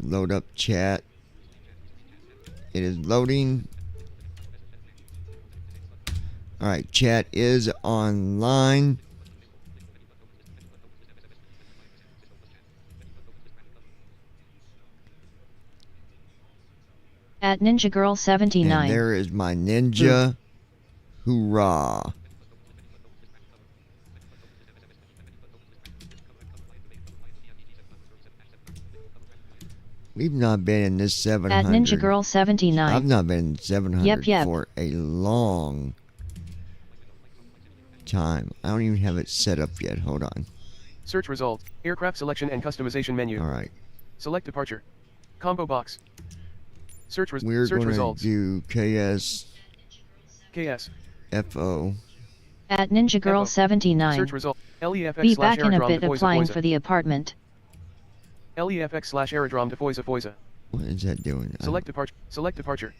load up chat. It is loading. Alright, chat is online. At Ninja Girl 79. And there is my ninja. Hoorah. We've not been in this 700. At Ninja Girl 79. I've not been in 700 Yep. for a long time. I don't even have it set up yet. Hold on. Search result. Aircraft selection and customization menu. Alright. Select departure. Combo box. Search results. We're going to do KS. KS. FO. At Ninja Girl 79. Search result. LEFX Be slash back in a aerodrome bit to Foyza applying Foyza. for the apartment. LEFX slash aerodrome to Foyza Foyza. What is that doing? Select departure. Select departure.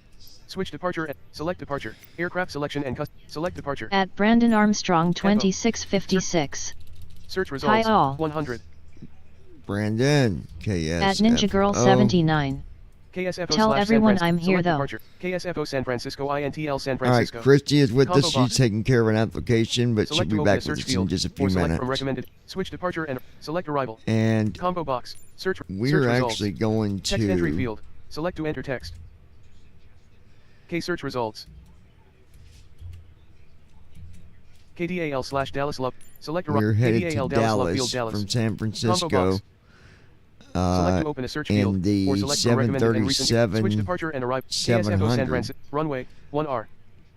Switch departure. Select departure. Aircraft selection and select departure. At Brandon Armstrong 2656. Search results. Hi all. 100. Brandon. KS. At Ninja Girl 79. KSFO Tell everyone I'm here though. Departure. KSFO San Francisco INTL San Alright, Francisco. Christy is with Combo us. box. She's taking care of an application, but Select she'll be to open back a with search us in field, just a or few select minutes. from recommended. Switch departure and select arrival. And Combo box. Search. we're search results. actually going to Text entry field. Select to enter text. K search results. KDAL slash Dallas Love. Select we're headed KDAL to Dallas Love Dallas Field Dallas. from San Combo Francisco. box. Select to open a search field, in the or select from recommended and recent. 737 Switch departure and arrive. KSFO San 700. Francisco. Runway 1R.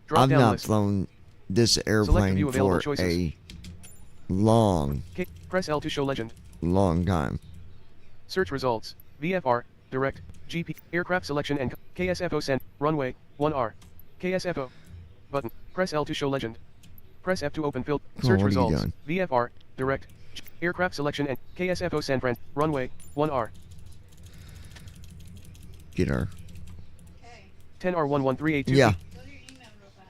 Drop I've down not list. flown this Select airplane view available for choices. a long Press L to show legend. time. Search results. VFR. Direct. GP. Aircraft selection and KSFO San. Runway 1R. KSFO. Button. Press L to show legend. Press F to open field. Cool, Search what are you results. doing? VFR. Direct. Aircraft selection and KSFO San Fran. Runway 1R. Get her. 10R11382. Yeah. Go to your email real fast.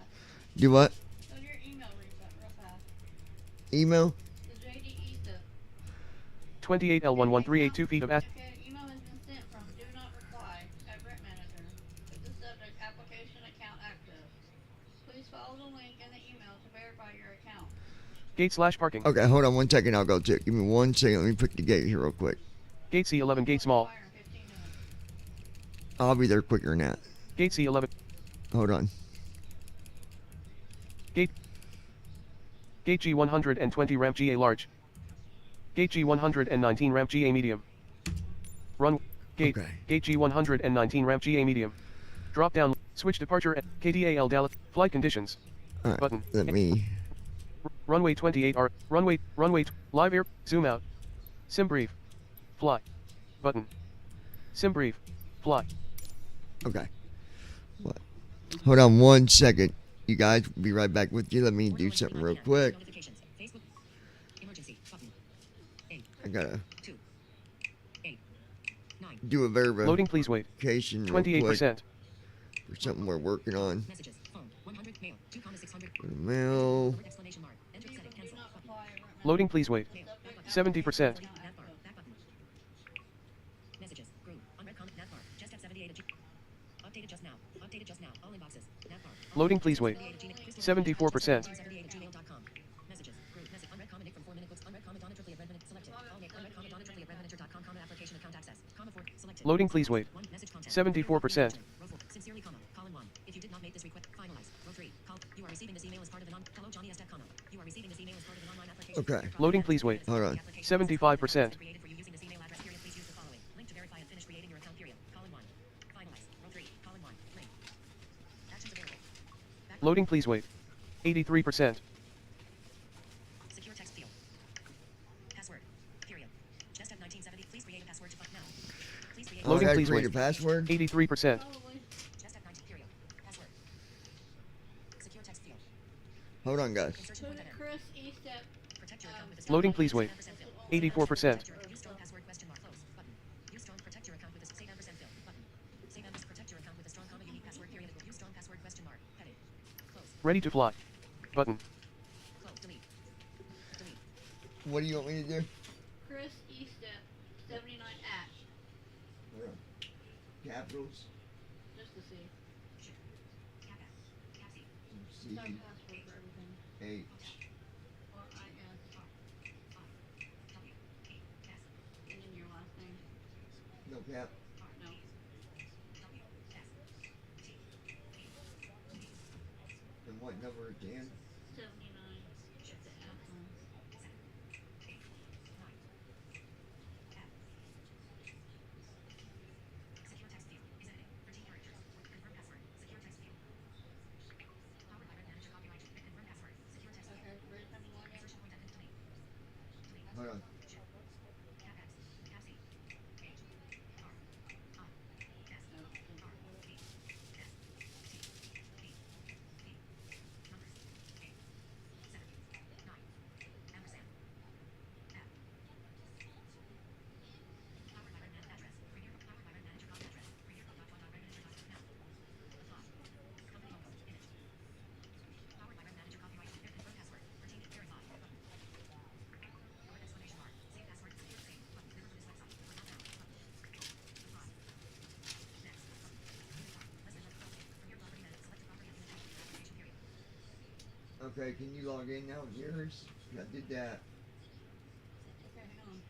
Do what? Go to your email real fast. Email? The JDE stuff. 28L11382 feet of S. Okay, email has been sent from do not reply at Brett Manager. With the subject application account active. Please follow the link in the email to verify your account. Gate slash parking. Okay, hold on 1 second. I'll go check. Give me 1 second. Let me pick the gate here real quick. Gate C11 gate small. Fire in 15 minutes. I'll be there quicker than that. Gate C11. Hold on. Gate G120 ramp GA large. Gate G119 ramp GA medium. Run. Gate. Okay. Gate G119 ramp GA medium. Drop down. Switch departure at KDAL Dallas. Flight conditions. Alright, Button. let me... Runway 28R. Live air. Zoom out. Sim brief. Fly. Button. Sim brief. Fly. Okay. What? Hold on 1 second. You guys, be right back with you. Let me do something real quick. I gotta do a verification Loading, please wait. real 28%. quick for something we're working on. Mail. Do not reply at Brett Manager. Loading, please wait. 70%. Messages. Group. Unread comment. Nav bar. Just at 78. Updated just now. Updated just now. All inboxes. Nav bar. Loading, please wait. 74%. 78@gmail.com. Messages. Group. Message. Unread comment. Nick from 4 minute books. Unread comment. Donna Tripley at Red Minute. Selected. All Nick. Unread comment. Donna Tripley at redmanager.com. Comma application account access. Comma 4. Selected. Loading, please wait. 1 message content. 74%. Row 4. Sincerely, comma. Column 1. If you did not make this request, finalize. Row 3. Call. You are receiving this email as part of an hello Johnny S. comma. You are receiving this email as part of an online application. Okay. Loading, please wait. Hold on. 75%. Created for you using this email address period. Please use the following. Link to verify and finish creating your account period. Column 1. Finalize. Row 3. Column 1. Link. Actions available. Back Loading, please wait. 83%. Secure text field. Password. Period. Just at 1970. Please create a password to now. Please create. Loading, I gotta please create wait. a password. 83%. Probably. Just at 19. Period. Password. Secure text field. Hold on, guys. Insertion Put container. Chris E-Step. Protect your account with this. Loading, please wait. 84%. Use strong password question mark close button. Use strong protect your account with this save ampersand fill button. Save ampersand protect your account with a strong comma unique password period. Use strong password question mark heading. Close. Ready to fly. Button. Close. Delete. Delete. What do you want me to do? Chris E-Step. 79 Ash. capitals? Just to see. C It's our password for everything. H. R-I-S. And then your last name. No cap. No. And what number again? 79. At the at sign. Secure text field is editing. 13 characters. Confirm password. Secure text field. Powered by Web Manager copyright. Confirm password. Secure text field. Okay, ready for me to log in? Insertion point ended. Delete. Delete. Hold on. Cap X. Cap C. H. R. I. S. No. R. B. S. T. B. B. Numbers. 8. 7. 9. Ampersand. F. Powered by Web Manager address. Premier. Powered by Web Manager copy address. Premier.1.webmanager.now. Apply. Company logo. Image. Powered by Web Manager copyright. Confirm password. Retained. Verify. Button. Go with exclamation mark. Save password. Secure save. Button. Never for this website. For not now. Button. Apply. Next. Button. Uniform. Less than 11 from your property manager. Select the property of the application period. Okay, can you log in now? Yours? I did that. Okay, hang on.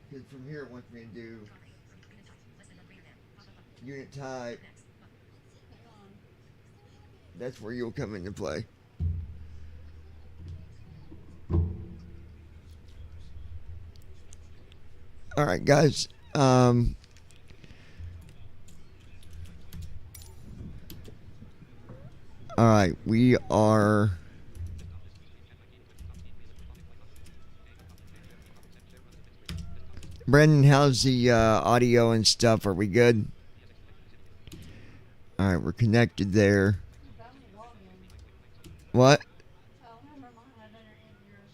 Because from here it wants me to do Property. Unit type. Less than or greater than. Pop-up button. unit type. Next. Button. Hang on. That's where you'll come into play. All right, guys. All right, we are. Brendan, how's the audio and stuff? Are we good? All right, we're connected there. Got me log in. What? Oh, never mind. I done yours.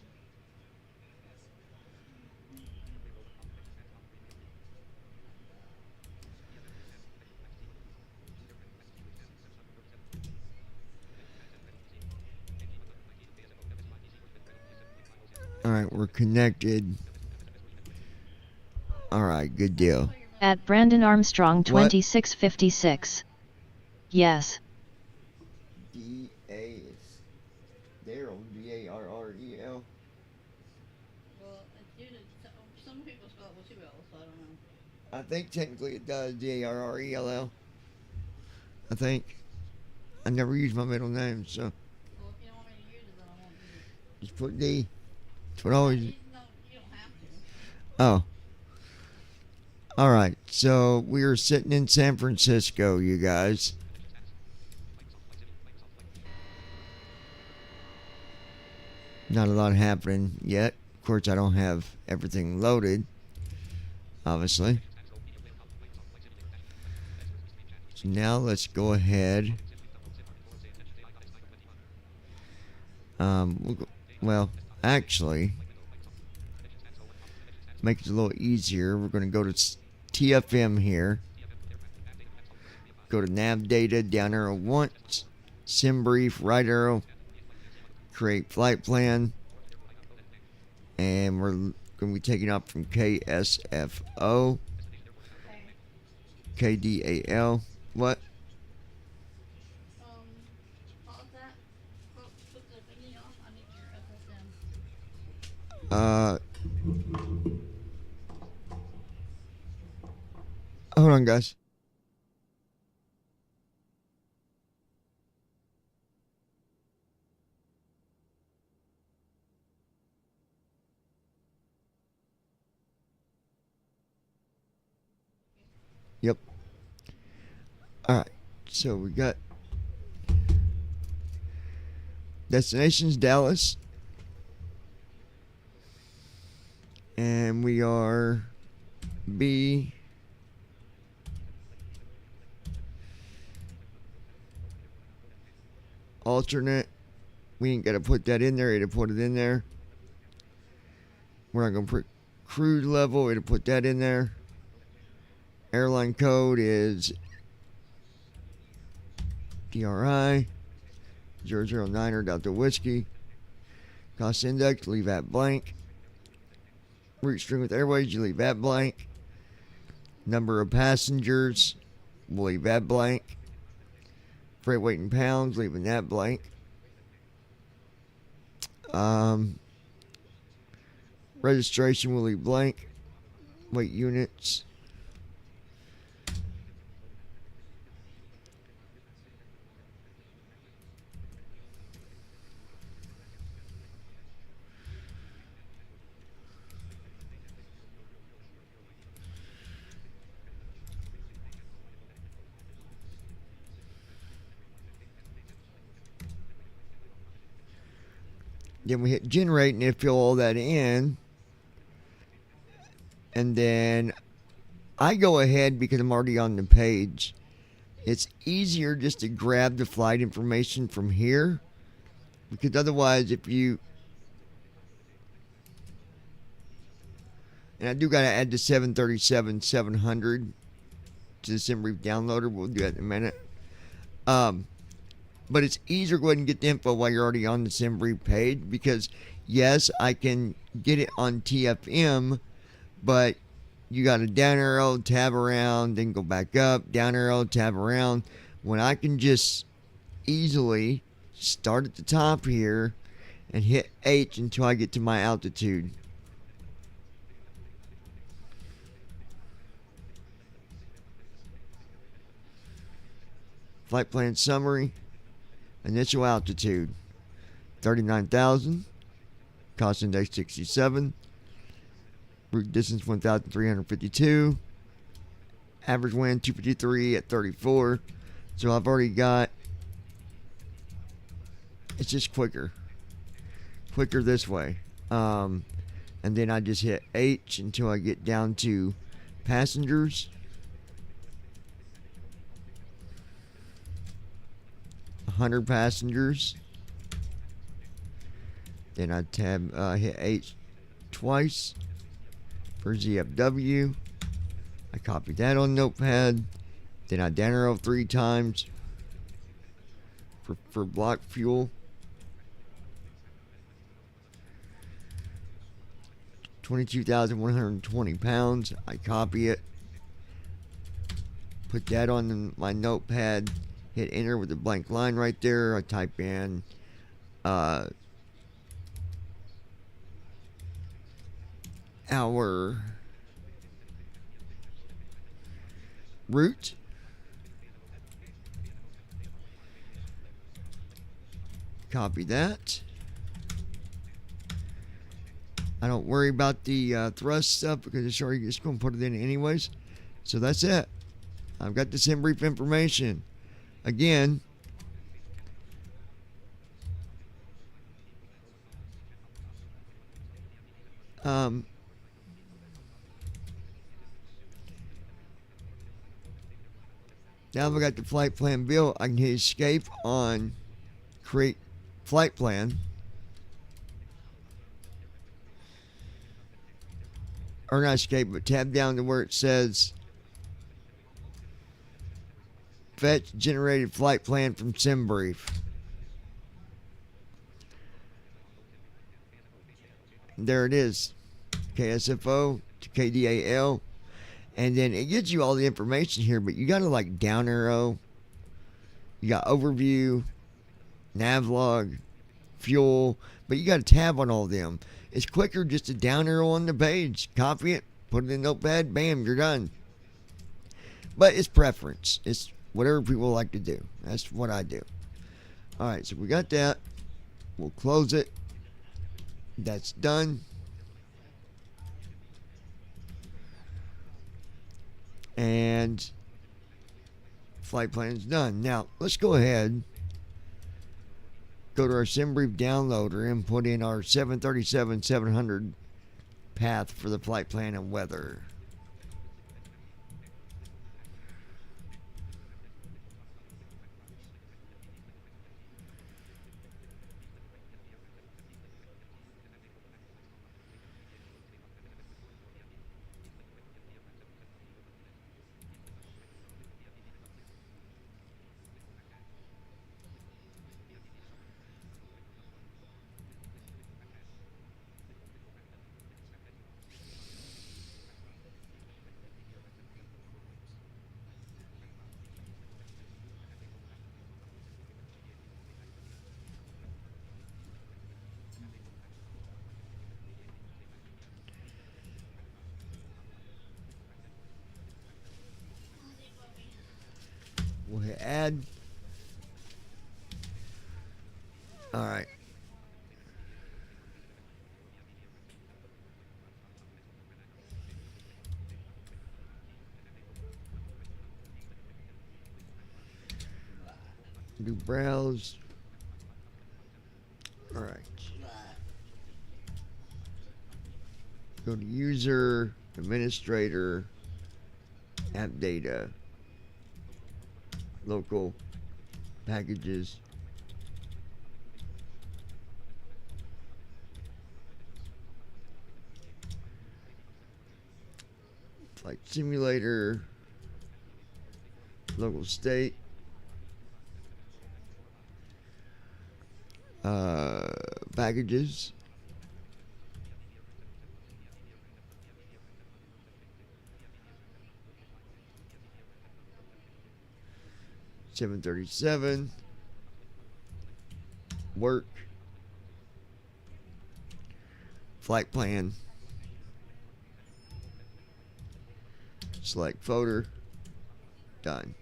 All right, we're connected. All right, good deal. At Brandon Armstrong What? 2656. Yes. D-A is Daryl, D-A-R-R-E-L. Well, it's usually, some people spell it with 2 L's, so I don't know. I think technically it does, D-A-R-R-E-L-L. I think. I never use my middle name, so Well, if you don't want me to use it, then I won't use it. just put D. That's what I always. You don't have to. Oh. All right, so we are sitting in San Francisco, you guys. Not a lot happening yet. Of course, I don't have everything loaded, obviously. So now let's go ahead. Well, actually, make it a little easier. We're going to go to TFM here. Go to nav data, down arrow once, sim brief, right arrow, create flight plan, and we're going to be taking off from KSFO, Okay. KDAL. What? Pause that. Put the thingy off. I need your SSM. Hold on, guys. Yep. All right. So we got destinations Dallas, and we are B. Alternate. We ain't got to put that in there. It'll put it in there. We're not going to put cruise level. It'll put that in there. Airline code is DRI 009 or Delta Whiskey. Cost index, leave that blank. Route string with airways, you leave that blank. Number of passengers, we'll leave that blank. Freight weight in pounds, leaving that blank. Registration will leave blank. Weight units. Then we hit generate and it fill all that in. And then I go ahead because I'm already on the page. It's easier just to grab the flight information from here. Because otherwise if you... And I do got to add the 737-700 to the SimBrief downloader. We'll do that in a minute. But it's easier to go ahead and get the info while you're already on the SimBrief page, because yes, I can get it on TFM, but you got a down arrow, tab around, then go back up, down arrow, tab around. When I can just easily start at the top here and hit H until I get to my altitude. Flight plan summary. Initial altitude 39,000, cost index 67, route distance 1,352, average wind 253 at 34. So I've already got, it's just quicker this way. And then I just hit H until I get down to passengers. 100 passengers. Then I hit H twice for ZFW. I copy that on Notepad. Then I down arrow 3 times for block fuel. 22,120 pounds. I copy it. Put that on my Notepad. Hit enter with a blank line right there. I type in our route. Copy that. I don't worry about the thrust stuff because it's already just going to put it in anyways. So that's it. I've got the SimBrief information. Again, now I've got the flight plan built. I can hit escape on create flight plan. Or not escape, but tab down to where it says fetch generated flight plan from SimBrief. There it is. KSFO to KDAL. And then it gives you all the information here, but you got to like down arrow. You got overview, nav log, fuel, but you got a tab on all of them. It's quicker just to down arrow on the page, copy it, put it in Notepad, bam, you're done. But it's preference. It's whatever people like to do. That's what I do. All right, so we got that. We'll close it. That's done. And flight plan is done. Now, let's go ahead. Go to our SimBrief downloader and put in our 737-700 path for the flight plan and weather. We'll hit add. All right. Do browse. All right. Go to user, administrator, app data, local, packages. Flight simulator, local state, packages, (737) work, flight plan, select folder, done.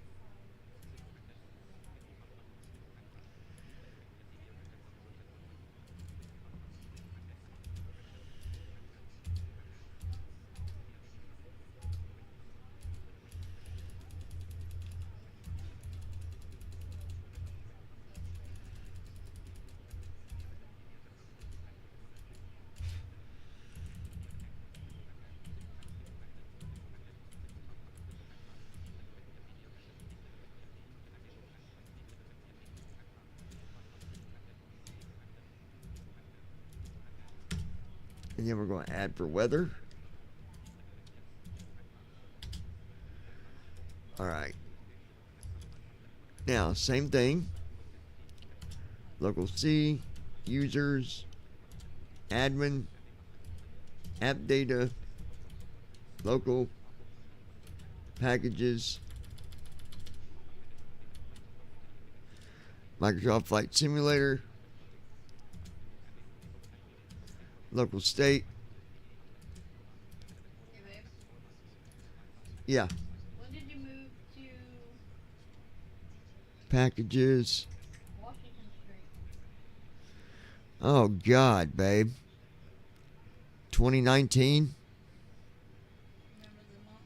And then we're going to add for weather. All right. Now, same thing. Local C, users, admin, app data, local, packages, Microsoft Flight Simulator, local state. Hey, babe. Yeah, When did you move to packages. Washington Street? Oh, God, babe. 2019? Remember the month?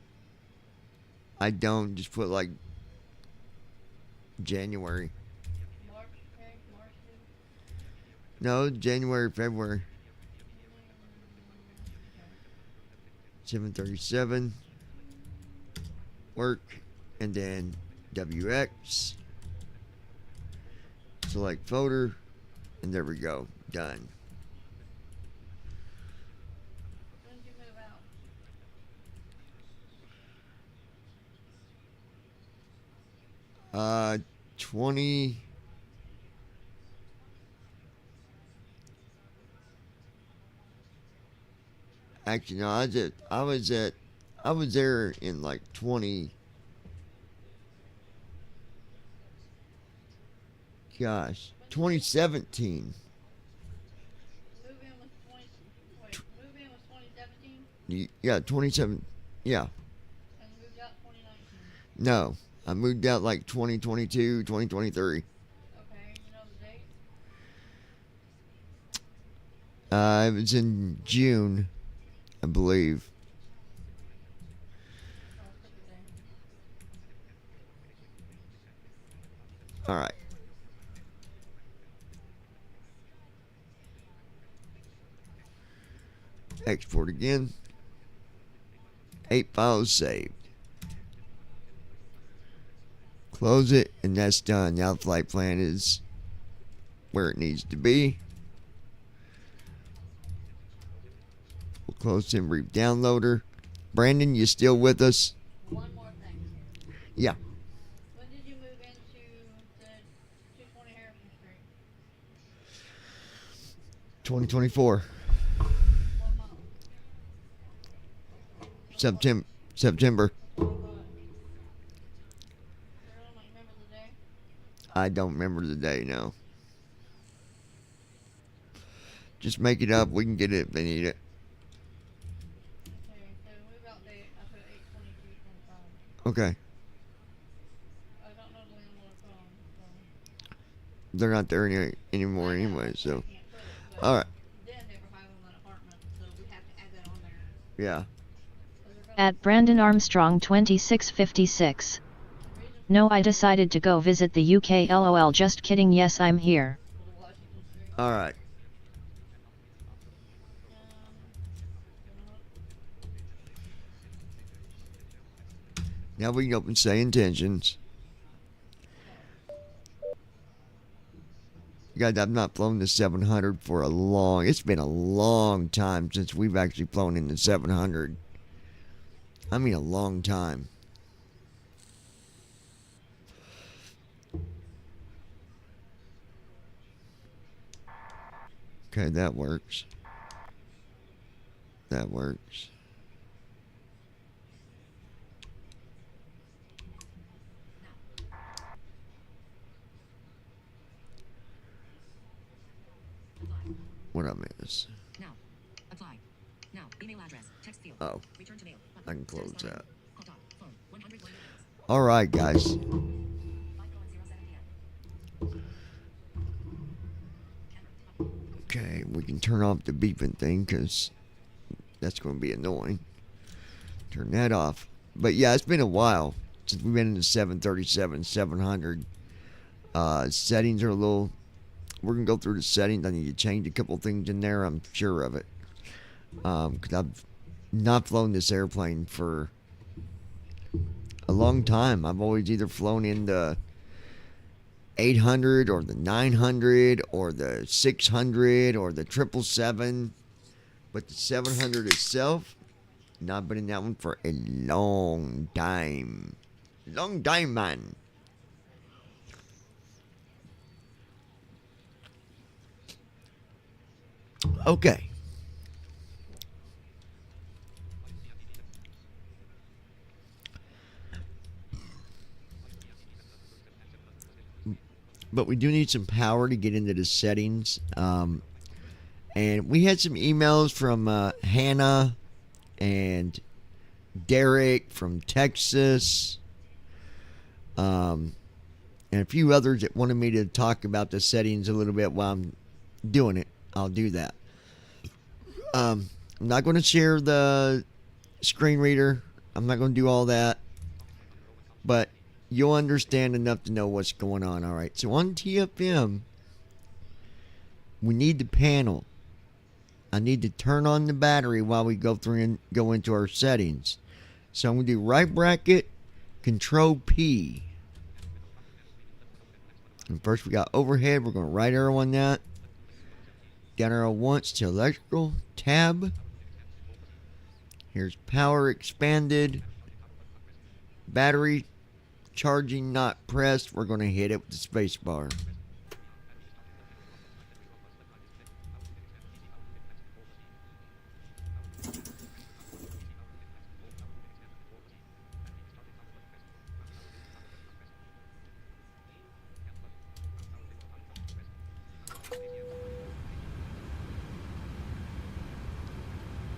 I don't. Just put like January. March, okay, March 2. No, January, February. Okay. 737. Work. And then WX. Select folder. And there we go. Done. When did you move out? 20. Actually, no, I was there in like 20. Gosh, 2017. Move in was 2017 Yeah, 27. Yeah, and moved out 2019. no, I moved out like 2022, 2023. Okay, you know the date? It was in June, I believe. I'll put the date. All right. Export again. 8 files saved. Close it, and that's done. Now the flight plan is where it needs to be. We'll close SimBrief Downloader. Brandon, you still with us? One more thing. Yeah. When did you move into the 220 Harrison Street? 2024. What month? September. Oh, God. You don't remember the day? I don't remember the day, no. Just make it up. We can get it if they need it. Okay, so move out date, I put 8/22/25. Okay. I don't know the they're not there anymore anyway. So, all right, Then they were Highland apartment, so we have to add that on there. yeah. 'Cause they're gonna- At Brandon Armstrong 2656. No, I decided to go visit the UK. LOL. Just kidding. Yes, I'm here. Washington Street. All right. Now we can open say intentions. Guys, I've not flown the 700 for it's been a long time since we've actually flown in the 700. I mean a long time. Okay, that works. That works. What I miss? Now. Apply. Now. Email address. Text field. Oh, Return to mail. I can close Text that. Call dot. Phone. 101 minutes. All right, guys. 5:07 p.m. Okay, we can turn off the beeping thing because that's going to be annoying. Turn that off. But yeah, it's been a while since we've been in the 737, 700. Settings are a little. We're going to go through the settings. I need to change a couple things in there. I'm sure of it. Because I've not flown this airplane for a long time. I've always either flown in the 800 or the 900 or the 600 or the 777. But the 700 itself, not been in that one for a long time. Long time, man. Okay. But we do need some power to get into the settings. And we had some emails from Hannah and Derek from Texas. And a few others that wanted me to talk about the settings a little bit while I'm doing it. I'll do that. I'm not going to share the screen reader. I'm not going to do all that. But you'll understand enough to know what's going on. All right. So on TFM, we need the panel. I need to turn on the battery while we go through and go into our settings. So I'm going to do right bracket, Control P. And first we got overhead. We're going to right arrow on that. Down arrow once to electrical, tab. Here's power expanded. Battery charging not pressed. We're going to hit it with the space bar.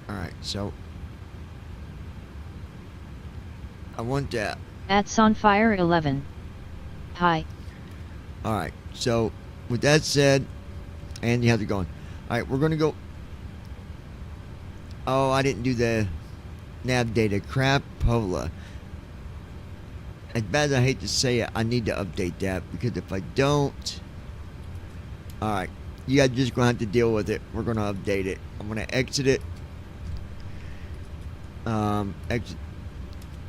Alright, so I want that. At Sonfire 11. Hi. Alright, so with that said, and you have to go on. Alright, we're going to go. Oh, I didn't do the nav data. Crapola. As bad as I hate to say it, I need to update that because if I don't. Alright, you guys just going to have to deal with it. We're going to update it. I'm going to exit it. Exit.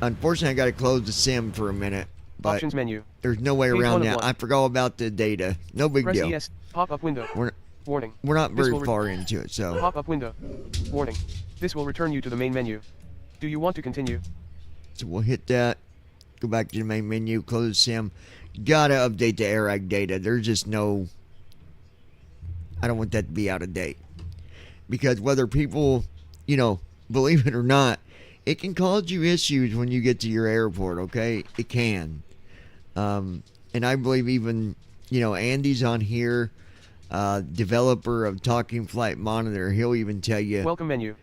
Unfortunately, I got to close the sim for a minute, but Options menu. there's no way Page around 1 of that. 1. I forgot about the data. No big Press deal. ES. Pop-up window. Warning. We're not This very will far into it, so Pop-up window. Warning. This will return you to the main menu. Do you want to continue? we'll hit that. Go back to the main menu. Close the sim. Gotta update the AirAg data. There's just no. I don't want that to be out of date because whether people, believe it or not, it can cause you issues when you get to your airport, okay? It can. And I believe even, Andy's on here, developer of Talking Flight Monitor. He'll even tell you Welcome menu.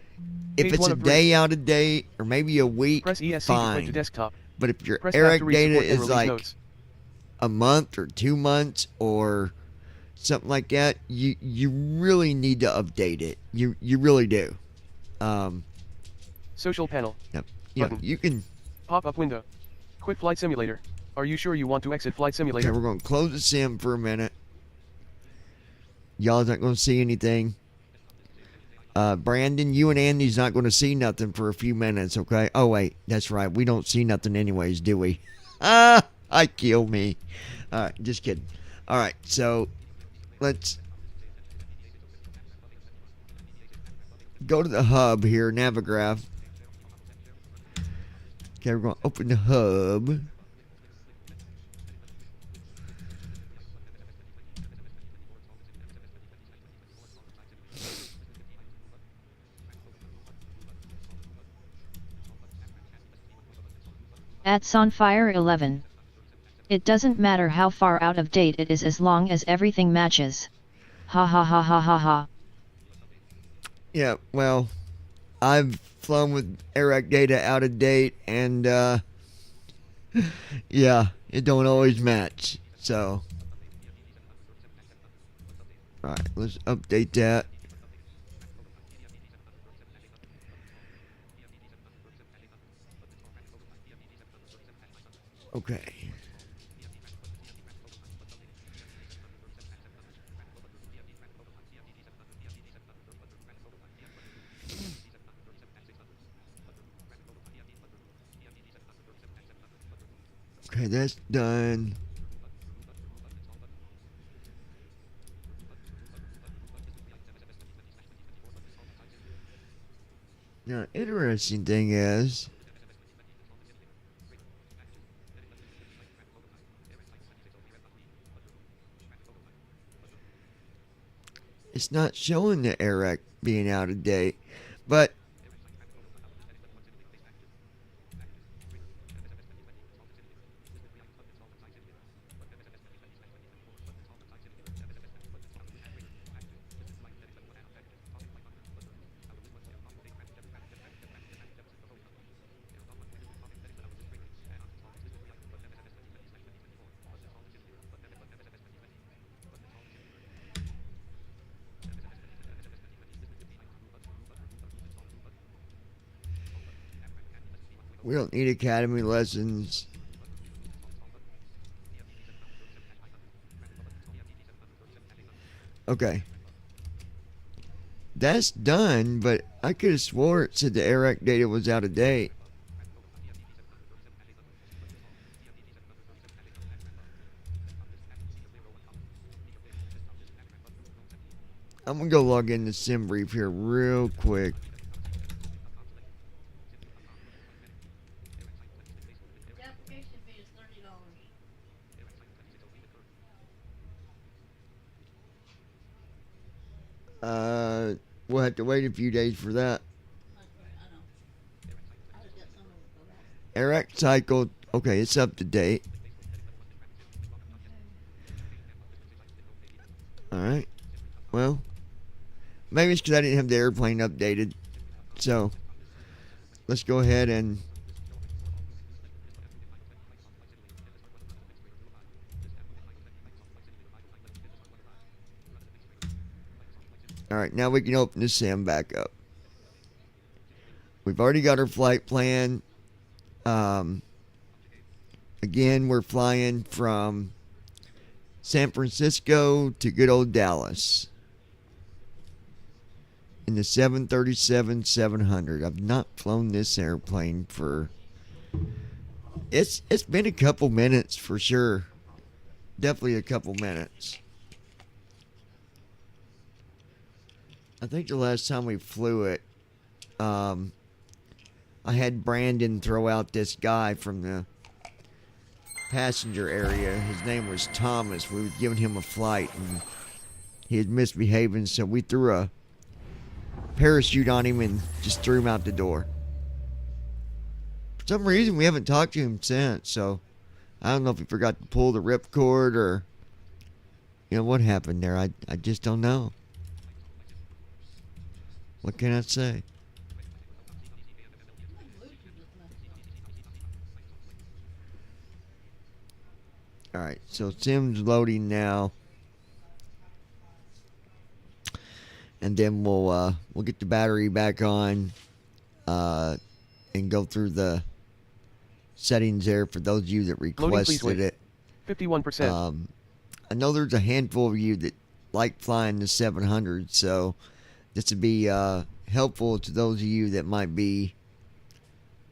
if Page it's 1 a of 3. day out of date or maybe a week, Press ESC to click to fine. desktop. But if your Press tab to AirAg read data support and is release like notes. a month or 2 months or something like that, you really need to update it. You really do. Social panel. Yep. You know, Button. you can. Pop-up window. Quick flight simulator. Are you sure you want to exit flight Okay, simulator? we're going to close the sim for a minute. Y'all's not going to see anything. Brandon, you and Andy's not going to see nothing for a few minutes, okay? Oh, wait. That's right. We don't see nothing anyways, do we? I kill me. All right. Just kidding. All right. So, let's go to the hub here, Navigraph. Okay, we're going to open the hub. At Sonfire 11. It doesn't matter how far out of date it is as long as everything matches. Ha ha ha ha ha ha. Yeah, well, I've flown with Iraq data out of date, and yeah, it don't always match. So, all right, let's update that. Okay. Okay, that's done. Now, interesting thing is, it's not showing the Iraq being out of date, but we don't need academy lessons. Okay. That's done, but I could have swore it said the Iraq data was out of date. I'm going to go log into SimBrief here real quick. The application fee is $30. We'll have to wait a few days for that. That's right, I know. I just got some of it filled out. Iraq cycle, okay, it's up to date. Alright. Well, maybe it's because I didn't have the airplane updated. So, let's go ahead and alright, now we can open the sim back up. We've already got our flight plan. Again, we're flying from San Francisco to good old Dallas in the 737-700. I've not flown this airplane for it's been a couple minutes for sure. Definitely a couple minutes. I think the last time we flew it, I had Brandon throw out this guy from the passenger area. His name was Thomas. We were giving him a flight, and he had misbehaving, so we threw a parachute on him and just threw him out the door. For some reason, we haven't talked to him since, so I don't know if he forgot to pull the ripcord or, you know, what happened there. I just don't know. What can I say? My Bluetooth just messed up. Alright, so Sim's loading now. and then we'll get the battery back on, and go through the settings there for those of you that please requested wait. it. 51%. I know there's a handful of you that like flying the 700, so this would be helpful to those of you that might be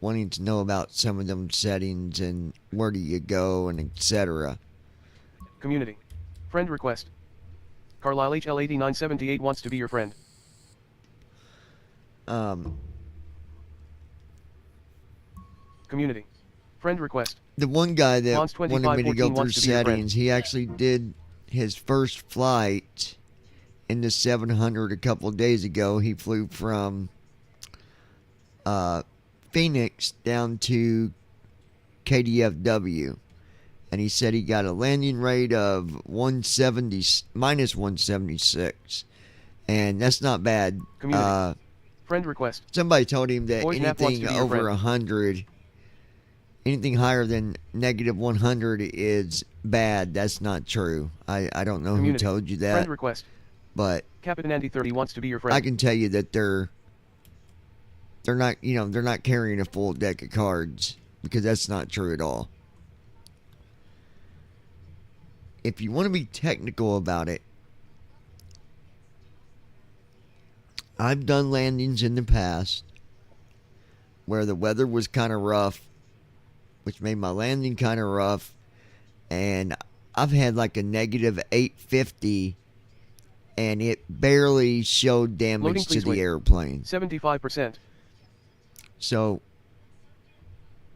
wanting to know about some of them settings and where do you go and etc. Community. Friend request. Carlisle HL8978 wants to be your friend. Community. Friend request. The one guy that Lons wanted me to go 2514 through wants to be your friend. settings, he actually did his first flight in the 700 a couple of days ago. He flew from Phoenix down to KDFW, and he said he got a landing rate of minus 176, and that's not bad. Community. Friend request. Somebody told him that Boys Nap wants anything to be your over friend. 100, anything higher than negative 100 is bad. That's not true. I don't know Community. who told you Friend that, request. but Captain Andy 30 wants to be your friend. I can tell you that they're not, they're not carrying a full deck of cards, because that's not true at all. If you want to be technical about it, I've done landings in the past where the weather was kind of rough, which made my landing kind of rough, and I've had like a negative 850, and it barely showed Loading, damage to please the wait. airplane. 75%. So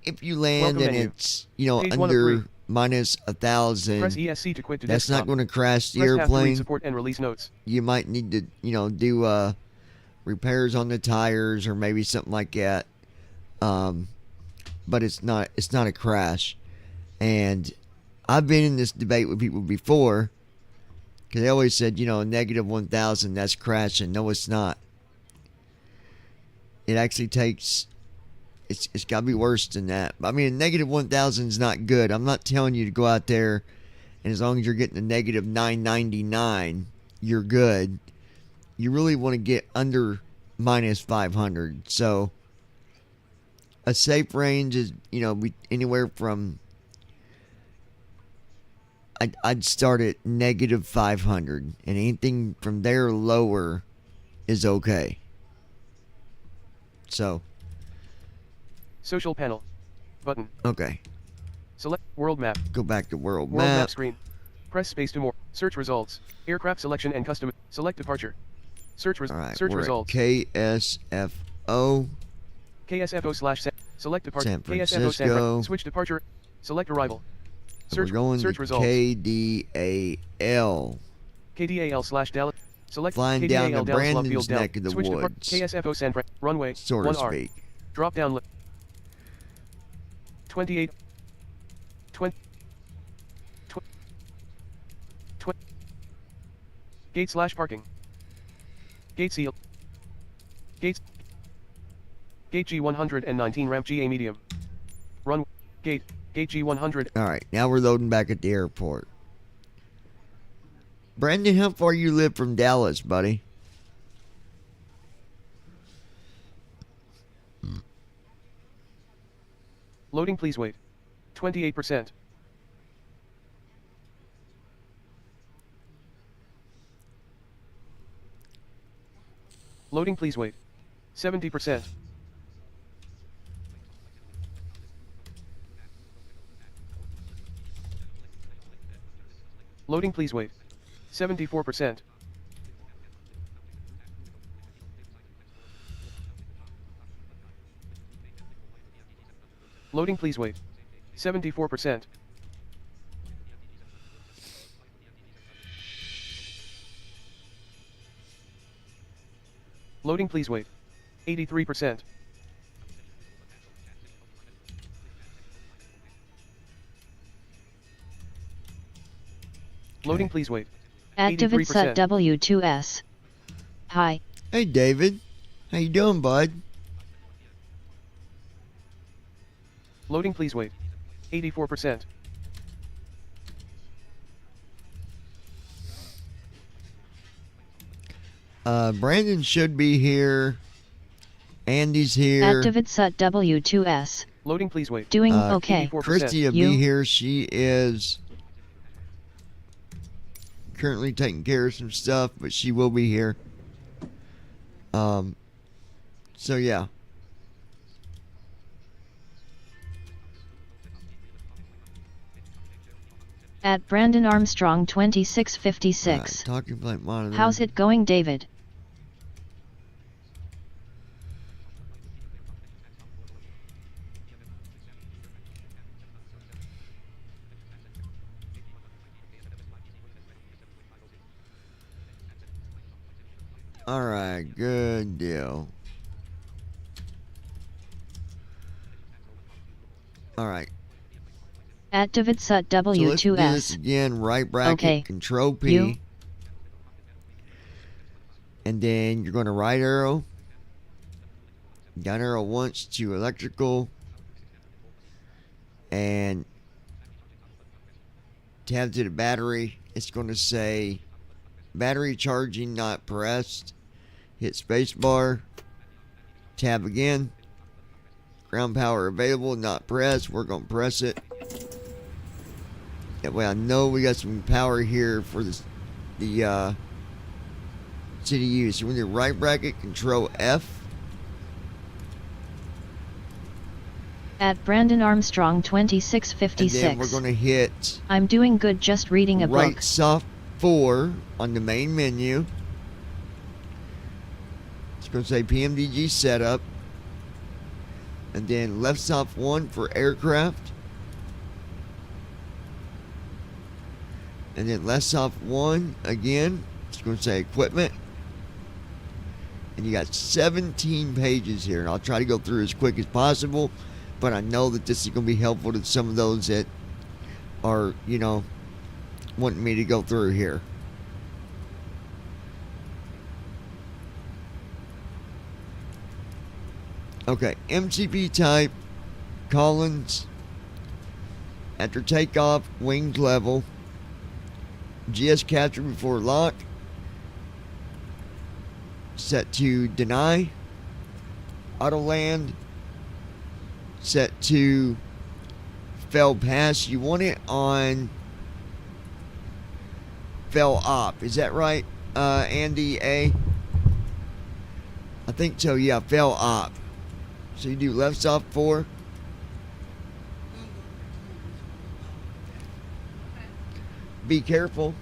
if you land Welcome and menu. it's Page 1 of under 3. minus Press 1,000, ESC to quit to that's not desktop. going to crash the Press tab to read airplane. support and release notes. You might need to, do repairs on the tires or maybe something like that. But it's not a crash. And I've been in this debate with people before, because they always said, negative 1,000, that's crashing. No, it's not. It actually takes, it's got to be worse than that. I mean, negative 1,000 is not good. I'm not telling you to go out there, and as long as you're getting a negative 999, you're good. You really want to get under minus 500. So a safe range is, anywhere from, I'd start at negative 500, and anything from there lower is okay. So, Social panel. Button. okay, Select world map. go back to world World map map. screen. Press space to more. Search results. Aircraft selection and custom. Select departure. Search All right, search we're results. at KSFO. KSFO/. Select departure. San KSFO Francisco. Switch departure. Select arrival. So Search we're going search to results. KDAL. KDAL/Dallas. Select Flying KDAL down to Dallas Love Brandon's Field down. neck of the Switch woods, KSFO San Fran. Runway. so to 1R. speak. Drop down. 28. 20. 20. Gate/parking. Gate seal. Gates. Gate G119 ramp GA medium. Run. Gate G100. All right, now we're loading back at the airport. Brandon, how far you live from Dallas, buddy? Loading, please wait. 28%. Loading, please wait. 70%. Loading, please wait. 74%. Loading, please wait. 74%. Loading, please wait. 83%. Loading, please wait. Activate set 83%. W2S. Hi. Hey, David. How you doing, bud? Loading, please wait. 84%. Brandon should be here. Andy's here. Activate SUT W2S. Loading, please wait. Doing Uh, okay. 84%. Christy will You? be here. She is currently taking care of some stuff, but she will be here. So yeah. At Brandon Armstrong 2656. Talking flight monitor. How's it going, David? Alright, good deal. Alright. Activate SUT So let's do this W2S. again. Right bracket, Okay. Control P. You? And then you're going to right arrow. Down arrow once to electrical. And tab to the battery. It's going to say battery charging not pressed. Hit spacebar. Tab again. Ground power available, not pressed. We're going to press it. That way I know we got some power here for the CDU. So we're going to do right bracket, Control F. At Brandon Armstrong And 2656. then we're going to hit I'm doing good, just reading a right book. soft 4 on the main menu. It's going to say pmdg setup. And then left soft 1 for aircraft. And then left soft 1 again. It's going to say equipment. And you got 17 pages here. And I'll try to go through as quick as possible. But I know that this is going to be helpful to some of those that are, you know, wanting me to go through here. Okay, MCP type, Collins. After takeoff, wings level. GS capture before lock. Set to deny. Auto land. Set to fail pass. You want it on fail op. Is that right, Andy A? I think so, yeah, fail op. So you do left soft 4. Be careful.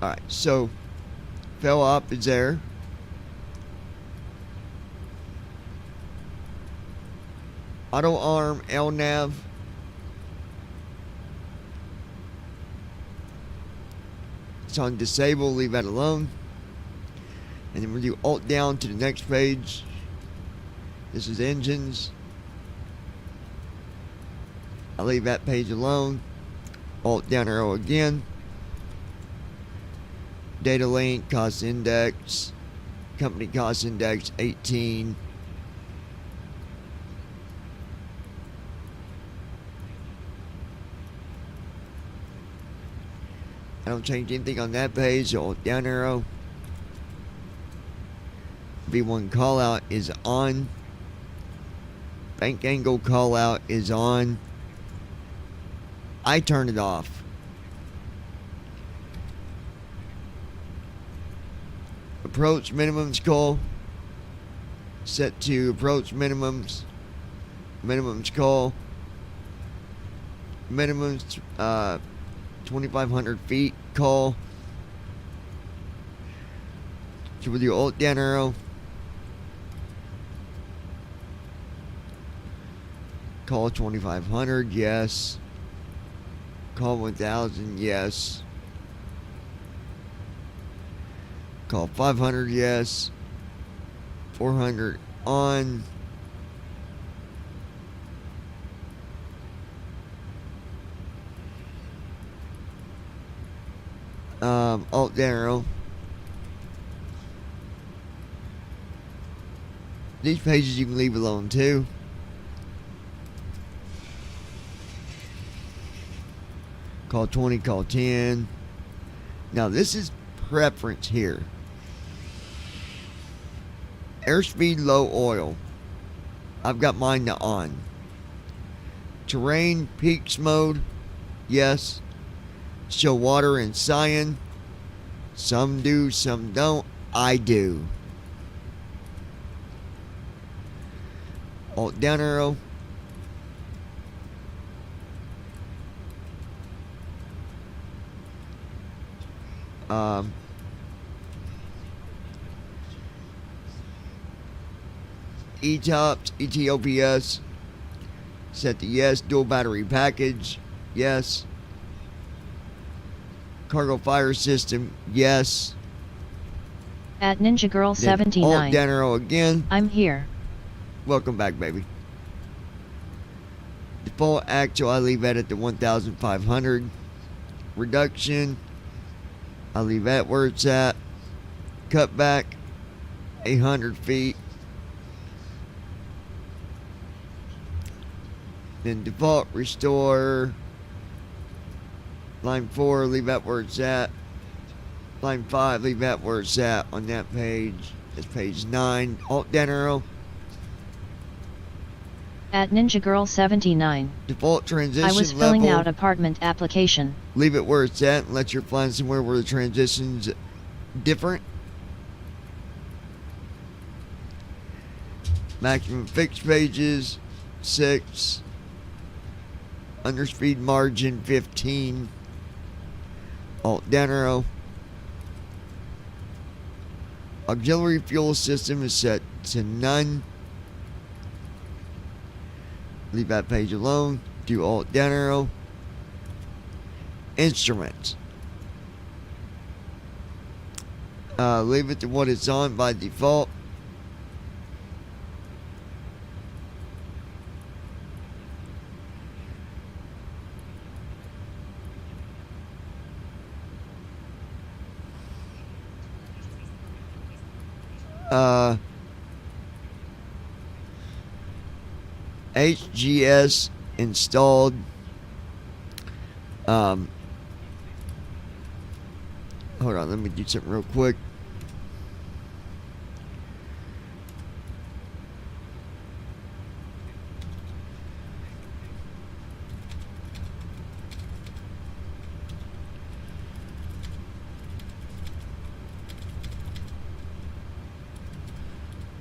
Alright, so fail op is there. Auto arm, LNAV. It's on disable, leave that alone. And then we'll do alt down to the next page. This is engines. I'll leave that page alone. Alt down arrow again. Data link, cost index. Company cost index 18. I don't change anything on that page. Alt down arrow. V1 callout is on. Bank angle callout is on. I turn it off. Approach minimums call. Set to approach minimums. Minimums call. Minimums 2,500 feet call. So with your alt down arrow. Call 2,500, yes. Call 1,000, yes. Call 500, yes. 400 on. Alt down arrow. These pages you can leave alone too. Call 20, call 10. Now this is preference here. Airspeed low oil. I've got mine to on. Terrain peaks mode. Yes. Show water in cyan. Some do, some don't. I do. Alt down arrow. ETOPS, ETOPS. Set to yes. Dual battery package. Yes. Cargo fire system. Yes. At Ninja Girl Then 79. Alt down arrow again. I'm here. Welcome back, baby. Default actual, I leave that at the 1,500. Reduction, I leave that where it's at. Cut back, 800 feet. Then default restore. Line 4, leave that where it's at. Line 5, leave that where it's at on that page. That's page 9. Alt down arrow. At Ninja Girl 79. Default transition I was filling level. out apartment application. Leave it where it's at and let you find somewhere where the transition's different. Maximum fixed pages 6. Underspeed margin 15. Alt down arrow. Auxiliary fuel system is set to none. Leave that page alone. Do alt down arrow. Instruments. Leave it to what it's on by default. HGS installed. Hold on, let me do something real quick.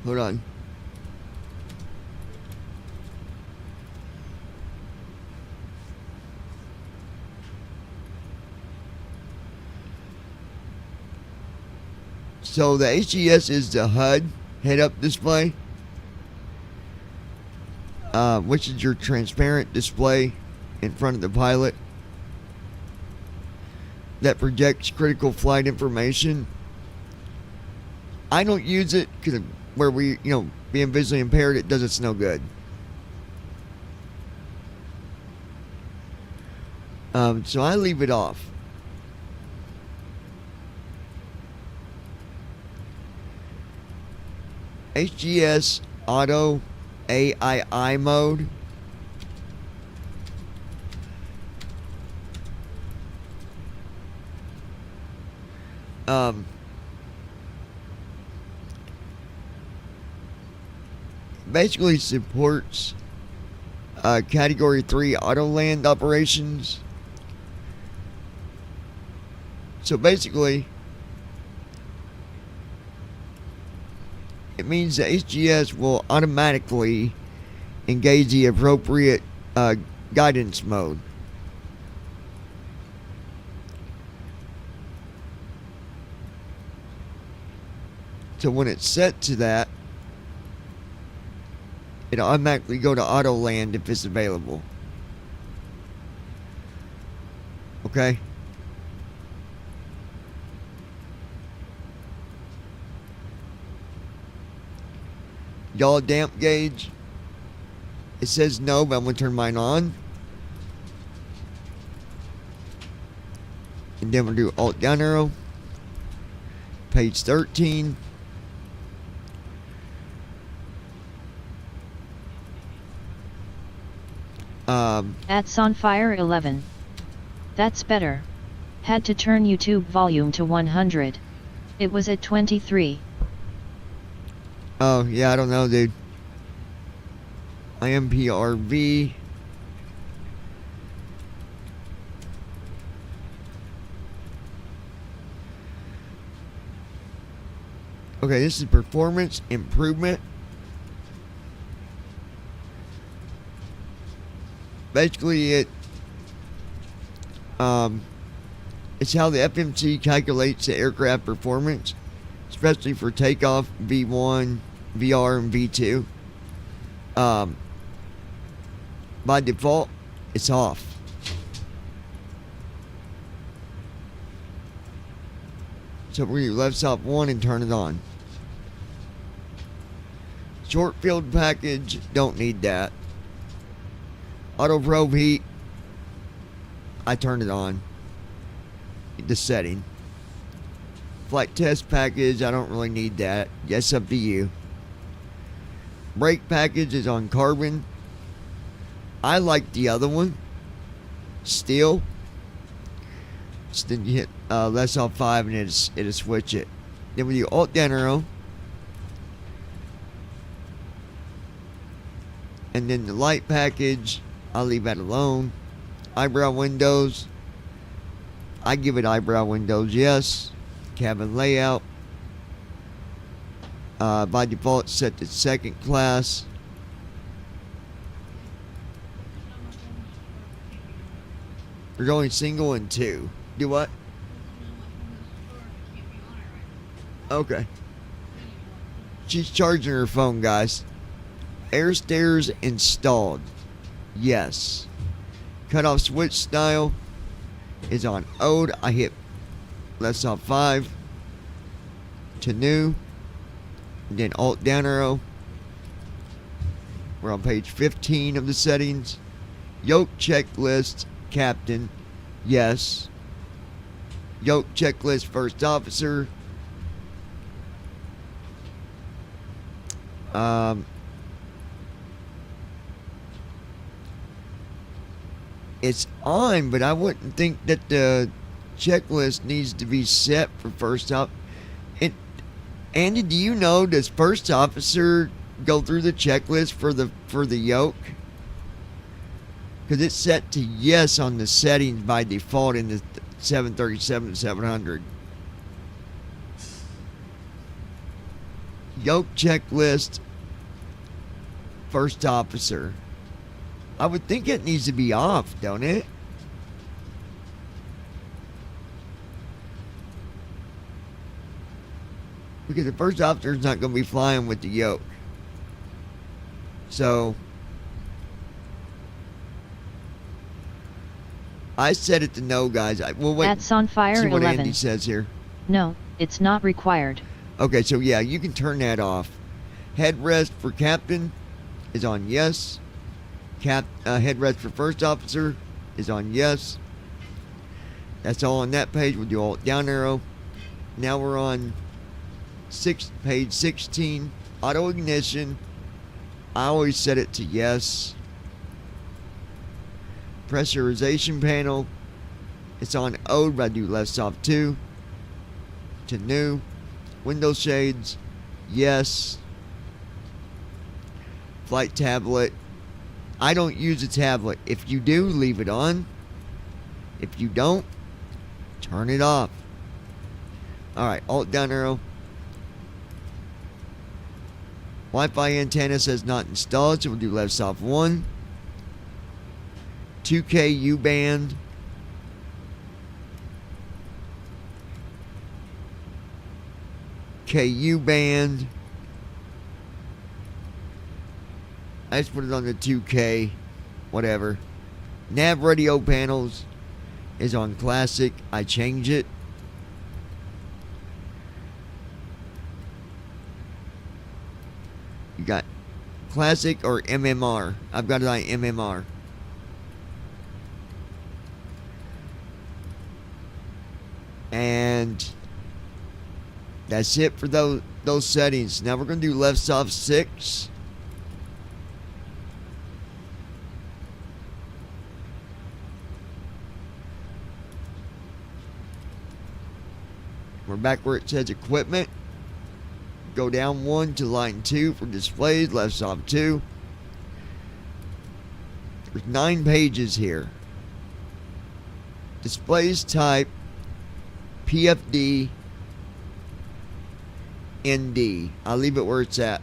Hold on. So the HGS is the HUD, head-up display, which is your transparent display in front of the pilot that projects critical flight information. I don't use it because where we, being visually impaired, it does us no good. So I leave it off. HGS Auto AII mode. Basically supports Category 3 auto land operations. So basically, it means that HGS will automatically engage the appropriate guidance mode. So when it's set to that, it'll automatically go to auto land if it's available. Okay? Yaw damp gauge. It says no, but I'm going to turn mine on. And then we'll do alt down arrow. Page 13. At Sonfire 11. That's better. Had to turn YouTube volume to 100. It was at 23. Oh, yeah, I don't know, dude. IMPRV. Okay, this is performance improvement. Basically, it's how the FMC calculates the aircraft performance, especially for takeoff, V1, VR, and V2. By default, it's off. So we're going to left stop 1 and turn it on. Short field package, don't need that. Auto probe heat, I turned it on. The setting. Flight test package, I don't really need that. Yes, up to you. Brake package is on carbon. I like the other one. Steel. So then you hit less off 5 and it'll switch it. Then we do alt down arrow. And then the light package, I'll leave that alone. Eyebrow windows, I give it eyebrow windows, yes. Cabin layout, by default set to second class. We're going single and 2. Do what? Okay. She's charging her phone, guys. Air stairs installed. Yes. Cutoff switch style is on old. I hit left off 5 to new. And then alt down arrow. We're on page 15 of the settings. Yoke checklist, captain. Yes. Yoke checklist, first officer. It's on, but I wouldn't think that the checklist needs to be set for first op. Andy, do you know, does first officer go through the checklist for the yoke? Because it's set to yes on the settings by default in the 737-700. Yoke checklist, first officer. I would think it needs to be off, don't it? Because the first officer is not going to be flying with the yoke. So, I set it to no, guys. We'll wait. That's on fire see at what 11. Andy says here. No, it's not required. Okay, so yeah, you can turn that off. Headrest for captain is on yes. Headrest for first officer is on yes. That's all on that page. We'll do alt down arrow. Now we're on page 16. Auto ignition. I always set it to yes. Pressurization panel. It's on old, but I do left off 2 to new. Window shades, yes. Flight tablet. I don't use a tablet. If you do, leave it on. If you don't, turn it off. Alright, alt down arrow. Wi-Fi antenna says not installed, so we'll do left off 1. 2K U-band. KU band. I just put it on the 2K, whatever. Nav radio panels is on classic. I change it. You got classic or MMR. I've got it on MMR. And that's it for those settings. Now we're going to do left off 6. We're back where it says equipment. Go down 1 to line 2 for displays. Left off 2. There's 9 pages here. Displays type PFD ND. I'll leave it where it's at.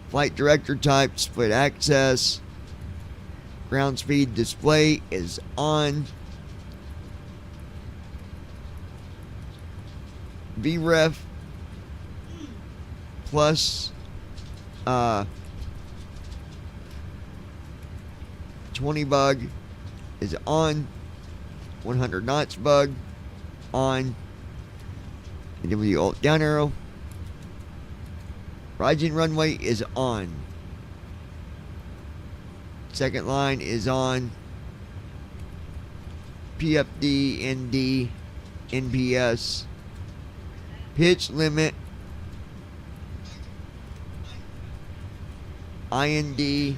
Flight director type split access. Ground speed display is on. VREF plus 20 bug is on. 100 knots bug on. And then with the alt down arrow, rising runway is on. Second line is on. PFD, ND, NPS. Pitch limit. IND.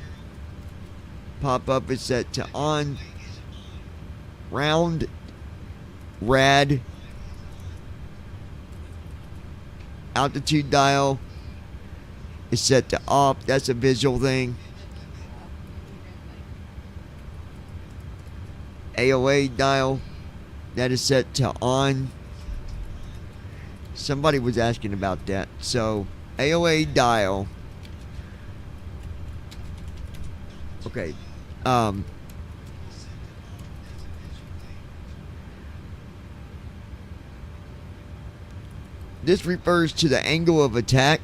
Pop up is set to on. Round. Rad. Altitude dial is set to off. That's a visual thing. AOA dial, that is set to on. Somebody was asking about that. So AOA dial. Okay. This refers to the angle of attack.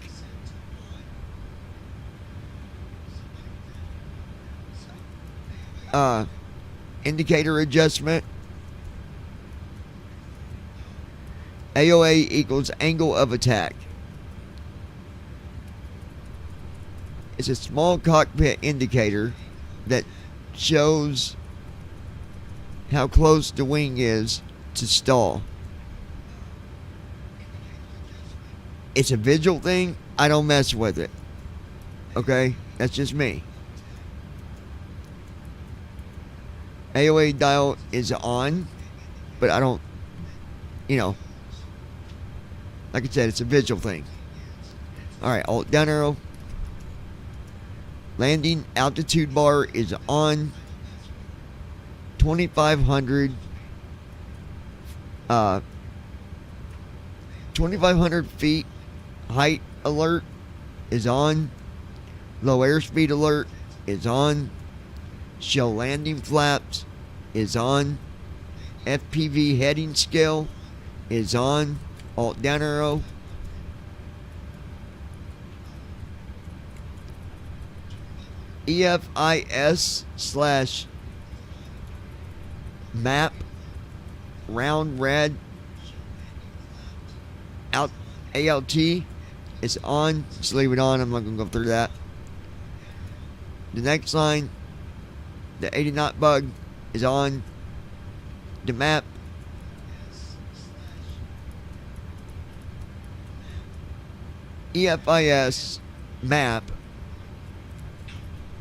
Indicator adjustment. AOA equals angle of attack. It's a small cockpit indicator that shows how close the wing is to stall. It's a visual thing. I don't mess with it. Okay? That's just me. AOA dial is on, but I don't, like I said, it's a visual thing. Alright, alt down arrow. Landing altitude bar is on. 2,500 feet height alert is on. Low airspeed alert is on. Show landing flaps is on. FPV heading scale is on. Alt down arrow. EFIS / map round red out ALT is on. Just leave it on. I'm not going to go through that. The next line, the 80 knot bug is on. The map EFIS map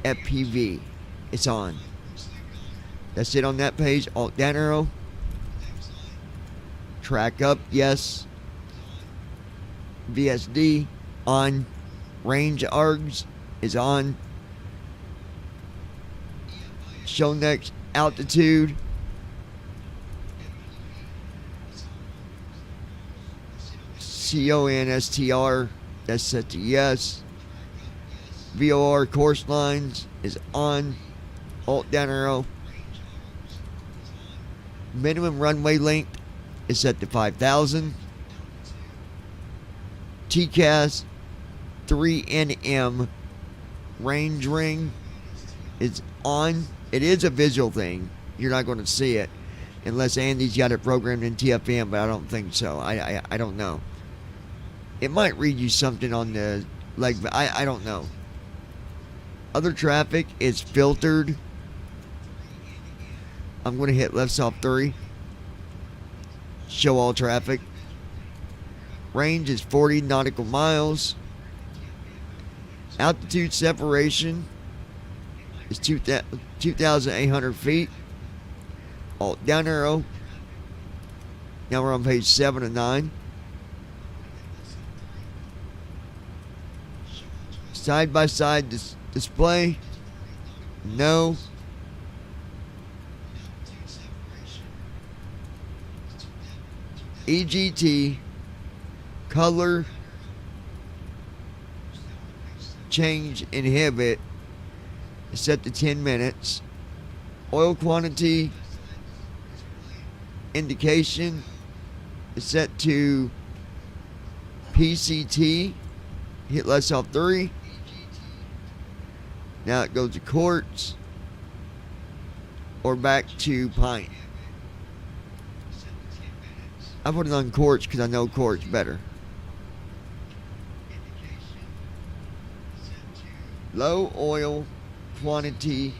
FPV, it's on. That's it on that page. Alt down arrow. Track up, yes. VSD on. Range ARGs is on. Show next altitude. CONSTR, that's set to yes. VOR course lines is on. Alt down arrow. Minimum runway length is set to 5,000. TCAS 3NM range ring is on. It is a visual thing. You're not going to see it unless Andy's got it programmed in TFM, but I don't think so. I don't know. It might read you something on the leg, but I don't know. Other traffic is filtered. I'm going to hit left soft 3. Show all traffic. Range is 40 nautical miles. Altitude separation is 2,800 feet. Alt down arrow. Now we're on page 7 and 9. Side by side display. No. EGT. Color. Change inhibit is set to 10 minutes. Oil quantity indication is set to PCT. Hit less off 3. Now it goes to quarts or back to pint. I put it on quarts because I know quarts better. Low oil quantity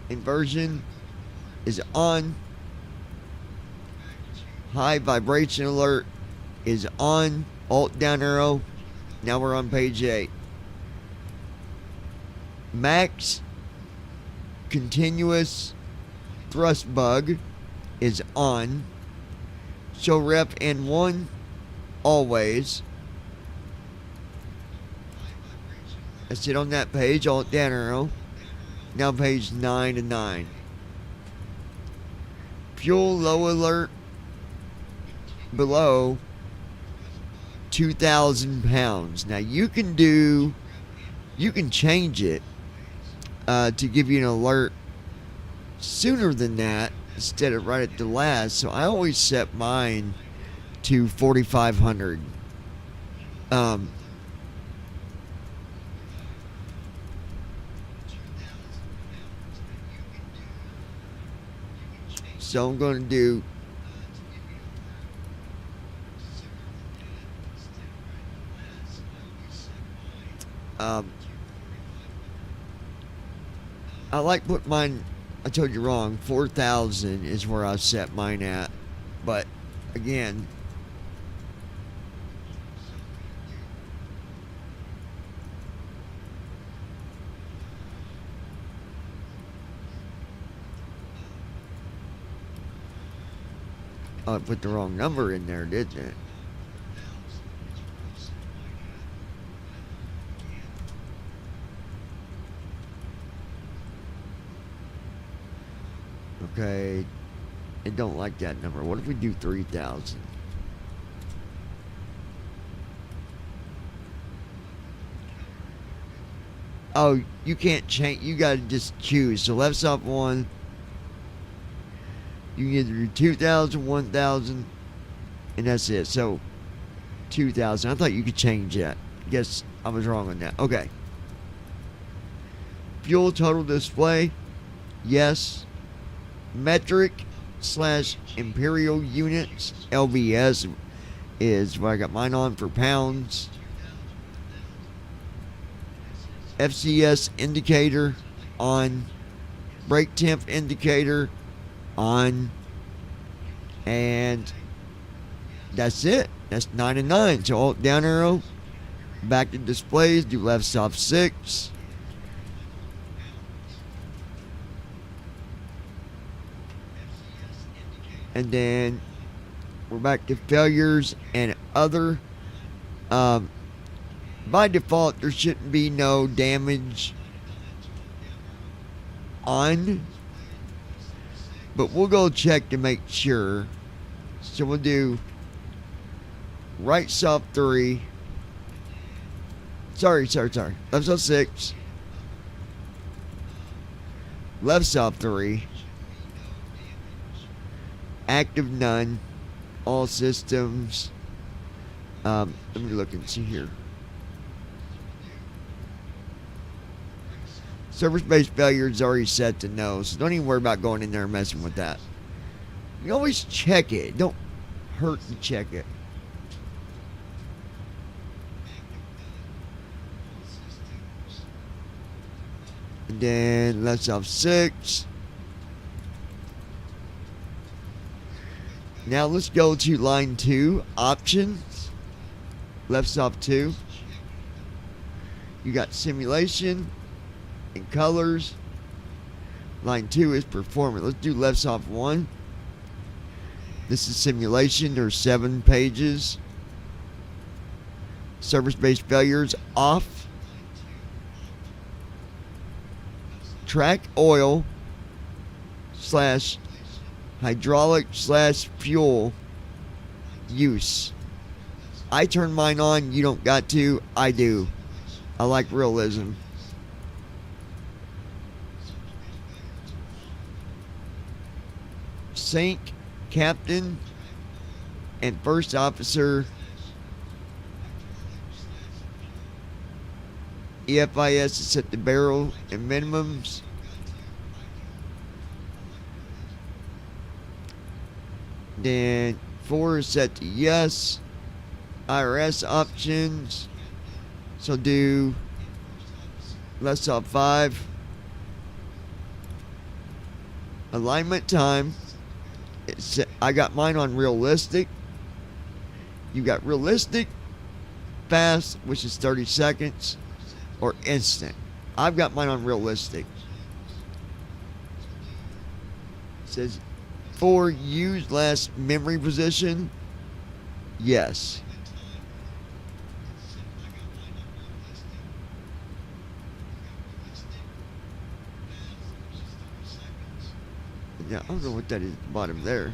inversion is on. High vibration alert is on. Alt down arrow. Now we're on page 8. Max continuous thrust bug is on. Show rep N1 always. That's it on that page. Alt down arrow. Now page 9 and 9. Fuel low alert below 2,000 pounds. Now you can change it to give you an alert sooner than that instead of right at the last. So I always set mine to 4,500. So I'm going to do I like put mine, I told you wrong, 4,000 is where I set mine at. But again, I put the wrong number in there, didn't it? Okay, I don't like that number. What if we do 3,000? Oh, you can't change. You gotta just choose. So left off 1. You can either do 2,000, 1,000, and that's it. So 2,000. I thought you could change that. Guess I was wrong on that. Okay. Fuel total display. Yes. Metric / imperial units. LBS is what I got mine on for pounds. FCS indicator on. Brake temp indicator on. And that's it. That's 9 and 9. So alt down arrow. Back to displays. Do left soft 6. And then we're back to failures and other. By default, there shouldn't be no damage on. But we'll go check to make sure. So we'll do right soft 3. Sorry. Left soft 6. Left soft 3. Active none. All systems. Let me look and see here. Service-based failure is already set to no, so don't even worry about going in there and messing with that. You always check it. Don't hurt to check it. And then left off 6. Now let's go to line 2, options. Left off 2. You got simulation and colors. Line 2 is performance. Let's do left soft 1. This is simulation. There's 7 pages. Service-based failures off. Track oil / hydraulic / fuel use. I turn mine on. You don't got to. I do. I like realism. Sink, captain, and first officer. EFIS is set to barrel and minimums. Then 4 is set to yes. IRS options. So do left off 5. Alignment time. I got mine on realistic. You got realistic, fast, which is 30 seconds, or instant. I've got mine on realistic. It says 4 use last memory position. Yes. Yeah, I don't know what that is at the bottom there.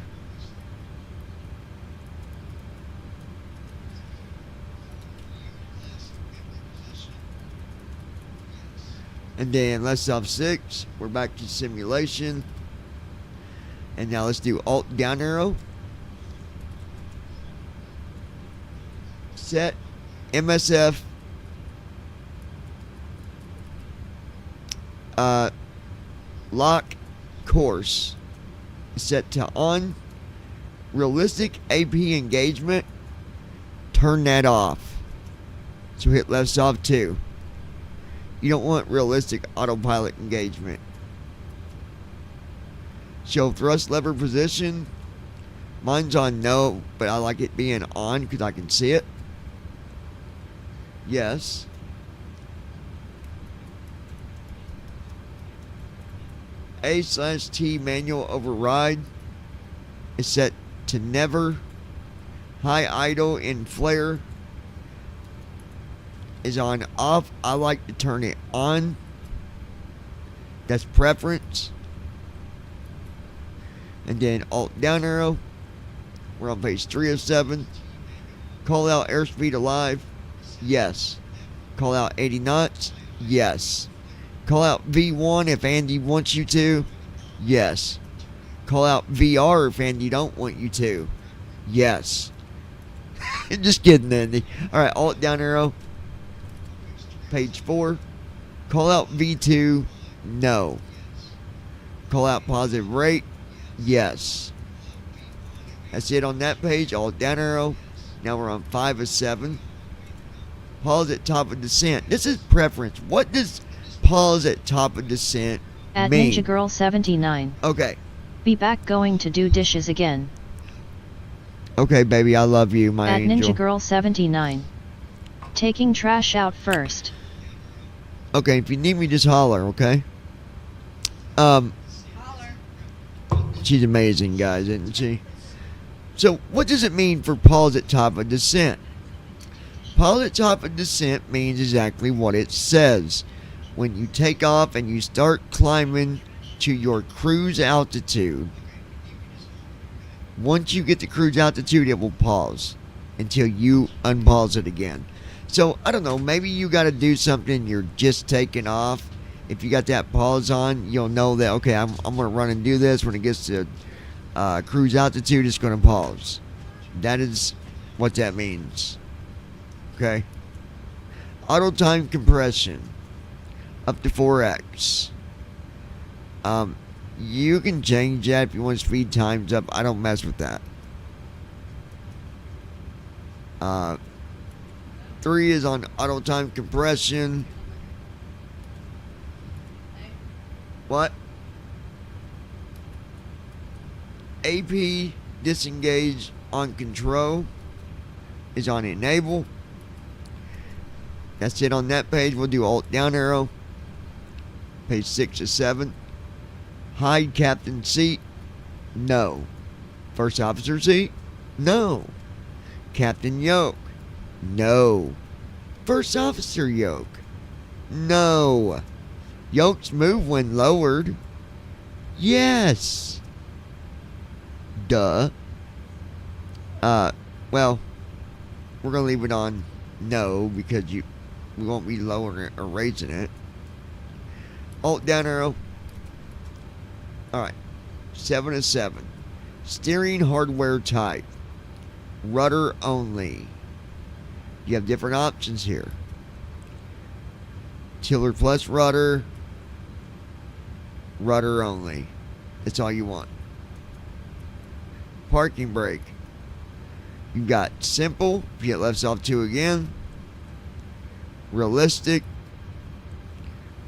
And then let's off 6. We're back to simulation. And now let's do Alt down arrow. Set MSF. Lock course. Set to on. Realistic AP engagement. Turn that off. So hit left off 2. You don't want realistic autopilot engagement. Show thrust lever position. Mine's on no, but I like it being on because I can see it. Yes. A/T manual override is set to never. High idle and flare is on off. I like to turn it on. That's preference. And then Alt down arrow. We're on page 3 of 7. Call out airspeed alive. Yes. Call out 80 knots. Yes. Call out V1 if Andy wants you to. Yes. Call out VR if Andy don't want you to. Yes. Just kidding, Andy. Alright, Alt down arrow. Page 4. Call out V2. No. Call out positive rate. Yes. That's it on that page. Alt down arrow. Now we're on 5 of 7. Pause at top of descent. This is preference. What does pause at top of descent At mean? Ninja Girl 79. Okay. Be back going to do dishes again. Okay, baby. I love you, my At angel. Ninja Girl 79. Taking trash out first. Okay, if you need me, just holler, okay? Holler. She's amazing, guys, isn't she? So, what does it mean for pause at top of descent? Pause at top of descent means exactly what it says. When you take off and you start climbing to your cruise altitude, once you get to cruise altitude, it will pause until you unpause it again. So, I don't know, maybe you got to do something, you're just taking off. If you got that pause on, you'll know that, okay, I'm going to run and do this. When it gets to cruise altitude, it's going to pause. That is what that means. Okay? Auto time compression. Up to 4x. You can change that if you want speed times up. I don't mess with that. 3 is on auto time compression. What? AP disengage on control is on enable. That's it on that page. We'll do Alt down arrow. Page 6 to 7. Hide captain seat? No. First officer seat? No. Captain yoke? No. First officer yoke? No. Yokes move when lowered? Yes. Duh. Well, we're gonna leave it on no because we won't be lowering it or raising it. Alt down arrow. Alright. 7 of 7. Steering hardware type. Rudder only. You have different options here. Tiller plus rudder. Rudder only. That's all you want. Parking brake. You've got simple. If you hit left off 2 again. Realistic.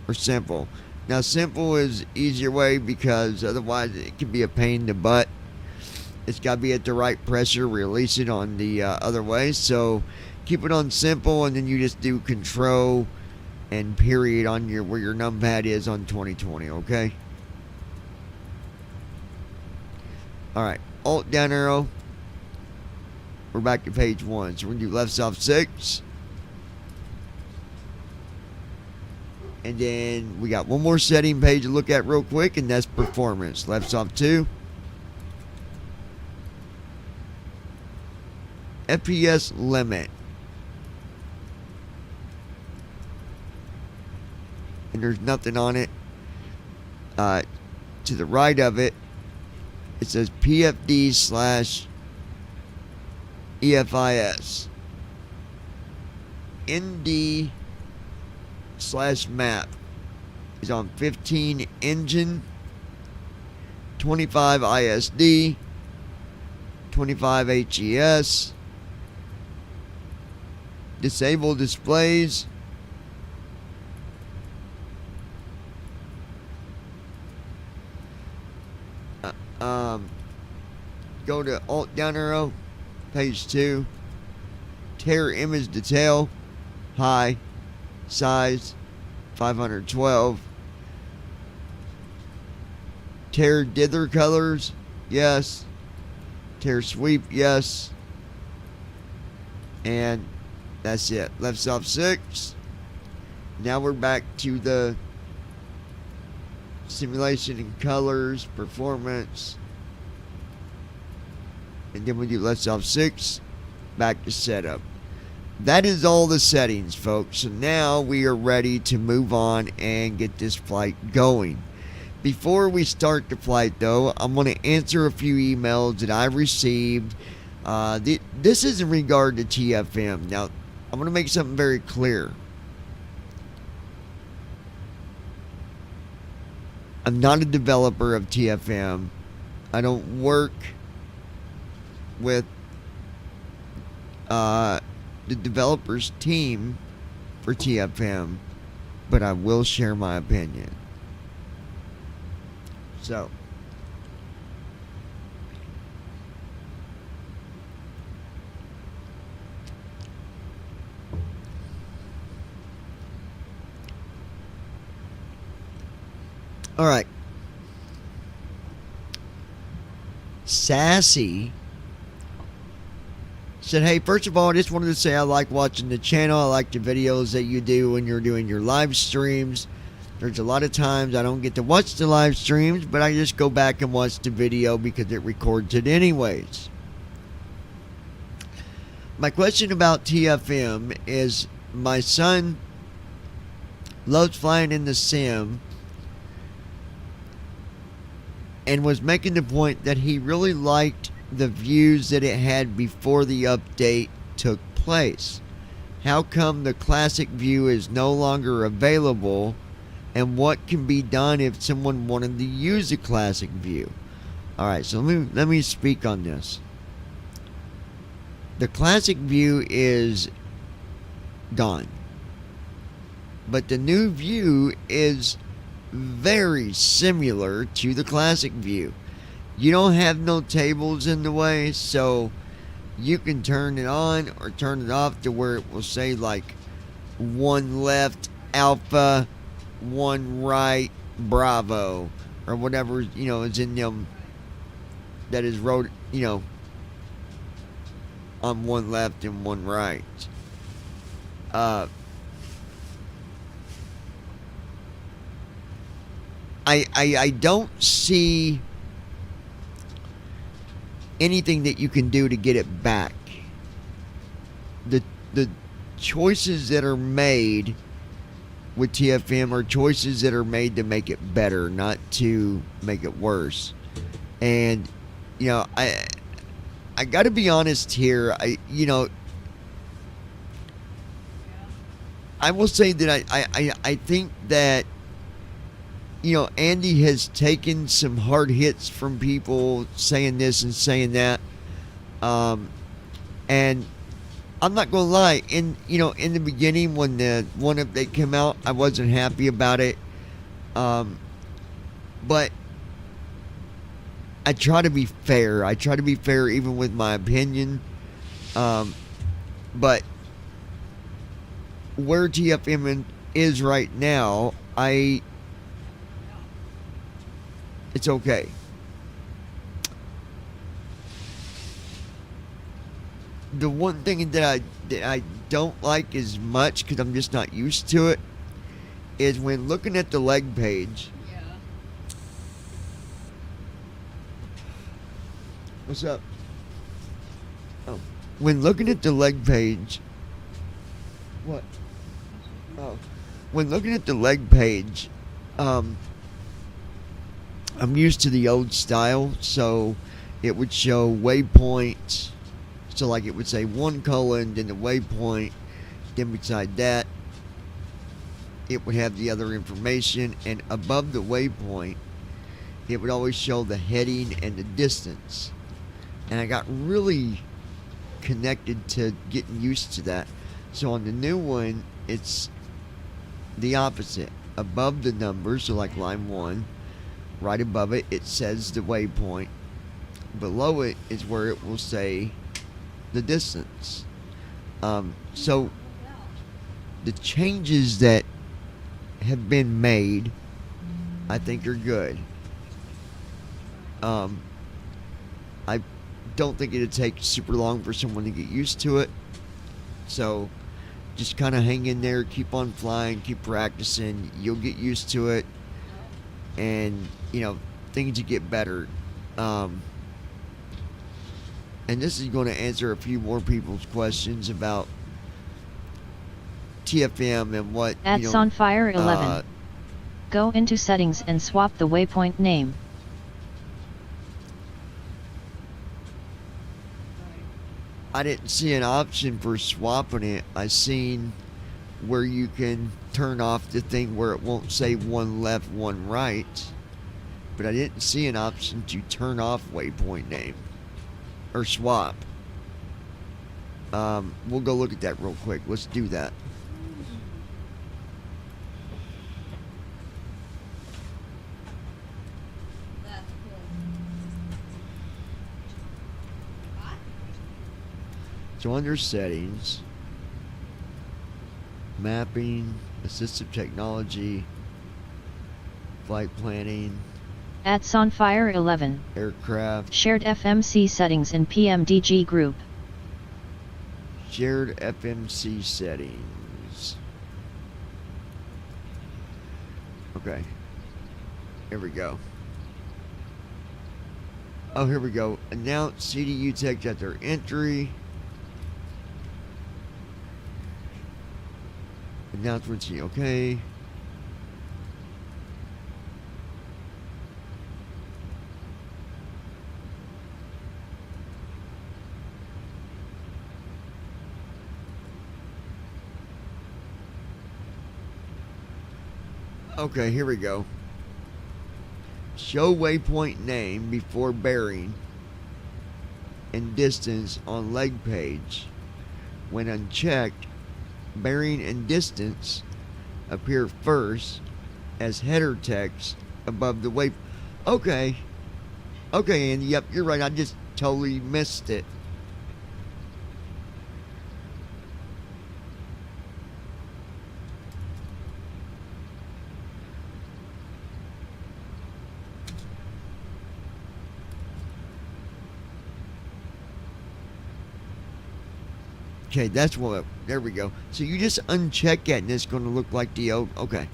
Or simple. Now simple is easier way because otherwise it can be a pain in the butt. It's got to be at the right pressure. Release it on the other way. So keep it on simple and then you just do control and period on your where your numpad is on 2020, okay? Alright, alt down arrow. We're back to page 1. So we're going to do left off 6. And then we got one more setting page to look at real quick, and that's performance. Left off 2. FPS limit. And there's nothing on it. To the right of it, it says PFD / EFIS. ND / map is on 15 engine, 25 ISD, 25 HES. Disable displays. Go to alt down arrow, page 2. Tear image detail, high, size 512. Tear dither colors, yes. Tear sweep, yes. And that's it. Left off 6. Now we're back to the simulation and colors, performance. And then we do left off 6. Back to setup. That is all the settings, folks. So now we are ready to move on and get this flight going. Before we start the flight, though, I'm going to answer a few emails that I received. This is in regard to TFM. Now, I'm going to make something very clear. I'm not a developer of TFM. I don't work with the developers team for TFM, but I will share my opinion. So, all right. Sassy said, hey, first of all, I just wanted to say I like watching the channel. I like the videos that you do when you're doing your live streams. There's a lot of times I don't get to watch the live streams, but I just go back and watch the video because it records it anyways. My question about TFM is my son loves flying in the sim and was making the point that he really liked the views that it had before the update took place. How come the classic view is no longer available, and what can be done if someone wanted to use the classic view? Alright, so let me speak on this. The classic view is gone, but the new view is very similar to the classic view. You don't have no tables in the way, so you can turn it on or turn it off to where it will say like 1 left Alpha, 1 right Bravo, or whatever, is in them that is wrote, on one left and one right. I don't see anything that you can do to get it back. The choices that are made with TFM are choices that are made to make it better, not to make it worse. And I got to be honest here. I will say that I think that Andy has taken some hard hits from people saying this and saying that, and I'm not gonna lie. In the beginning when the one update came out, I wasn't happy about it, but I try to be fair. I try to be fair even with my opinion, but where TFM is right now, it's okay. The one thing that I don't like as much, because I'm just not used to it, is when looking at the leg page. Yeah. What's up? Oh, when looking at the leg page. What? Oh, when looking at the leg page, I'm used to the old style, so it would show waypoints. So like it would say 1 colon, then the waypoint, then beside that it would have the other information, and above the waypoint it would always show the heading and the distance. And I got really connected to getting used to that. So on the new one, it's the opposite. Above the numbers, so like line 1, right above it, it says the waypoint. Below it is where it will say the distance. So the changes that have been made, I think, are good. I don't think it'd take super long for someone to get used to it. So just kind of hang in there, keep on flying, keep practicing. You'll get used to it, and things will get better. And this is going to answer a few more people's questions about TFM and what At on fire 11. Go into settings and swap the waypoint name. I didn't see an option for swapping it. I seen where you can turn off the thing where it won't say 1 left, 1 right, but I didn't see an option to turn off waypoint name or swap. We'll go look at that real quick. Let's do that. That's cool. What? So under settings, mapping, assistive technology, flight planning, At on fire 11. aircraft, Shared FMC settings in pmdg group. shared FMC settings. Okay. Here we go. Oh, here we go. Announce CDU text at their entry. Announcements, okay. Okay, here we go. Show waypoint name before bearing and distance on leg page. When unchecked, bearing and distance appear first as header text above the waypoint. Okay. Okay, Andy, yep, you're right. I just totally missed it. Okay, that's what. There we go. So you just uncheck that, and it's going to look like the old. Okay.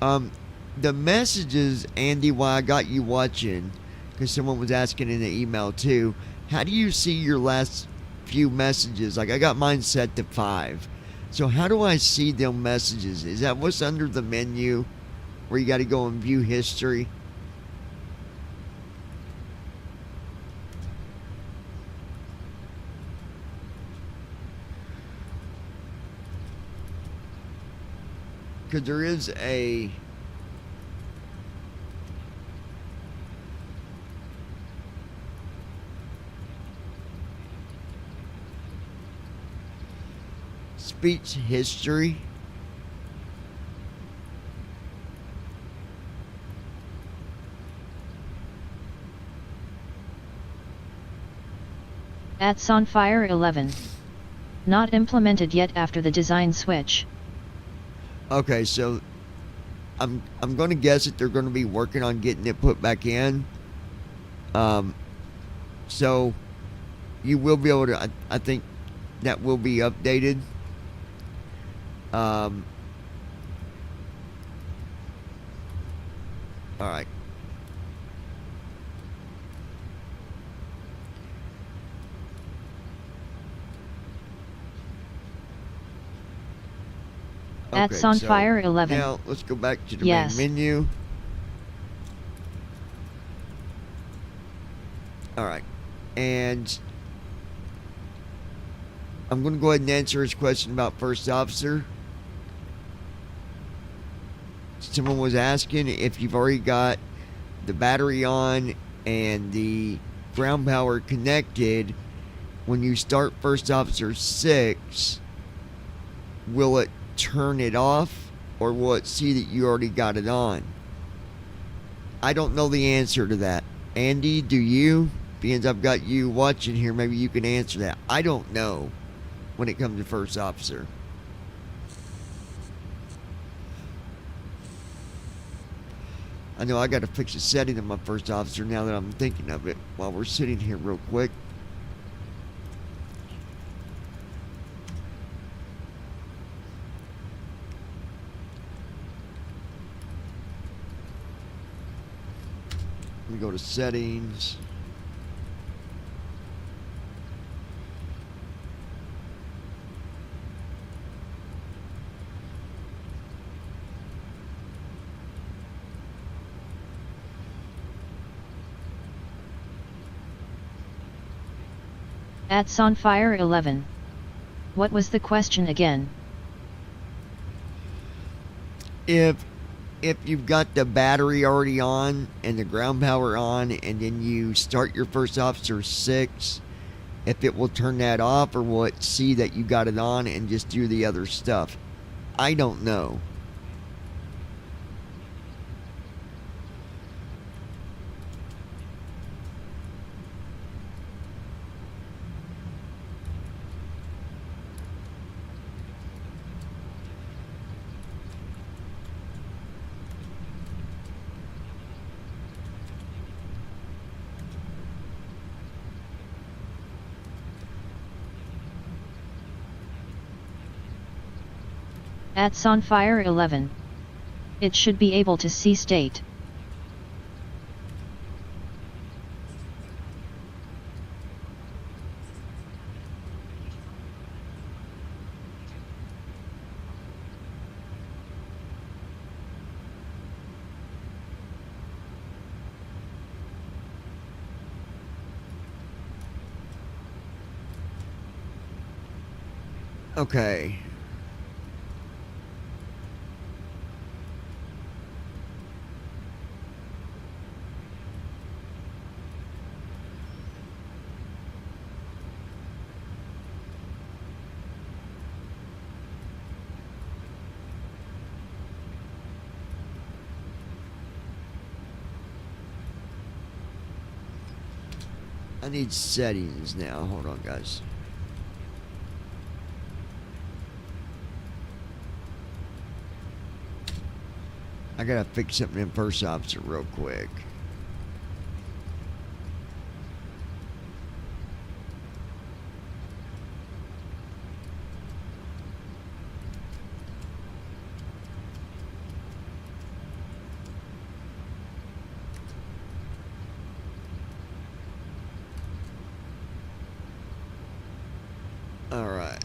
The messages, Andy, while I got you watching, because someone was asking in the email too. How do you see your last few messages? Like I got mine set to 5. So how do I see them messages? Is that what's under the menu, where you got to go and view history? Because there is a speech history. At Sonfire 11. Not implemented yet after the design switch. Okay, so I'm going to guess that they're going to be working on getting it put back in. So you will be able to. I think that will be updated. All right. At Okay, Sonfire so 11. Now let's go back to the Yes. main menu. All right, and I'm going to go ahead and answer his question about first officer. Someone was asking if you've already got the battery on and the ground power connected. When you start first officer 6, will it turn it off, or will it see that you already got it on? I don't know the answer to that. Andy, do you? Being I've got you watching here, maybe you can answer that. I don't know when it comes to first officer. I know I got to fix a setting of my first officer now that I'm thinking of it while we're sitting here real quick. Let me go to settings. At Sonfire 11. What was the question again? If you've got the battery already on and the ground power on, and then you start your first officer 6, if it will turn that off, or will it see that you got it on and just do the other stuff? I don't know. At Sonfire 11. It should be able to see state. Okay. I need settings now. Hold on, guys. I gotta fix something in first officer real quick. All right.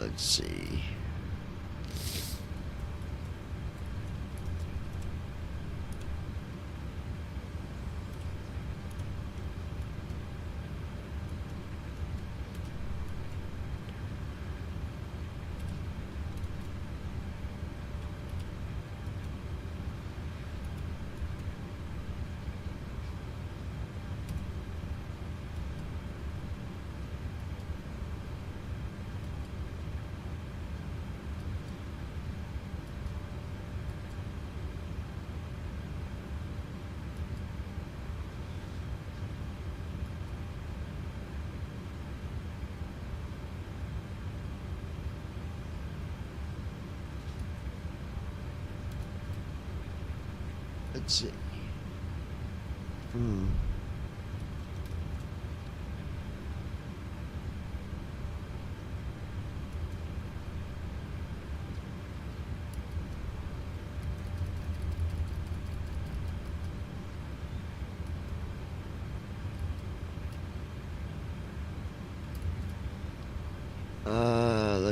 Let's see. Let's see.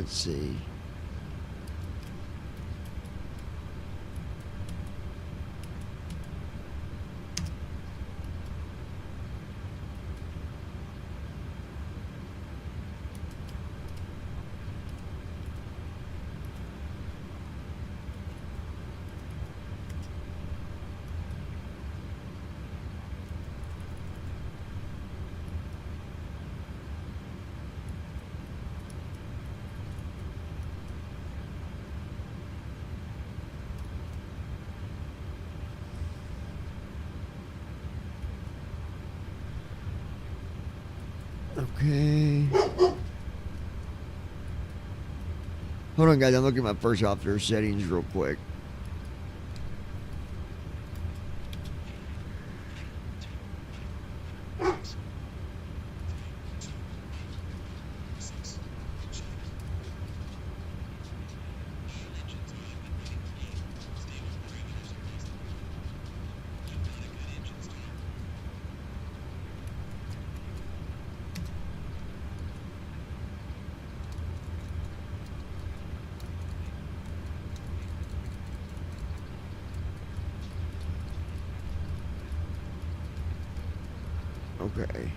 Let's see. Okay. Hold on, guys. I'm looking at my first officer settings real quick. Okay.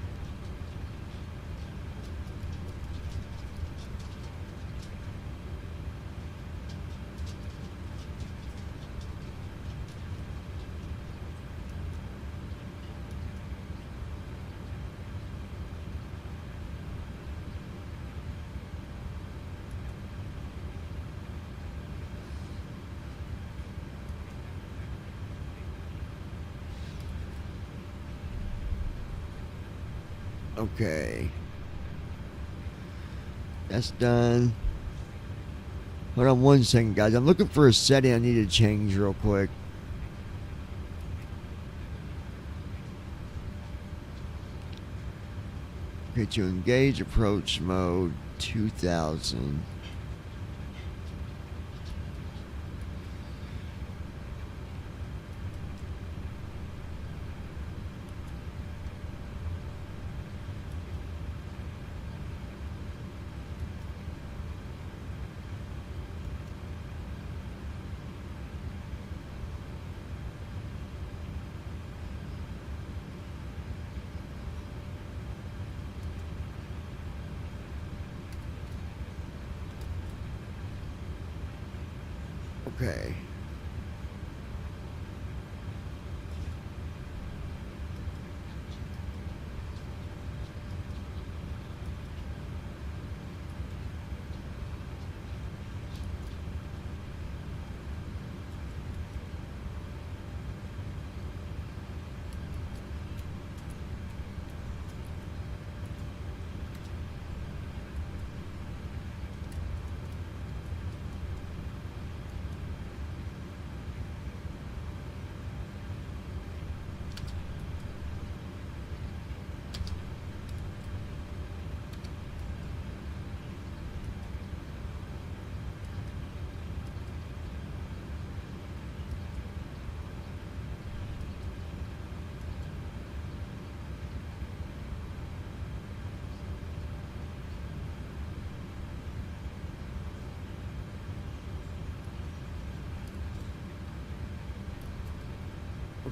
Okay. That's done. Hold on one second, guys. I'm looking for a setting I need to change real quick. Okay, to engage approach mode 2000. Okay.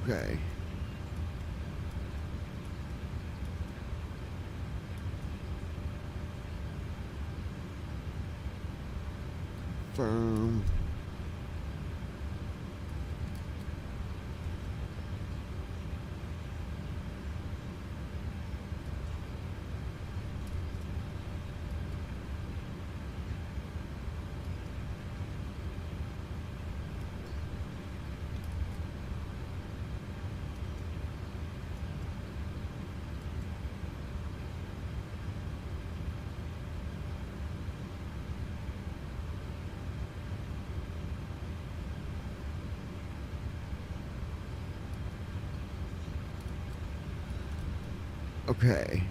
Okay. Firm. Okay.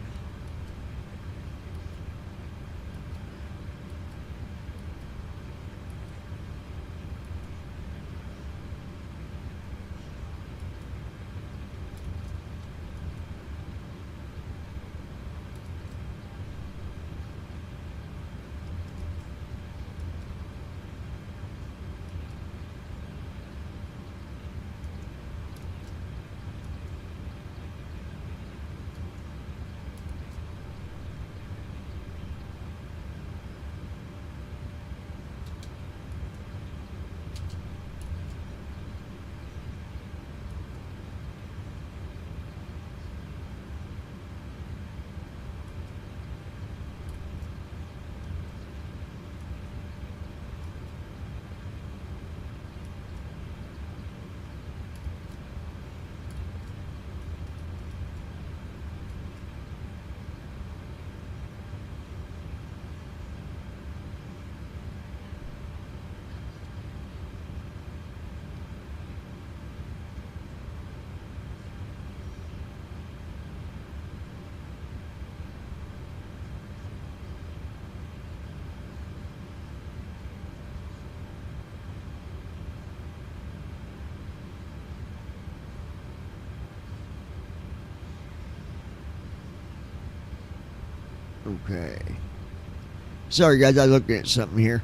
Okay. Sorry, guys. I looked at something here.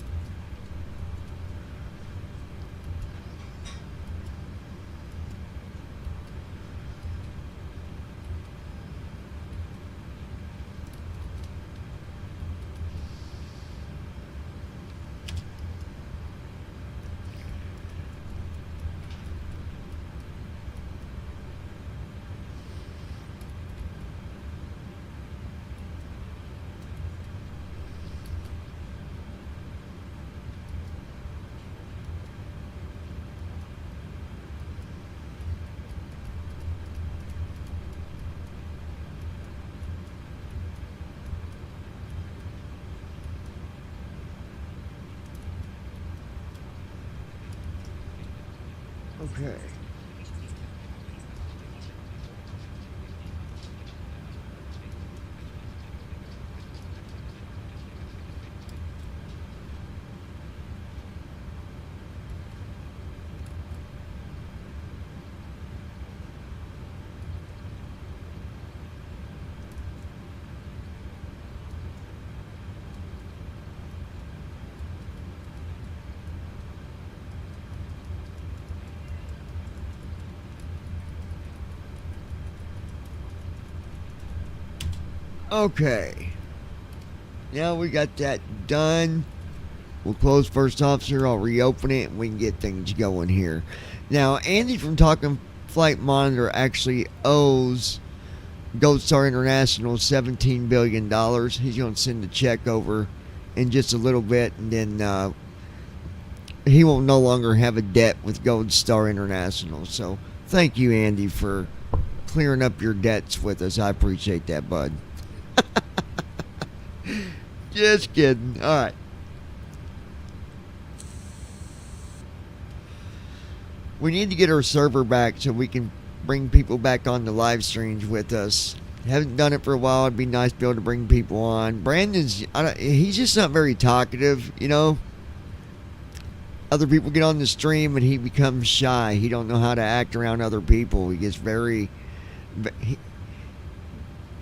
Okay. Okay. Now we got that done. We'll close first officer. I'll reopen it and we can get things going here. Now, Andy from Talking Flight Monitor actually owes Gold Star International $17 billion. He's going to send a check over in just a little bit, and then he will no longer have a debt with Gold Star International. So thank you, Andy, for clearing up your debts with us. I appreciate that, bud. Just kidding. All right. We need to get our server back so we can bring people back on the live streams with us. Haven't done it for a while. It'd be nice to be able to bring people on. Brandon's, he's just not very talkative, you know. Other people get on the stream and he becomes shy. He don't know how to act around other people. He gets very,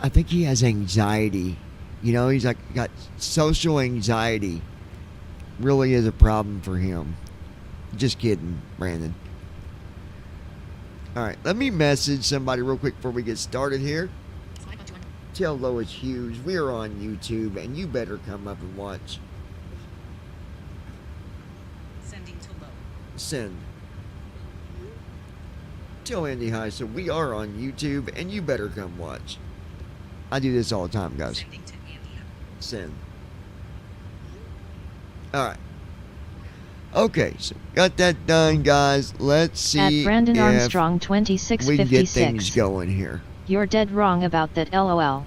I think he has anxiety. You know, he's like got social anxiety. Really is a problem for him. Just kidding, Brandon. Alright, let me message somebody real quick before we get started here. Swipe up to one. Tell Lois Hughes we are on YouTube and you better come up and watch. Sending to low. Send. Tell Andy hi, so we are on YouTube and you better come watch. I do this all the time, guys. Sending to Andy. Send. Alright. Okay, so got that done, guys. Let's see At Brandon if Armstrong we can get things 2656. going here. You're dead wrong about that, lol.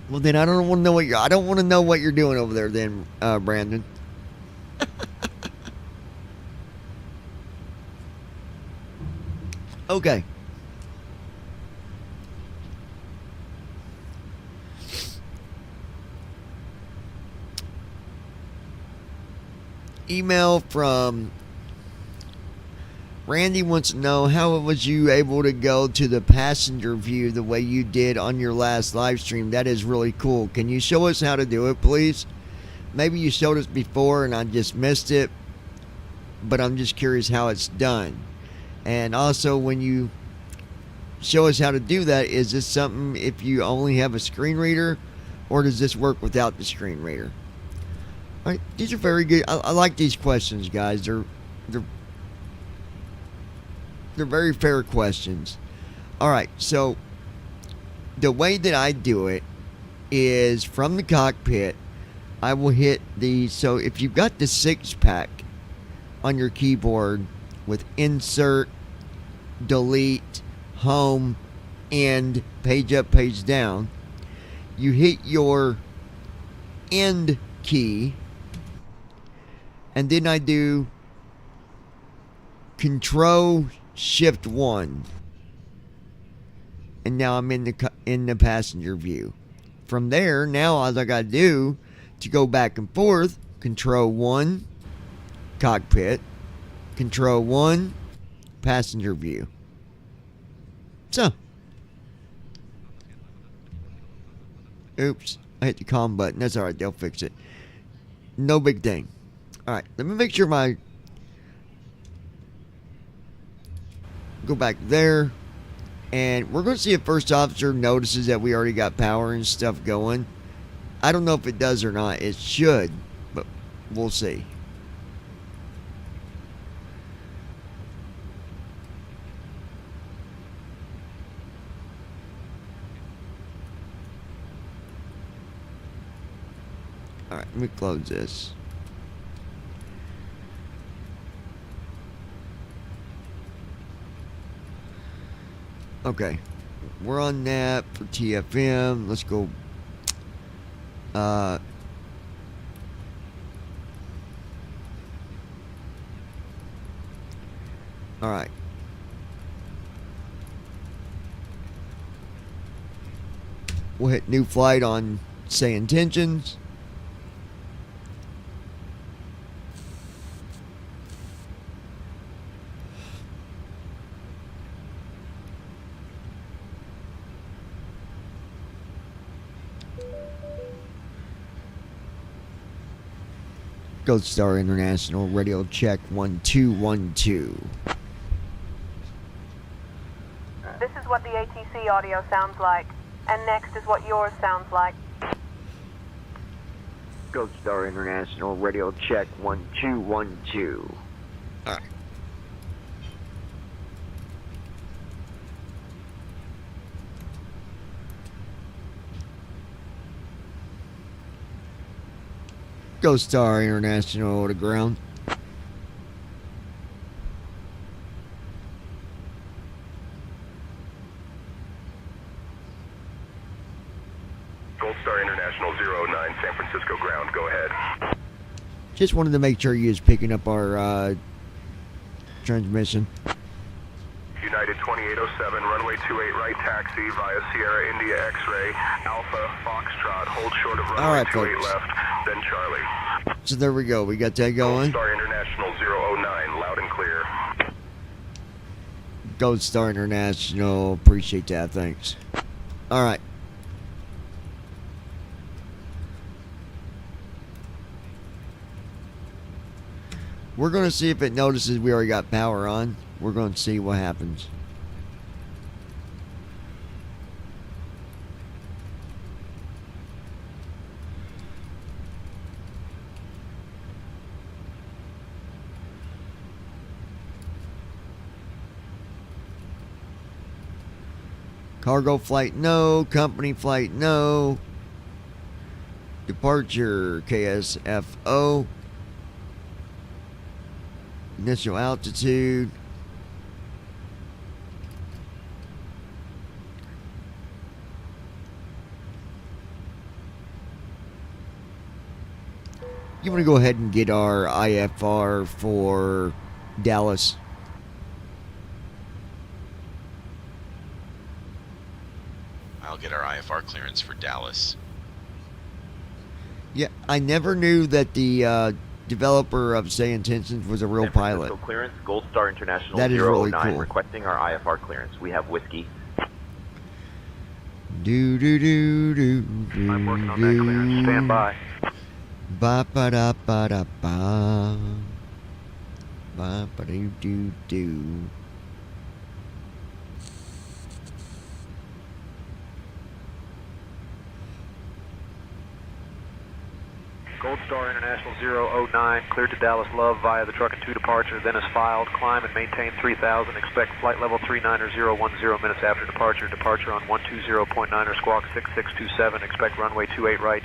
Well, then I don't want to know what I don't want to know what you're doing over there, then, Brandon. Okay. Email from Randy wants to know how was you able to go to the passenger view the way you did on your last live stream? That is really cool. Can you show us how to do it, please? Maybe you showed us before and I just missed it, but I'm just curious how it's done. And also, when you show us how to do that, is this something if you only have a screen reader, or does this work without the screen reader? All right, these are very good. I like these questions, guys. They're very fair questions. All right, so the way that I do it is from the cockpit. I will hit the, so if you've got the 6-pack on your keyboard with insert, delete, home, end, page up, page down, you hit your end key, and then I do Control Shift 1, and now I'm in the passenger view. From there, now all I gotta do to go back and forth, Control 1, cockpit, Control 1, passenger view. So, oops, I hit the calm button. That's alright, they'll fix it. No big thing. Alright, let me make sure go back there, and we're going to see if First Officer notices that we already got power and stuff going. I don't know if it does or not. It should, but we'll see. Alright, let me close this. Okay, we're on that for TFM. Let's go. Alright. We'll hit new flight on say intentions. Gold Star International radio check 1212. This is what the ATC audio sounds like, and next is what yours sounds like. Gold Star International radio check 1212. Alright. Gold Star International to ground. Gold Star International 009 San Francisco ground, go ahead. Just wanted to make sure you was picking up our transmission. United 2807, runway 28 right taxi via Sierra India X-ray, Alpha Foxtrot, hold short of runway All right, 28 folks. left, then Charlie. So there we go. We got that Gold going. Star International 009, loud and clear. Gold Star International. Appreciate that. Thanks. All right. We're going to see if it notices we already got power on. we're going to see what happens. Cargo flight, no. Company flight, no. Departure, KSFO. Initial altitude. You want to go ahead and get our IFR for Dallas? I'll get our IFR clearance for Dallas. Yeah, I never knew that the developer of Say Intentions was a real San Francisco pilot. Clearance, Gold Star International That is 009, really cool. requesting our IFR clearance. We have whiskey. Do do do do do. I'm working on that clearance. Stand by. Ba ba da ba da ba. Ba ba do do do. Gold Star International 009, cleared to Dallas Love via the truck and 2 departure, then is filed. Climb and maintain 3000. Expect flight level 39010 minutes after departure. Departure on 120.9 squawk 6627. Expect runway 28 right.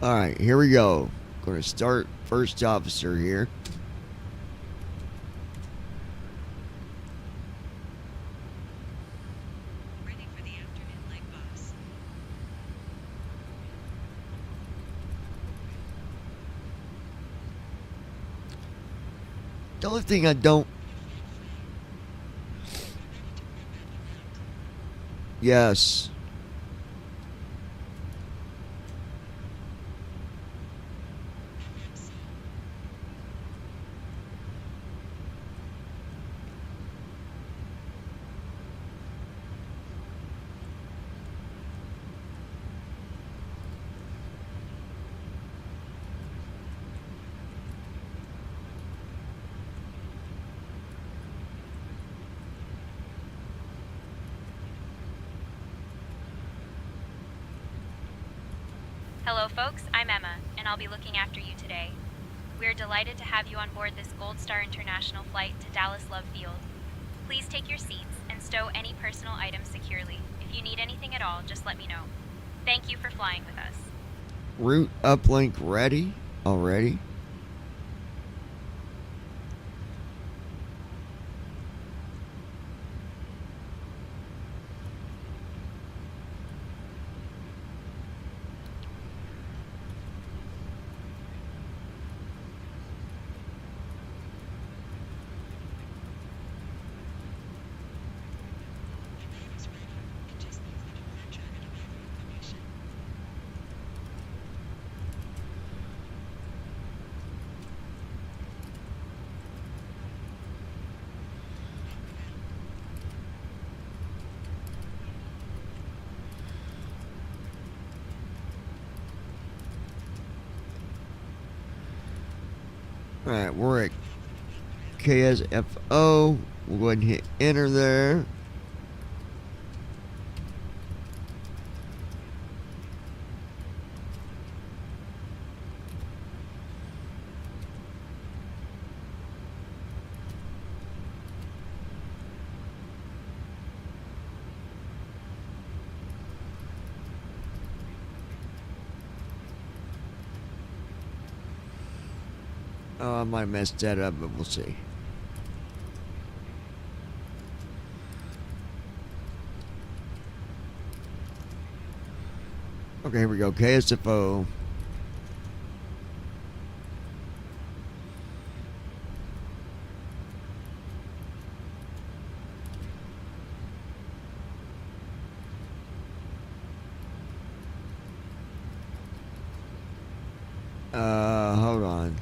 All right, here we go. Going to start first officer here. Ready for the afternoon light, boss. The only thing I don't. Yes. Hello folks, I'm Emma, and I'll be looking after you today. We're delighted to have you on board this Gold Star International flight to Dallas Love Field. Please take your seats and stow any personal items securely. If you need anything at all, just let me know. Thank you for flying with us. Route uplink ready already. Alright, we're at KSFO. We'll go ahead and hit enter there. Oh, I might mess that up, but we'll see. Okay, here we go. KSFO. Hold on.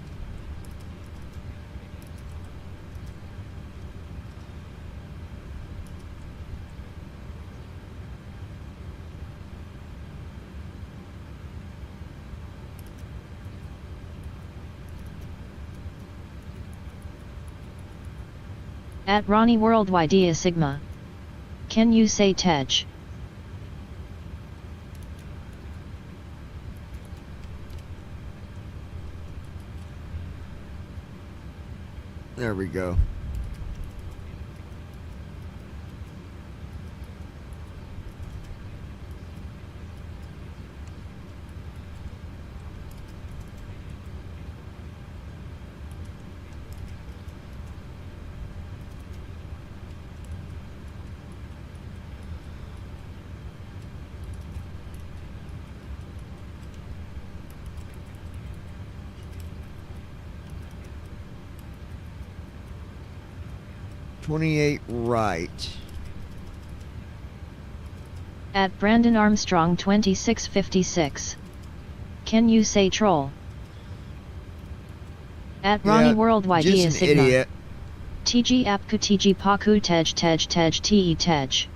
At Ronnie Worldwide Dia Sigma. Can you say Tej? There we go. $28 right. At Brandon Armstrong 2656. Can you say troll? At Ronnie Worldwide just Dia an Sigma. idiot. TG Apku TG Paku Tej Te Tej.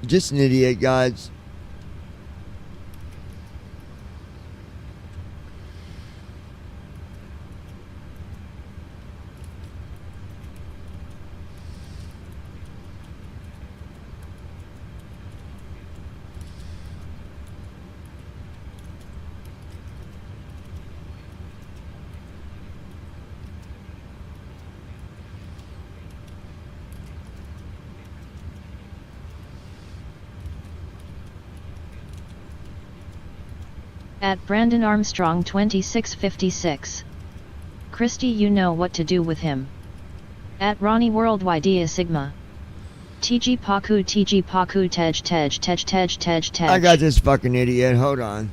Just an idiot, guys. At Brandon Armstrong 2656. Christy, you know what to do with him. At Ronnie Worldwide Dia Sigma. TG Paku Tej. I got this fucking idiot. Hold on.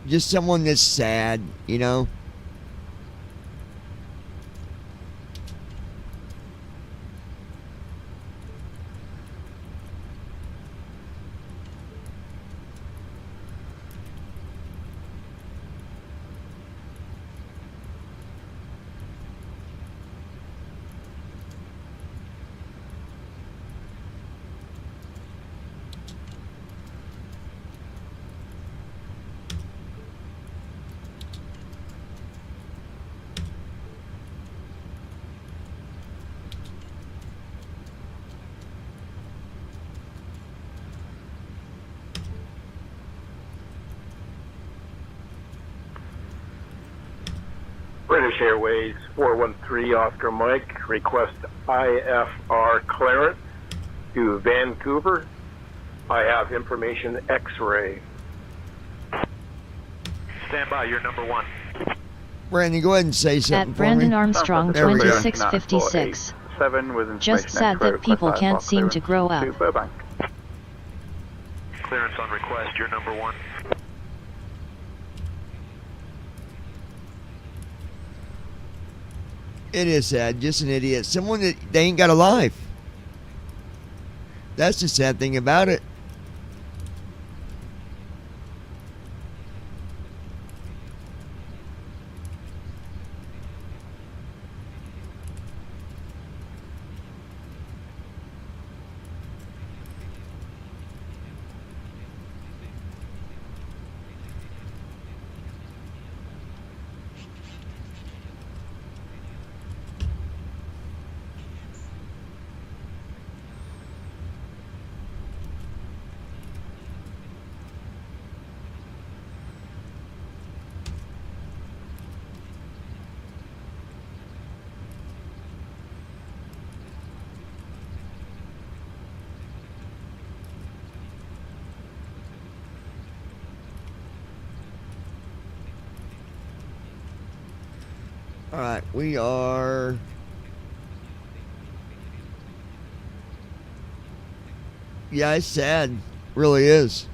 Just someone that's sad, you know? British Airways 413 Oscar Mike, request IFR clearance to Vancouver. I have information X-ray. Stand by, you're number one. Brandon, go ahead and say something At Brandon for me. Armstrong There we go. 2656. 7 with Just sad that people can't seem to grow up. To Burbank. Clearance on request, you're number one. It is sad. Just an idiot. Someone that they ain't got a life. That's the sad thing about it. All right, we are. Yeah, it's sad. Really is.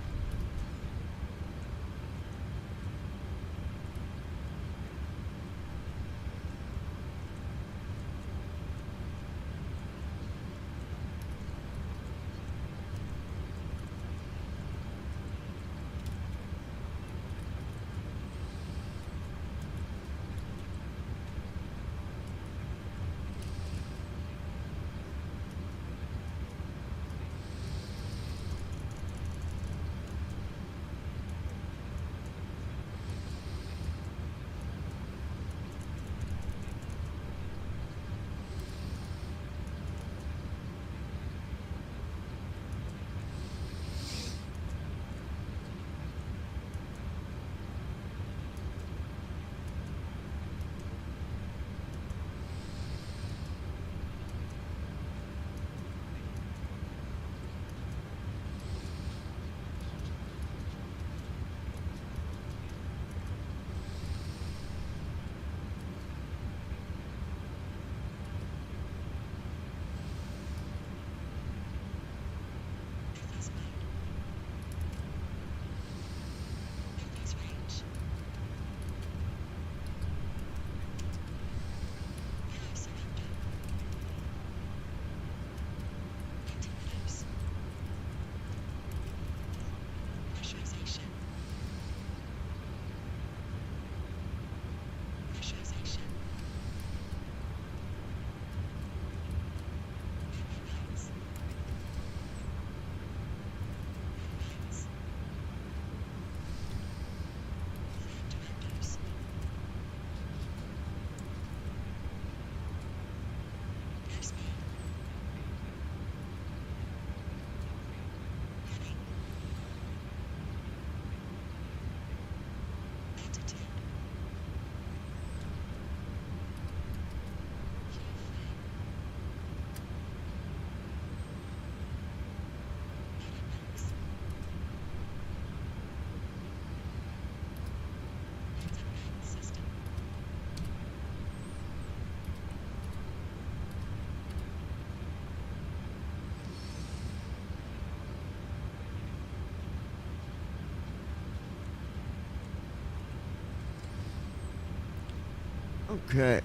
Okay.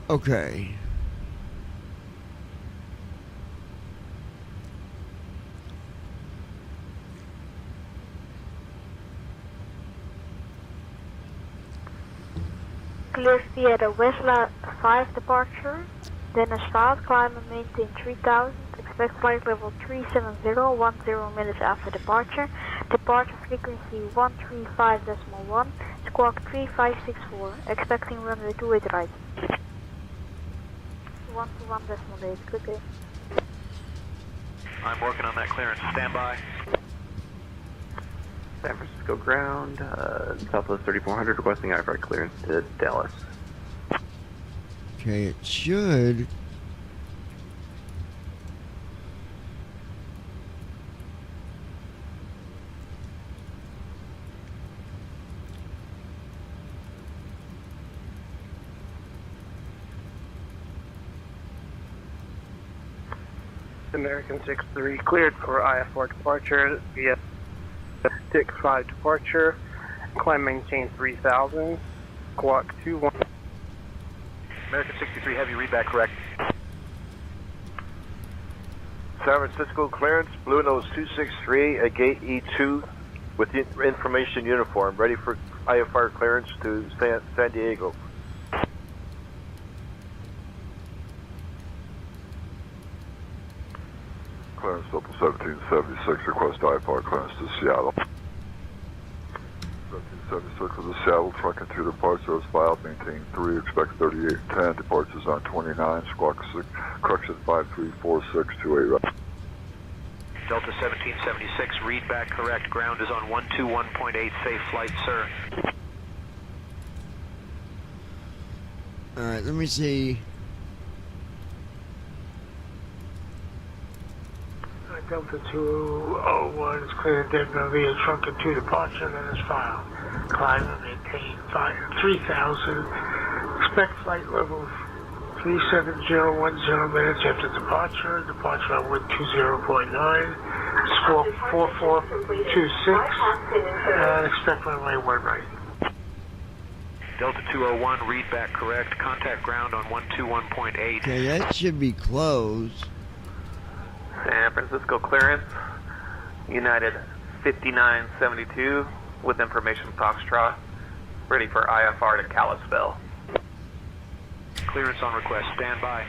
Okay. Clear via the Westla 5 departure, Dennis South, climb and maintain 3000, expect flight level 370, 10 minutes after departure, departure frequency 135.1, squawk 3564, expecting runway 28 right. 121.8, good day. I'm working on that clearance. Stand by. San Francisco ground, Southwest 3400, requesting IFR clearance to Dallas. Okay, it should. American 6-3 cleared for IFR departure via 6-5 departure. Climb maintain 3000. Squawk 21. American 63 Heavy, read back correct. San Francisco clearance, Blue Nose 263 at gate E2 with the information uniform, ready for IFR clearance to San Diego. Clearance Delta 1776, request IFR clearance to Seattle. 1776 with the Seattle truck and 2 departure is filed, maintain 3, expect 3810, departures on 29, squawk 6, correction 534628 right. Delta 1776, read back correct. Ground is on 121.8, safe flight, sir. Alright, let me see. Delta 201 is cleared Denver via trunk and 2 departure, then is filed. Climb and maintain 3000. Expect flight level 37010 minutes after departure. Departure on 120.9. Squawk 4426. And expect runway 1 right. Delta 201, read back correct. Contact ground on 121.8. Okay, that should be closed. San Francisco clearance, United 5972 with information Foxtrot, ready for IFR to Kalispell. Clearance on request, stand by.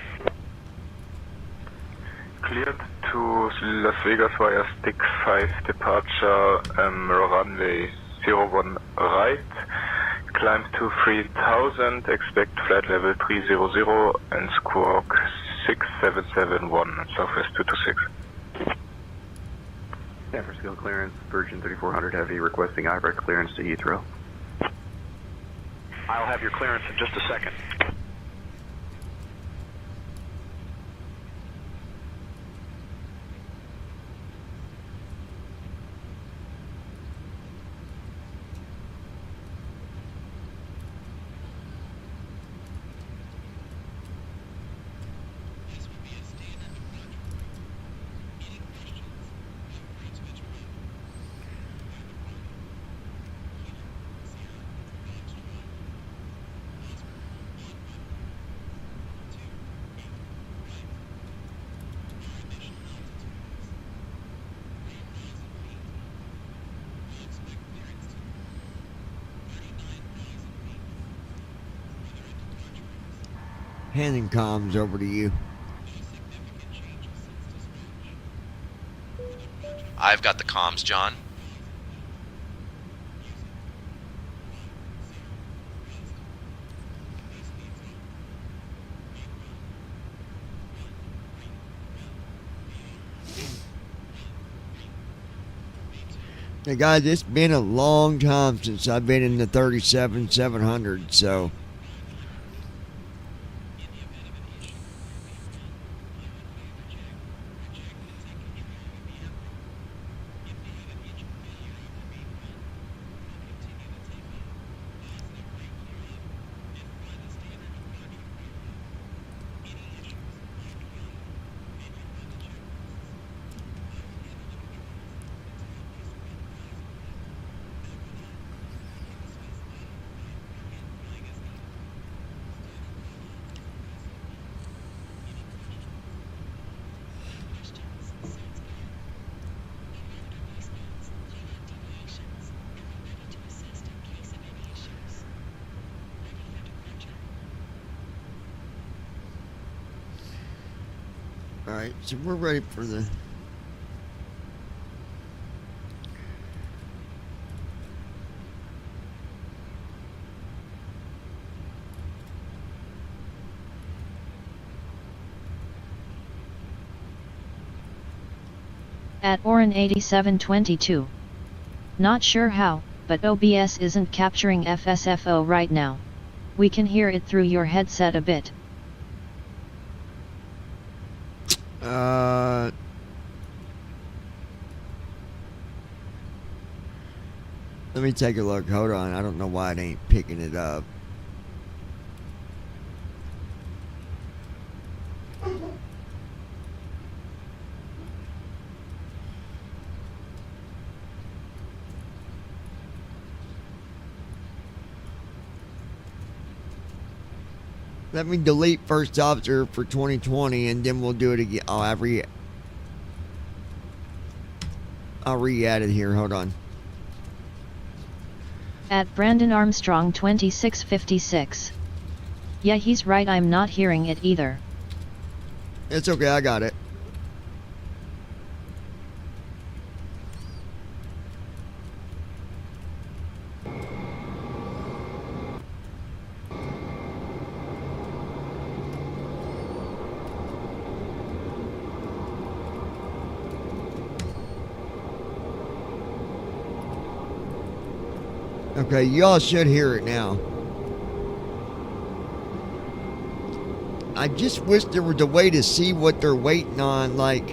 Cleared to Las Vegas via stick 5 departure, runway 01 right, climb to 3000, expect flight level 300 and squawk 6771, Southwest 226. San Francisco clearance, Virgin 3400 Heavy, requesting IFR clearance to Heathrow. I'll have your clearance in just a second. Handing comms over to you. I've got the comms, John. Now, guys, it's been a long time since I've been in the 37-700, so. Alright, so we're ready for the At Orin 8722. Not sure how, but OBS isn't capturing FSFO right now. We can hear it through your headset a bit. Let me take a look. Hold on. I don't know why it ain't picking it up. Let me delete first officer for 2020 and then we'll do it again. I'll re-add it here. Hold on. At Brandon Armstrong 2656. Yeah, he's right, I'm not hearing it either. It's okay, I got it. Okay, y'all should hear it now. I just wish there was a way to see what they're waiting on, like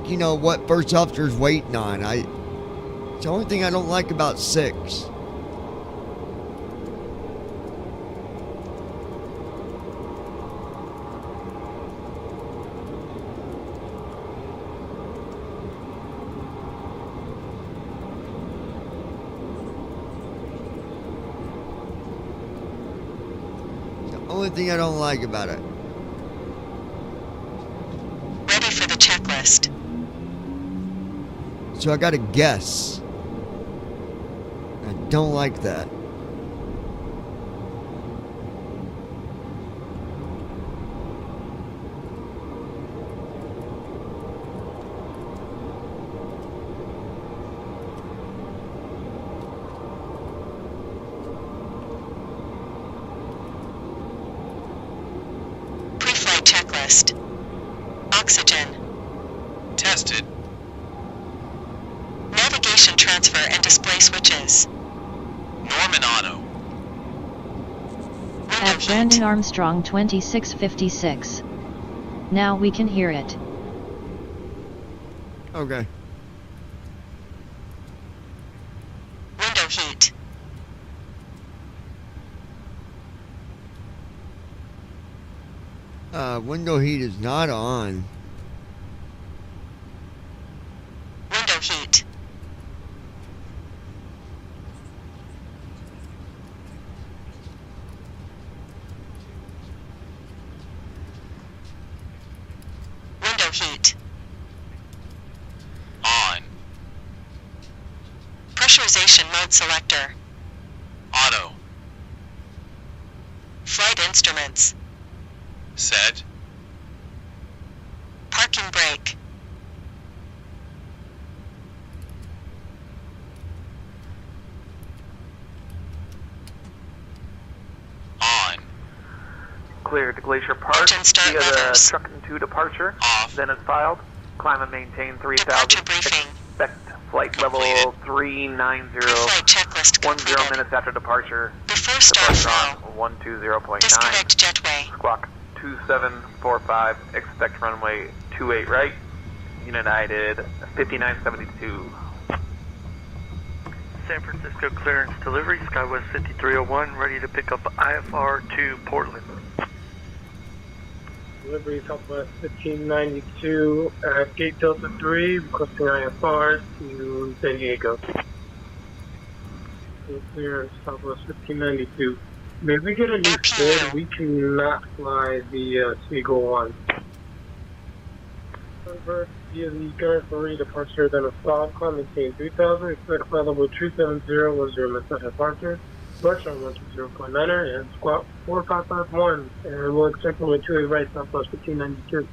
you know what first officer's waiting on. It's the only thing I don't like about 6. Only thing I don't like about it. Ready for the checklist. So I gotta guess. I don't like that. Checklist. Oxygen. Tested. Navigation transfer and display switches. Norman Auto. At Brandon Armstrong 2656. Now we can hear it. Okay. Window heat. Window heat is not on. Window heat. Window heat. On. Pressurization mode selector. Flight instruments. Set. Parking brake. On. Clear to Glacier Park Engine start via the levers. truck and 2 departure. Off. Then as filed. Climb and maintain 3,000. Departure briefing. Expect flight level Completed. 390. Pre-flight checklist 10 completed. minutes after departure. Before start Departure flow. on 120.9. Disconnect jetway. Squawk 2745. Expect runway 28 right. United 5972. San Francisco clearance delivery, SkyWest 5301, ready to pick up IFR to Portland. Delivery Southwest 1592 at Gate Delta 3, requesting IFR to San Diego. Clear Southwest 1592. May we get a new bid? We cannot fly the Seagull 1. Over via the current for departure, then a stop, climb maintain 3000, expect flight level 270, 10 minutes after departure. Departure on 120.9er and squawk 4551, and we'll expect runway 28 right, Southwest 1592.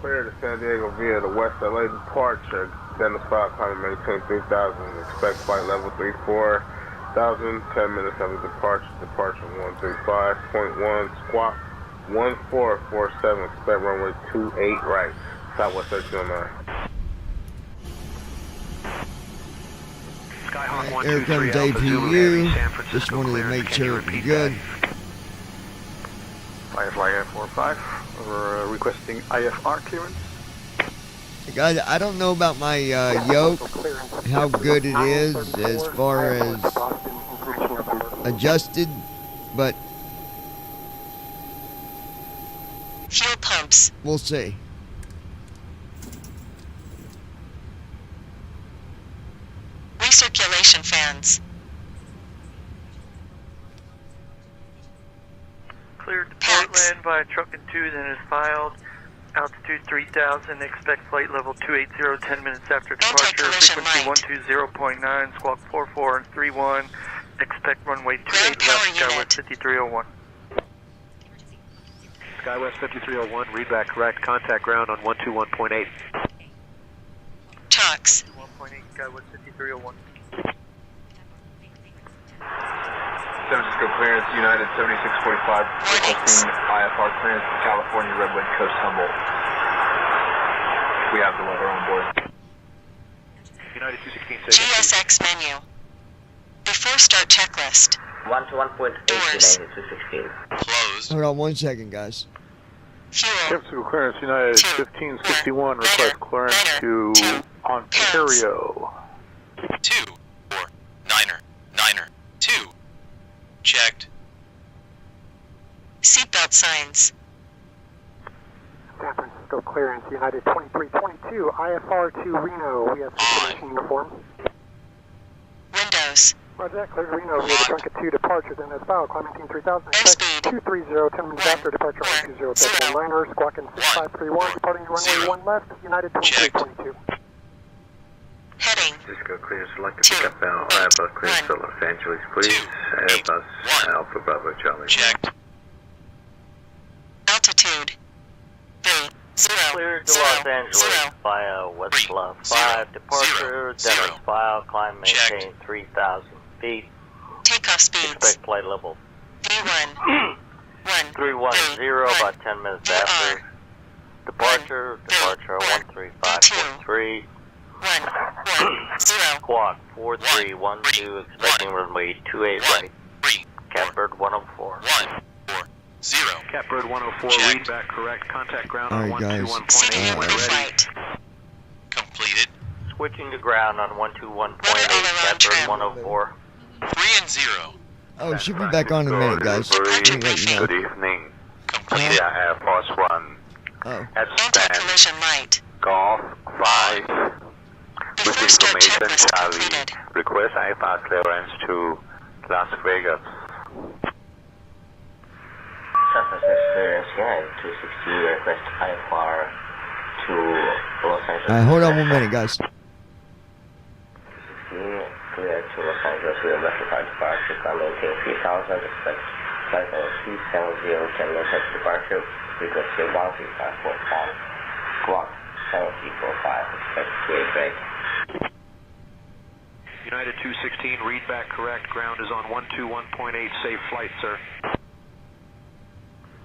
Clear to San Diego via the West LA departure, then the spot, climb maintain 3000, expect flight level 34,000, 10 minutes after departure, departure 135.1, squawk 1447, expect runway 28 right, Southwest 1309. Skyhawk Here 123 comes Alpha Zulu APU. Heavy, San Just Francisco wanted to clearance. make Can you sure it was repeat good. Firefly F45, we're requesting IFR clearance. Guys, I don't know about my yoke, how good it is as far as adjusted, but Fuel pumps. we'll see. Recirculation fans. Cleared to Portland by truck and 2, then is filed. Altitude 3000, expect flight level 280, 10 minutes after departure. Frequency 120.9, squawk 4431. Expect runway 28 left, SkyWest 5301. SkyWest 5301, read back correct. Contact ground on 121.8. Talks. 1.8, SkyWest 5301. San Francisco clearance, United 76.5, requesting IFR clearance to California Redwood Coast Humboldt. We have the weather on board. United 216, GSX menu. Before start checklist. 121.8, Doors. United 216. Closed. Hold on 1 second, guys. Fuel. San Francisco clearance, United 1561, request clearance to Ontario. 2, 4, 9er, 2. Checked. Seatbelt signs. San Francisco clearance, United 2322, IFR to Reno. We have information uniform. Windows. Roger that, cleared Reno via the Trunket 2 departure, then as filed, climbing team 3000, expect 230, 10 minutes after departure, 120.9er, squawking 6531, departing runway 1 left, United 2322. Heading. Francisco clearance, select to pick up Airbus clearance to Los Angeles, please. Airbus Alpha Bravo Charlie. Checked. Altitude. 3, 0, Cleared to 0, Los Angeles 0. via West Bluff 5 departure, then is filed, climb maintain 3,000 feet. Takeoff speeds. Expect flight level V1. 310, about 10 minutes after departure, departure 135.3. 1, 0. Squawk 4312, expecting runway 28 right. Catbird 104. 0. Catbird 104, read back correct. Contact ground on Alright, guys. 121.8 when ready. Completed. Switching to ground on 121.8, Catbird 104. 3 and 0. Oh, should be back on in a minute, guys. Let me let you know. Good evening. Yeah, Air Force One. Oh. At Anti-collision light. Golf 5. With information, Charlie. Request IFR clearance to Las Vegas. San Francisco clearance, United 260, request IFR to Los Angeles. Alright, hold on 1 minute, guys. Clear to Los Angeles Western departure, climb maintain 3000, expect flight level 370, 10 minutes after departure, frequency 135.1, squawk 7345, expect 28 right. United 216, read back correct. Ground is on 121.8. Safe flight, sir.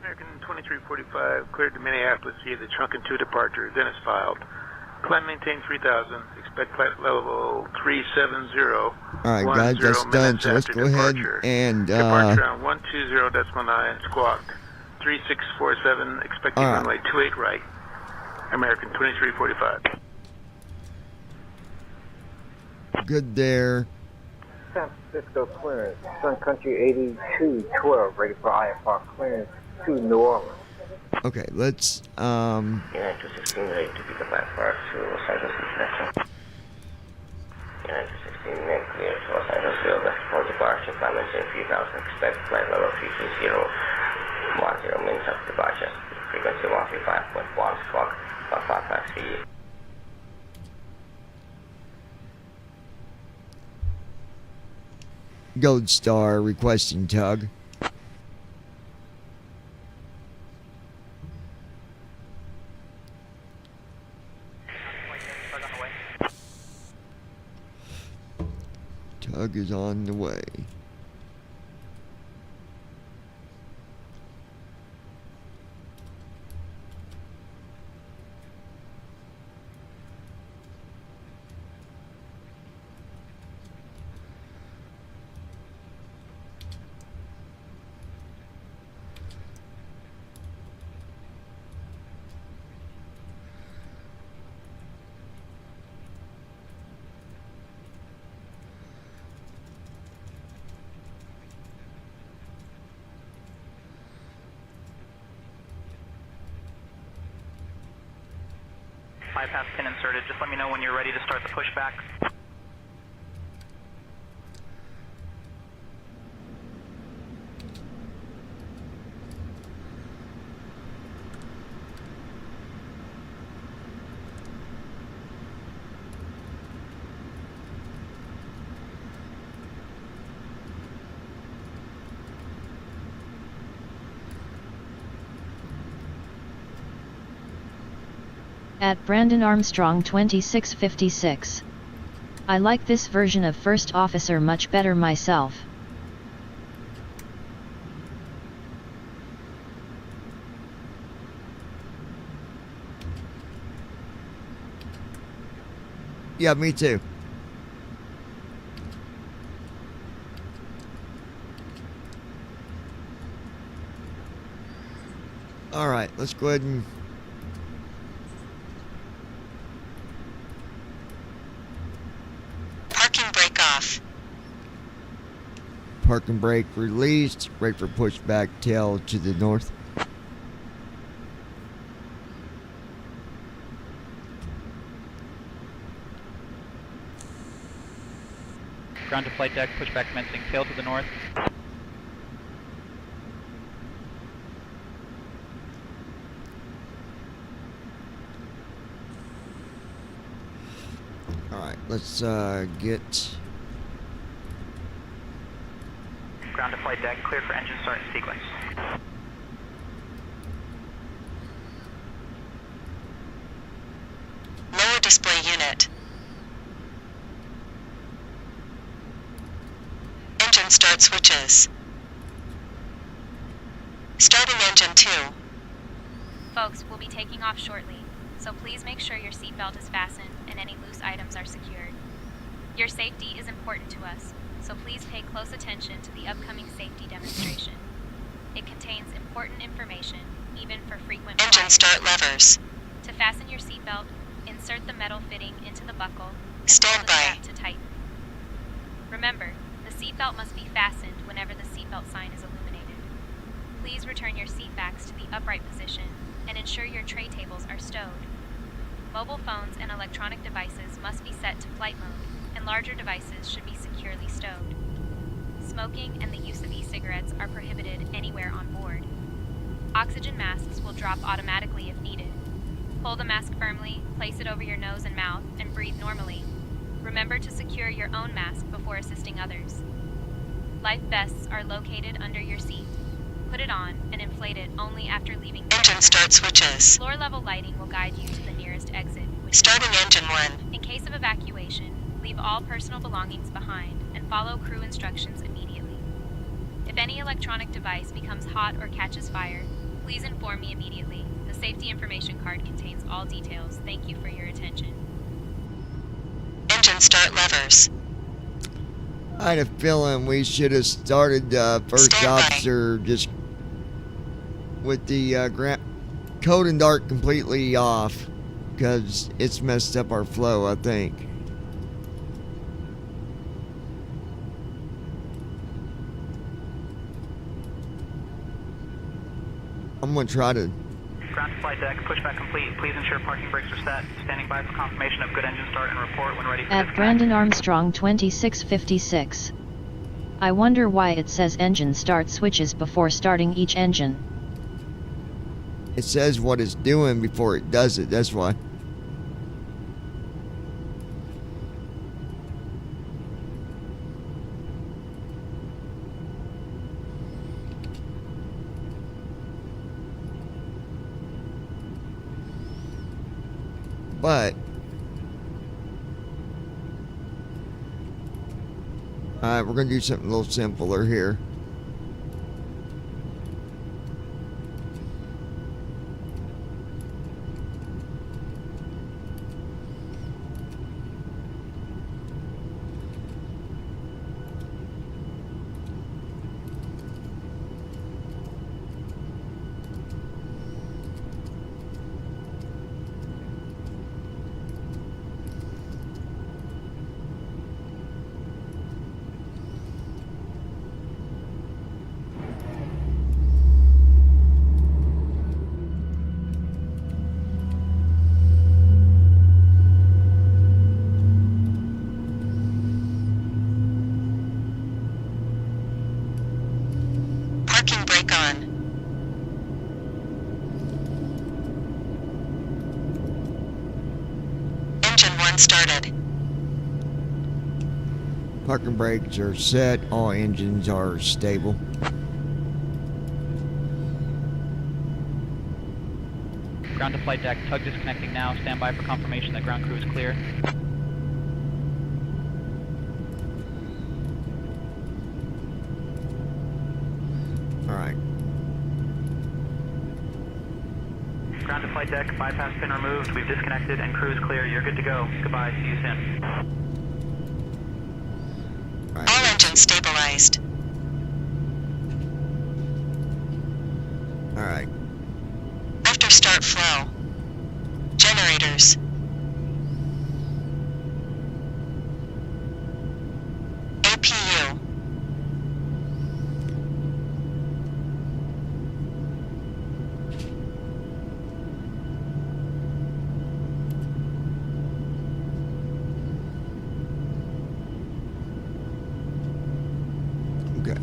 American 2345, cleared to Minneapolis via the Trunkin 2 departure, then is filed. Climb maintain 3000, expect flight level 370. Alright guys, that's done, so let's go ahead and departure on 120.9, squawk 3647, expecting runway 28 right. American 2345. Good there. San Francisco clearance, Sun Country 8212, ready for IFR clearance to New Orleans. Okay, let's United 216, ready to pick up IFR to Los Angeles International. United 216, men clear to Los Angeles, West for departure, climb maintain 3000, expect flight level 320, 10 minutes after departure, frequency 135.1, squawk 155 Gold Star requesting tug. Tug is on the way. Bypass pin inserted. Just let me know when you're ready to start the pushback. At Brandon Armstrong 2656. I like this version of First Officer much better myself. Yeah, me too. Alright, let's go ahead and Parking brake off. park and brake released, ready for pushback tail to the north. Ground to flight deck, pushback commencing, tail to the north. Alright, let's get Ground to flight deck, cleared for engine start and sequence. Lower display unit. Engine start switches. Starting engine 2. Folks, we'll be taking off shortly, so please make sure your seatbelt is fastened and any loose items are secured. Your safety is important to us, so please pay close attention to the upcoming safety demonstration. It contains important information, even for frequent Engine start levers. To fasten your seatbelt, insert the metal fitting into the buckle and Stand pull the by. strap to tighten. Remember, the seatbelt must be fastened whenever the seatbelt sign is illuminated. Please return your seat backs to the upright position and ensure your tray tables are stowed. Mobile phones and electronic devices must be set to flight mode, and larger devices should be securely stowed. Smoking and the use of e-cigarettes are prohibited anywhere on board. Oxygen masks will drop automatically if needed. Hold the mask firmly, place it over your nose and mouth, and breathe normally. Remember to secure your own mask before assisting others. Life vests are located under your seat. Put it on and inflate it only after leaving the Engine start switches. Floor level lighting will guide you to the nearest exit. Starting engine 1. In case of evacuation, leave all personal belongings behind and follow crew instructions immediately. If any electronic device becomes hot or catches fire, please inform me immediately. The safety information card contains all details. Thank you for your attention. Engine start levers. I had a feeling we should have started first officer just with the code and dark completely off, because it's messed up our flow, I think. I'm going to try to... Ground to flight deck, pushback complete. Please ensure parking brakes are set. Standing by for confirmation of good engine start and report when ready for At Brandon Armstrong 2656. I wonder why it says engine start switches before starting each engine. It says what it's doing before it does it, that's why. But alright, we're going to do something a little simpler here. Parking brake on. Engine 1 started. Parking brakes are set. All engines are stable. ground to flight deck. Tug disconnecting now. Stand by for confirmation that ground crew is clear. Alright. Ground to flight deck. Bypass pin removed. We've disconnected and crew is clear. You're good to go. Goodbye. See you soon. All engines stabilized. Alright. After start flow. Generators. APU. Okay.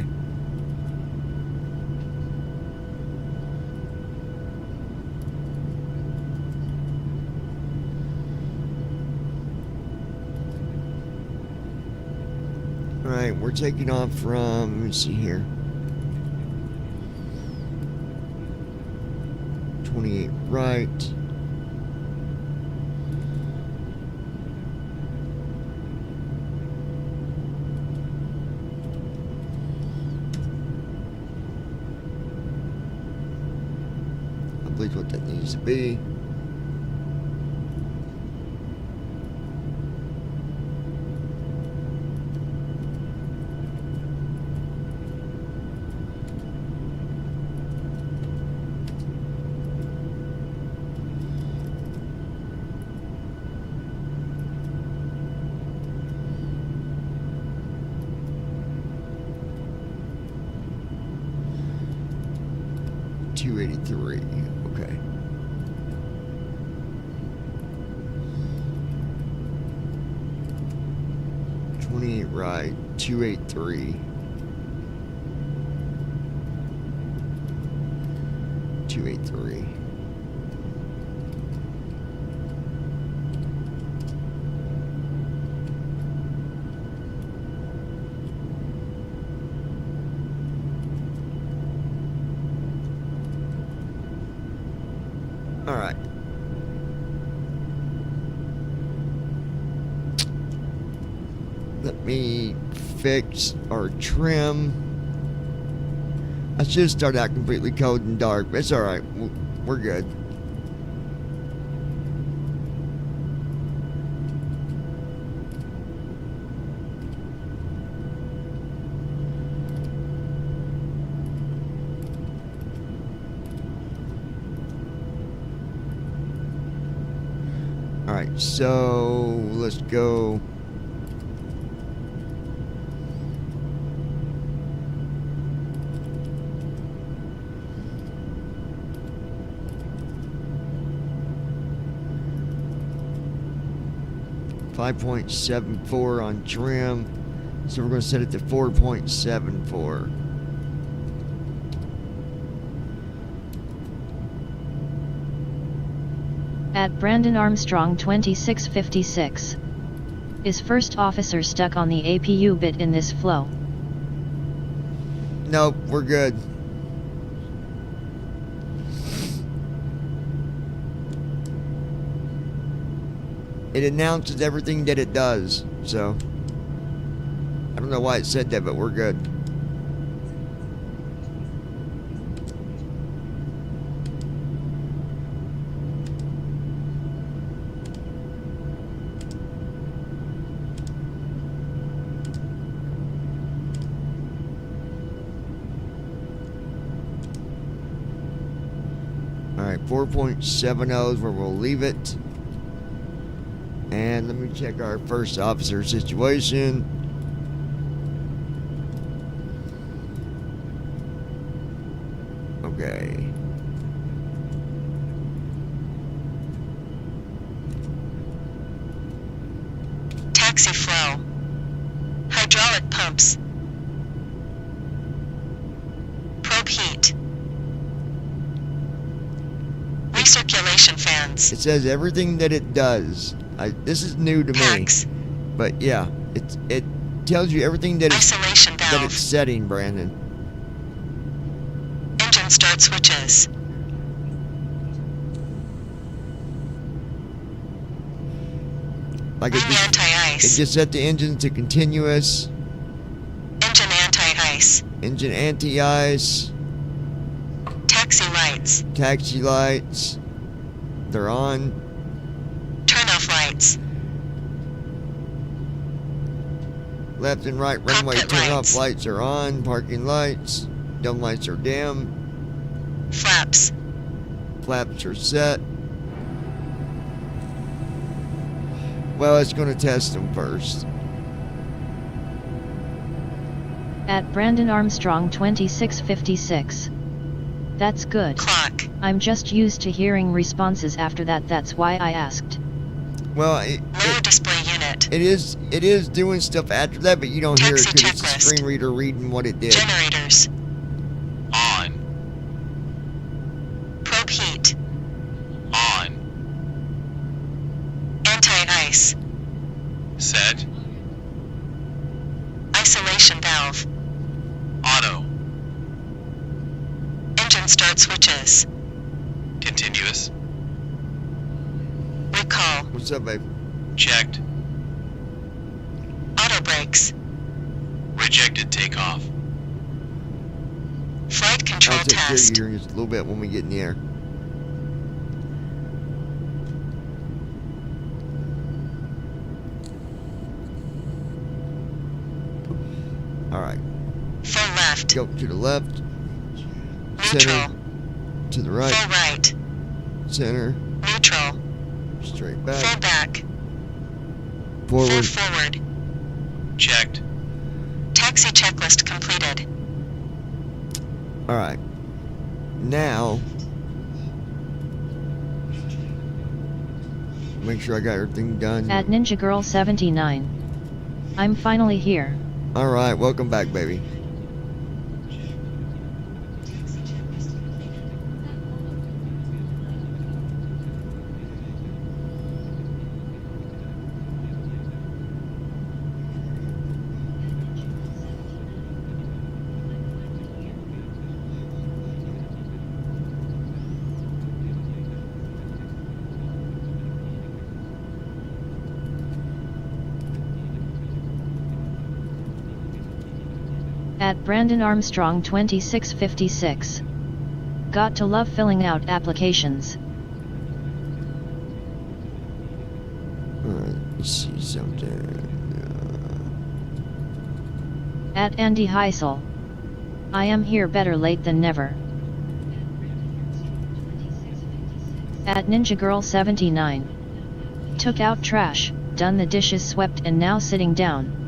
Alright, we're taking off from, let me see here. 28 right. I believe what that needs to be. .283, okay. .28 right, 283. 283. Alright. Let me fix our trim. I should start out completely cold and dark, but it's alright. We're good. Alright, so let's go. .74 on trim, so we're going to set it to 4.74. At Brandon Armstrong 2656. Is first officer stuck on the APU bit in this flow? Nope, we're good. It announces everything that it does, so I don't know why it said that, but we're good. Alright, 4.70 is where we'll leave it. And let me check our first officer situation. Okay. Taxi flow. Hydraulic pumps. Probe heat. Recirculation fans. It says everything that it does. This is new to me, but yeah, it tells you everything that it's setting, Brandon. Engine start switches. Like it just set the engine to continuous. Engine anti-ice. Engine anti-ice. Taxi lights. Taxi lights. They're on. Turn-off lights. Left and right runway turn-off lights are on. Parking lights. Dome lights are dim. Flaps. Flaps are set. Well, it's going to test them first. At Brandon Armstrong 2656. That's good. Clock. I'm just used to hearing responses after that, that's why I asked. Well, lower display unit. It is doing stuff after that, but you don't hear it because it's the screen reader reading what it did. Generators. On. Probe heat. On. Anti-ice. Set. Isolation valve. Auto. Engine start switches. Continuous. Recall. What's up, babe? Checked. Auto brakes. Rejected takeoff. Flight control I'll take test. care of you just a little bit when we get in the air. Alright. Full left. Go to the left. Neutral. Center. To the right. Full right. Center. Neutral. Straight back. Full back. Forward. Full forward. Checked. Taxi checklist completed. Alright. Now, make sure I got everything done. At Ninja Girl 79. I'm finally here. Alright, welcome back, baby. At Brandon Armstrong 2656. Got to love filling out applications. Let me see something. At Andy Heisel. I am here, better late than never. At Ninja Girl 79. Took out trash, done the dishes, swept, and now sitting down.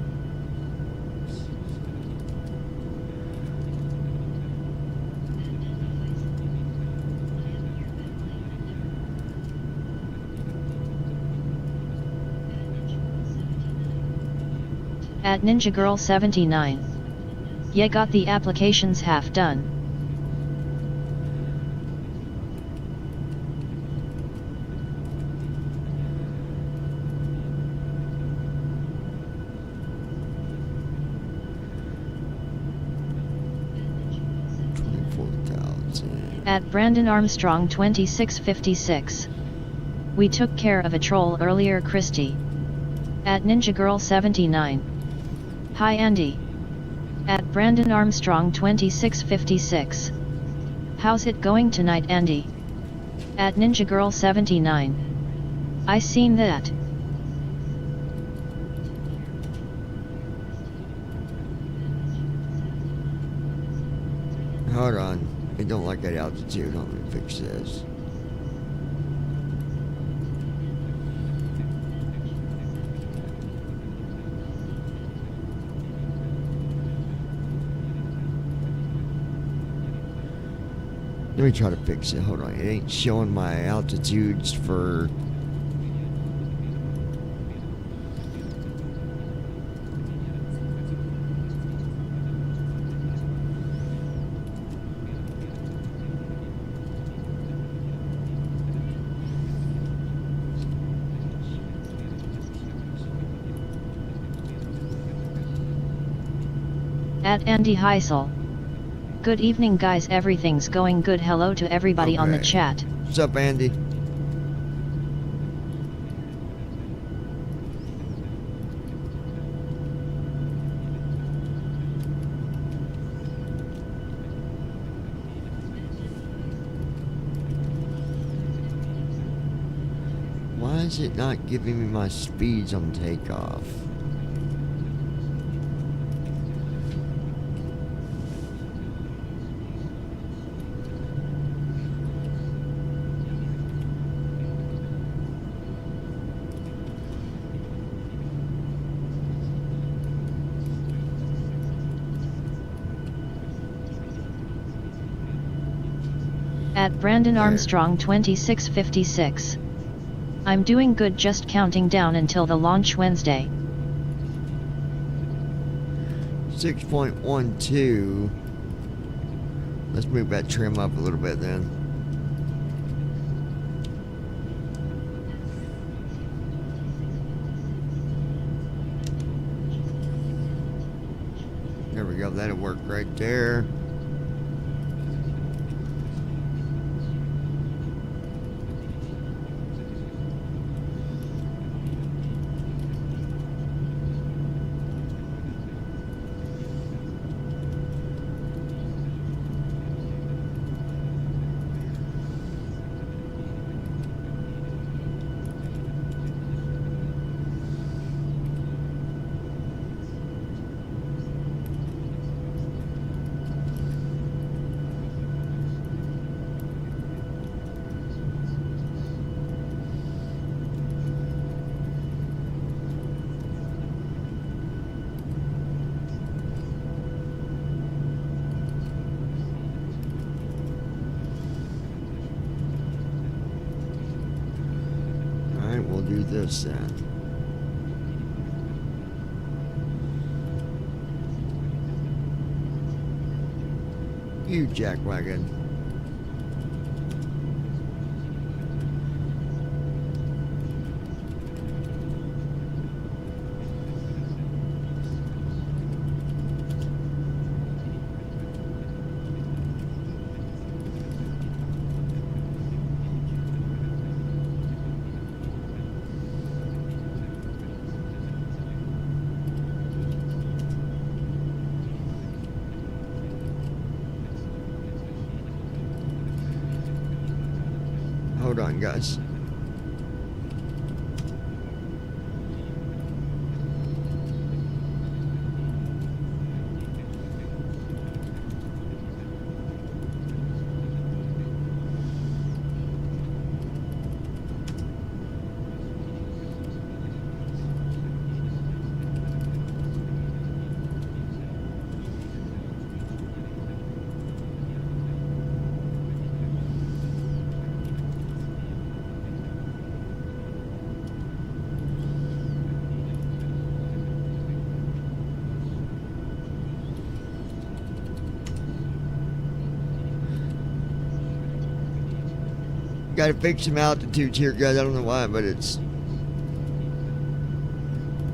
At Ninja Girl 79. Yeah, got the applications half done. At Brandon Armstrong 2656. We took care of a troll earlier, Christy. At Ninja Girl 79. Hi Andy. At Brandon Armstrong 2656. How's it going tonight, Andy? At Ninja Girl 79. I seen that. Hold on. I don't like that altitude. Let me fix this. Let me try to fix it. Hold on. It ain't showing my altitudes for... At Andy Heisel. Good evening guys, everything's going good. Hello to everybody on the chat. What's up, Andy? Why is it not giving me my speeds on takeoff? At Brandon Armstrong 2656. I'm doing good, just counting down until the launch Wednesday. 6.12. Let's move that trim up a little bit then. There we go, that'll work right there. We'll do this then. You jackwagon. Hold on, guys. Gotta fix some altitudes here, guys. I don't know why, but it's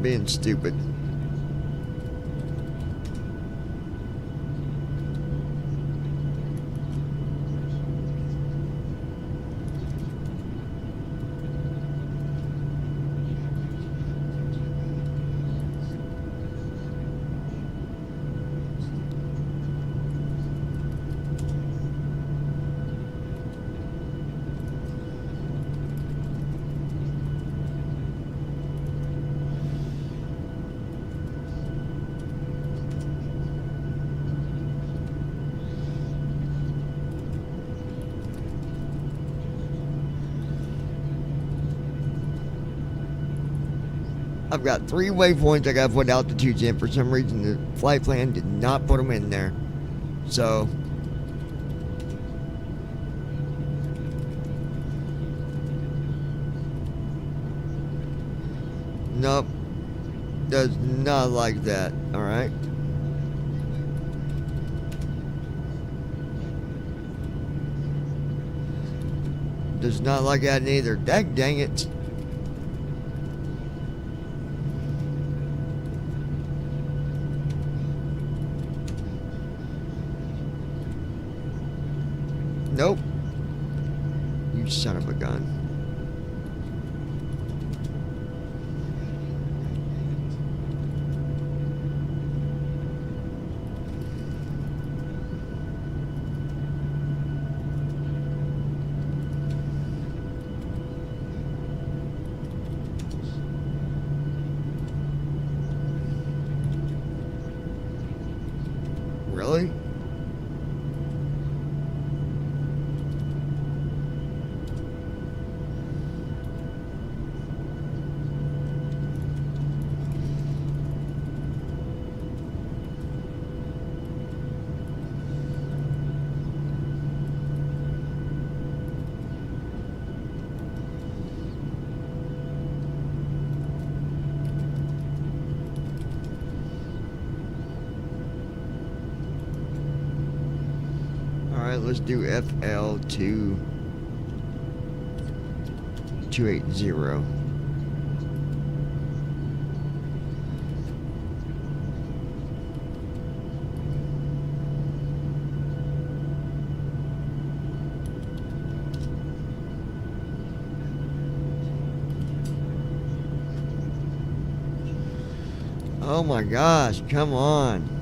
being stupid. I've got 3 waypoints I gotta put altitudes in. For some reason, the flight plan did not put them in there. So, nope. Does not like that. Alright. Does not like that neither. Dang it. Nope. You son of a gun. Really? Alright, let's do FL2 280. Oh my gosh, come on.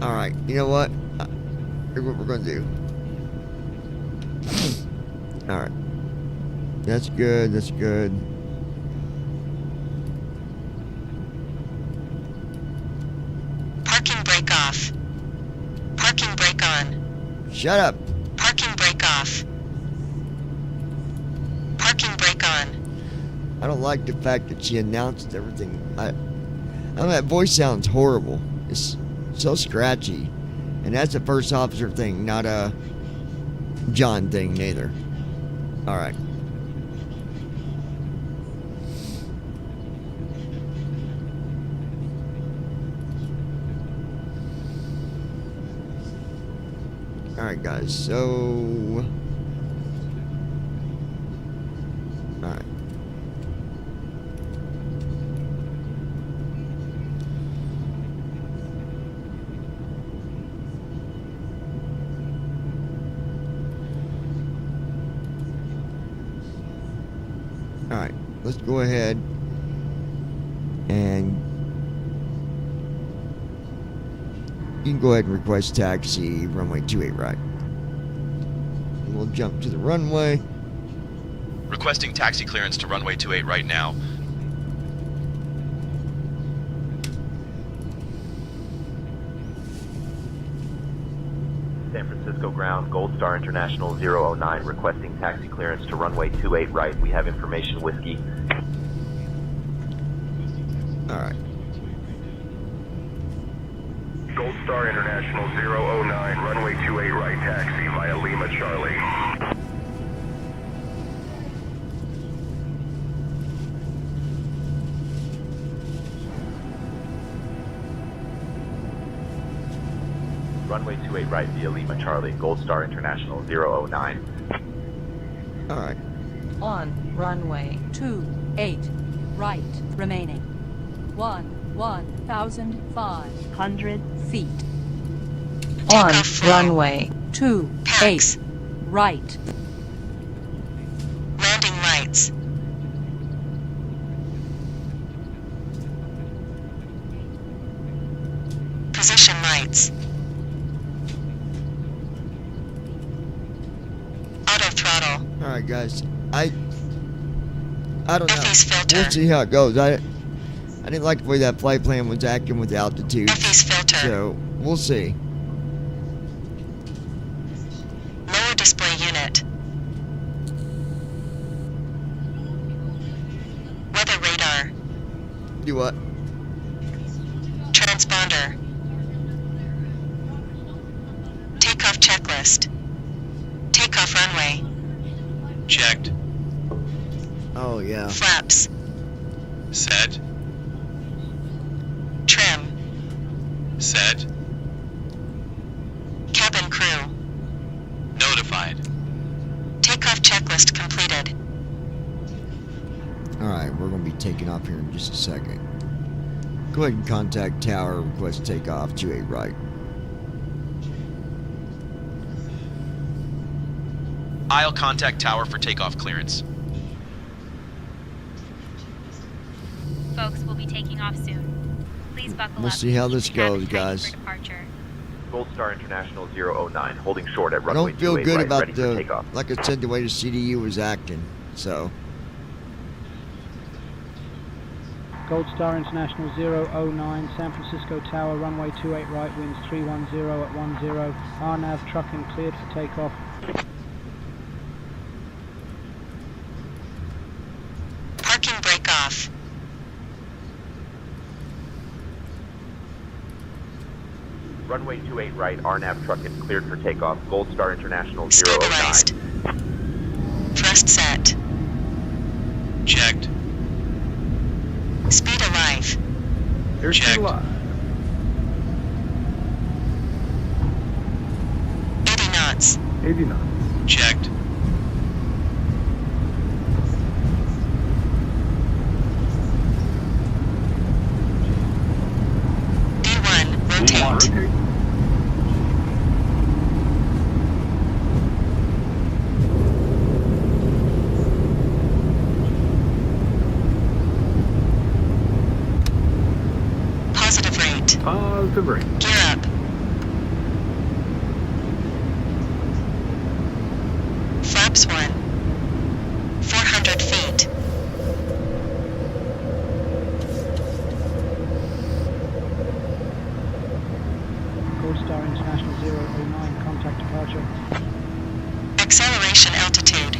Alright, you know what? Here's what we're going to do. Alright. That's good, that's good. Parking brake off. Parking brake on. Shut up. Parking brake off. Parking brake on. I don't like the fact that she announced everything. I know that voice sounds horrible. It's so scratchy. And that's a first officer thing, not a John thing neither. Alright. Alright guys, so alright. Alright, let's go ahead and you can go ahead and request taxi, runway 28 right. We'll jump to the runway. Requesting taxi clearance to runway 28 right now. San Francisco ground, Gold Star International 009, requesting taxi clearance to runway 28 right. We have information, Whiskey. Alright. Gold Star International 009, runway 28 right, taxi via Lima Charlie. Runway 28 right via Lima Charlie, Gold Star International 009. Alright. On runway 28 right, remaining 1,500 feet. On runway 28 right. Landing lights. Position lights. Auto throttle. Alright guys. I don't know. filter. We'll see how it goes. I didn't like the way that flight plan was acting with altitude. filter. So we'll see. Lower display unit. Weather radar. Do what? Transponder. Takeoff checklist. Takeoff runway. Checked. Oh yeah. Flaps. Set. Trim. Set. Cabin crew. Notified. Takeoff checklist completed. Alright, we're going to be taking off here in just a second. Go ahead and contact tower, request takeoff 28 right. I'll contact tower for takeoff clearance. Folks will be taking off soon. Please buckle We'll up. see how Keep this the cabin goes, tight guys. for departure. Gold Star International 009, holding short at I runway don't feel 28 good right, about ready for the, takeoff. like I said, the way the CDU was acting. So, Gold Star International 009, San Francisco Tower, runway 28 right, winds 310 at 10. RNAV trucking cleared for takeoff. Parking brake off. Runway 28 right, RNAV truck is cleared for takeoff. Gold Star International 009. Stabilized. Thrust set. Checked. Speed alive. Checked. 80 knots. 80 knots. Checked. D1, rotate. Positive rate. Positive rate. Gear up. Flaps 1. 400 feet. Gold Star International 009, contact departure. Acceleration altitude.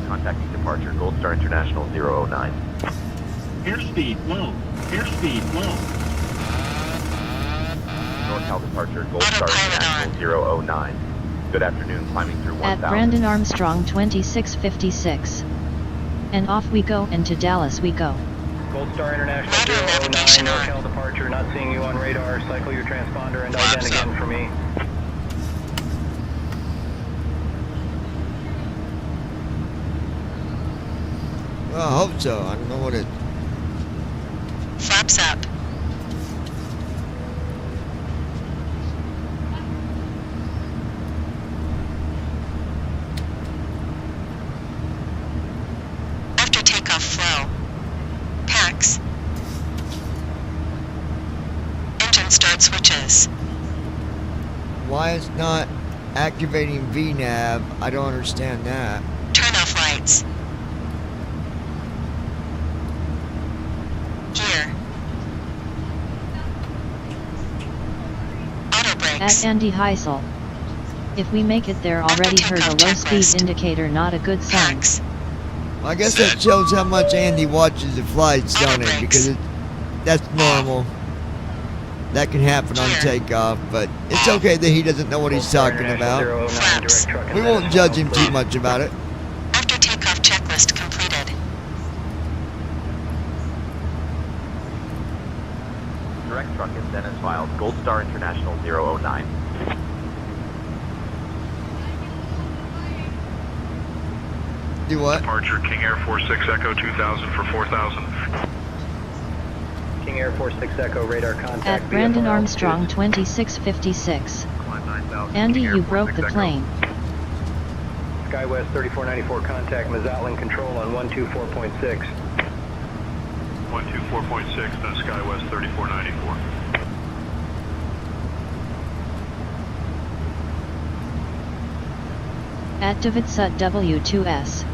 Contacting departure, Gold Star International 009. Airspeed low. Airspeed low. NorCal departure, Gold Star International 009. Good afternoon, climbing through 1000. At Brandon Armstrong 2656. And off we go, and to Dallas we go. Gold Star International 009, NorCal departure, not seeing you on radar. Cycle your transponder and ident again for me. well, I hope so. I don't know what it. Flaps up. After takeoff flow. Packs. and start switches. Why it's not activating VNAV? I don't understand that. Turn off lights. Gear. Auto brakes. At Andy Heisel. If we make it there, already heard a low speed indicator, not a good sign. Well, I guess that shows how much Andy watches the flights, don't it? Because that's normal. That can happen on takeoff, but it's okay that he doesn't know what he's talking about. We won't judge him too much about it. After takeoff checklist completed. Direct truck is Dennis filed. Gold Star International 009. Do what? Departure King Air 46 Echo 2000 for 4000. King Air 46 Echo radar contact. At Brandon Armstrong 2656. Andy, you broke the plane. SkyWest 3494 contact Mazatlan control on 124.6. 124.6, that's SkyWest 3494. At Davidsut W2S.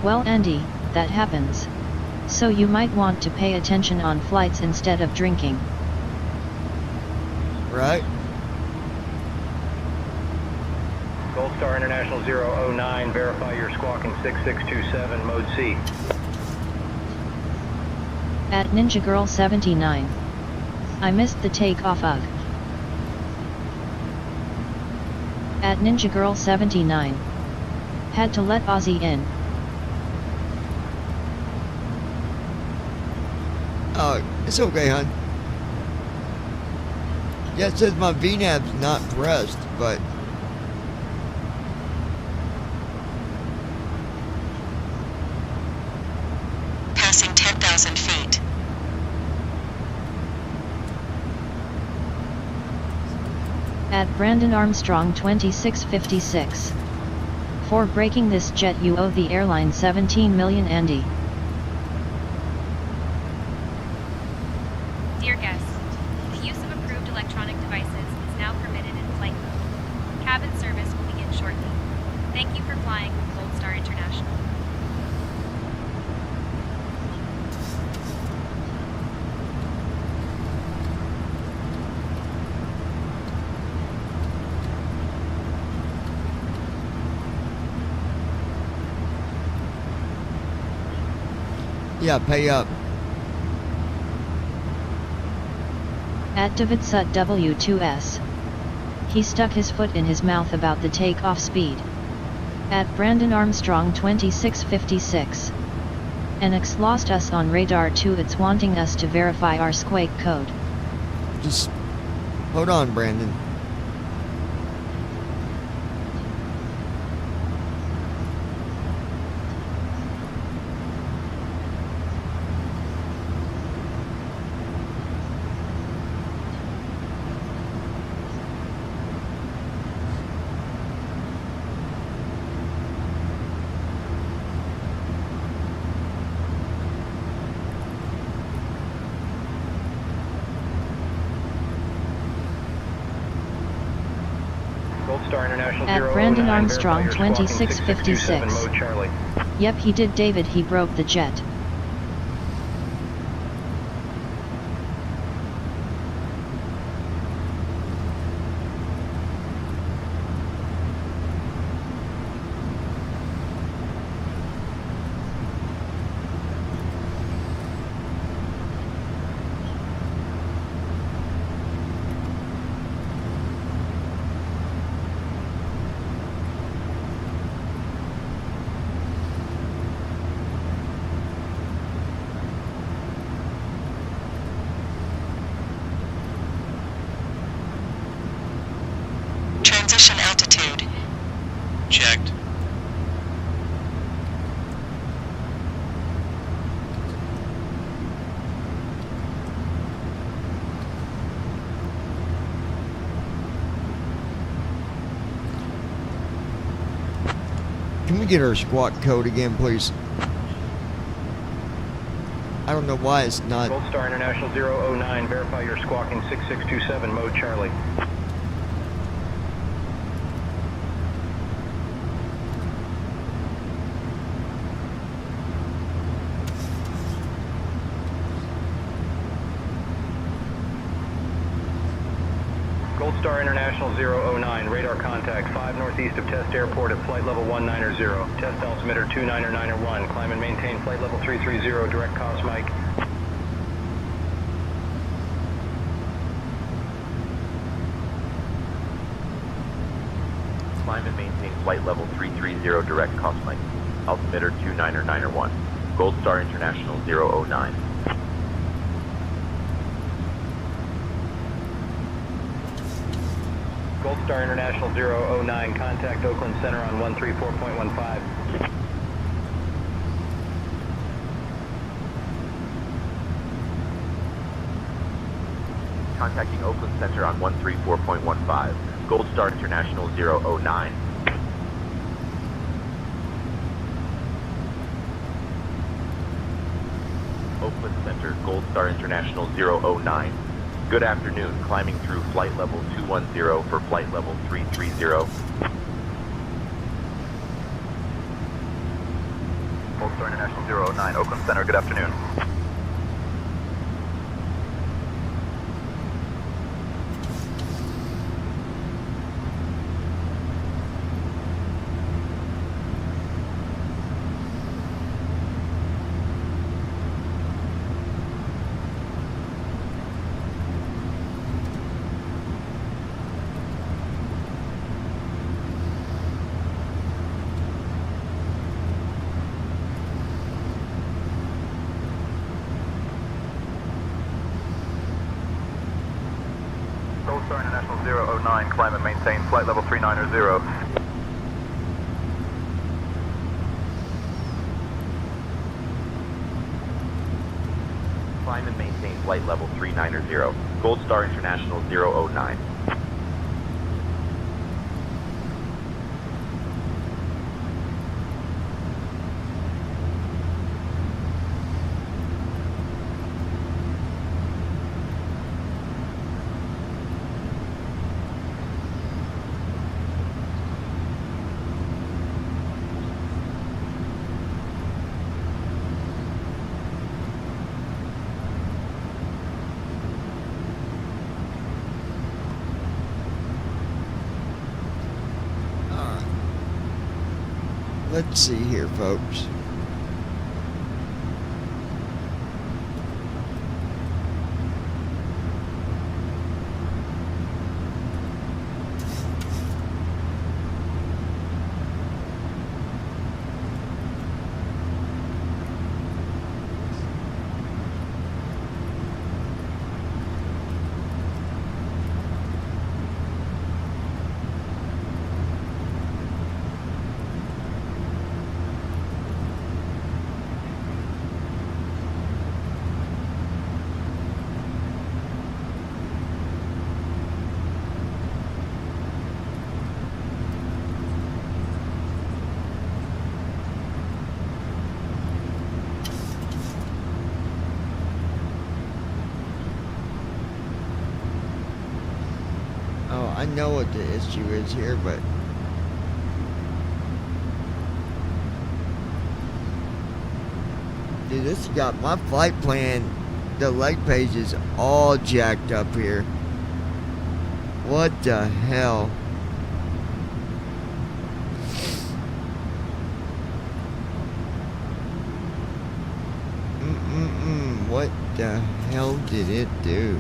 Well, Andy, that happens. So you might want to pay attention on flights instead of drinking. Right? Gold Star International 009, verify you're squawking 6627, mode C. At Ninja Girl 79. I missed the takeoff ugh. At Ninja Girl 79. Had to let Ozzy in. Oh, it's okay, hon. Yeah, it says my VNAV's not pressed, but... Passing 10,000 feet. At Brandon Armstrong 2656. For breaking this jet you owe the airline 17 million, Andy. Dear guests, the use of approved electronic devices is now permitted in flight mode. Cabin service will begin shortly. Thank you for flying with Gold Star International. Yeah, pay up. At Davidsut W2S. He stuck his foot in his mouth about the takeoff speed. At Brandon Armstrong 2656. NX lost us on radar 2, it's wanting us to verify our squawk code. Just hold on, Brandon. At Brandon Armstrong 2656. Yep, he did, David, he broke the jet. Transition altitude. Checked. Can we get our squawk code again, please? I don't know why it's not. Gold Star International 009, verify you're squawking 6627, mode Charlie. Gold Star International 009, radar contact 5 northeast of Test Airport at flight level 190. Test altimeter 29901. Climb and maintain flight level 330, direct cos mic. Climb and maintain flight level 330, direct cos mic. Altimeter 29901. Gold Star International 009. Gold Star International 009, contact Oakland Center on 134.15. Contacting Oakland Center on 134.15. Gold Star International 009. Oakland Center, Gold Star International 009. Good afternoon, climbing through flight level 210 for flight level 330. Gold Star International 009, Oakland Center, good afternoon. Gold Star International 009, climb and maintain flight level 390. Climb and maintain flight level 390. Gold Star International 009. Let's see here, folks. I know what the issue is here, but dude, this got my flight plan, the leg page is all jacked up here. What the hell? What the hell did it do?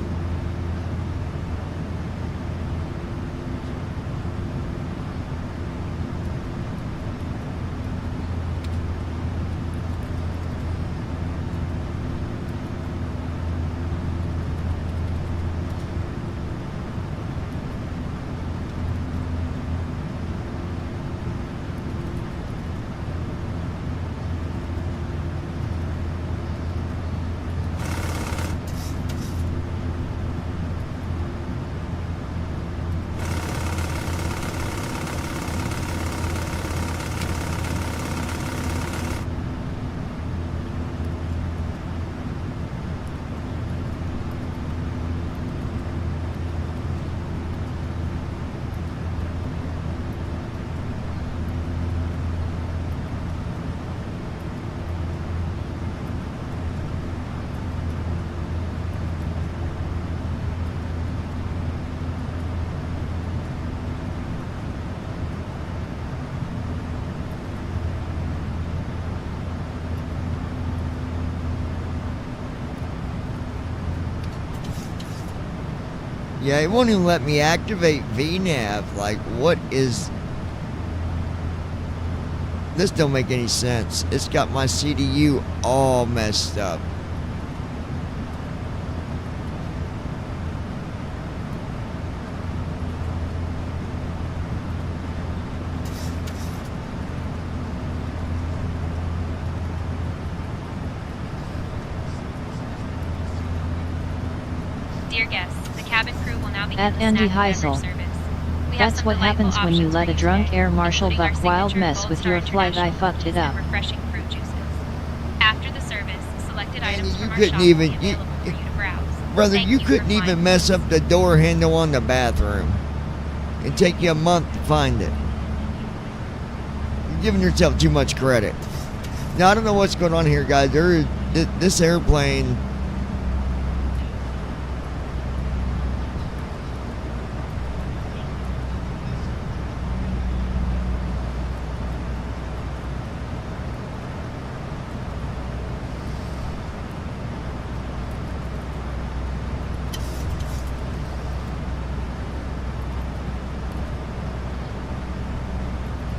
Yeah, it won't even let me activate VNAV. Like, what is... This don't make any sense. It's got my CDU all messed up. Dear guests, the cabin crew will now begin At the Andy snack and beverage Heisel. service. We have That's some what delightful happens when you options let for a you drunk today, air marshal including our buck wild signature mess Gold with Star your flight. I International fucked cookies it and up. refreshing fruit juices. After the service, selected items You from our couldn't shop even... will be available for you to browse. Brother, Thank you for couldn't flying even with mess us. up the door handle on the bathroom. It'd take you a month to find it. You're giving yourself too much credit. Now, I don't know what's going on here, guys. This airplane...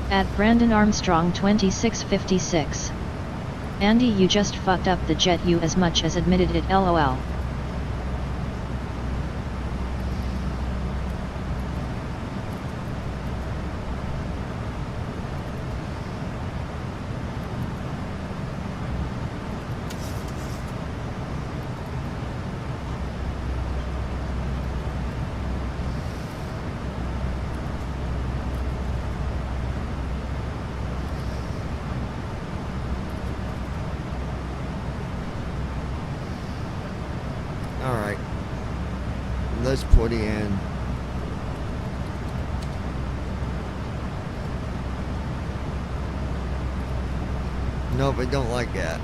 At Brandon Armstrong 2656. Andy, you just fucked up the jet, you as much as admitted it, lol. Alright. Let's put in... Nope, I don't like that.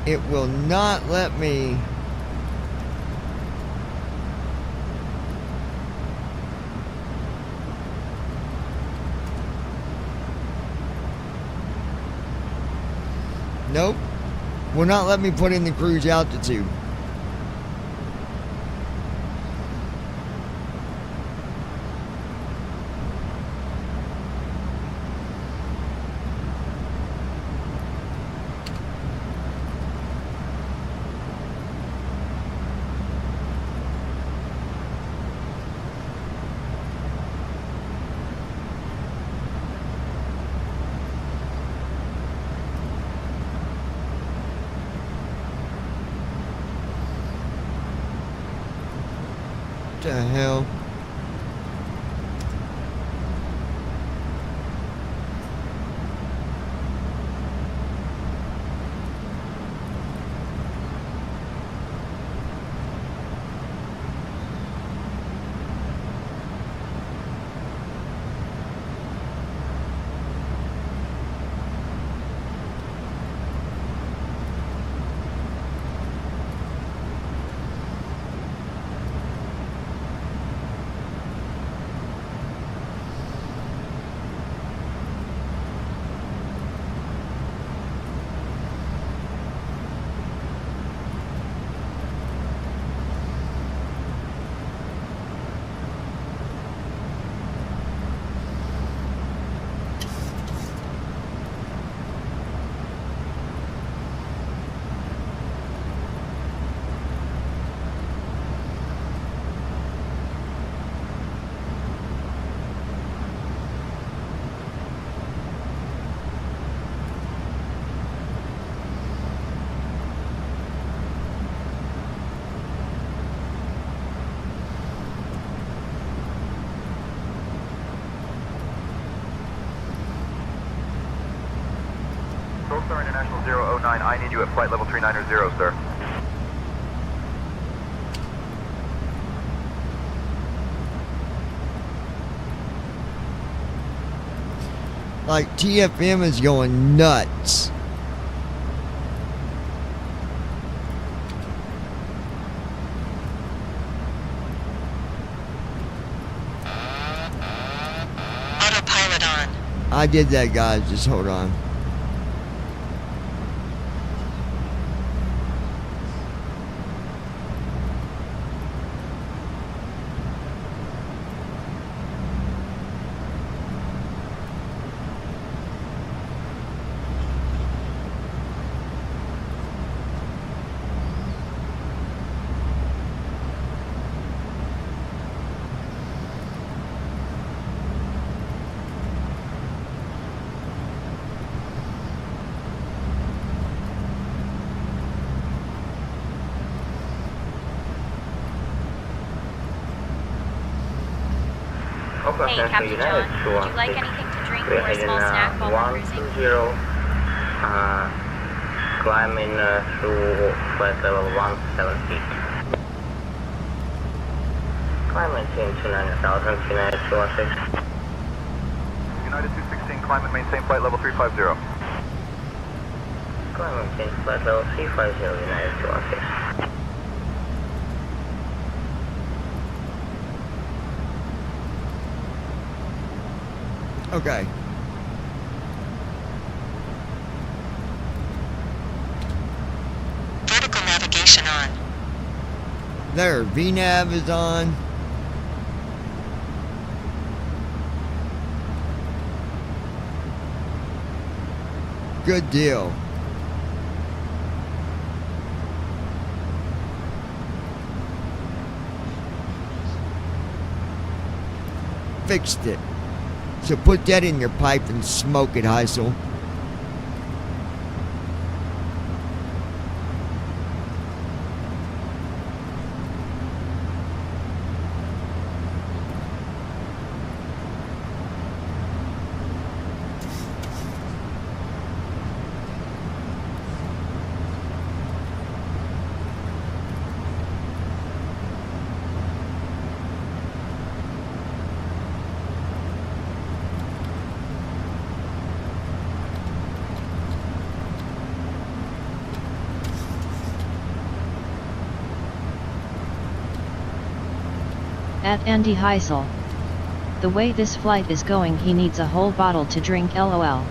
It will not let me... Nope. Will not let me put in the cruise altitude. What the hell? Gold Star International 009, I need you at flight level 390, sir. Like, TFM is going nuts. I did that, guys. Just hold on. Hey, Captain John, would you like anything to drink or a small snack while we're cruising? 120, climbing through flight level 17 feet. Climb maintain 29,000, United 216. United 216, climb and maintain flight level 350. Climb and maintain flight level 350, United 216. Okay. Vertical navigation on. There, VNav is on. Good deal. Fixed it. So put that in your pipe and smoke it, Heisel. At Andy Heisel. The way this flight is going, he needs a whole bottle to drink, lol.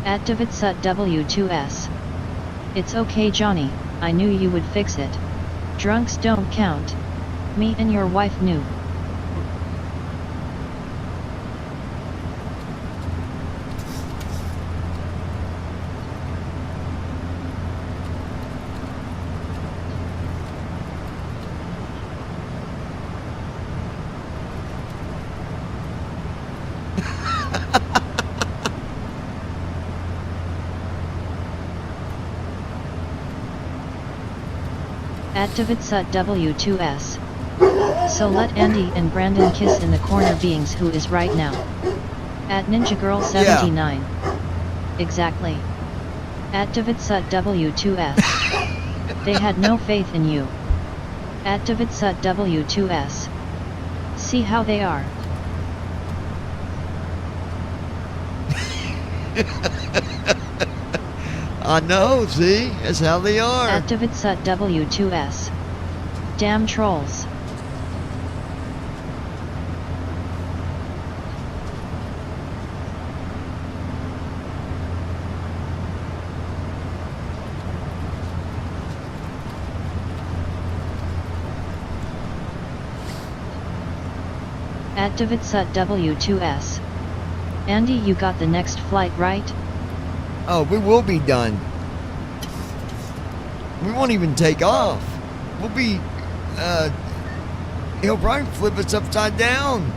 At Davidsut W2S. It's okay, Johnny, I knew you would fix it. Drunks don't count. Me and your wife knew. At Davidsut W2S. So let Andy and Brandon kiss in the corner beings who is right now. At Ninja Girl 79. Exactly. At Davidsut W2S. They had no faith in you. At Davidsut W2S. See how they are. I know, see? That's how they are. At Davidsut W2S. Damn trolls. At Davidsut W2S. Andy, you got the next flight, right? Oh, we will be done. We won't even take off. We'll be, he'll probably flip us upside down.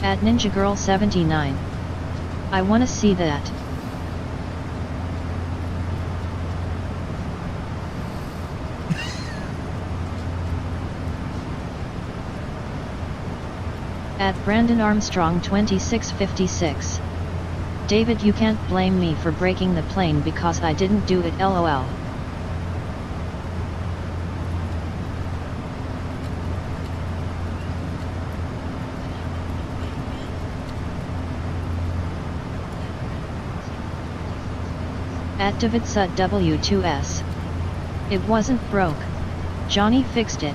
At Ninja Girl 79. I wanna see that. At Brandon Armstrong 2656. David, you can't blame me for breaking the plane because I didn't do it, lol. At Davidsut W2S. It wasn't broke. Johnny fixed it.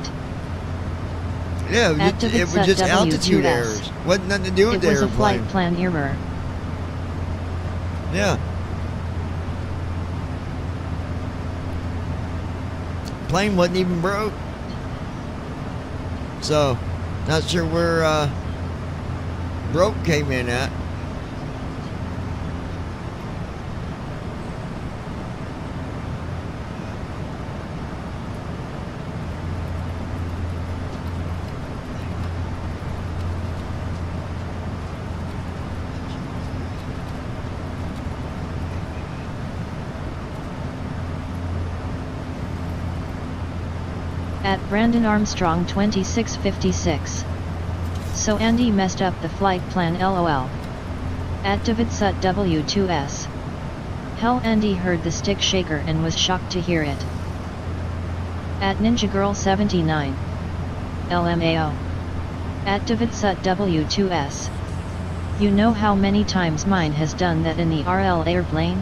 Yeah, At it was just Davidsut altitude W2S. errors. Wasn't nothing to do with It the was a airplane. flight plan error. Yeah. Plane wasn't even broke. So, not sure where broke came in at. At Brandon Armstrong 2656. So Andy messed up the flight plan LOL. At Davidsut W2S. Hell, Andy heard the stick shaker and was shocked to hear it. At Ninja Girl 79. LMAO. At Davidsut W2S. You know how many times mine has done that in the RL airplane?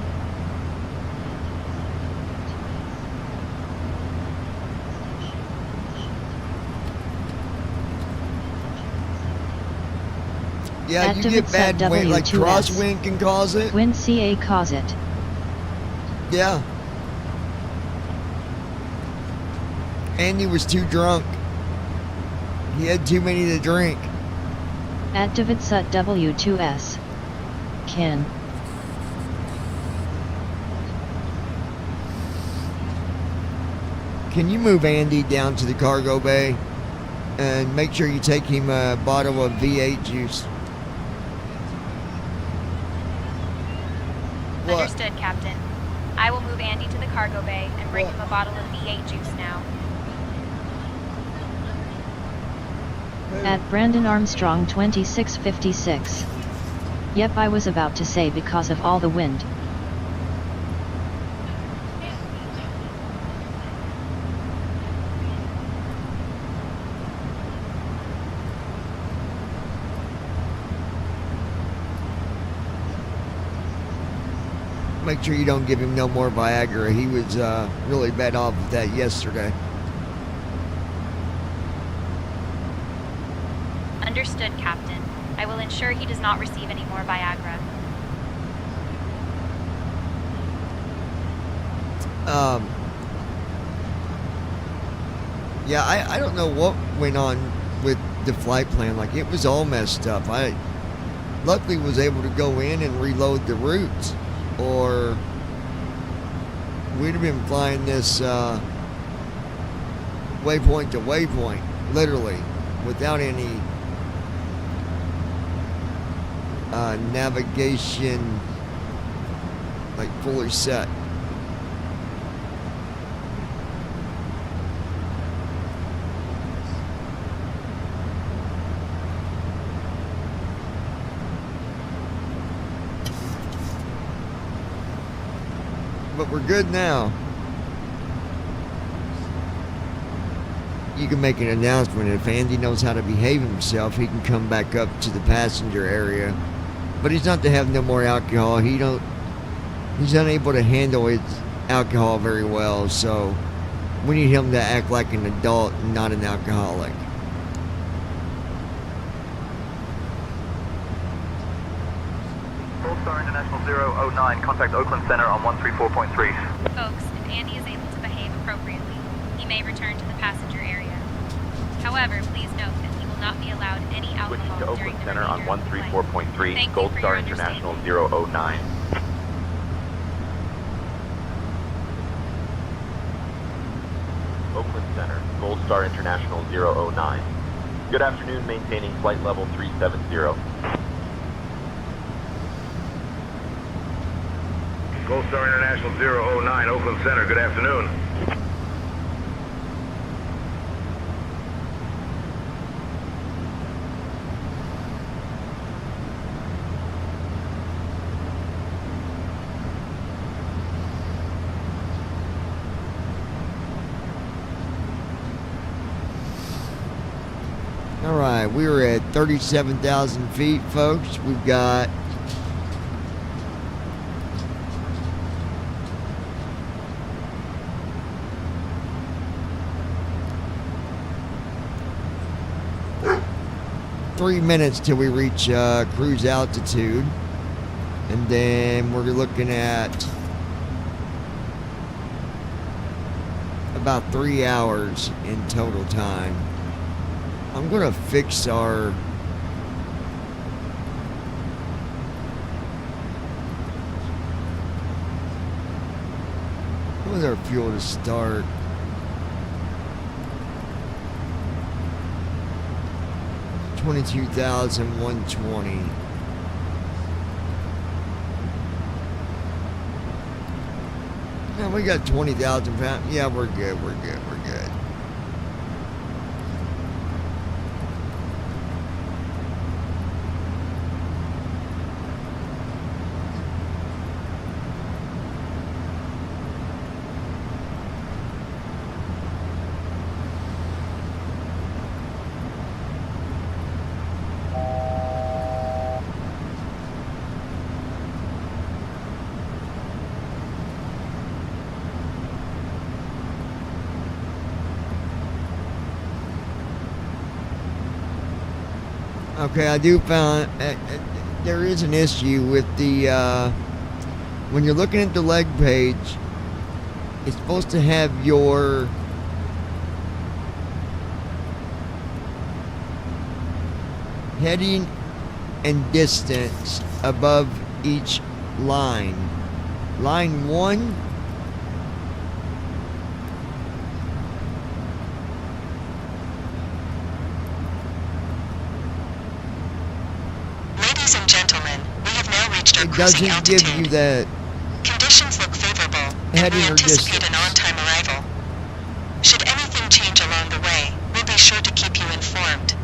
Yeah, At you get bad Davidsut wind, like W2S. crosswind can cause it. Wind CA cause it. Yeah. Andy was too drunk. He had too many to drink. At Davidsut W2S. Ken. Can you move Andy down to the cargo bay and make sure you take him a bottle of V8 juice? What? Understood, Captain. I will move Andy to the cargo bay and bring him a bottle of V8 juice now. At Brandon Armstrong 2656. Yep, I was about to say because of all the wind. Make sure you don't give him no more Viagra. He was really bad off with that yesterday. Understood, Captain. I will ensure he does not receive any more Viagra. Yeah, I don't know what went on with the flight plan. Like, it was all messed up. I luckily was able to go in and reload the routes, or we'd have been flying this waypoint to waypoint, literally, without any navigation like fully set. But we're good now. You can make an announcement. If Andy knows how to behave himself, he can come back up to the passenger area. But he's not to have no more alcohol. He's unable to handle his alcohol very well, so we need him to act like an adult and not an alcoholic. Gold Star International 009, contact Oakland Center on 134.3. Folks, if Andy is able to behave appropriately, he may return to the passenger area. However, please note that he will not be allowed any Switching alcohol to during Oakland the Center on remainder of the flight. 134.3, Thank you Gold for Star your International understanding. 009. Oakland Center, Gold Star International 009. Good afternoon, maintaining flight level 370. Gold Star International 009, Oakland Center, good afternoon. All right, we were at 37,000 feet, folks. We've got 3 minutes till we reach cruise altitude. And then we're looking at about 3 hours in total time. I'm going to fix our what's our fuel to start? $22,120. Yeah, we got 20,000 pounds. Yeah, we're good. We're good. We're good. Okay, I do find there is an issue with the when you're looking at the leg page. It's supposed to have your heading and distance above each line. Line 1. Ladies and gentlemen, we have now reached our It cruising doesn't give altitude. you that Conditions look favorable, and heading we or anticipate distance. an on-time arrival. Should anything change along the way, we'll be sure to keep you informed.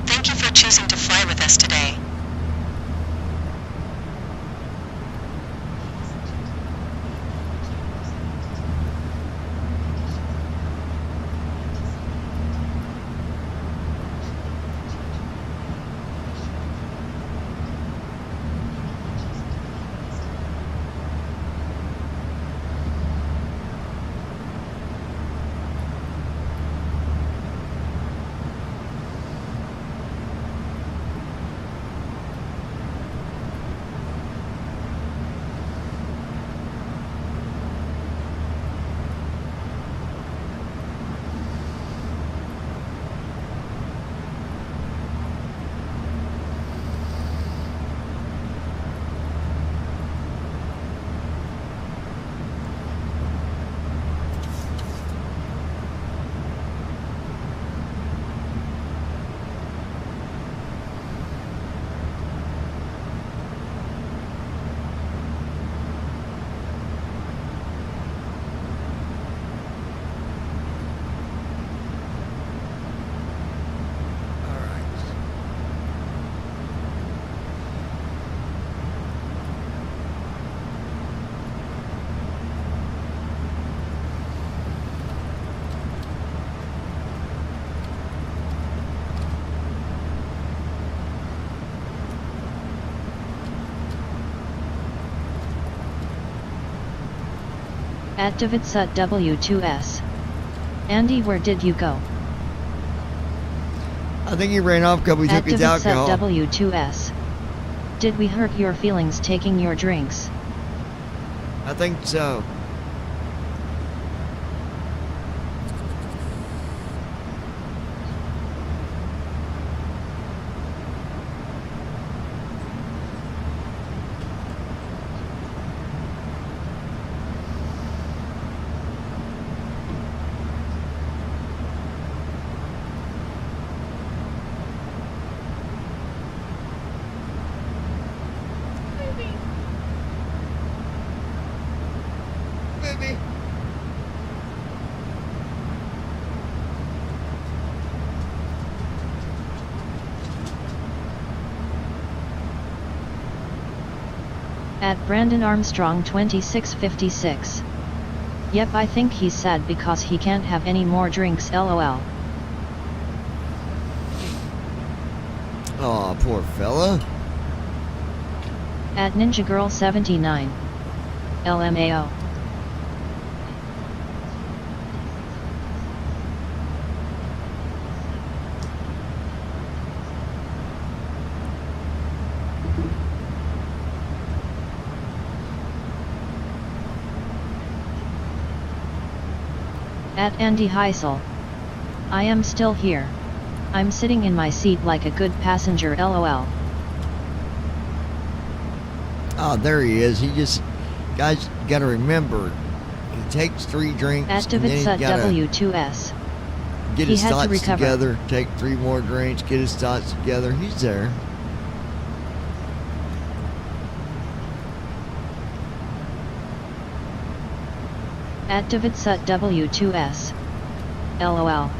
Thank you for choosing to fly with us today. At Davidsut W2S. Andy, where did you go? I think he ran off because we took At his alcohol. Davidsut W2S. Did we hurt your feelings taking your drinks? I think so. Baby. At Brandon Armstrong 2656. Yep, I think he's sad because he can't have any more drinks, lol. Aw, poor fella. At Ninja Girl 79. LMAO. At Andy Heisel. I am still here. I'm sitting in my seat like a good passenger, lol. Oh, there he is. He just, guys, gotta remember, he takes 3 drinks At and then he's Davidsut gotta W2S. get He his had to thoughts recover. together, take 3 more drinks, get his thoughts together. He's there. At Davidsut W2S. LOL.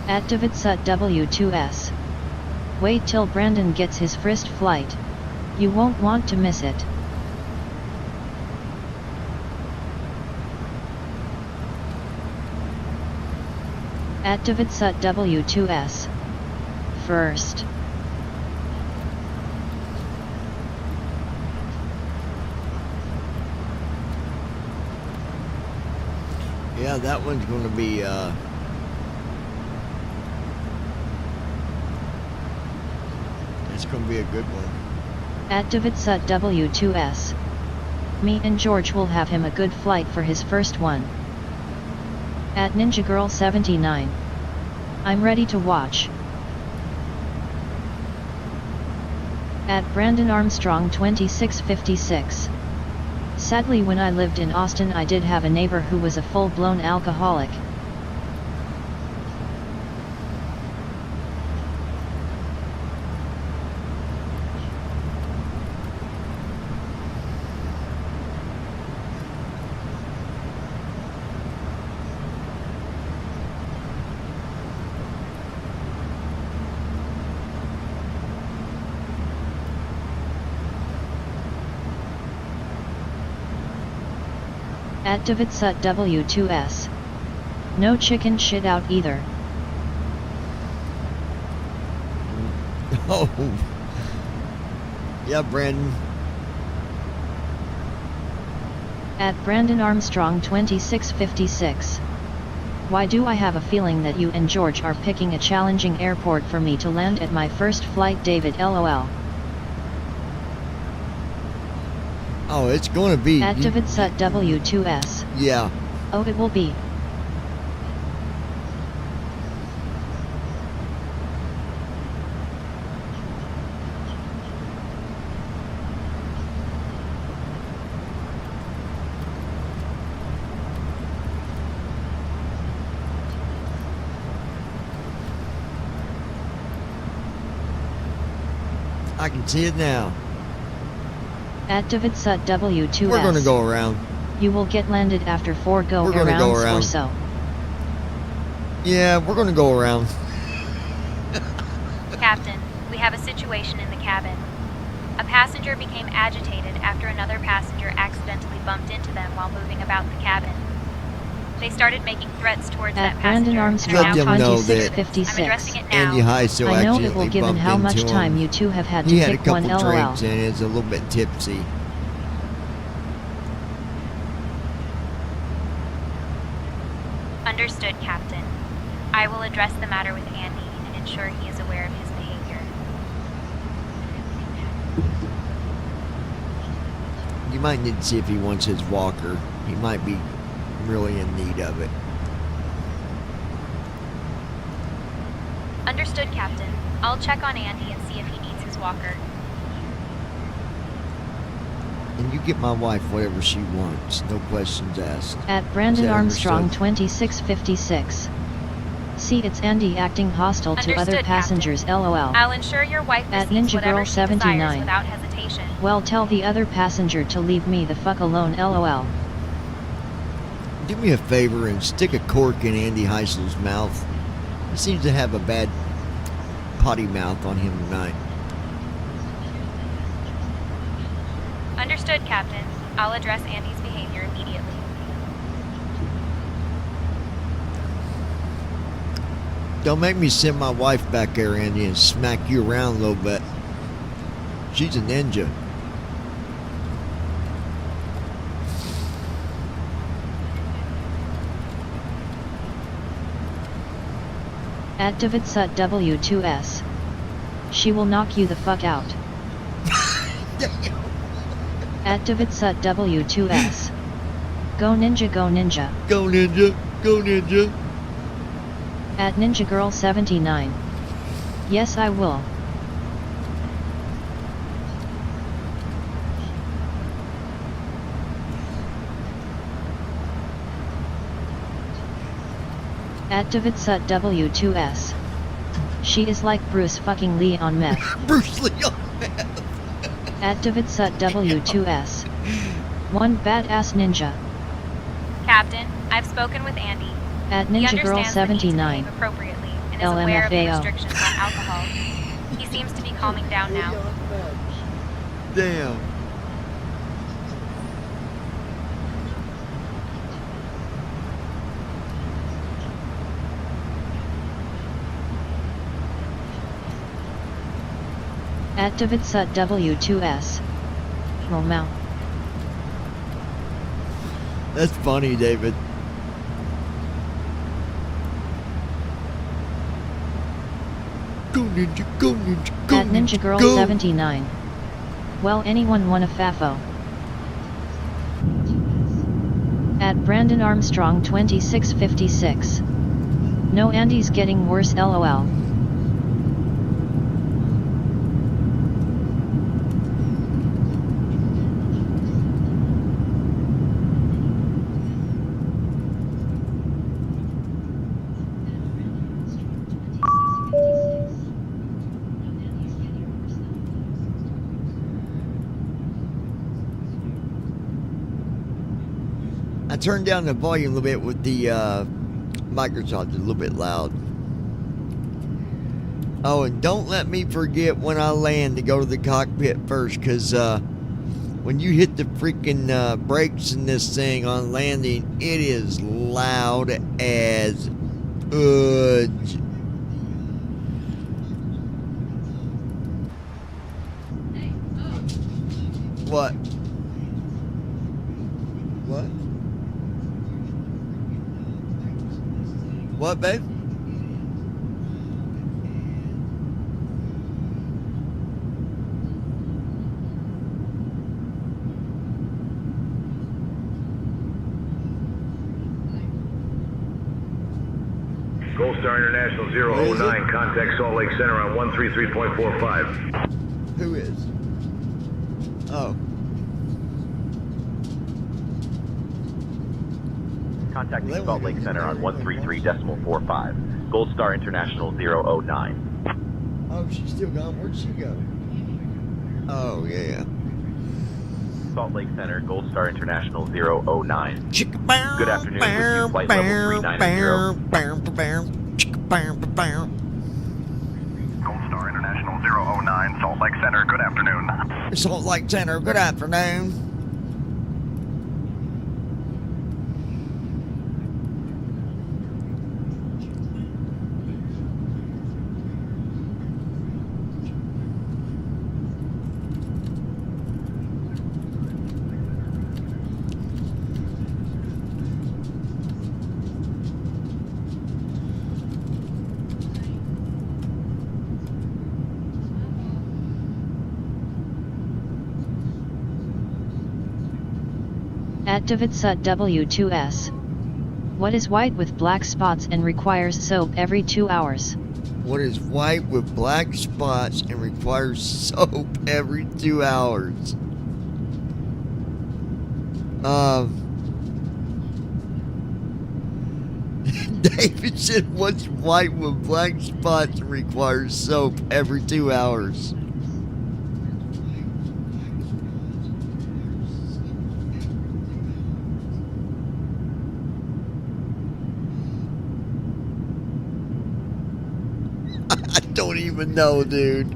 At Davidsut W2S. Wait till Brandon gets his first flight. You won't want to miss it. At Davidsut W2S. First. Yeah, that one's going to be, it's going to be a good one. At Davidsut W2S. Me and George will have him a good flight for his first one. At Ninja Girl 79. I'm ready to watch. At Brandon Armstrong 2656. Sadly, when I lived in Austin, I did have a neighbor who was a full-blown alcoholic. At Davidsut W2S. No chicken shit out either. Oh. Yeah, Brandon. At Brandon Armstrong 2656. Why do I have a feeling that you and George are picking a challenging airport for me to land at my first flight, David, lol. Oh, it's going to be. At Davidsut W2S. Yeah. Oh, it will be. I can see it now. At Davidsut W2S. We're going to go around. You will get landed after 4 We're gonna go go-arounds around. or so. Yeah, we're going to go around. Captain, we have a situation in the cabin. A passenger became agitated after another passenger accidentally bumped into them while moving about the cabin. They started making threats towards that At Brandon passenger Armstrong Let them know that 2656. I'm addressing it now. Andy Heisel I know accidentally it will, given bumped how much into him. time you two have had to He had a pick one, couple lol. drinks and is a little bit tipsy. Understood, Captain. I will address the matter with Andy and ensure he is aware of his behavior. You might need to see if he wants his walker. He might be really in need of it. Understood, Captain. I'll check on Andy and see if he needs his walker. And you get my wife whatever she wants. No questions asked. At Is Brandon that Armstrong understood? 2656. See, it's Andy acting hostile to Understood, other passengers, lol. I'll ensure your wife At receives Ninja whatever Girl she desires 79. without hesitation. Well, tell the other passenger to leave me the fuck alone, lol. Do me a favor and stick a cork in Andy Heisel's mouth. He seems to have a bad potty mouth on him tonight. Understood, Captain. I'll address Andy's behavior immediately. Don't make me send my wife back there, Andy, and smack you around a little bit. She's a ninja. At Davidsut W2S. She will knock you the fuck out. At Davidsut W2S. Go ninja, go ninja. Go ninja, go ninja. At Ninja Girl 79. Yes, I will. At Davidsut W2S. She is like Bruce fucking Lee on meth. Bruce Lee on meth. At Davidsut W2S. One badass ninja. Captain, I've spoken with Andy. At He Ninja Girl understands the need to 79. behave appropriately and is aware of the LMFAO. restrictions on alcohol. He seems to be calming down now. Damn. At Davidsut W2S. Romao. That's funny, David. Go ninja, go ninja, go At Ninja Girl go. 79. Well, anyone want a FAFO? At Brandon Armstrong 2656. No, Andy's getting worse, lol. I turned down the volume a little bit with the Microsoft, a little bit loud. Oh, and don't let me forget when I land to go to the cockpit first, because when you hit the freaking brakes in this thing on landing, it is loud as fudge. What? What? What, babe? Gold Star International 009, contact Salt Lake Center on 133.45. Who is? Oh. Contacting Salt Lake Center on 133.45. Gold Star International 009. Oh, she's still gone. Where'd she go? Oh, yeah. Salt Lake Center, Gold Star International 009. Good afternoon, with you, flight level 390. Gold Star International 009, Salt Lake Center, good afternoon. Salt Lake Center, good afternoon. At Davidsut W2S. What is white with black spots and requires soap every 2 hours? What is white with black spots and requires soap every 2 hours? David said, what's white with black spots and requires soap every 2 hours? I don't even know, dude.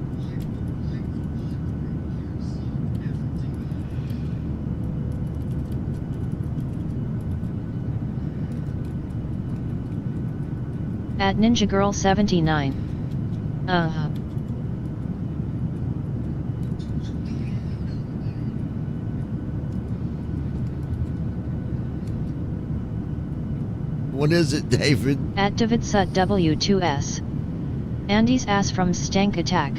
At Ninja Girl 79. What is it, David? At Davidsut W2S. Andy's ass from Stank Attack.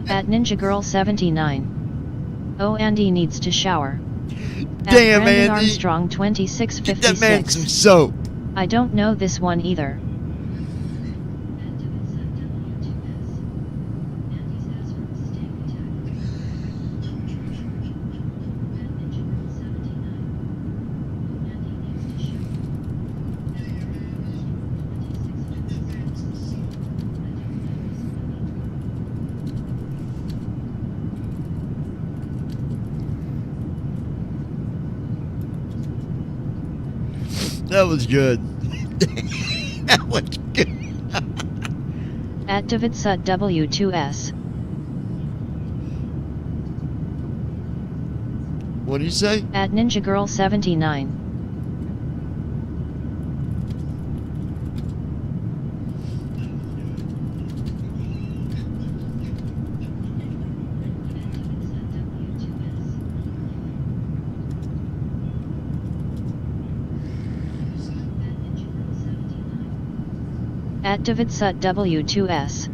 At Ninja Girl 79. Oh, Andy needs to shower. At Damn, Brandon Andy. Armstrong 2656. Get that man some soap. I don't know this one either. That was good. That was good. At Davidsut W2S. What do you say? At Ninja Girl 79. At Davidsut W2S.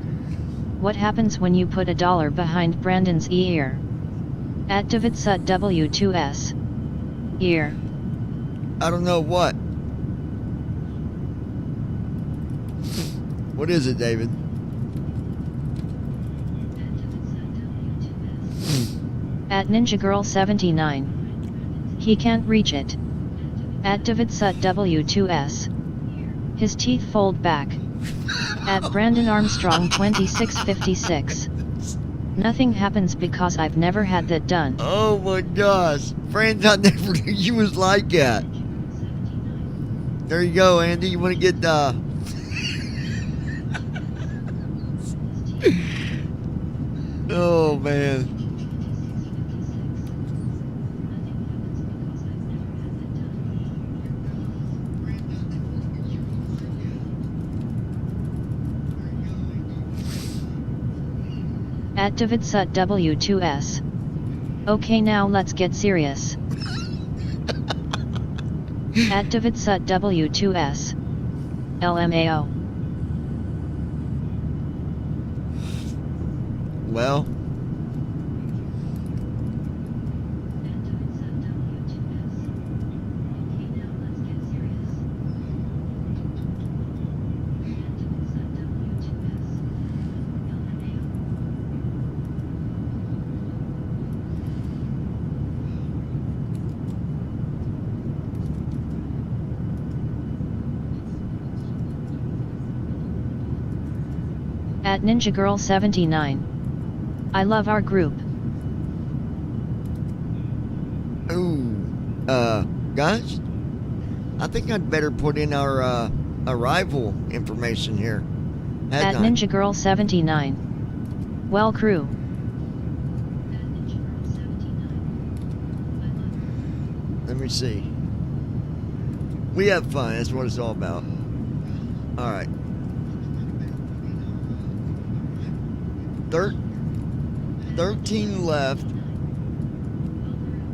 What happens when you put $1 behind Brandon's ear? At Davidsut W2S. Ear. I don't know what. What is it, David? At Ninja Girl 79. He can't reach it. At Davidsut W2S. His teeth fold back. At Brandon Armstrong 2656. Nothing happens because I've never had that done. Oh my gosh. Friends, I never knew you was like that. There you go, Andy. You want to get Oh man. At Davidsut W2S. Okay, now let's get serious. At Davidsut W2S. LMAO. Well. At Ninja Girl 79. I love our group. Ooh. Guys? I think I'd better put in our arrival information here. At Ninja Girl 79. Well, crew. Let me see. We have fun. That's what it's all about. All right. 13 left.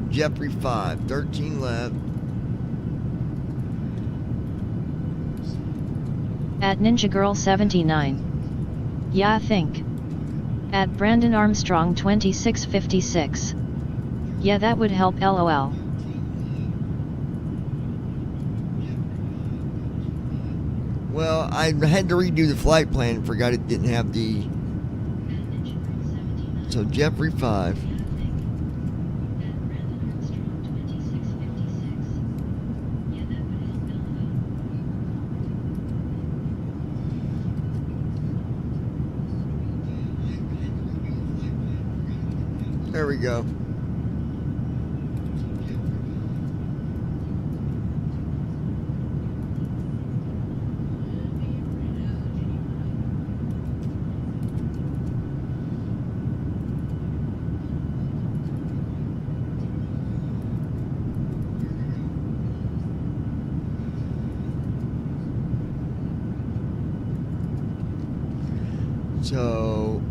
Jeffrey 5. 13 left. At Ninja Girl 79. Yeah, I think. At Brandon Armstrong 2656. Yeah, that would help, lol. Well, I had to redo the flight plan and forgot it didn't have the... So Jeffrey 5. There we go. So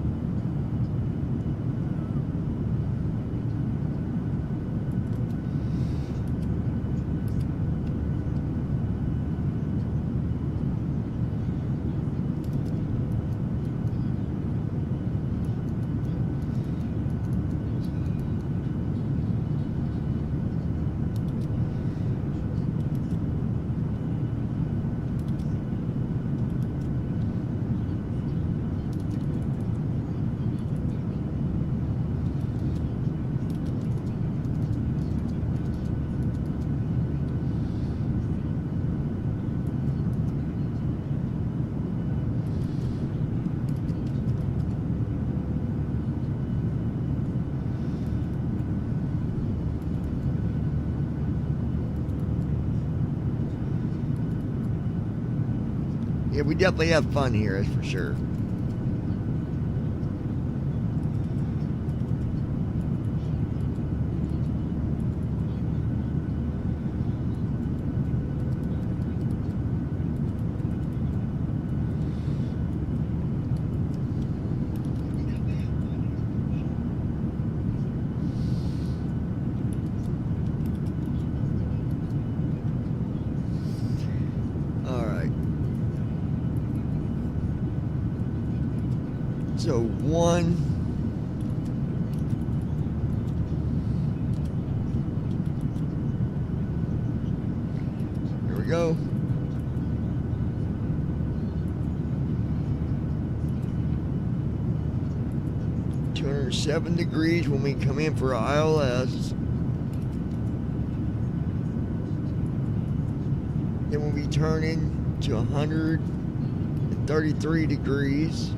Yeah, we definitely have fun here, that's for sure. So one, here we go. $207 when we come in for ILS. Then we'll be turning to 133 degrees.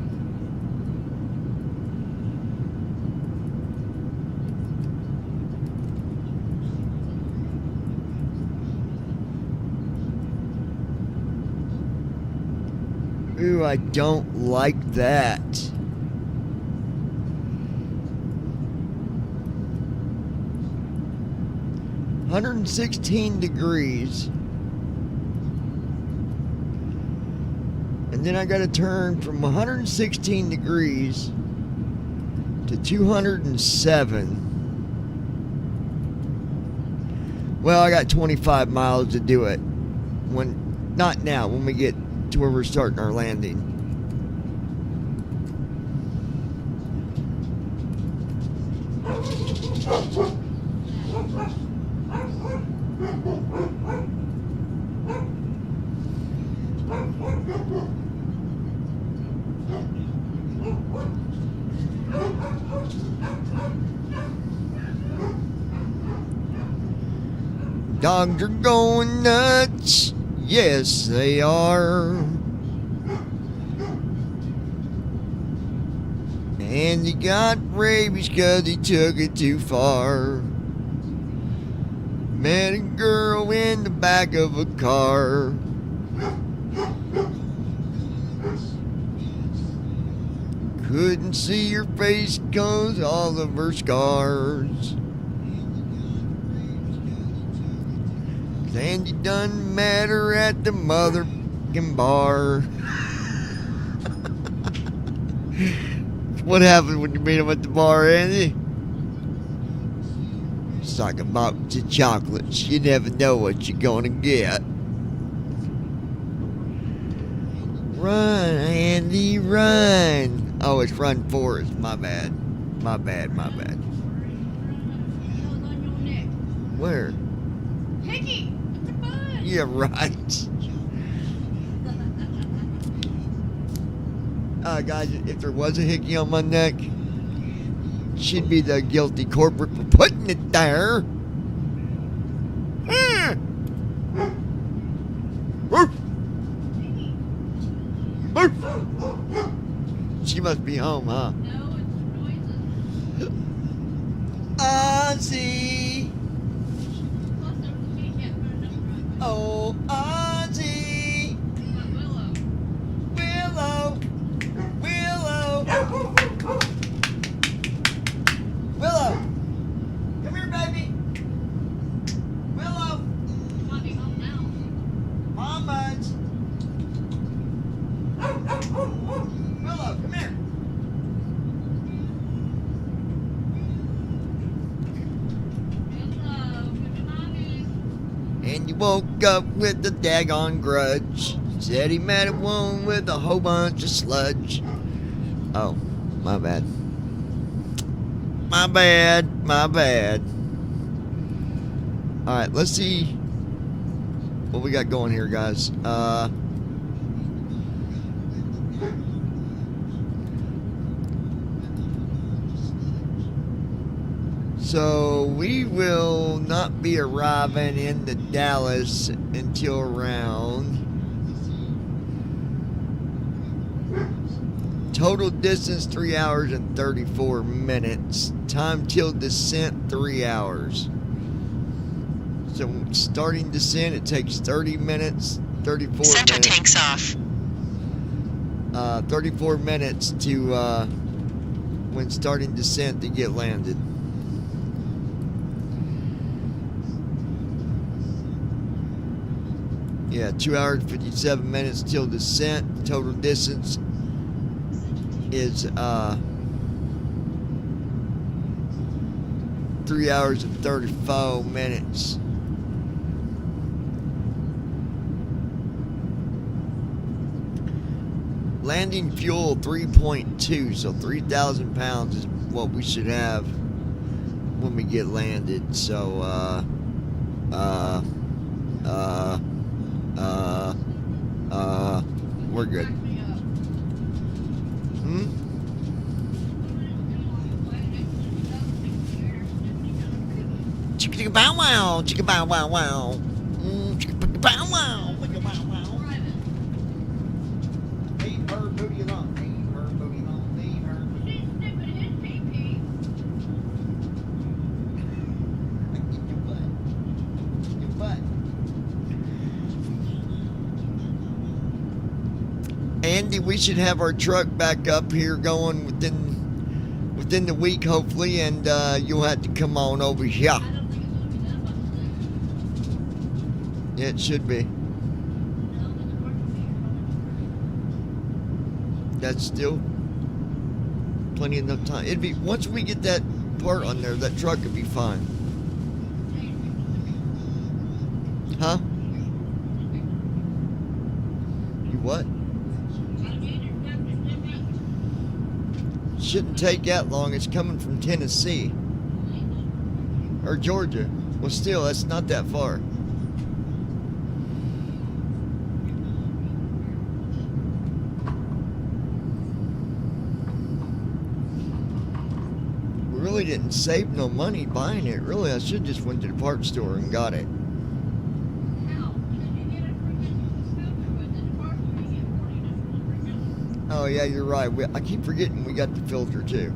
Ooh, I don't like that. $116. And then I got to turn from 116 degrees to 207. Well, I got 25 miles to do it. Not now, when we get to where we're starting our landing. Dogs are going nuts. Yes, they are. And he got rabies 'cause he took it too far. Met a girl in the back of a car. Couldn't see her face 'cause all of her scars. And you done met her at the motherfucking bar. What happened when you meet him at the bar, Andy? It's like a box of chocolates. You never know what you're gonna get. Run, Andy, run. Oh, it's run Forrest. My bad. My bad. Where? Hickey! It's a bud! Yeah, right. Guys, if there was a hickey on my neck, she'd be the guilty corporate for putting it there. She must be home, huh? No, it's noises. Ozzy! Oh, Ozzy! Willow! Willow! Come here, baby! Willow! You might be home now. Mama's! Willow, come here! And he woke up with a daggone grudge. Said he met a woman with a whole bunch of sludge. Oh, my bad. My bad. Alright, let's see what we got going here, guys. So we will not be arriving into Dallas until around total distance 3 hours and 34 minutes. Time till descent 3 hours. So starting descent, it takes 30 minutes, 34 Center minutes. takes off. 34 minutes to when starting descent to get landed. Yeah, 2 hours 57 minutes till descent. Total distance is 3 hours and 34 minutes. Landing fuel 3.2, so 3,000 pounds is what we should have when we get landed. So, we're good. Chicka bow wow, chicka bow wow wow, chicka bow wow, chicka bow wow. Leave her booty alone. Leave her booty alone. Leave her booty alone. Get your butt. Get your butt. Andy, we should have our truck back up here going within the week, hopefully, and you'll have to come on over here. Yeah, it should be. That's still plenty enough time. It'd be once we get that part on there, that truck would be fine. Huh? You what? Shouldn't take that long. It's coming from Tennessee or Georgia. Well, still, that's not that far. Really didn't save no money buying it. Really, I should just went to the parts store and got it. Oh yeah, you're right. I keep forgetting we got the filter too.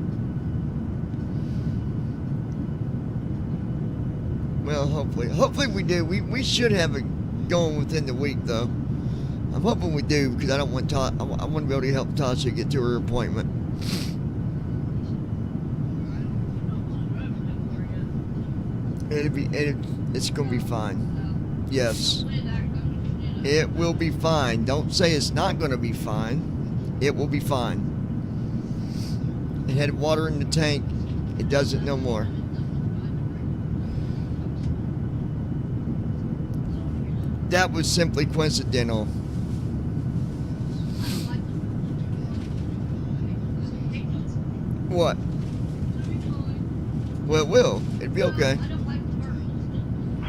Well, hopefully we do. We should have it going within the week though. I'm hoping we do because I don't want I want to be able to help Tasha get to her appointment. It's gonna be fine. Yes. It will be fine. Don't say it's not gonna be fine. It will be fine. It had water in the tank. It doesn't no more. That was simply coincidental. What? Well, it will. It'd be okay.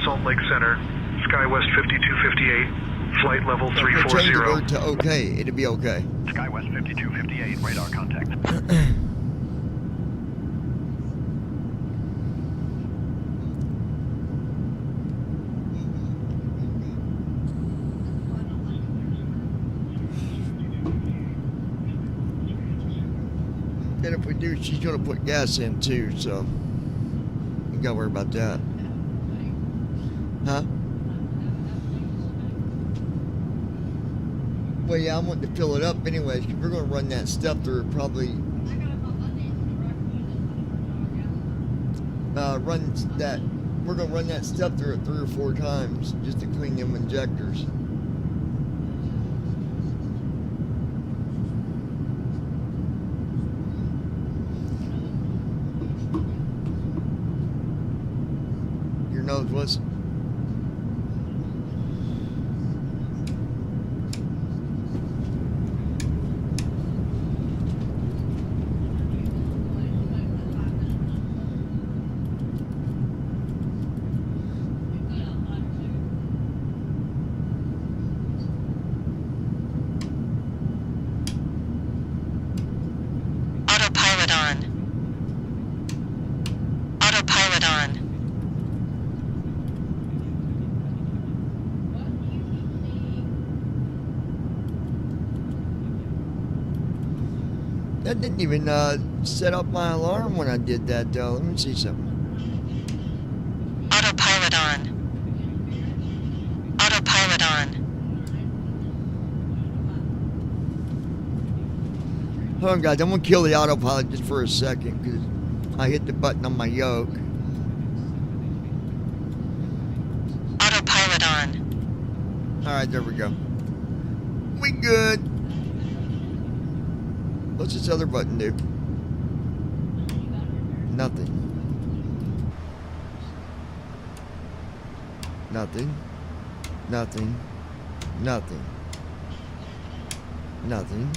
Salt Lake Center, SkyWest 5258, flight level 340. Change the word to okay. It'd be okay. SkyWest 5258, radar contact. And if we do, she's gonna put gas in too, so you gotta worry about that. Huh? Well, yeah, I want to fill it up anyways, because we're going to run that stuff through probably. We're going to run that stuff through it 3 or 4 times just to clean them injectors. Your nose was. That didn't even set up my alarm when I did that, though. Let me see something. Autopilot on. Autopilot on. Hold on, guys. I'm going to kill the autopilot just for a second because I hit the button on my yoke. Autopilot on. All right, there we go. We good. What's this other button do? Nothing. Nothing. Nothing. Nothing. Nothing.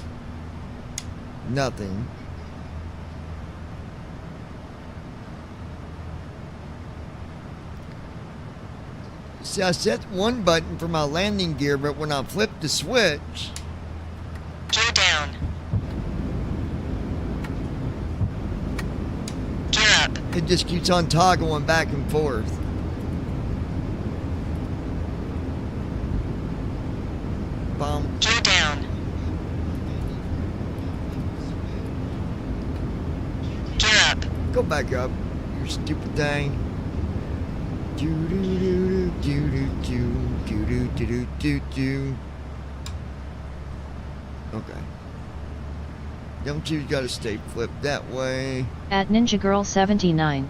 Nothing. See, I set one button for my landing gear, but when I flip the switch... Gear down. Gear up. It just keeps on toggling back and forth. Bomb. Gear down. Gear up. Go back up, you stupid thing. Do do do do do do do do do do do. Okay. Don't you gotta stay flipped that way? At Ninja Girl 79.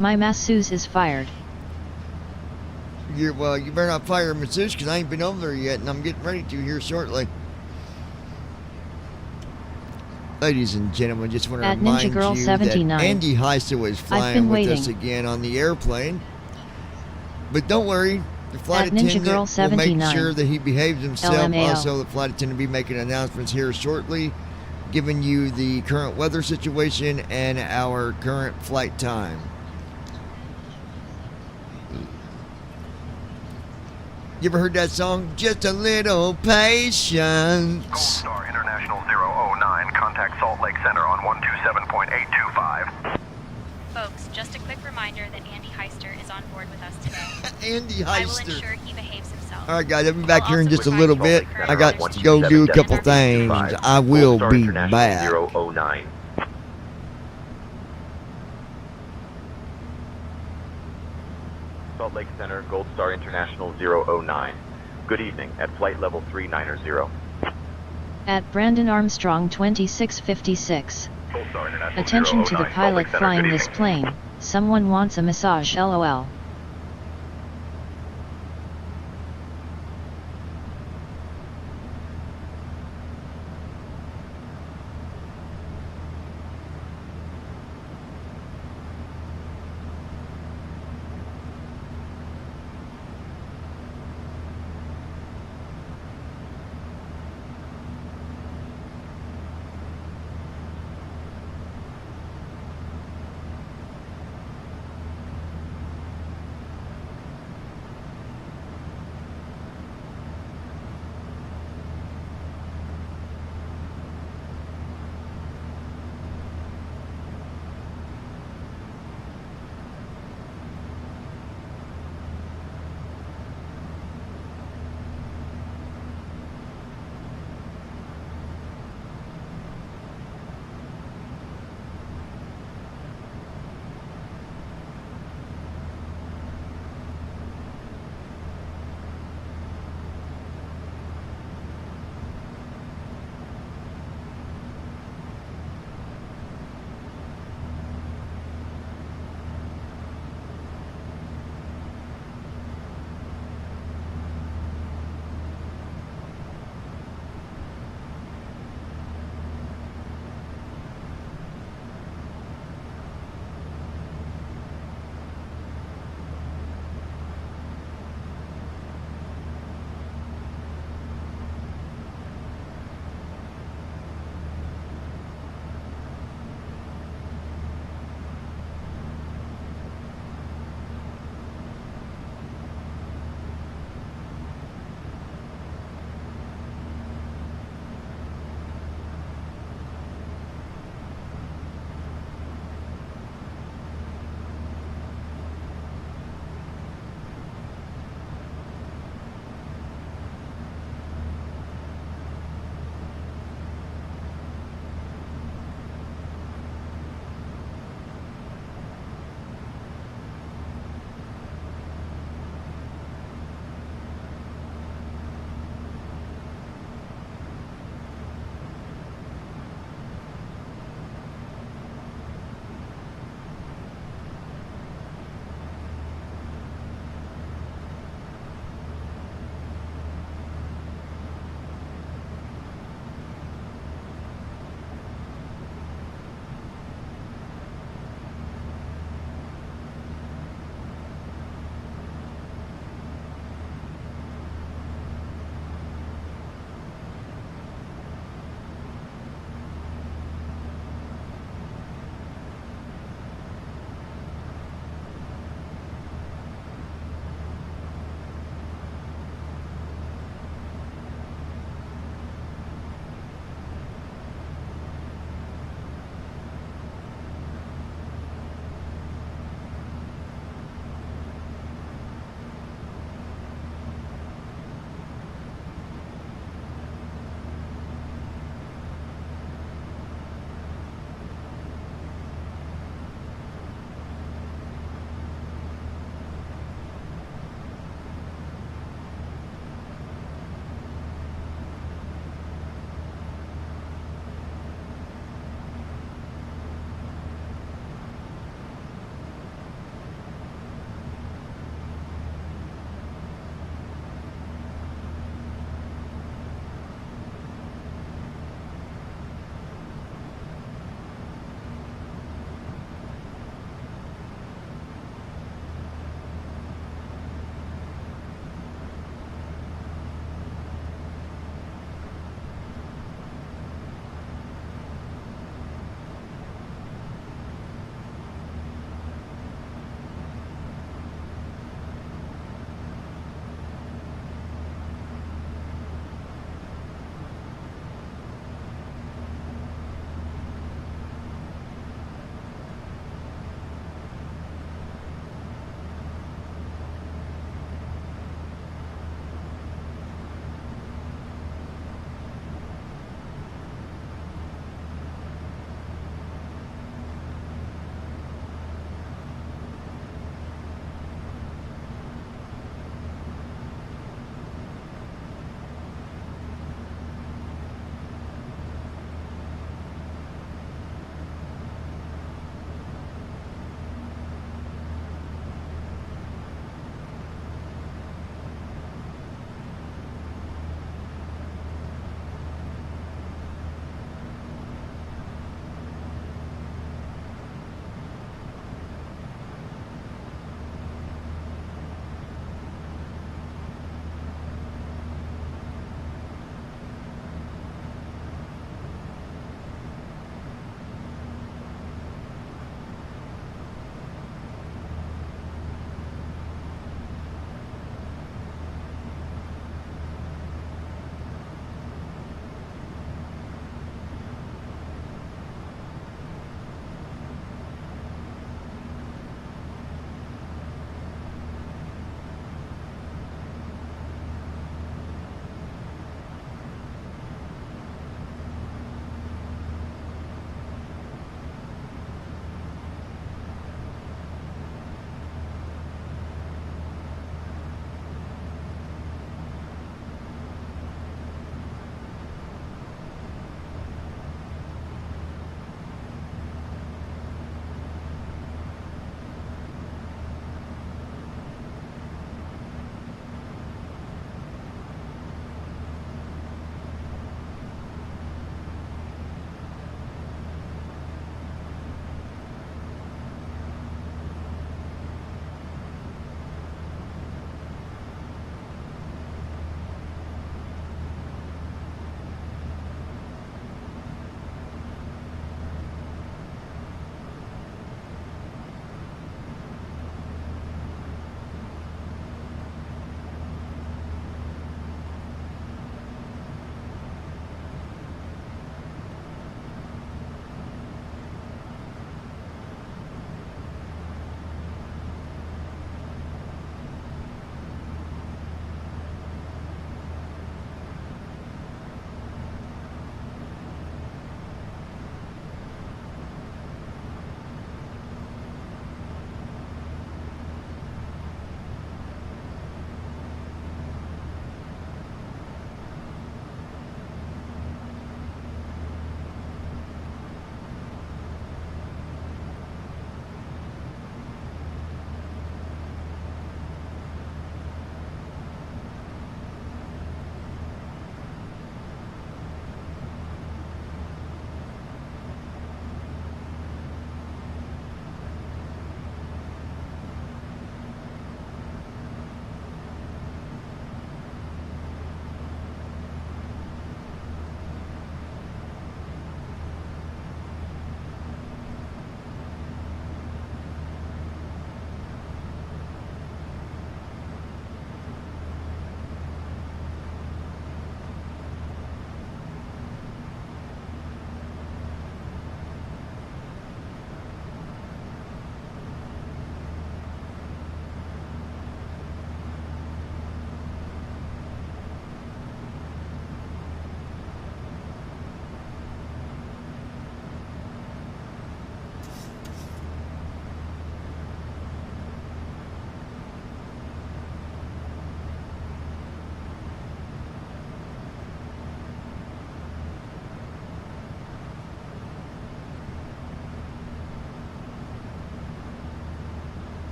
My masseuse is fired. Well, you better not fire a masseuse because I ain't been over there yet, and I'm getting ready to here shortly. Ladies and gentlemen, just want to At remind Ninja Girl you 79. that Andy Heister was flying with us again on the airplane. But don't worry, the flight At Ninja attendant Girl will 79. make sure that he behaves himself. LMAO. Also, the flight attendant will be making announcements here shortly, giving you the current weather situation and our current flight time. You ever heard that song? Just a little patience. Gold Star International 009, contact Salt Lake Center on 127.825. Folks, just a quick reminder that Andy Heister is on board with us today. Andy I will Heister. ensure he behaves himself. All right, guys, I'll be back here in just a little bit. I got to go do a couple things. I will be back. 009. Salt Lake Center, Gold Star International 009. Good evening, at flight level 390. At Brandon Armstrong 2656. Gold Star International Attention to the 009, Salt pilot Lake Center, flying good this evening. plane. Someone wants a massage, lol.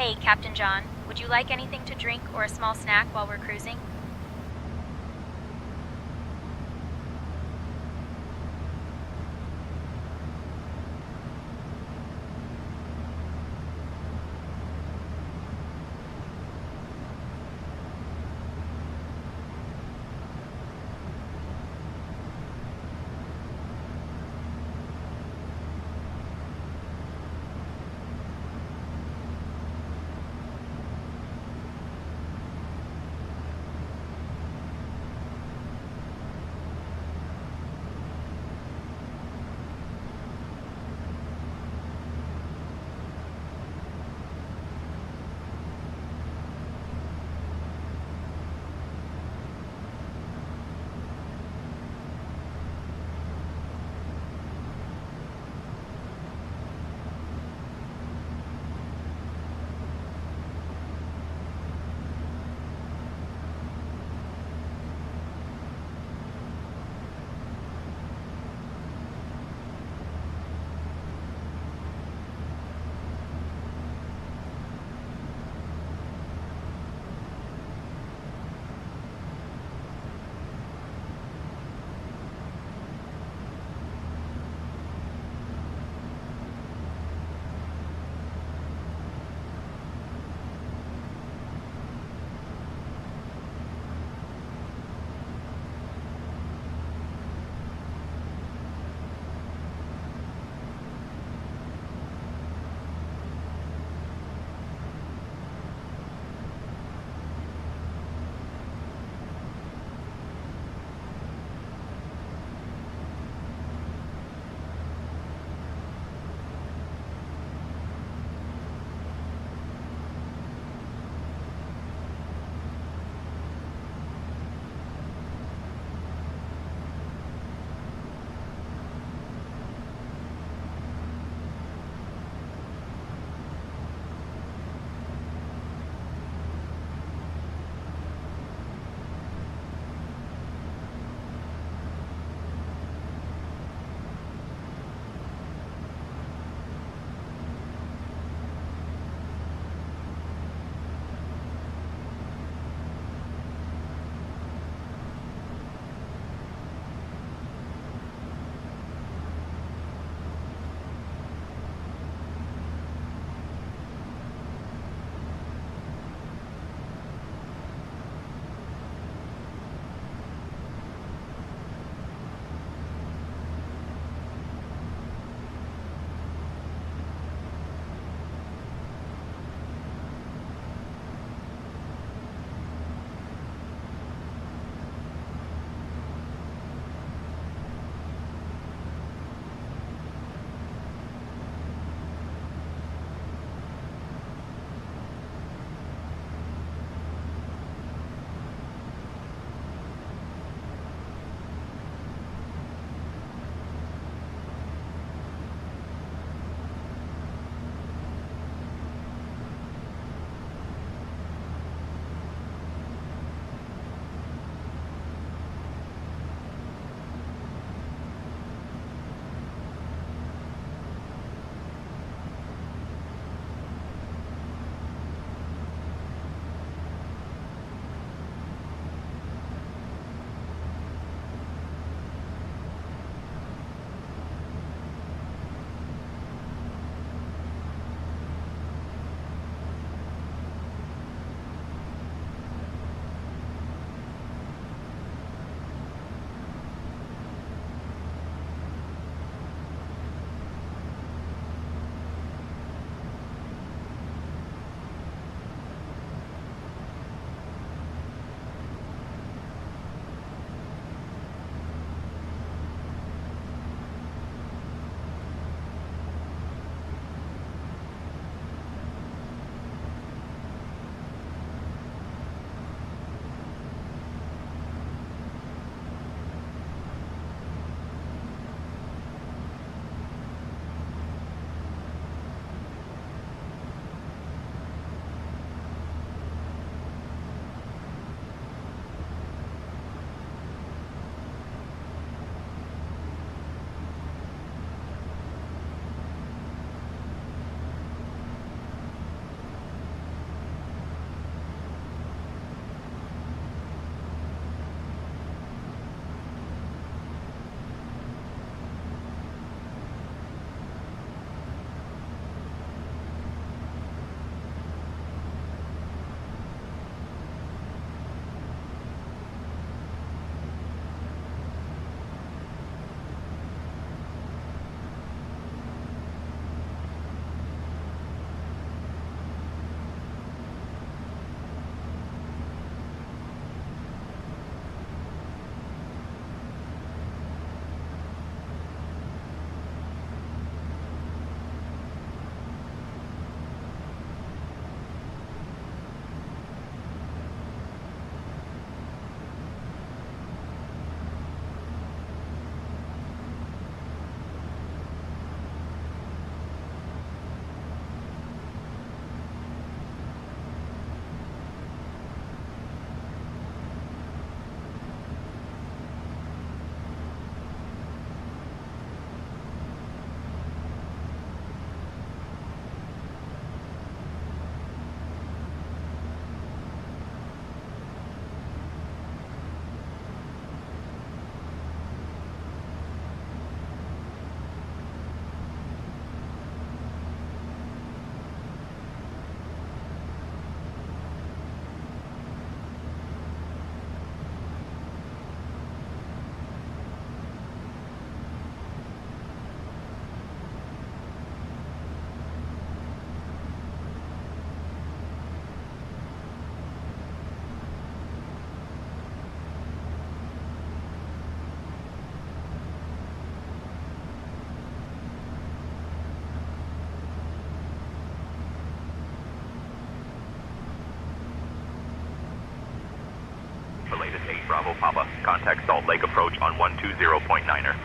Hey, Captain John, would you like anything to drink or a small snack while we're cruising? latest 8 Bravo Papa. Contact Salt Lake approach on 120.9er.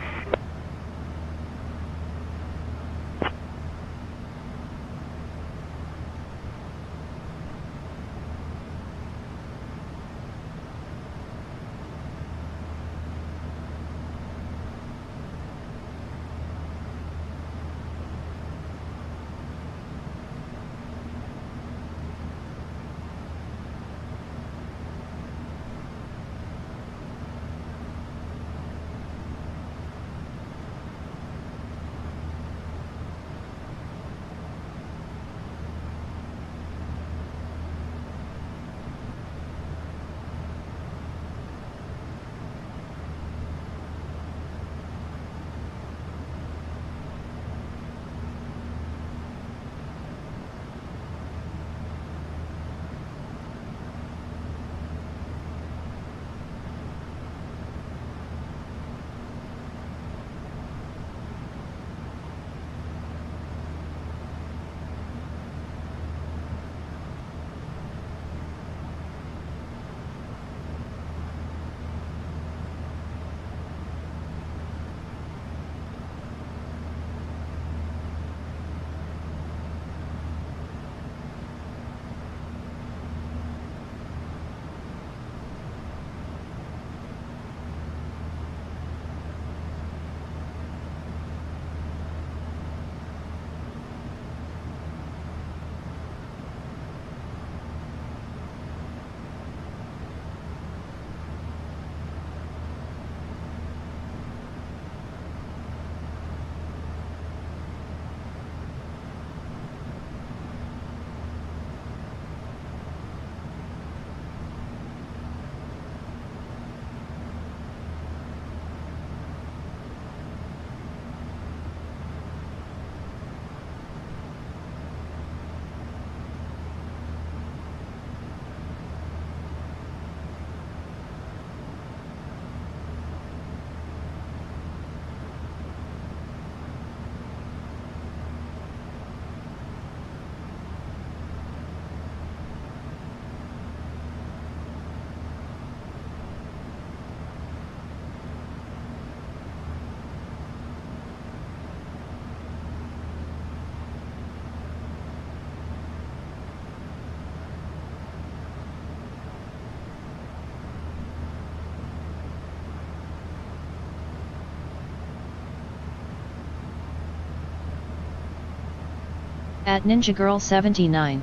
At Ninja Girl 79.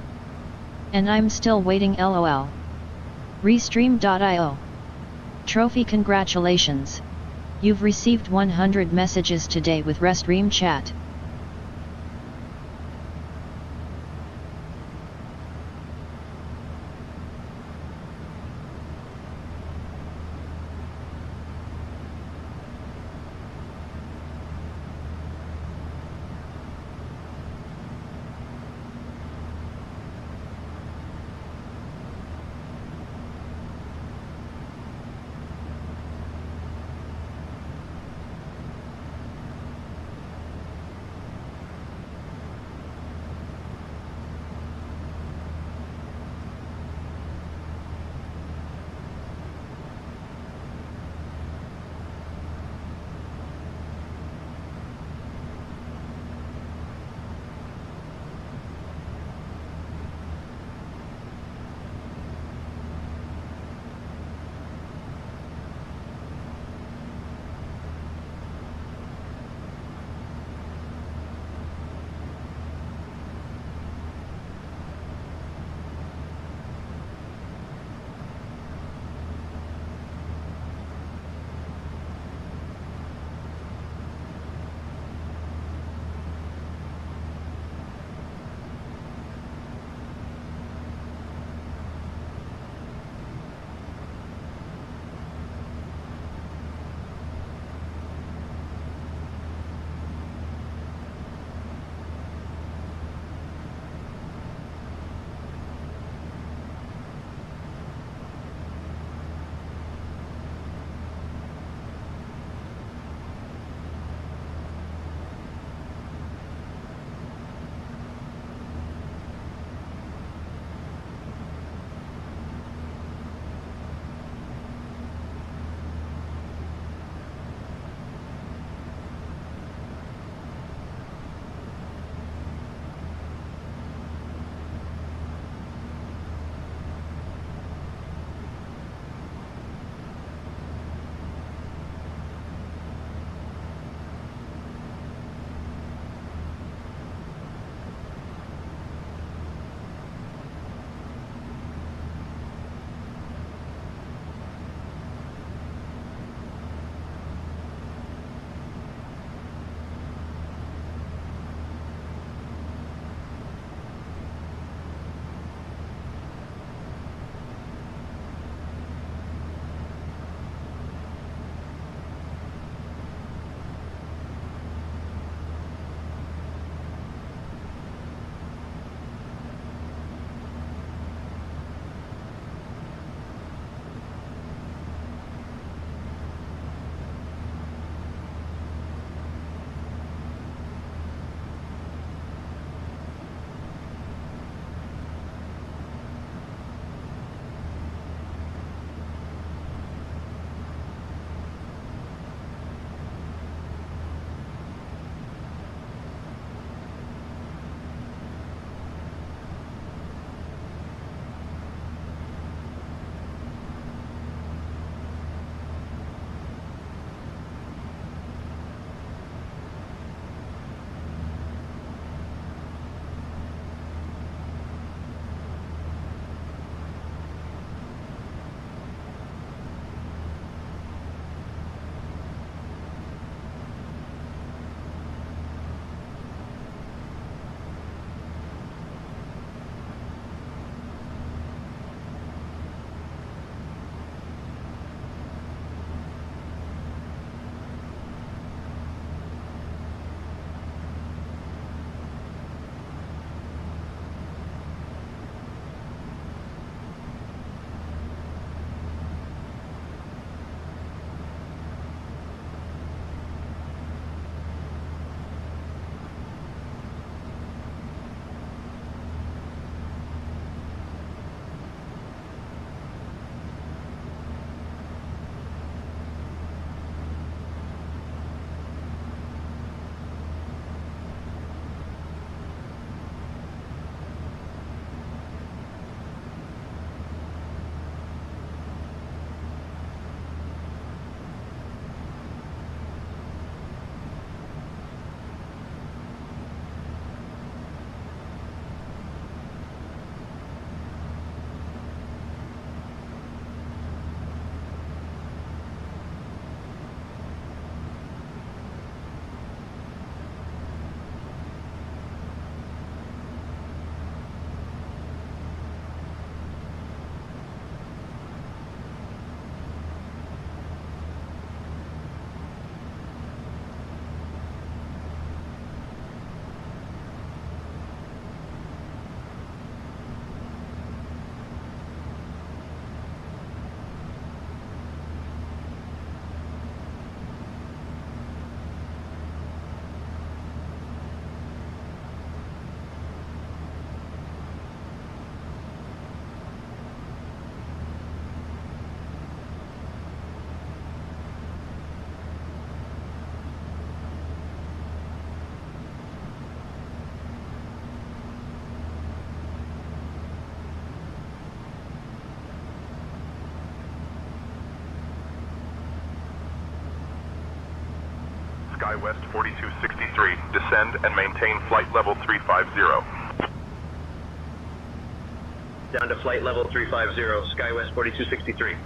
And I'm still waiting lol. Restream.io. Trophy congratulations. You've received 100 messages today with Restream chat. SkyWest 4263. Descend and maintain flight level 350. Down to flight level 350, SkyWest 4263.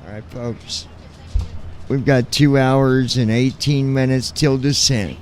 Alright, folks. We've got 2 hours and 18 minutes till descent.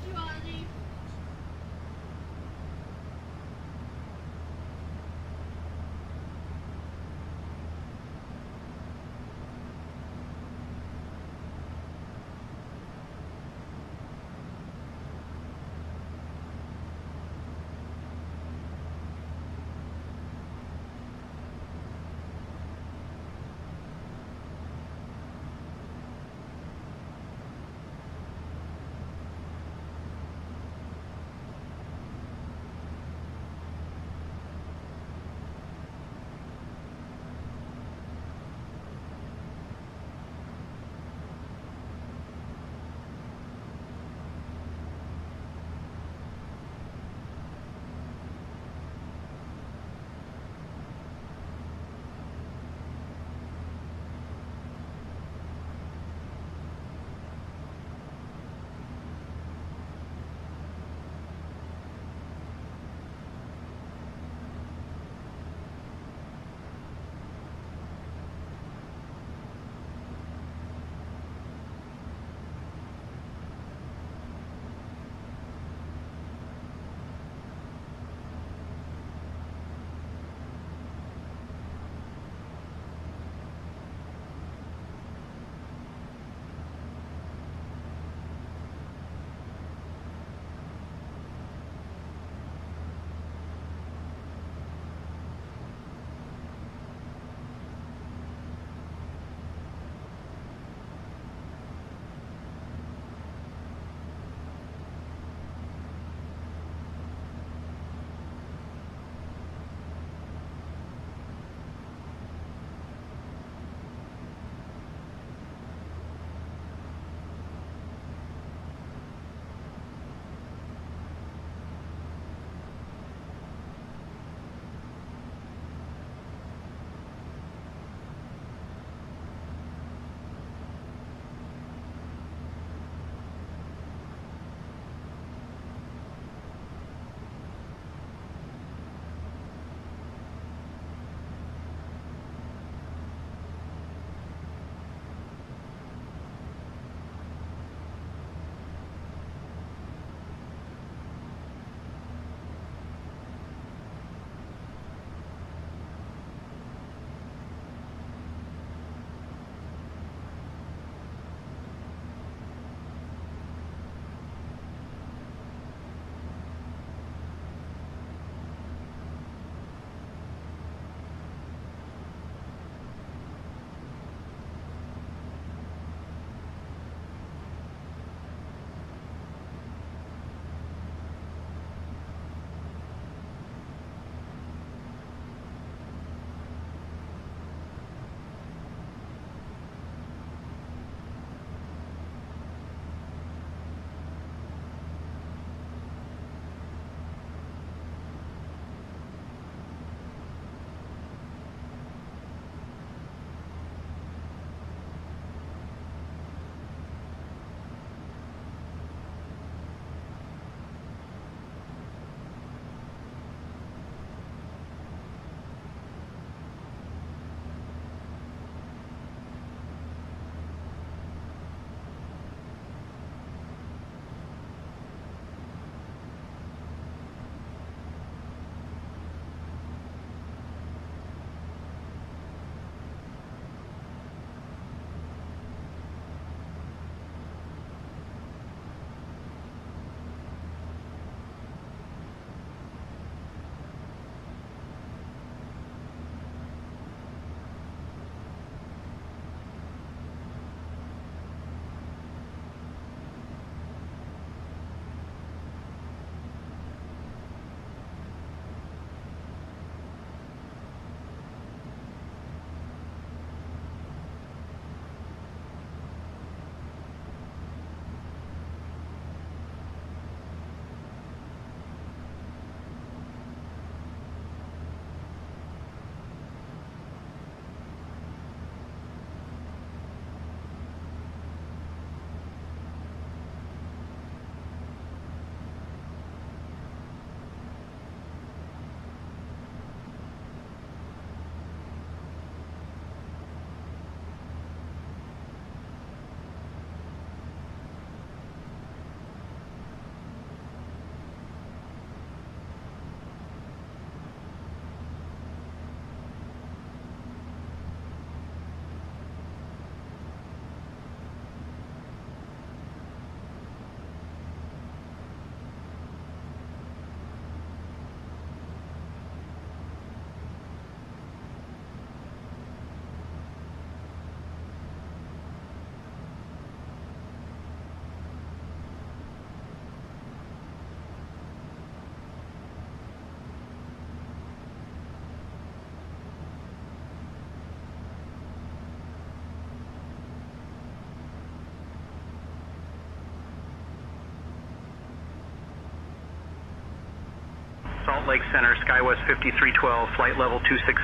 Salt Lake Center, SkyWest 5312, flight level 260.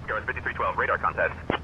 SkyWest 5312, radar contact.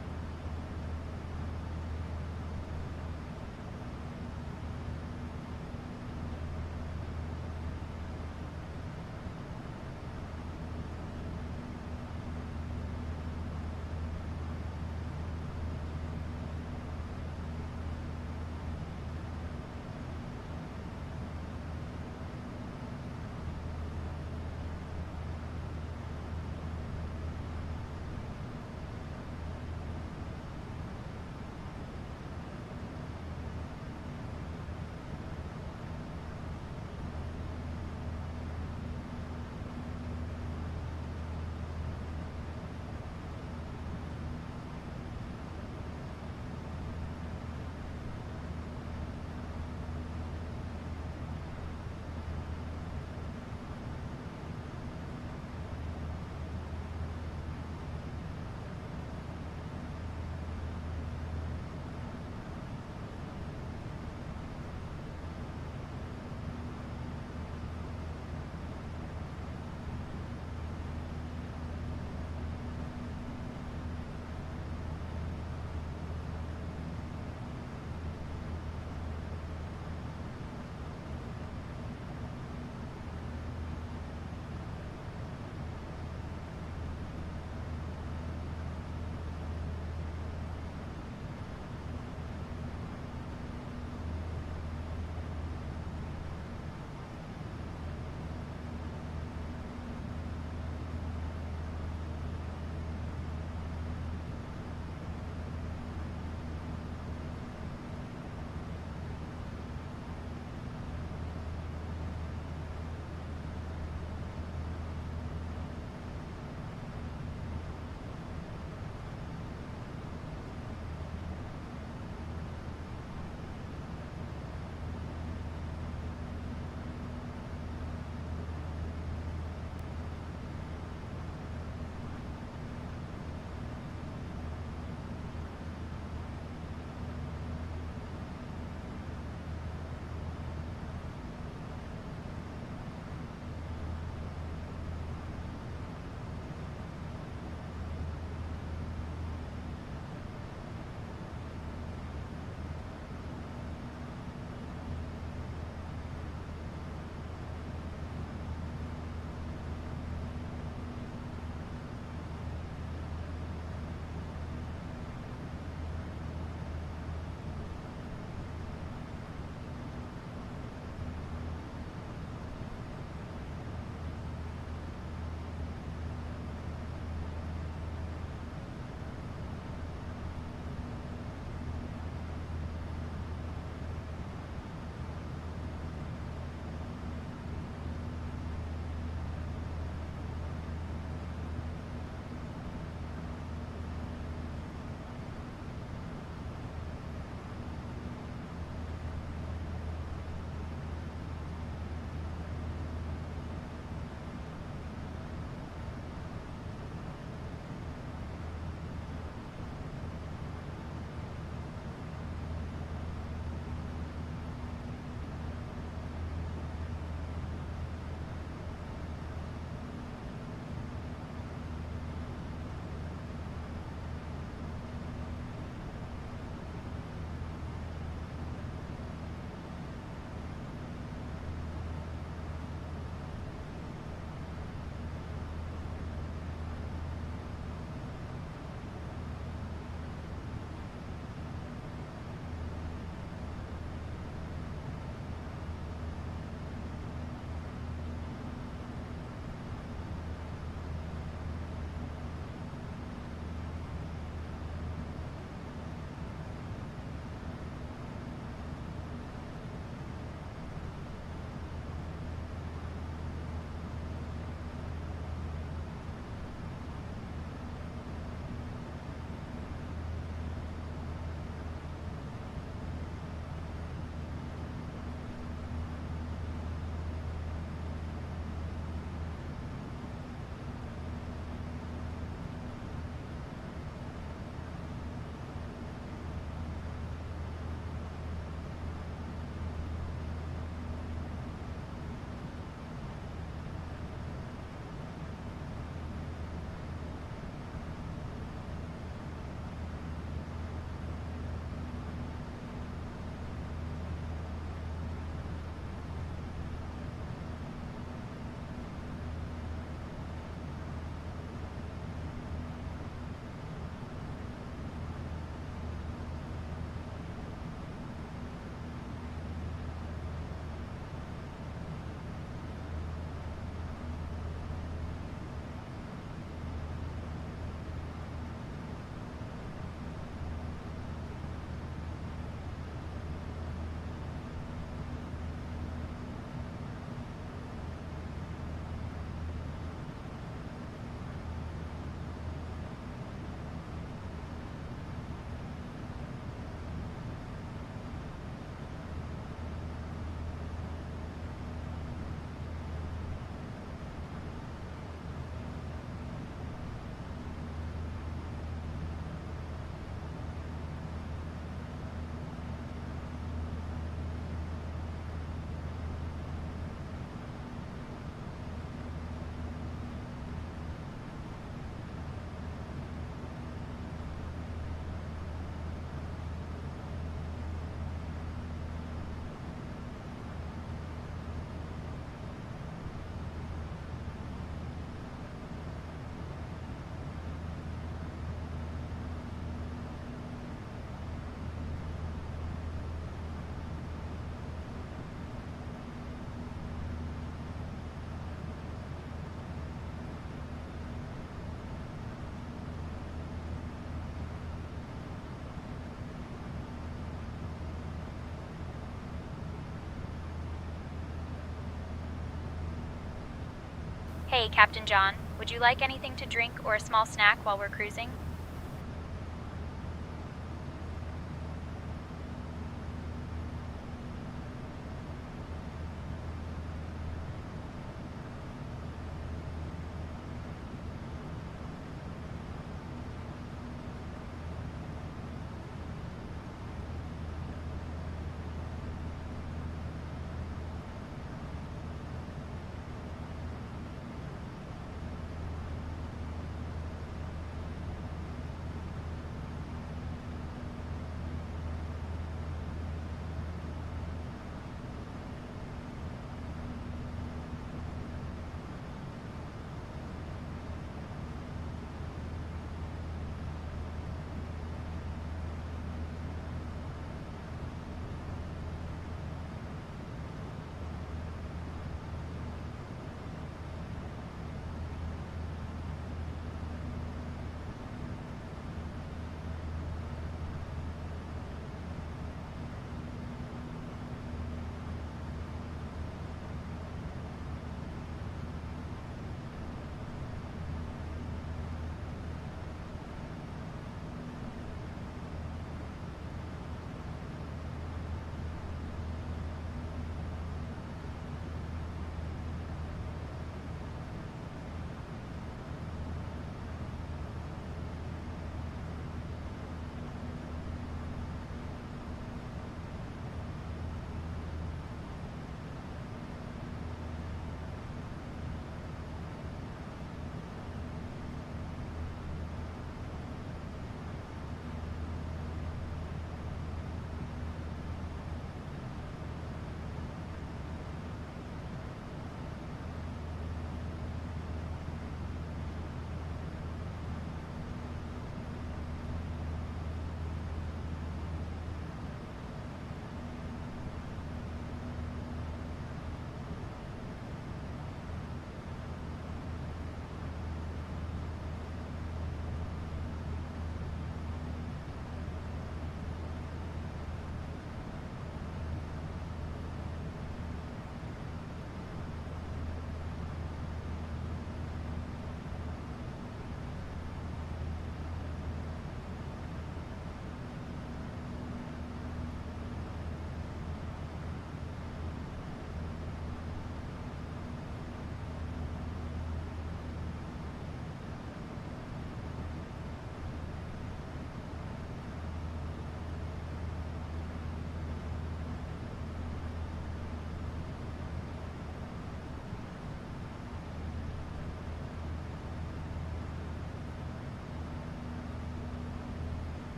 Hey, Captain John, would you like anything to drink or a small snack while we're cruising?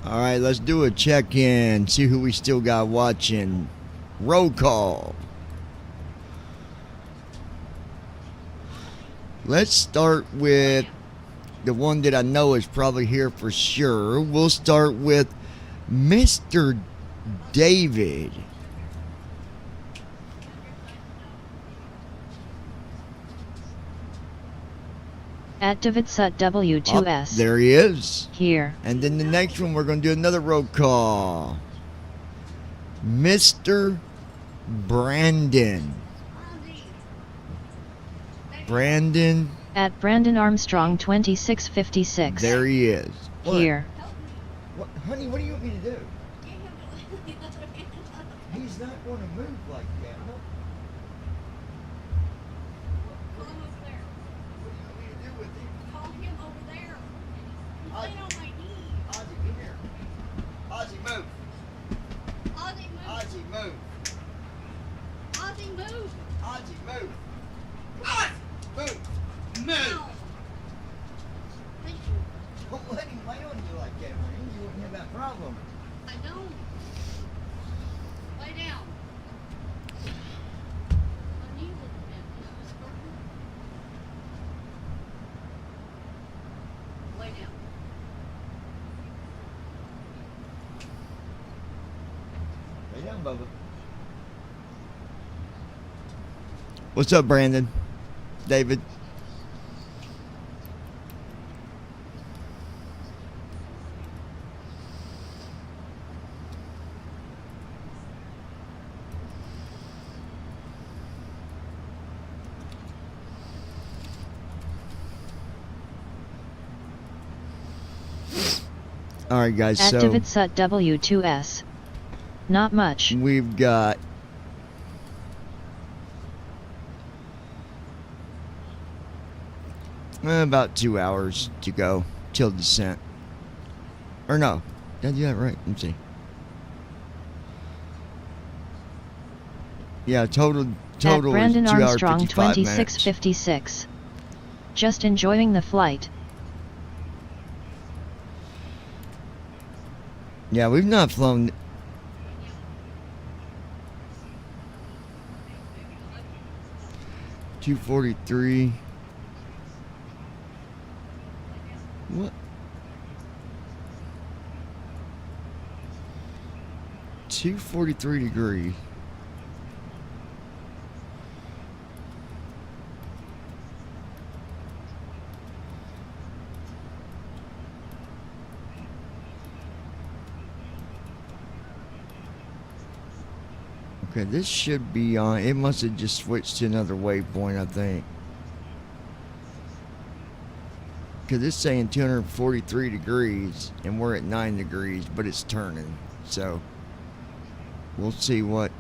All right, let's do a check-in. See who we still got watching. Roll call. Let's start with the one that I know is probably here for sure. We'll start with Mr. David. At Davidsut W2S. Oh, there he is. Here. And then the next one, we're going to do another roll call. Mr. Brandon. Brandon. At Brandon Armstrong 2656. There he is. Here. What, honey, what do you want me to do? He's not going to move like that. No. What do you want me to do with him? Call him over there. Lay on my knee. Ozzy, come here. Ozzy, move. Ozzy, move. Ozzy, move. Ozzy, move. Ozzy, move. Ozzy, move. Move. Thank you. Don't let him lay on you like that, honey. You wouldn't have that problem. I don't. Lay down. My knee was bent. Lay down. Lay down, Bubba. What's up, Brandon? David? All right, guys. At So Davidsut W2S. Not much. we've got about 2 hours to go till descent. Or no, did I do that right? Let's see. Yeah, total At Brandon is 2 hours Armstrong 55 minutes. 2656. Just enjoying the flight. Yeah, we've not flown. $243. What? 243 degrees. Okay, this should be on. It must have just switched to another waypoint, I think. Because it's saying 243 degrees, and we're at 9 degrees, but it's turning. So, we'll see what.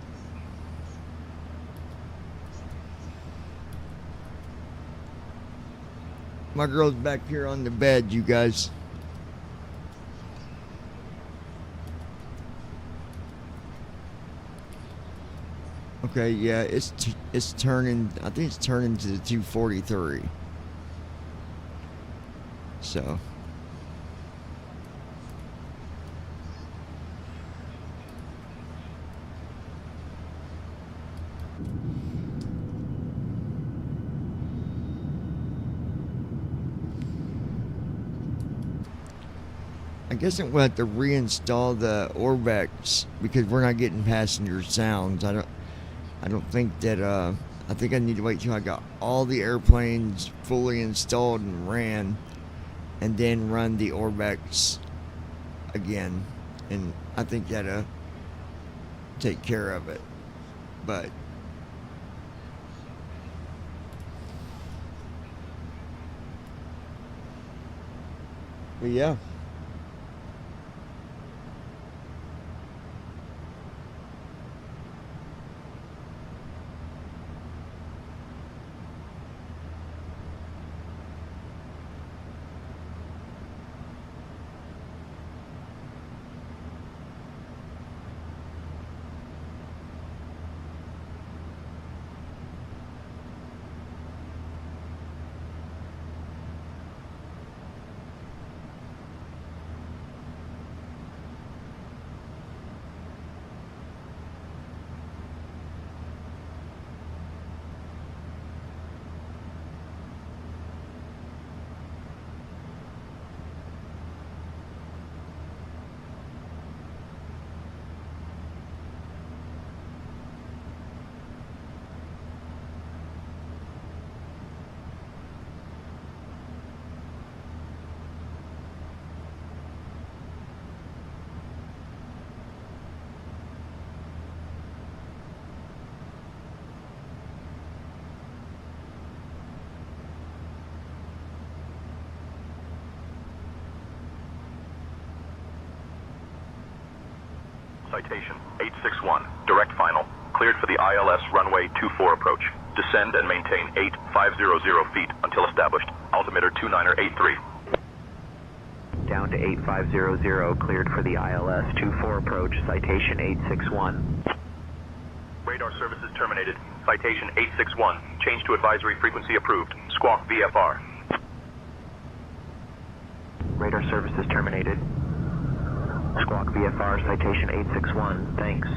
My girl's back here on the bed, you guys. Okay, yeah, it's turning. I think it's turning to the 243. So. I guess we'll have to reinstall the Orbex because we're not getting passenger sounds. I don't think that. I think I need to wait till I got all the airplanes fully installed and ran, and then run the Orbex again, and I think that'll take care of it. But yeah. Citation 861, direct final, cleared for the ILS runway 24 approach. Descend and maintain 8500 feet until established. Altimeter 2983. Down to 8500, cleared for the ILS 24 approach, citation 861. Radar services terminated. Citation 861. Change to advisory frequency approved. Squawk VFR. Radar services terminated. Squawk VFR, citation 861. Thanks.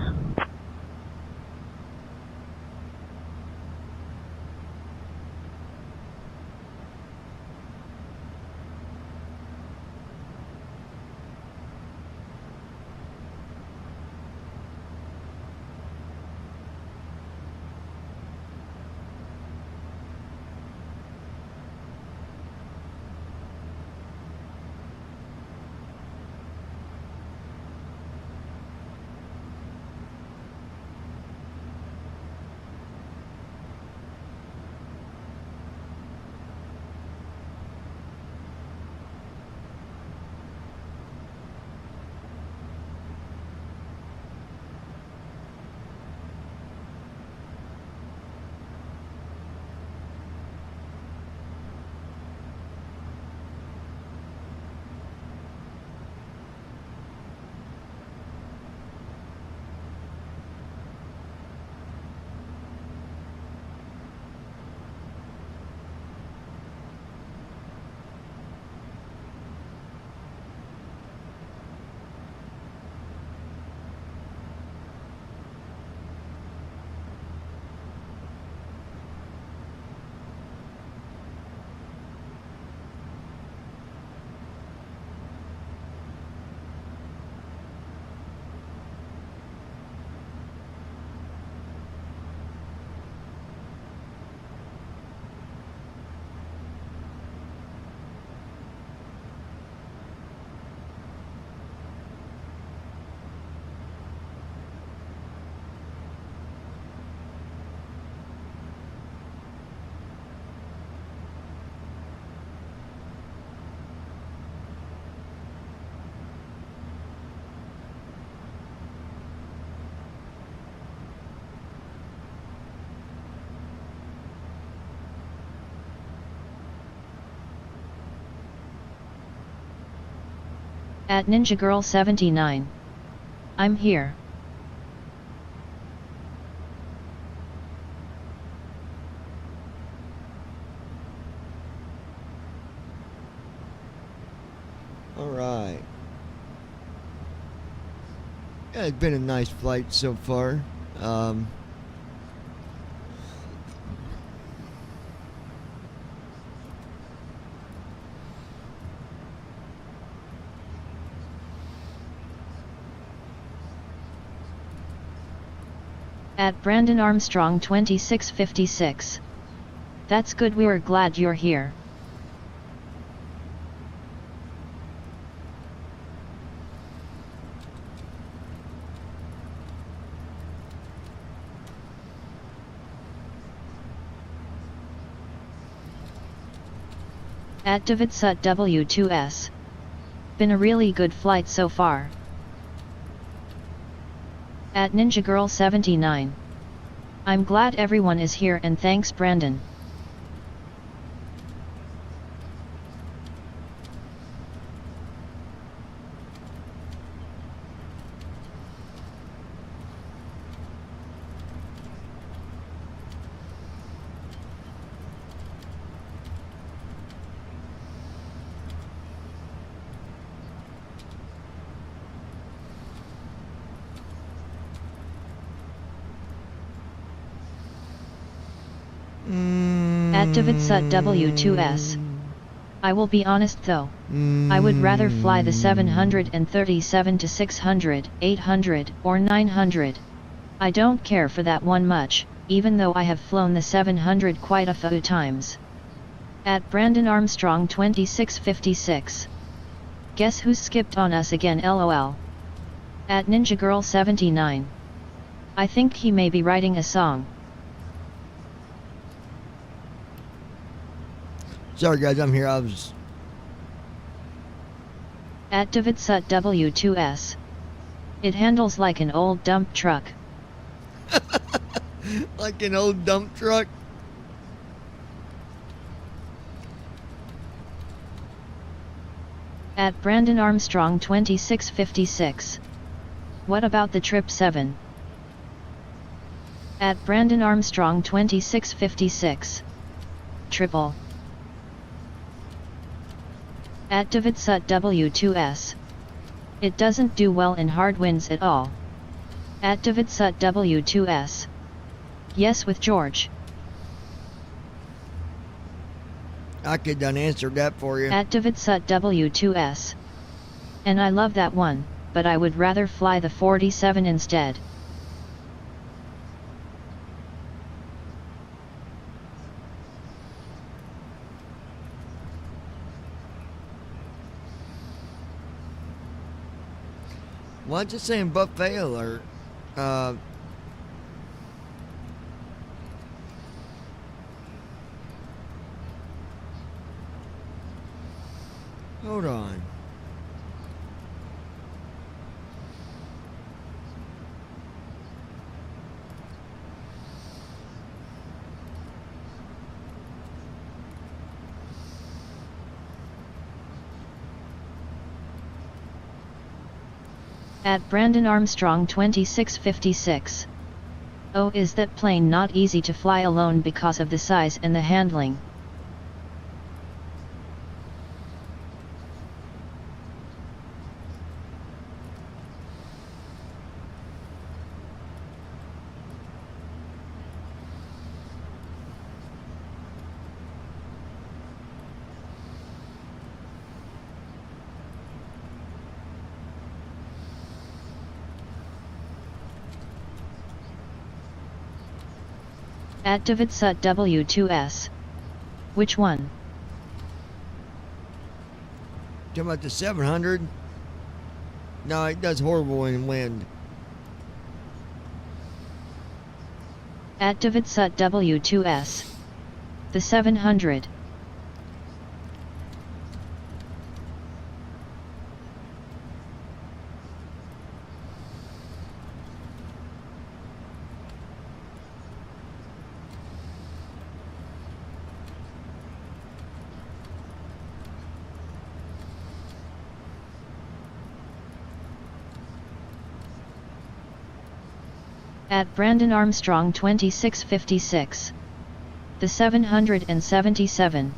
At Ninja Girl 79. I'm here. Alright. Yeah, it's been a nice flight so far. At Brandon Armstrong 2656. That's good, we were glad you're here. At David Sut W2S. Been a really good flight so far. At Ninja Girl 79. I'm glad everyone is here and thanks Brandon. At David Sut W2S. I will be honest though. I would rather fly the 737 to 600, 800, or 900. I don't care for that one much, even though I have flown the 700 quite a few times. At Brandon Armstrong 2656. Guess who's skipped on us again, lol. At Ninja Girl 79. I think he may be writing a song. Sorry guys, I'm here. I was... At David Sut W2S. It handles like an old dump truck. Like an old dump truck? At Brandon Armstrong 2656. What about the Trip 7? At Brandon Armstrong 2656. Triple. At David Sut W2S. It doesn't do well in hard winds at all. At David Sut W2S. Yes with George. I could done answered that for you. At David Sut W2S. And I love that one, but I would rather fly the 47 instead. Why don't you saying buffet alert? Hold on. At Brandon Armstrong 2656. Oh, is that plane not easy to fly alone because of the size and the handling? At David Sut W2S. Which one? Talking about the 700? No, it does horrible in wind. At David Sut W2S. The 700. At Brandon Armstrong 2656. The 777.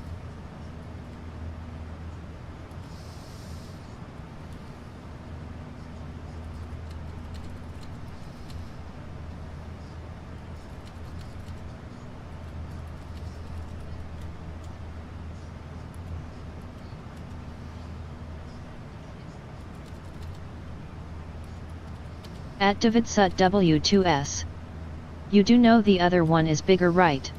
At David Sut W2S. You do know the other one is bigger, right?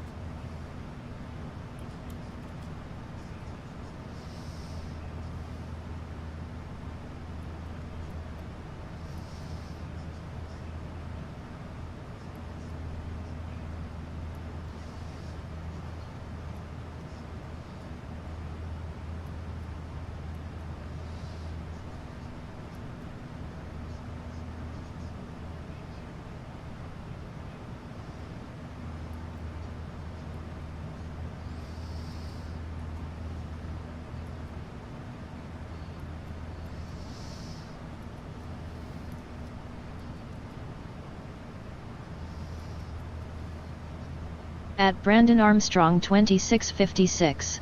At Brandon Armstrong 2656.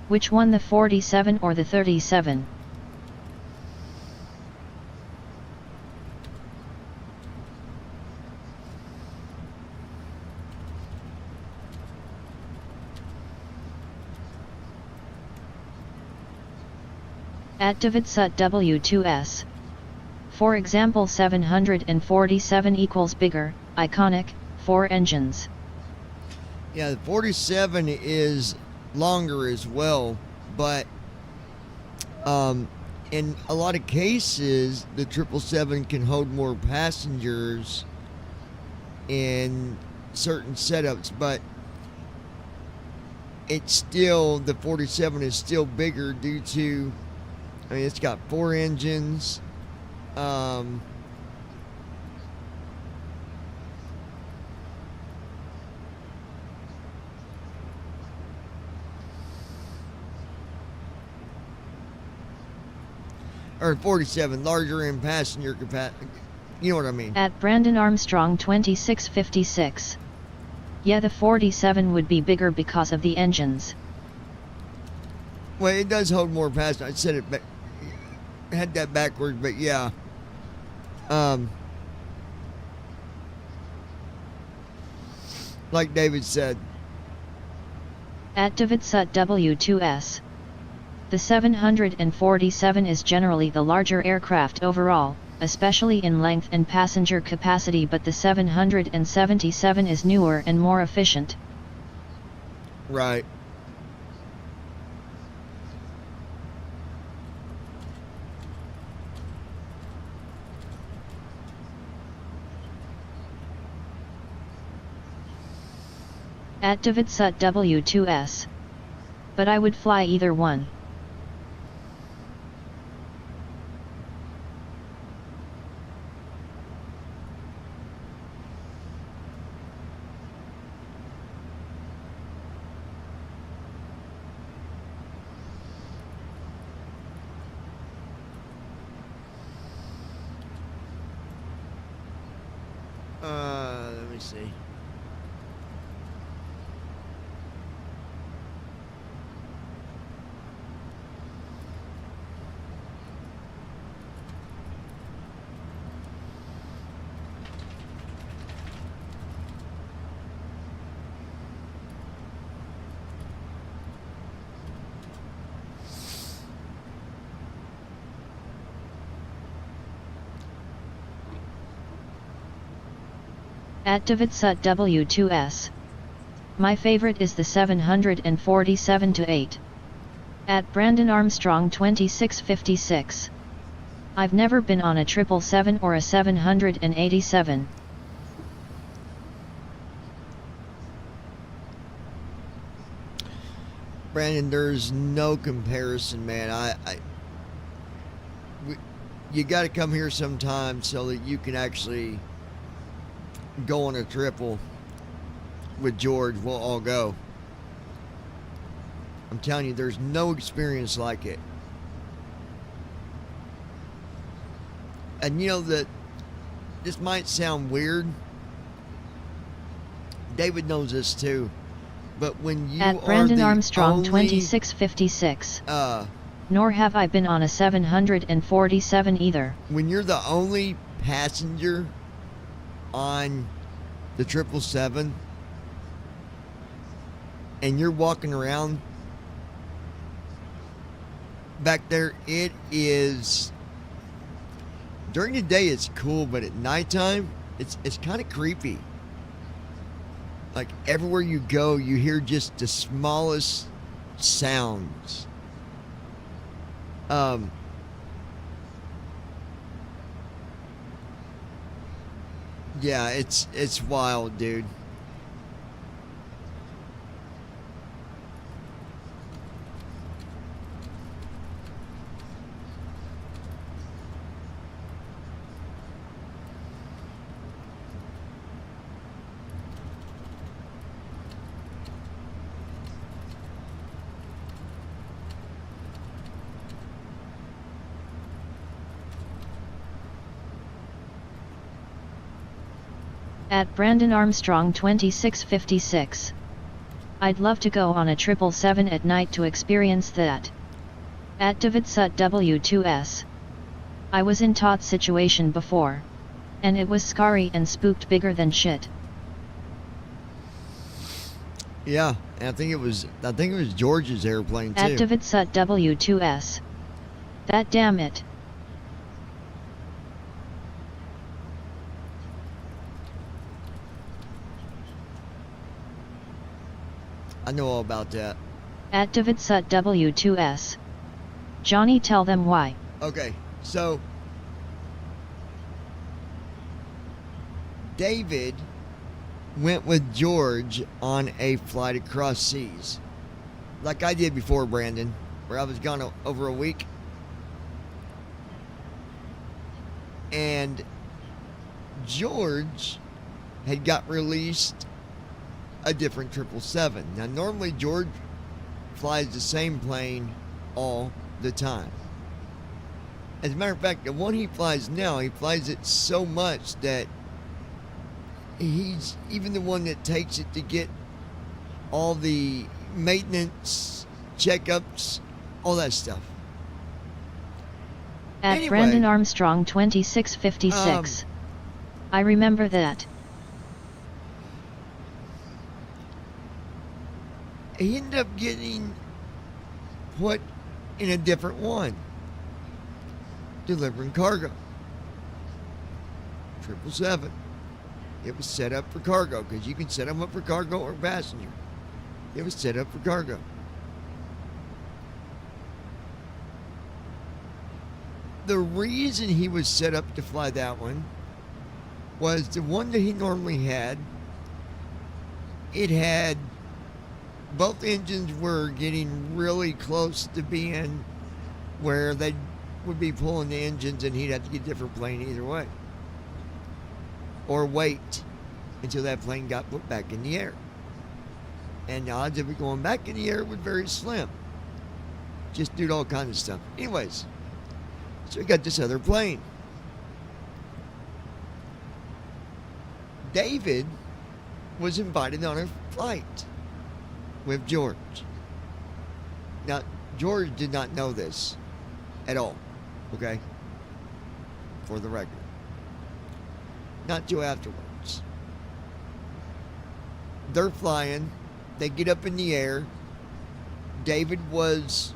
Which one, the 47 or the 37? At David Sut W2S. For example, 747 equals bigger, iconic, 4 engines. Yeah, the 47 is longer as well, but in a lot of cases, the 777 can hold more passengers in certain setups, but it's still, the 47 is still bigger due to, I mean, it's got 4 engines, or 47, larger in passenger capacity. You know what I mean? At Brandon Armstrong 2656. Yeah, the 47 would be bigger because of the engines. Well, it does hold more passenger. I said it, had that backwards, but yeah. Like David said. At Davidsut W2S. The 747 is generally the larger aircraft overall, especially in length and passenger capacity, but the 777 is newer and more efficient. Right. At Davidsut W2S. But I would fly either one. Let me see. At Davidsut W2S. My favorite is the 747-8. At Brandon Armstrong 2656. I've never been on a 777 or a 787. Brandon, there's no comparison, man. You got to come here sometime so that you can actually go on a triple with George. We'll all go. I'm telling you, there's no experience like it. And you know that this might sound weird. David knows this too. But when you at Brandon are the Armstrong only, 2656. Nor have I been on a 747 either. When you're the only passenger on the 777 and you're walking around back there, it is, during the day it's cool, but at nighttime it's kind of creepy. Like everywhere you go, you hear just the smallest sounds. Yeah, it's wild, dude. At Brandon Armstrong 2656. I'd love to go on a 777 at night to experience that. At Davidsut W2S. I was in Todd's situation before. And it was scary and spooked bigger than shit. Yeah, and I think it was George's airplane too. At Davidsut W2S. That damn it. I know all about that. At Davidsut W2S. Johnny, tell them why. Okay, so David went with George on a flight across seas, like I did before, Brandon, where I was gone over a week. And George had got released a different 777. Now, normally George flies the same plane all the time. As a matter of fact, the one he flies now, he flies it so much that he's even the one that takes it to get all the maintenance, checkups, all that stuff. At Anyway, Brandon Armstrong 2656. I remember that. He ended up getting put in a different one, delivering cargo. 777. It was set up for cargo, because you can set them up for cargo or passenger. It was set up for cargo. The reason he was set up to fly that one was the one that he normally had, it had, both engines were getting really close to being where they would be pulling the engines and he'd have to get a different plane either way. Or wait until that plane got put back in the air. And the odds of it going back in the air was very slim. Just due to all kinds of stuff. Anyways, so we got this other plane. David was invited on a flight with George. Now, George did not know this at all, okay? For the record. Not till afterwards. They're flying. They get up in the air. David was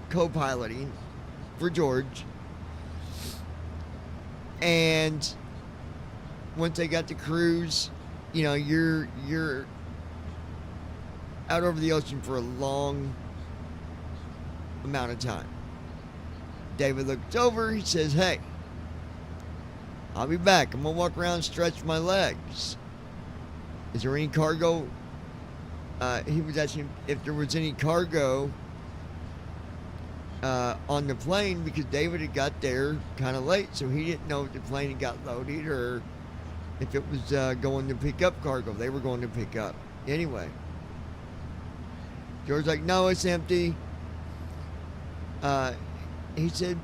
co-piloting for George. And once they got to cruise, you know, you're out over the ocean for a long amount of time. David looks over, he says, "Hey, I'll be back. I'm gonna walk around and stretch my legs. Is there any cargo?" He was asking if there was any cargo on the plane, because David had got there kind of late, so he didn't know if the plane had got loaded or if it was going to pick up cargo. They were going to pick up. Anyway, George's like, "No, it's empty." He said,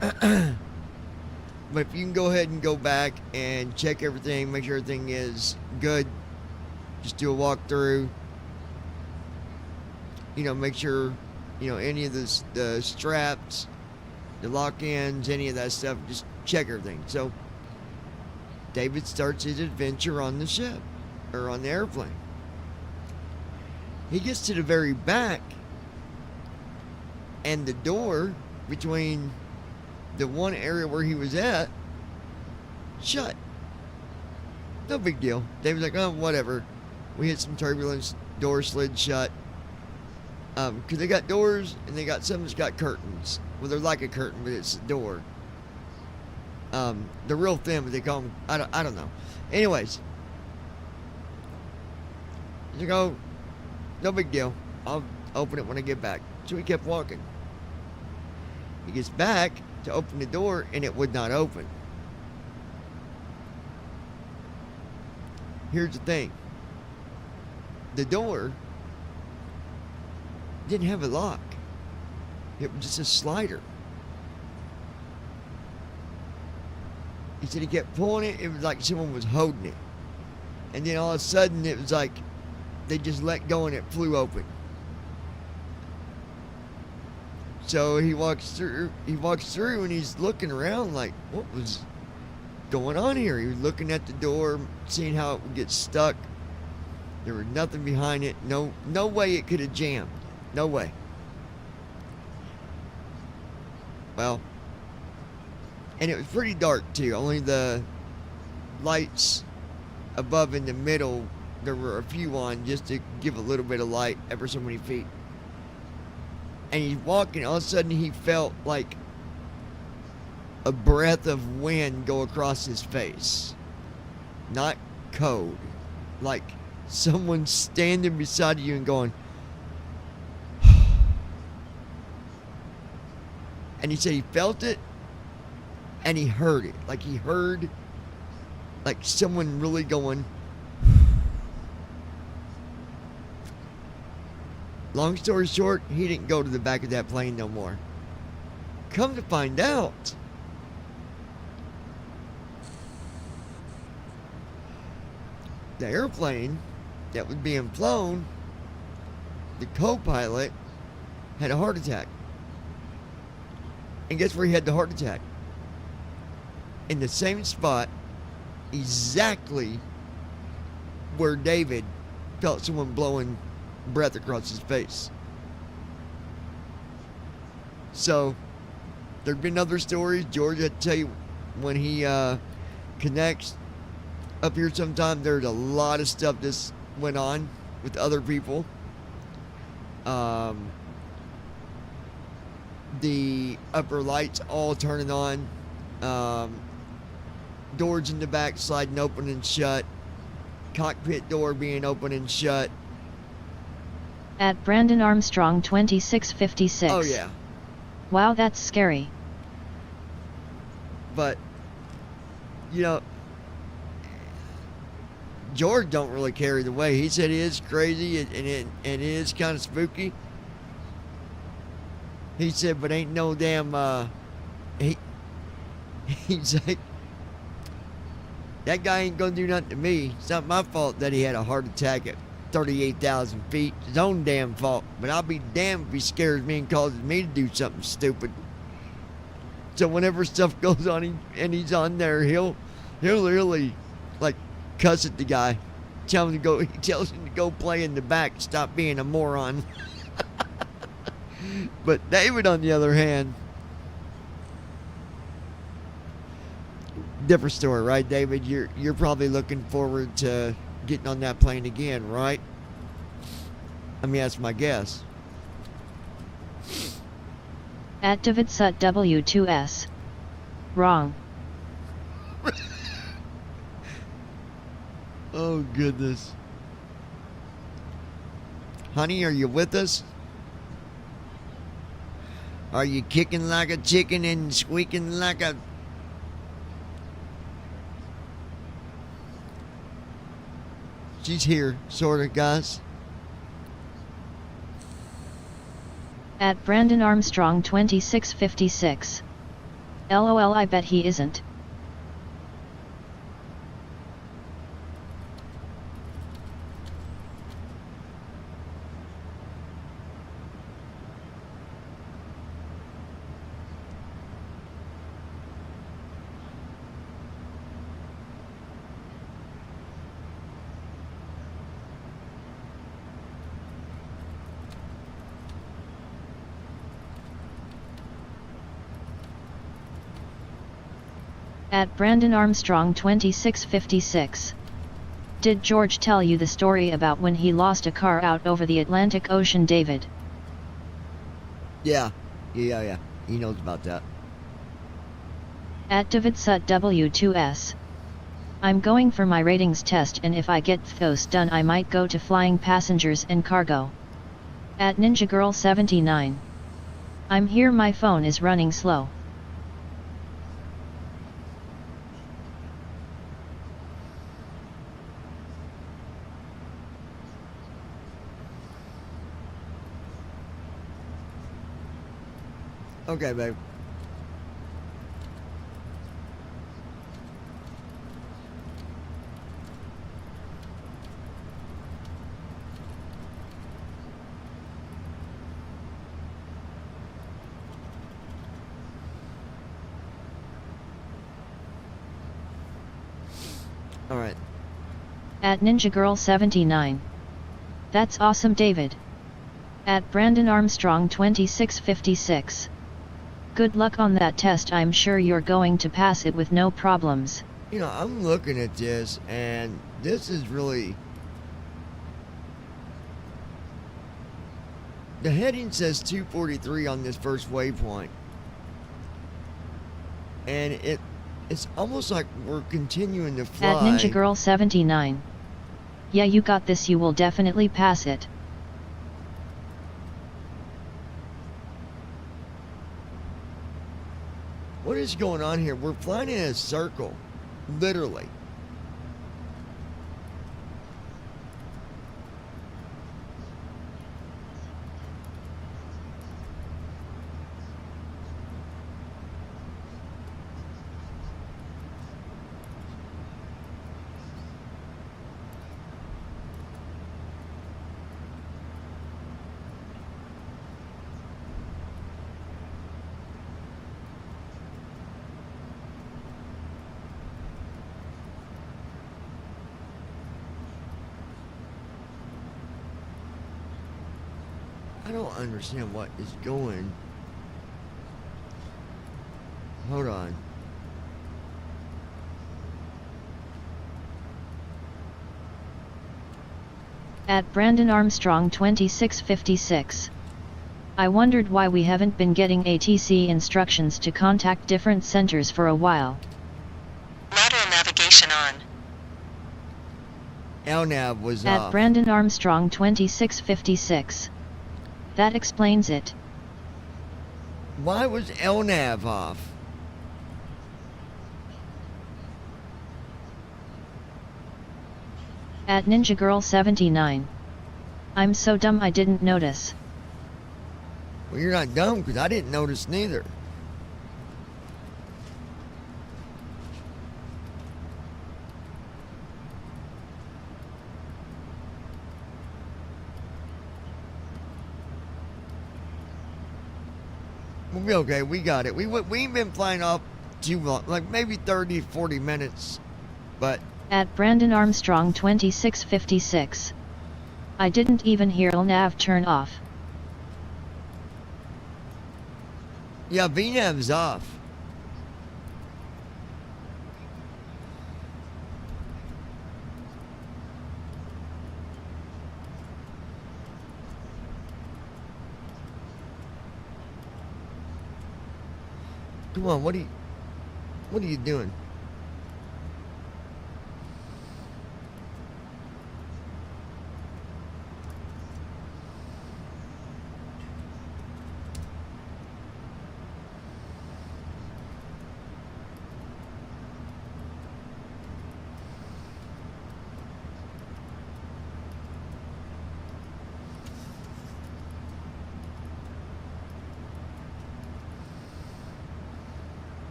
"But if you can go ahead and go back and check everything, make sure everything is good, just do a walkthrough, you know, make sure, you know, any of the straps, the lock-ins, any of that stuff, just check everything." So David starts his adventure on the ship, or on the airplane. He gets to the very back, and the door between the one area where he was at shut. No big deal. David's like, "Oh, whatever. We hit some turbulence, door slid shut." Because they got doors and they got some that's got curtains. Well, they're like a curtain, but it's a door. They're real thin, but they call them, I don't know. Anyways, he's like, "Oh, no big deal. I'll open it when I get back." So he kept walking. He gets back to open the door and it would not open. Here's the thing. The door didn't have a lock. It was just a slider. He said he kept pulling it. It was like someone was holding it. And then all of a sudden it was like they just let go and it flew open. So he walks through and he's looking around like, what was going on here? He was looking at the door, seeing how it would get stuck. There was nothing behind it. No way it could have jammed. No way. Well, and it was pretty dark too. Only the lights above in the middle, there were a few on just to give a little bit of light ever so many feet. And he's walking, all of a sudden he felt like a breath of wind go across his face. Not cold. Like someone standing beside you and going, and he said he felt it and he heard it. Like he heard like someone really going. Long story short, he didn't go to the back of that plane no more. come to find out, the airplane that was being flown, the co-pilot had a heart attack. And guess where he had the heart attack? In the same spot, exactly where David felt someone blowing breath across his face. So, there've been other stories. George, I tell you, when he connects up here sometime, there's a lot of stuff that went on with other people. The upper lights all turning on. Doors in the back sliding open and shut. Cockpit door being open and shut. At Brandon Armstrong 2656. Oh, yeah. Wow, that's scary. But, you know, George don't really carry the way. He said it is crazy and it is kind of spooky. He said, but ain't no damn, he's like, that guy ain't gonna do nothing to me. It's not my fault that he had a heart attack at 38,000 feet. It's his own damn fault. But I'll be damned if he scares me and causes me to do something stupid. So whenever stuff goes on and he's on there, he'll really like cuss at the guy. Tell him to go. He tells him to go play in the back. Stop being a moron. But David, on the other hand, different story, right, David? You're probably looking forward to getting on that plane again, right? I mean, that's my guess. At David Sut W2S. Wrong. Oh, goodness. Honey, are you with us? Are you kicking like a chicken and squeaking like a... She's here, sort of, guys. At Brandon Armstrong 2656. LOL, I bet he isn't. At Brandon Armstrong 2656. Did George tell you the story about when he lost a car out over the Atlantic Ocean, David? Yeah. He knows about that. At David Sut W2S. I'm going for my ratings test, and if I get those done I might go to flying passengers and cargo. At Ninja Girl 79. I'm here, my phone is running slow. Okay, babe. All right. At Ninja Girl 79. That's awesome, David. At Brandon Armstrong 2656. Good luck on that test, I'm sure you're going to pass it with no problems. You know, I'm looking at this, and this is really... The heading says 243 on this first waypoint. And it's almost like we're continuing to fly. At Ninja Girl 79. Yeah, you got this, you will definitely pass it. What is going on here? We're flying in a circle, literally. don't understand what is going. Hold on. At Brandon Armstrong 2656. I wondered why we haven't been getting ATC instructions to contact different centers for a while. Lateral navigation on. LNAV was At off. Brandon Armstrong 2656. That explains it. Why was LNAV off? At Ninja Girl 79. I'm so dumb I didn't notice. Well, you're not dumb, because I didn't notice neither. We'll be okay. We got it. We ain't been flying off too long, like maybe 30, 40 minutes, but... At Brandon Armstrong 2656. I didn't even hear LNAV turn off. Yeah, VNAV's off. Come on, what are you doing?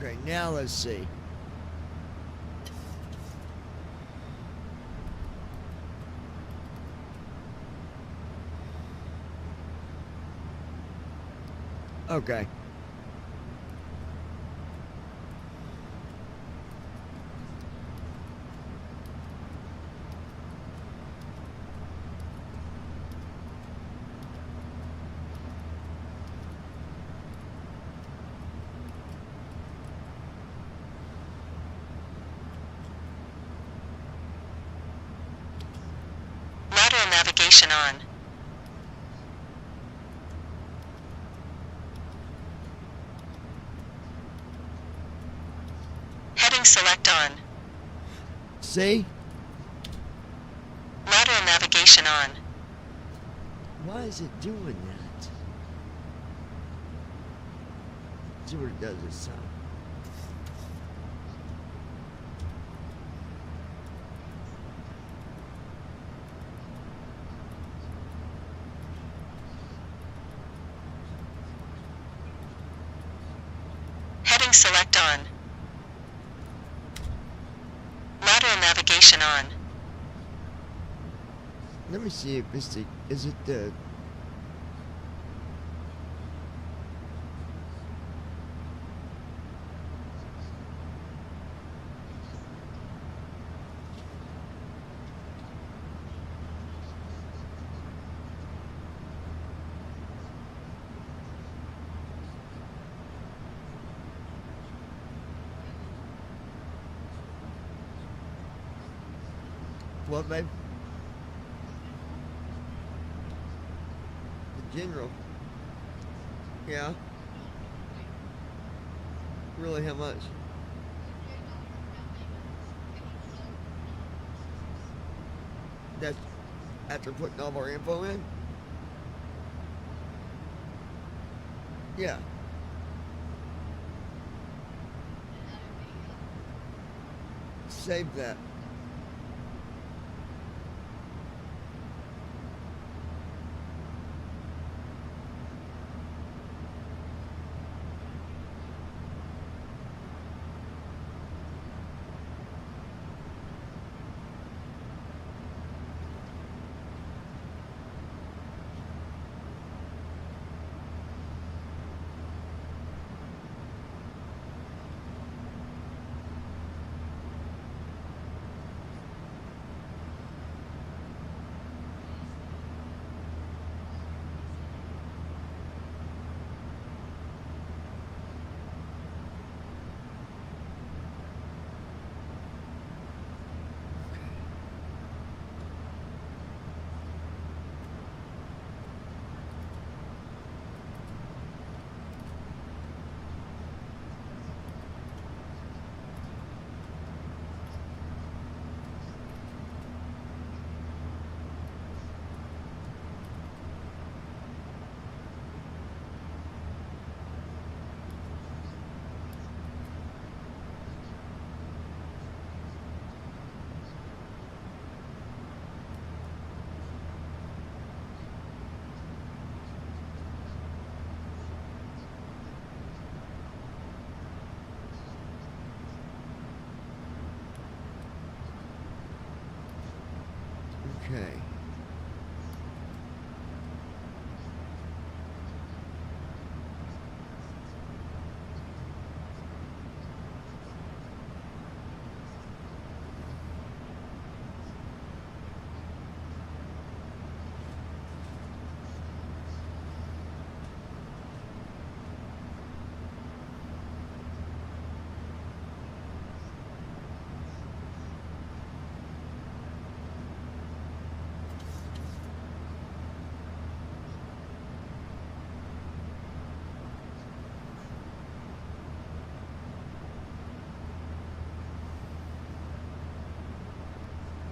Okay, now let's see. Okay. Lateral navigation on. Heading select on. See? Lateral navigation on. Why is it doing that? See what it does this time. Heading select on. Lateral navigation on. Let me see if it's the, is it the... What, babe? The general. Yeah. Really, how much? That's after putting all of our info in? Yeah. Save that. Okay.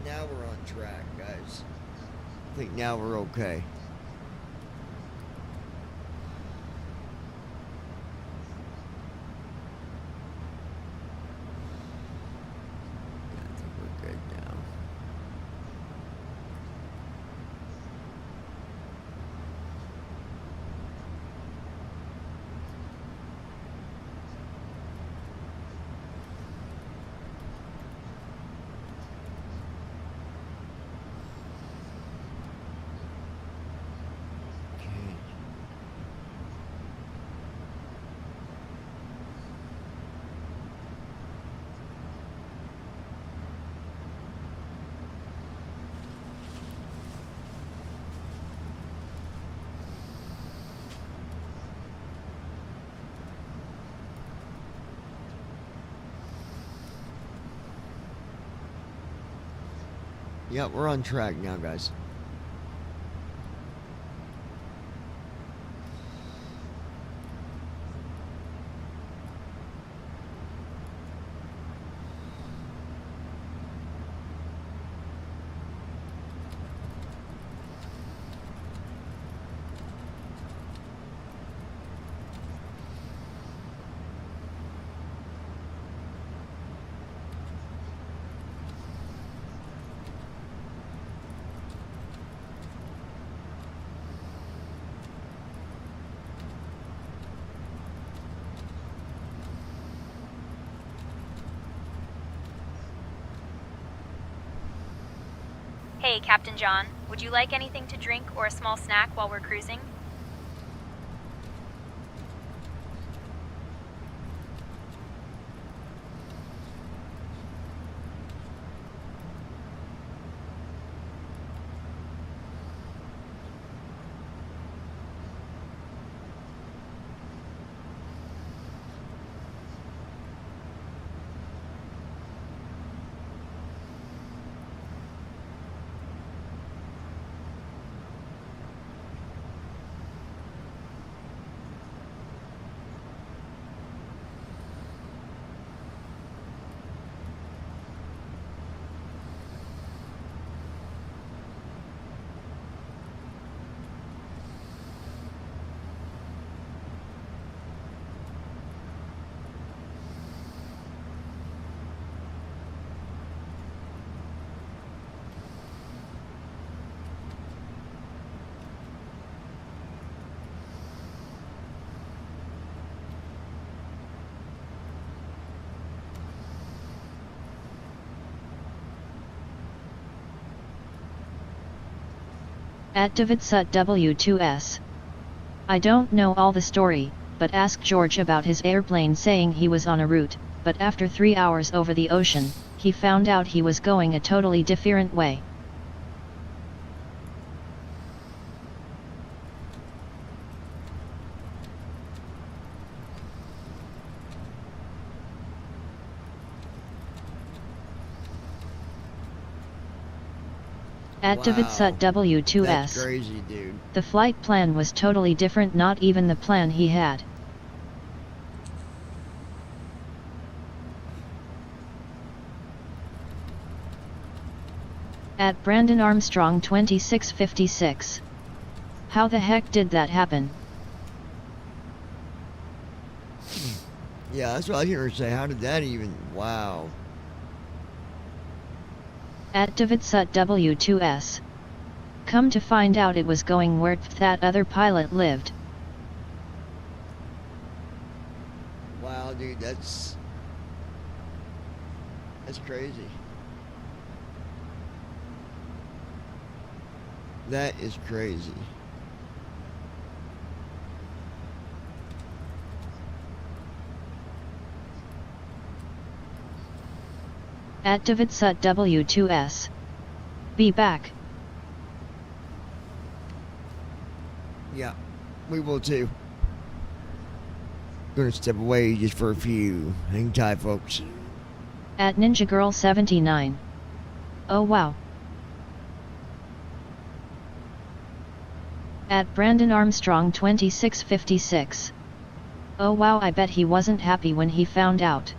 Now we're on track, guys. I think now we're okay. Yeah, I think we're good now. Yeah, we're on track now, guys. Hey, Captain John, would you like anything to drink or a small snack while we're cruising? At Davidsut W2S. I don't know all the story, but ask George about his airplane saying he was on a route, but after 3 hours over the ocean, he found out he was going a totally different way. At Davidsut W2S. That's crazy, dude. The flight plan was totally different, not even the plan he had. At Brandon Armstrong 2656. How the heck did that happen? Yeah, that's what I hear her say. How did that even... Wow. At Davidsut W2S. Come to find out it was going where that other pilot lived. Wow, dude, that's crazy. That is crazy. At Davidsut W2S. Be back. Yeah, we will too. Gonna step away just for a few. Hang tight, folks. At Ninja Girl 79. Oh wow. At Brandon Armstrong 2656. Oh wow, I bet he wasn't happy when he found out.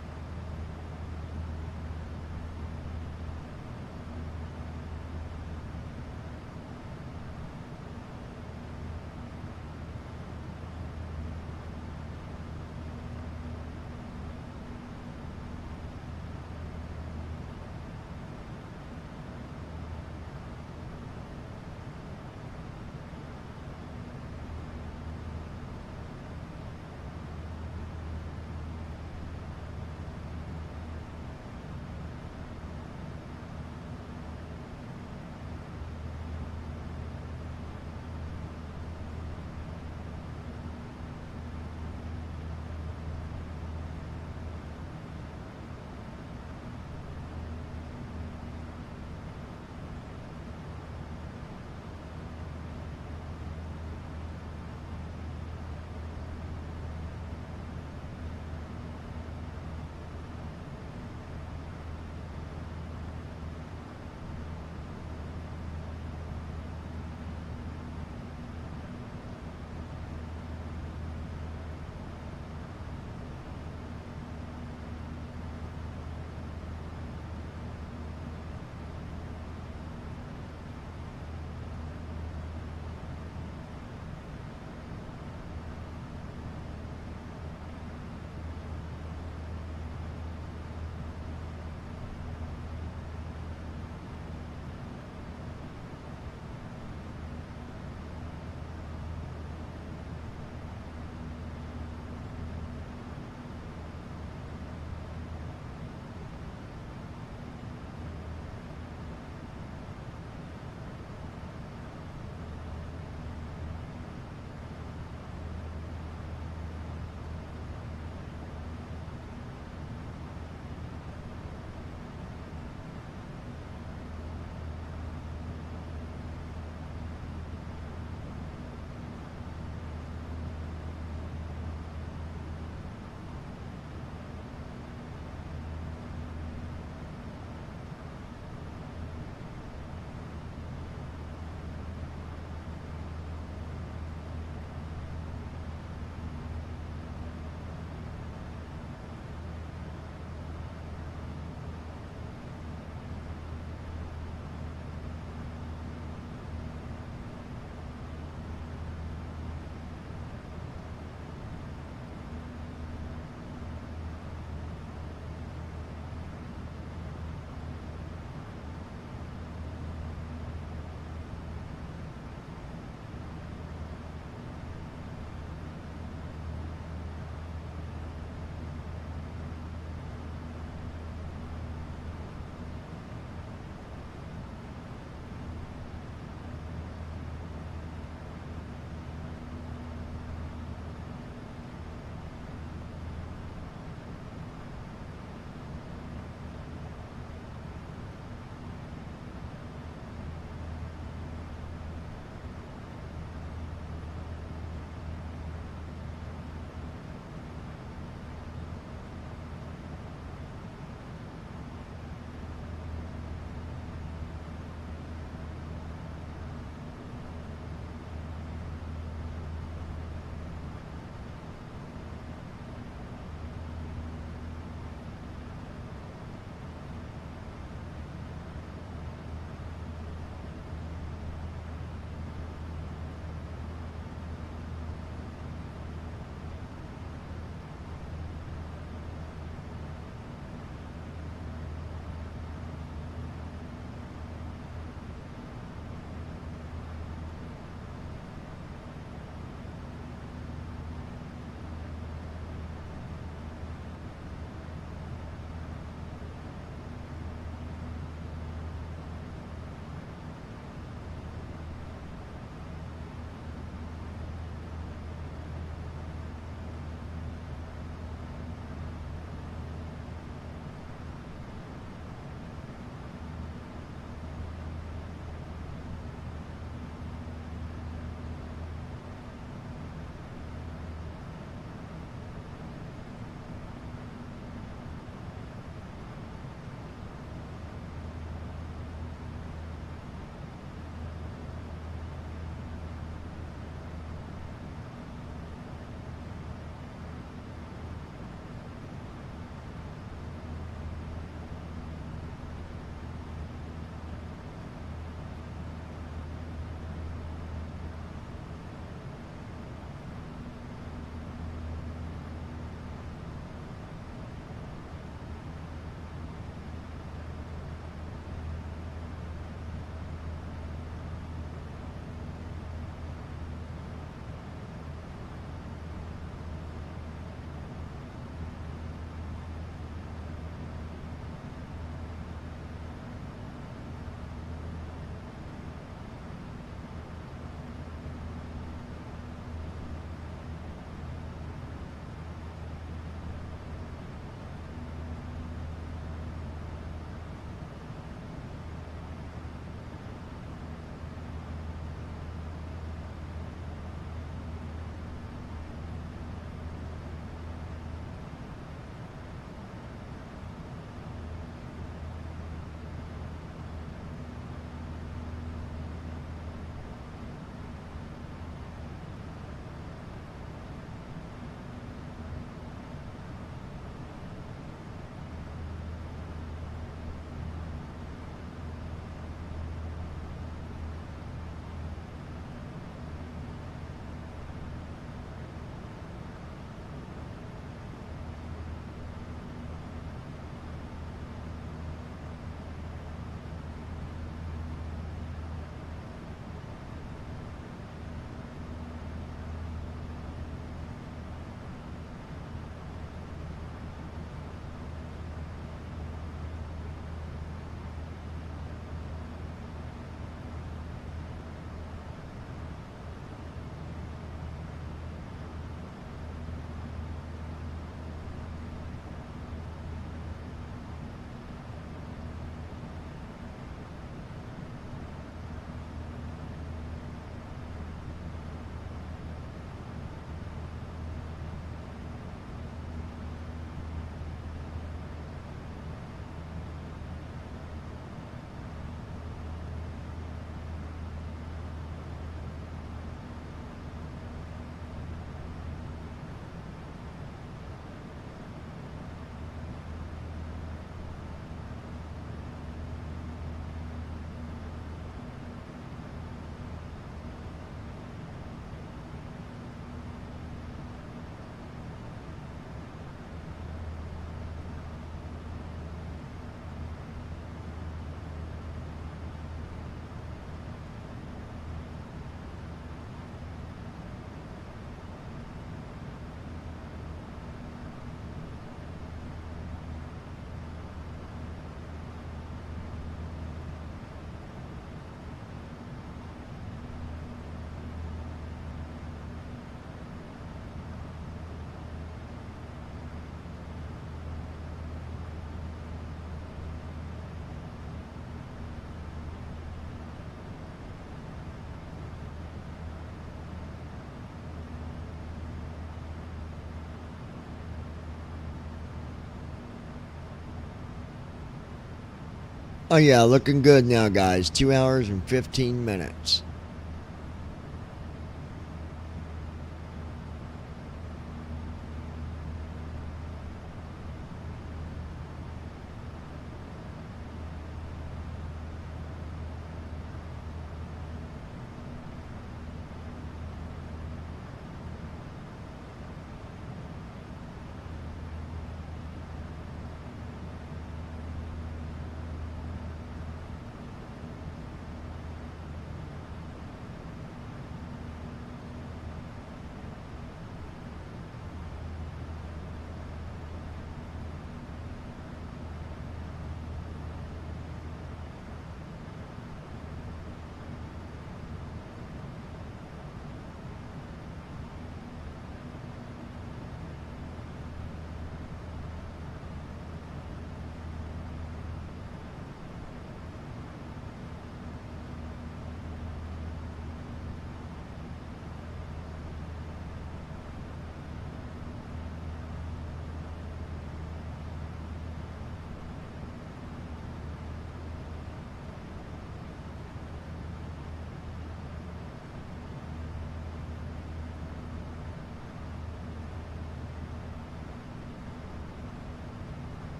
Oh yeah, looking good now, guys. 2 hours and 15 minutes.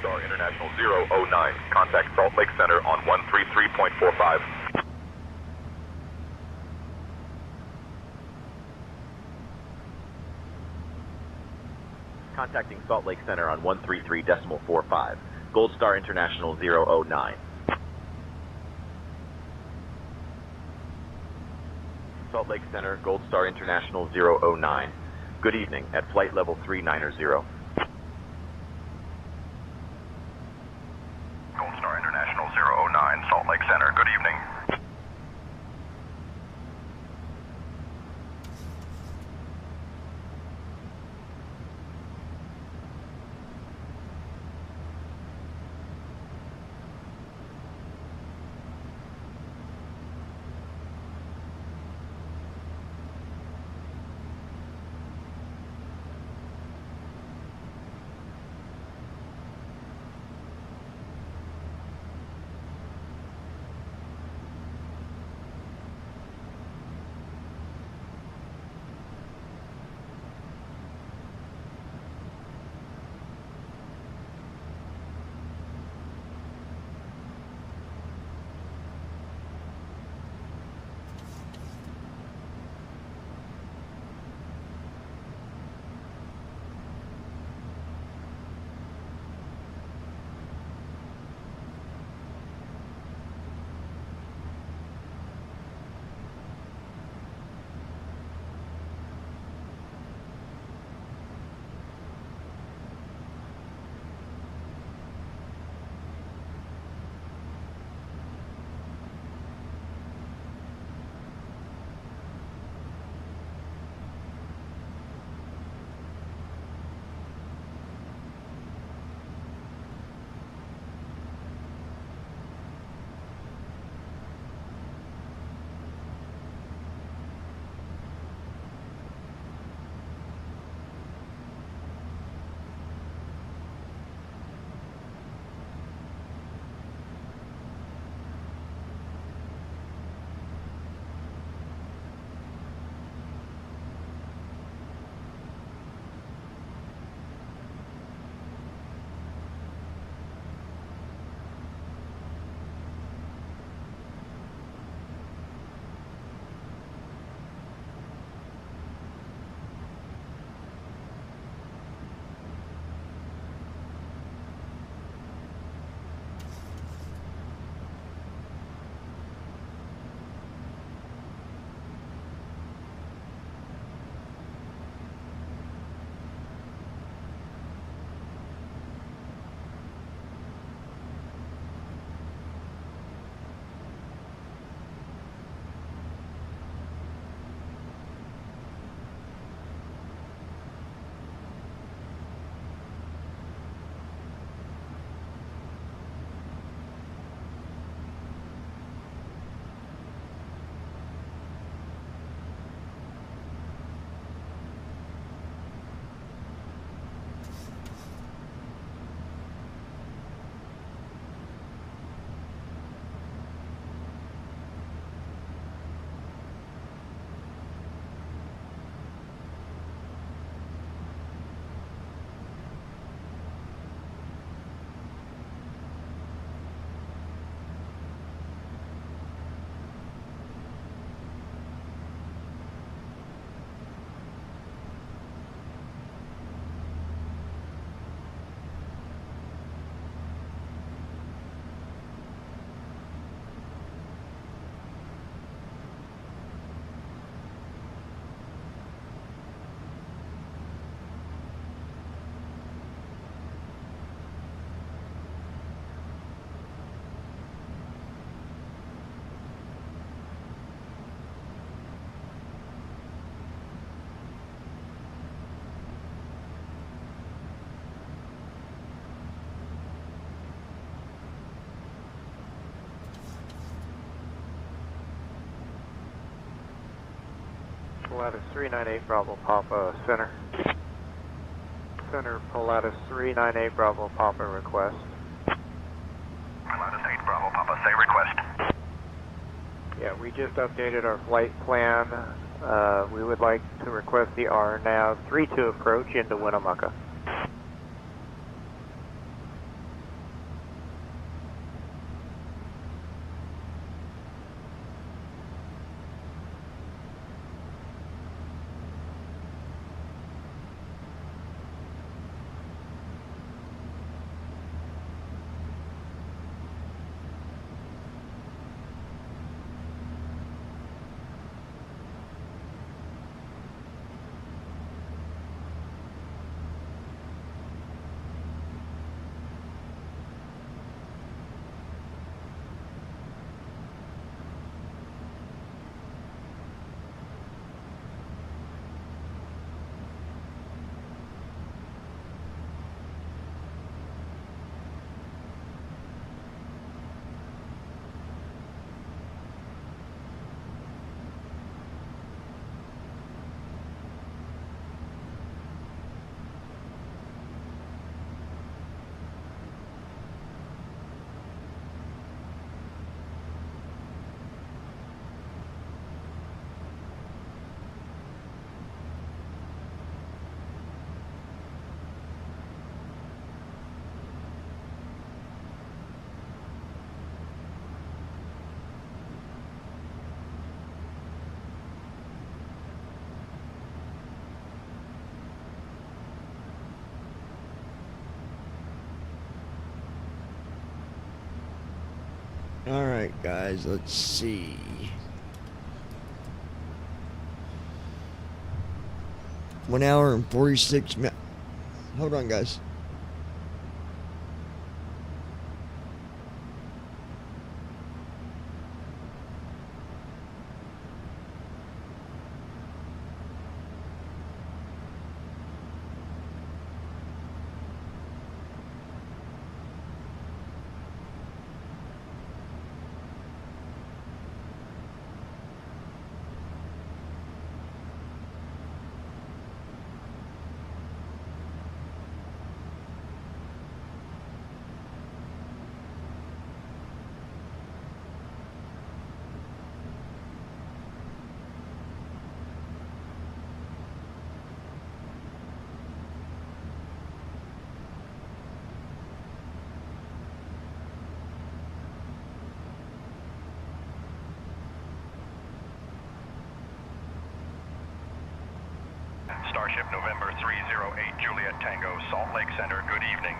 Star International 009. Contact Salt Lake Center on 133.45. Contacting Salt Lake Center on 133.45. Gold Star International 009. Salt Lake Center, Gold Star International 009. Good evening, at flight level 390. Gold Star International 009, Salt Lake Center. Good evening. Pilatus 398 Bravo Papa Center. Center Pilatus 398 Bravo Papa request. Pilatus 8 Bravo Papa, say request. Yeah, we just updated our flight plan. We would like to request the RNAV 32 approach into Winnemucca. Alright, guys, let's see. One hour and 46 minutes. Hold on, guys. Starship November 308 Juliet Tango, Salt Lake Center, good evening.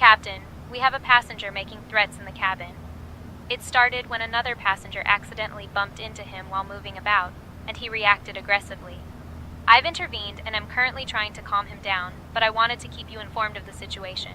Captain, we have a passenger making threats in the cabin. It started when another passenger accidentally bumped into him while moving about, and he reacted aggressively. I've intervened and am currently trying to calm him down, but I wanted to keep you informed of the situation.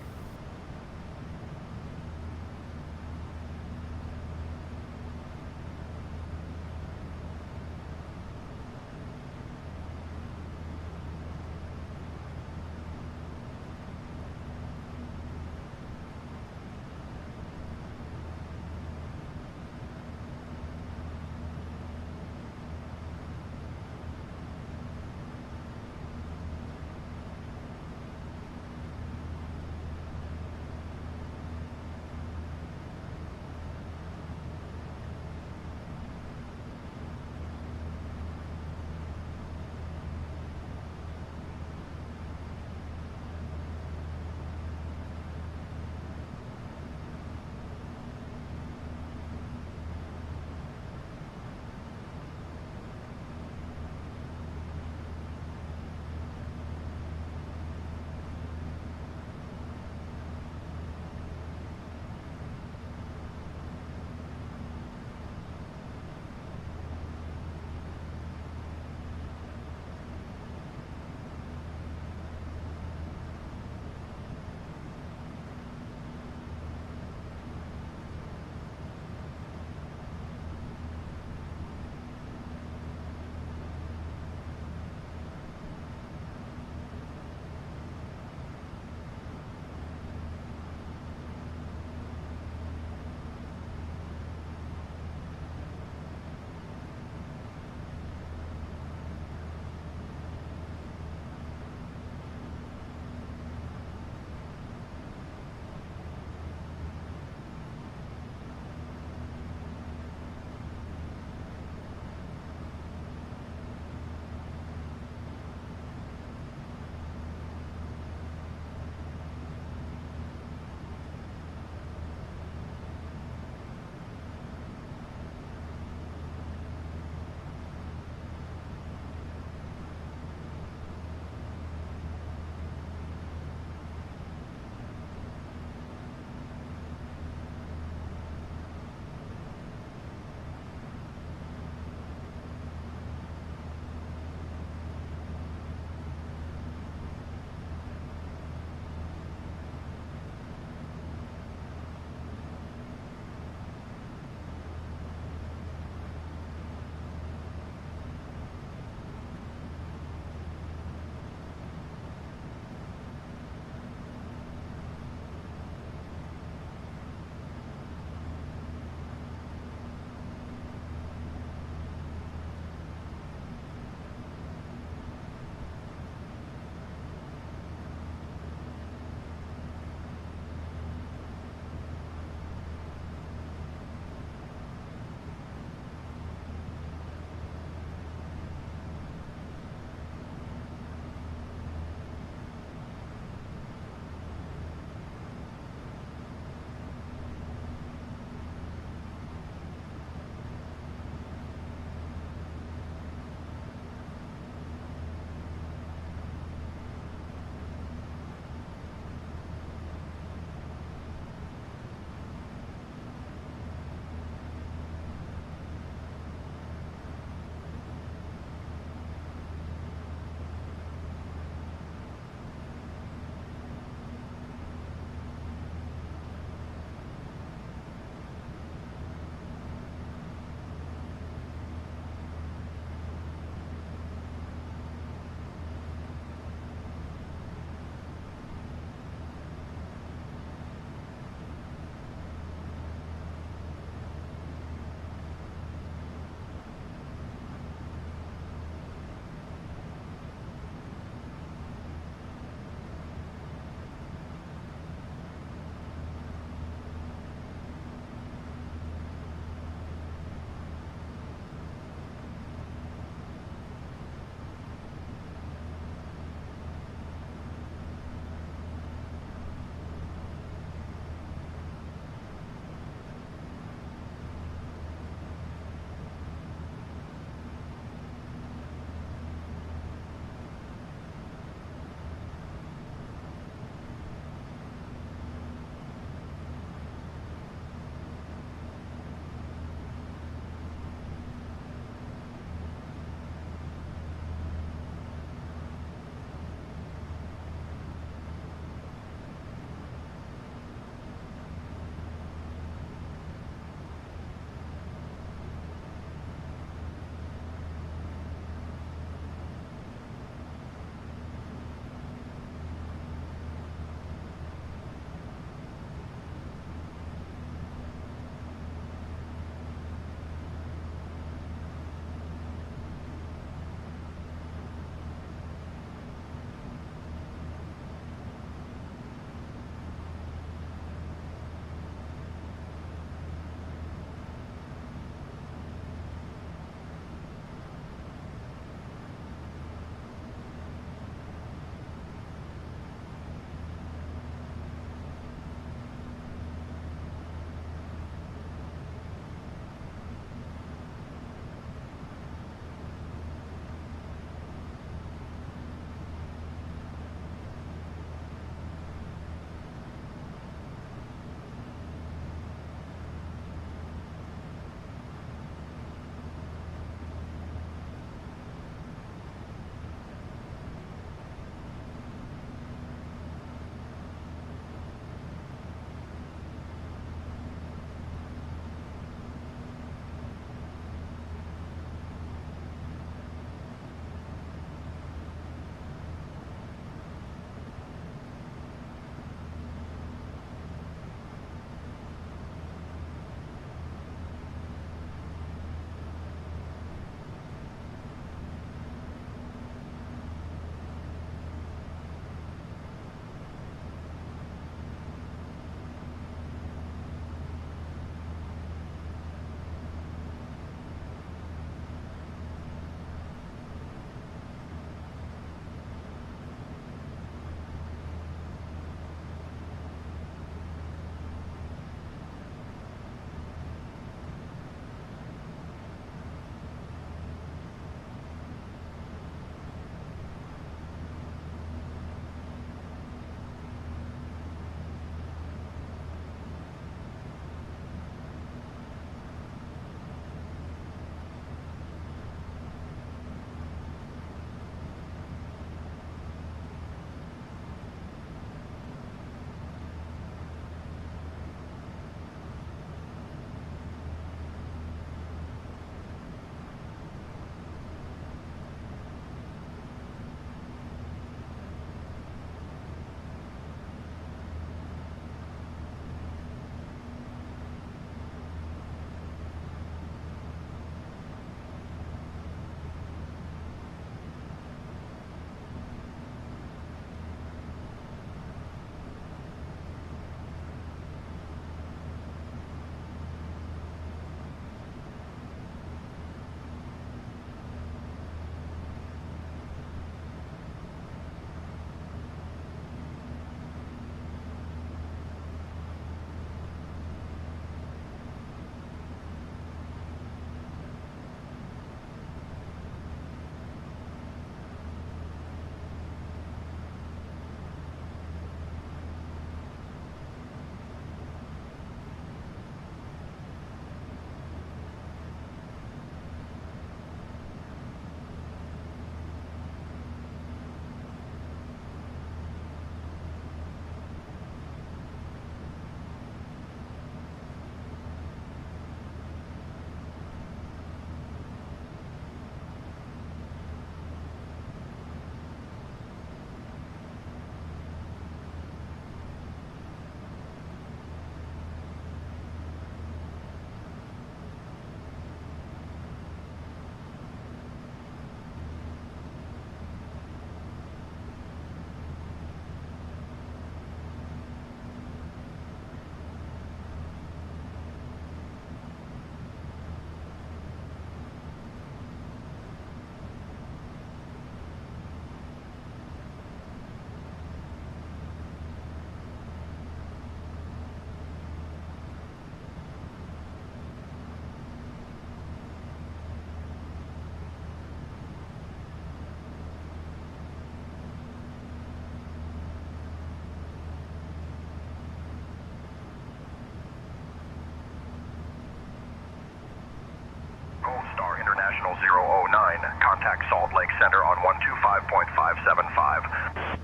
Contact Salt Lake Center on 125.575.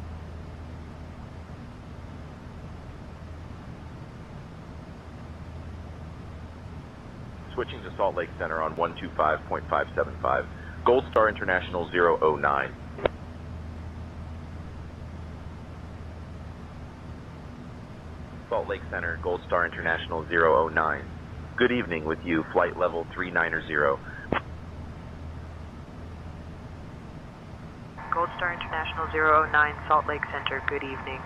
Switching to Salt Lake Center on 125.575. Gold Star International 009. Salt Lake Center, Gold Star International 009. Good evening with you, flight level 390. Gold Star International 009, Salt Lake Center, good evening.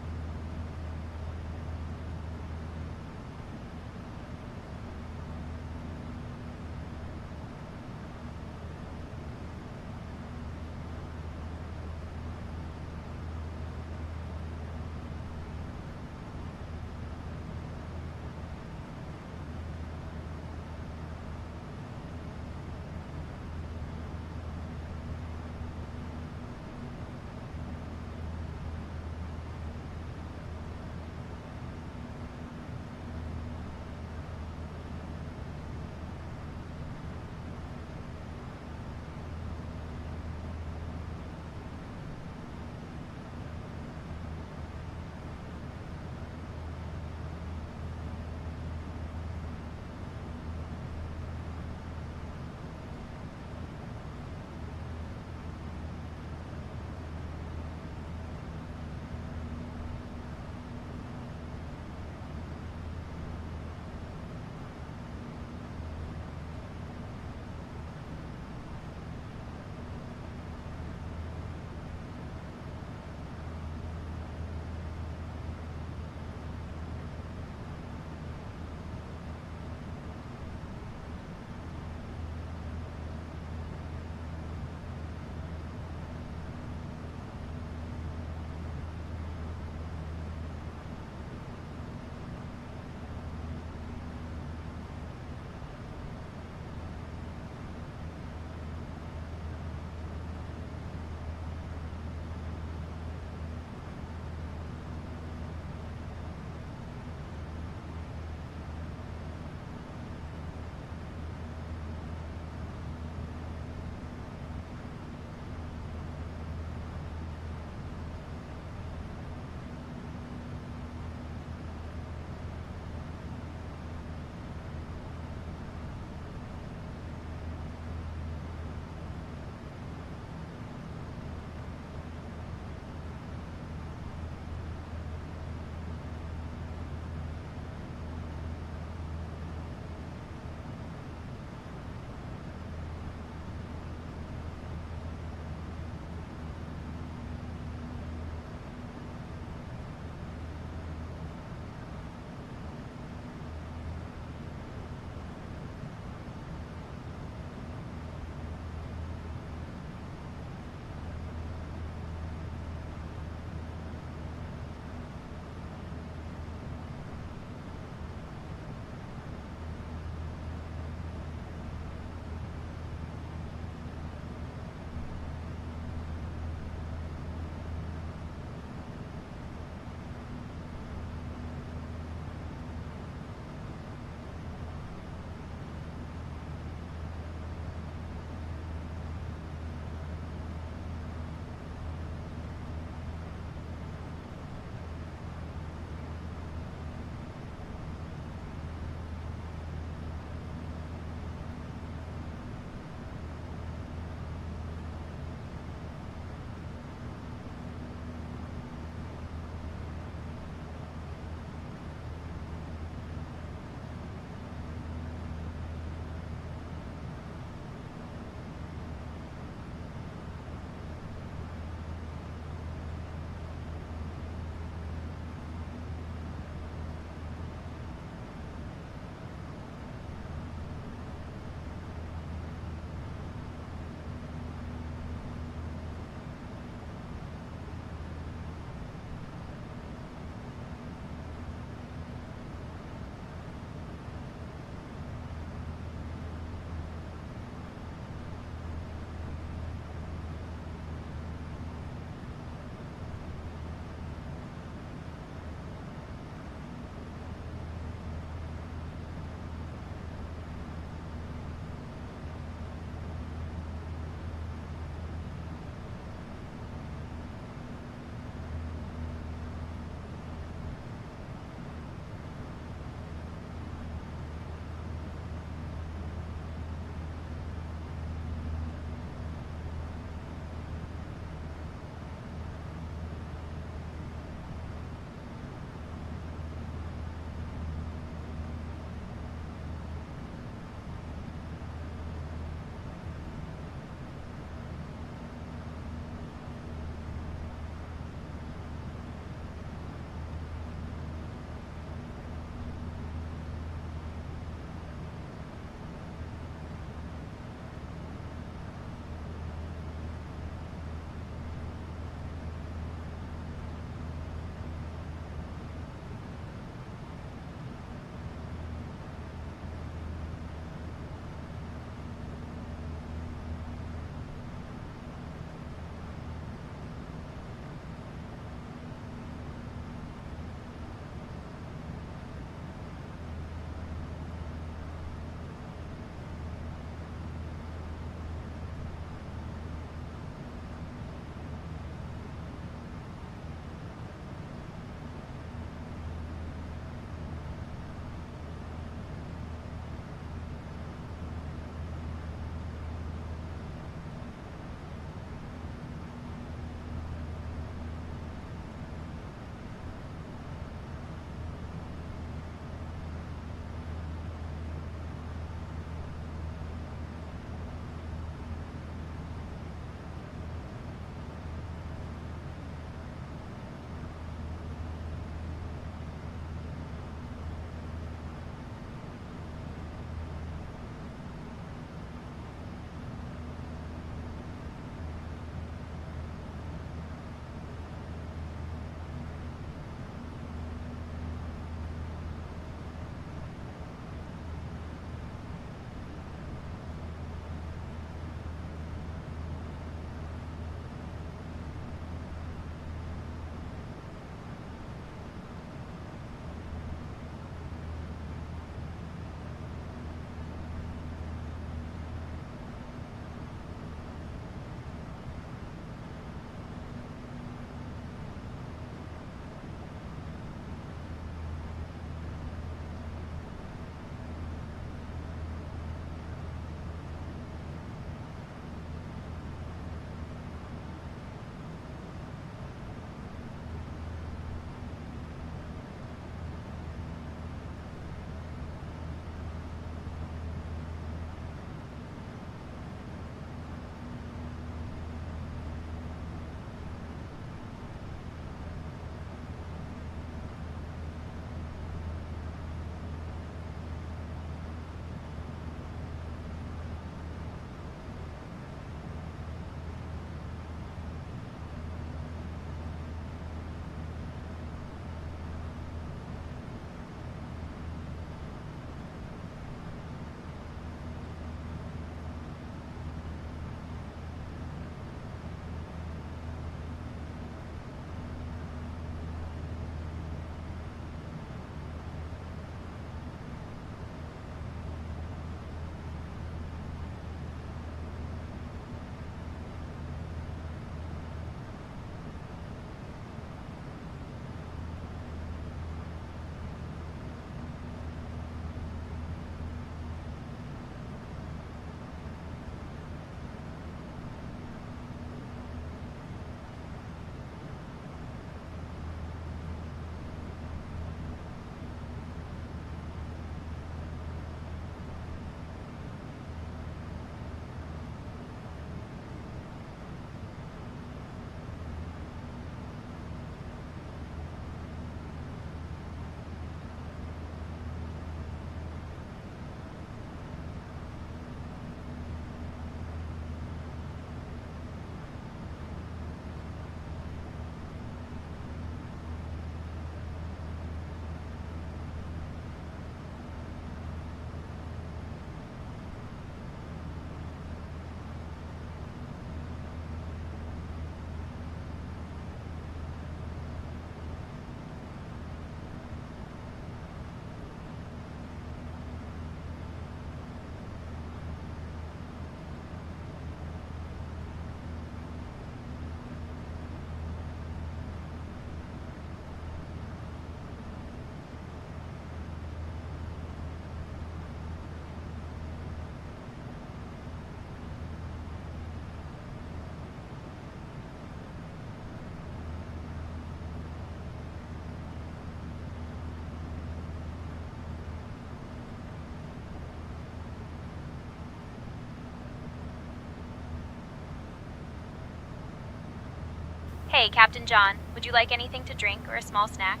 Hey, Captain John, would you like anything to drink or a small snack?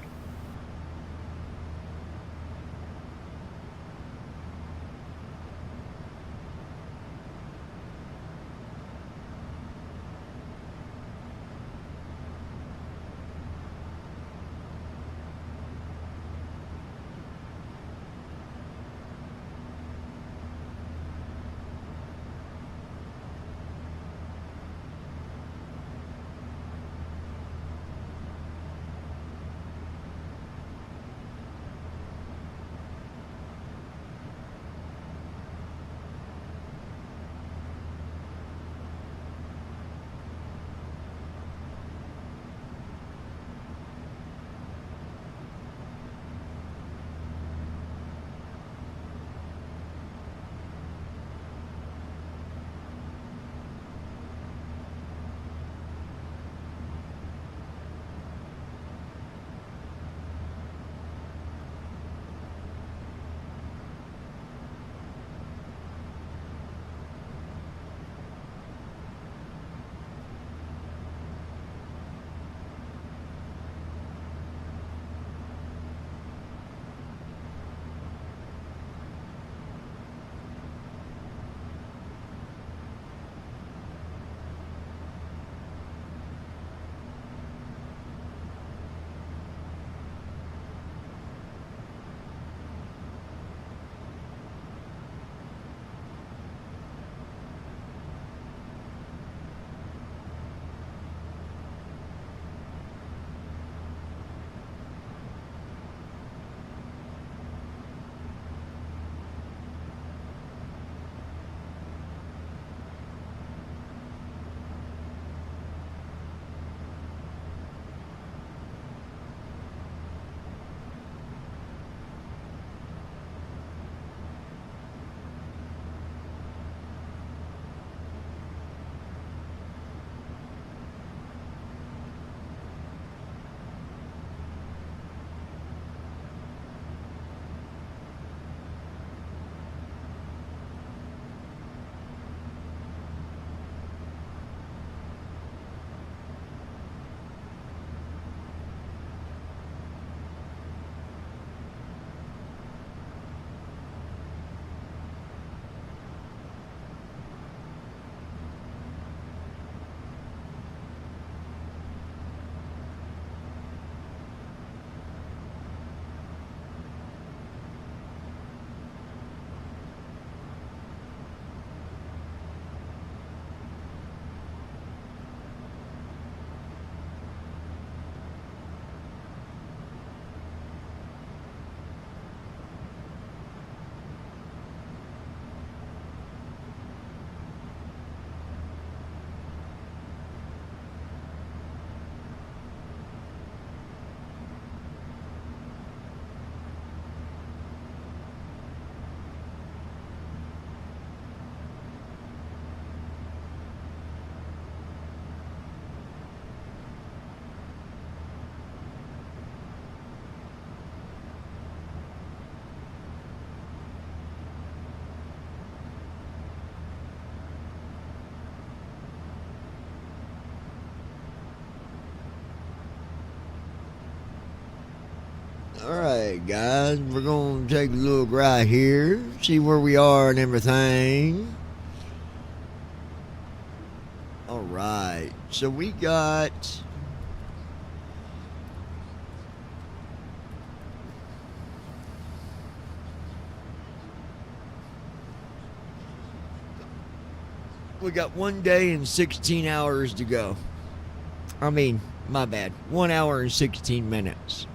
Alright, guys, we're going to take a look right here, see where we are and everything. Alright, so we got... We got 1 day and 16 hours to go. I mean, my bad. 1 hour and 16 minutes.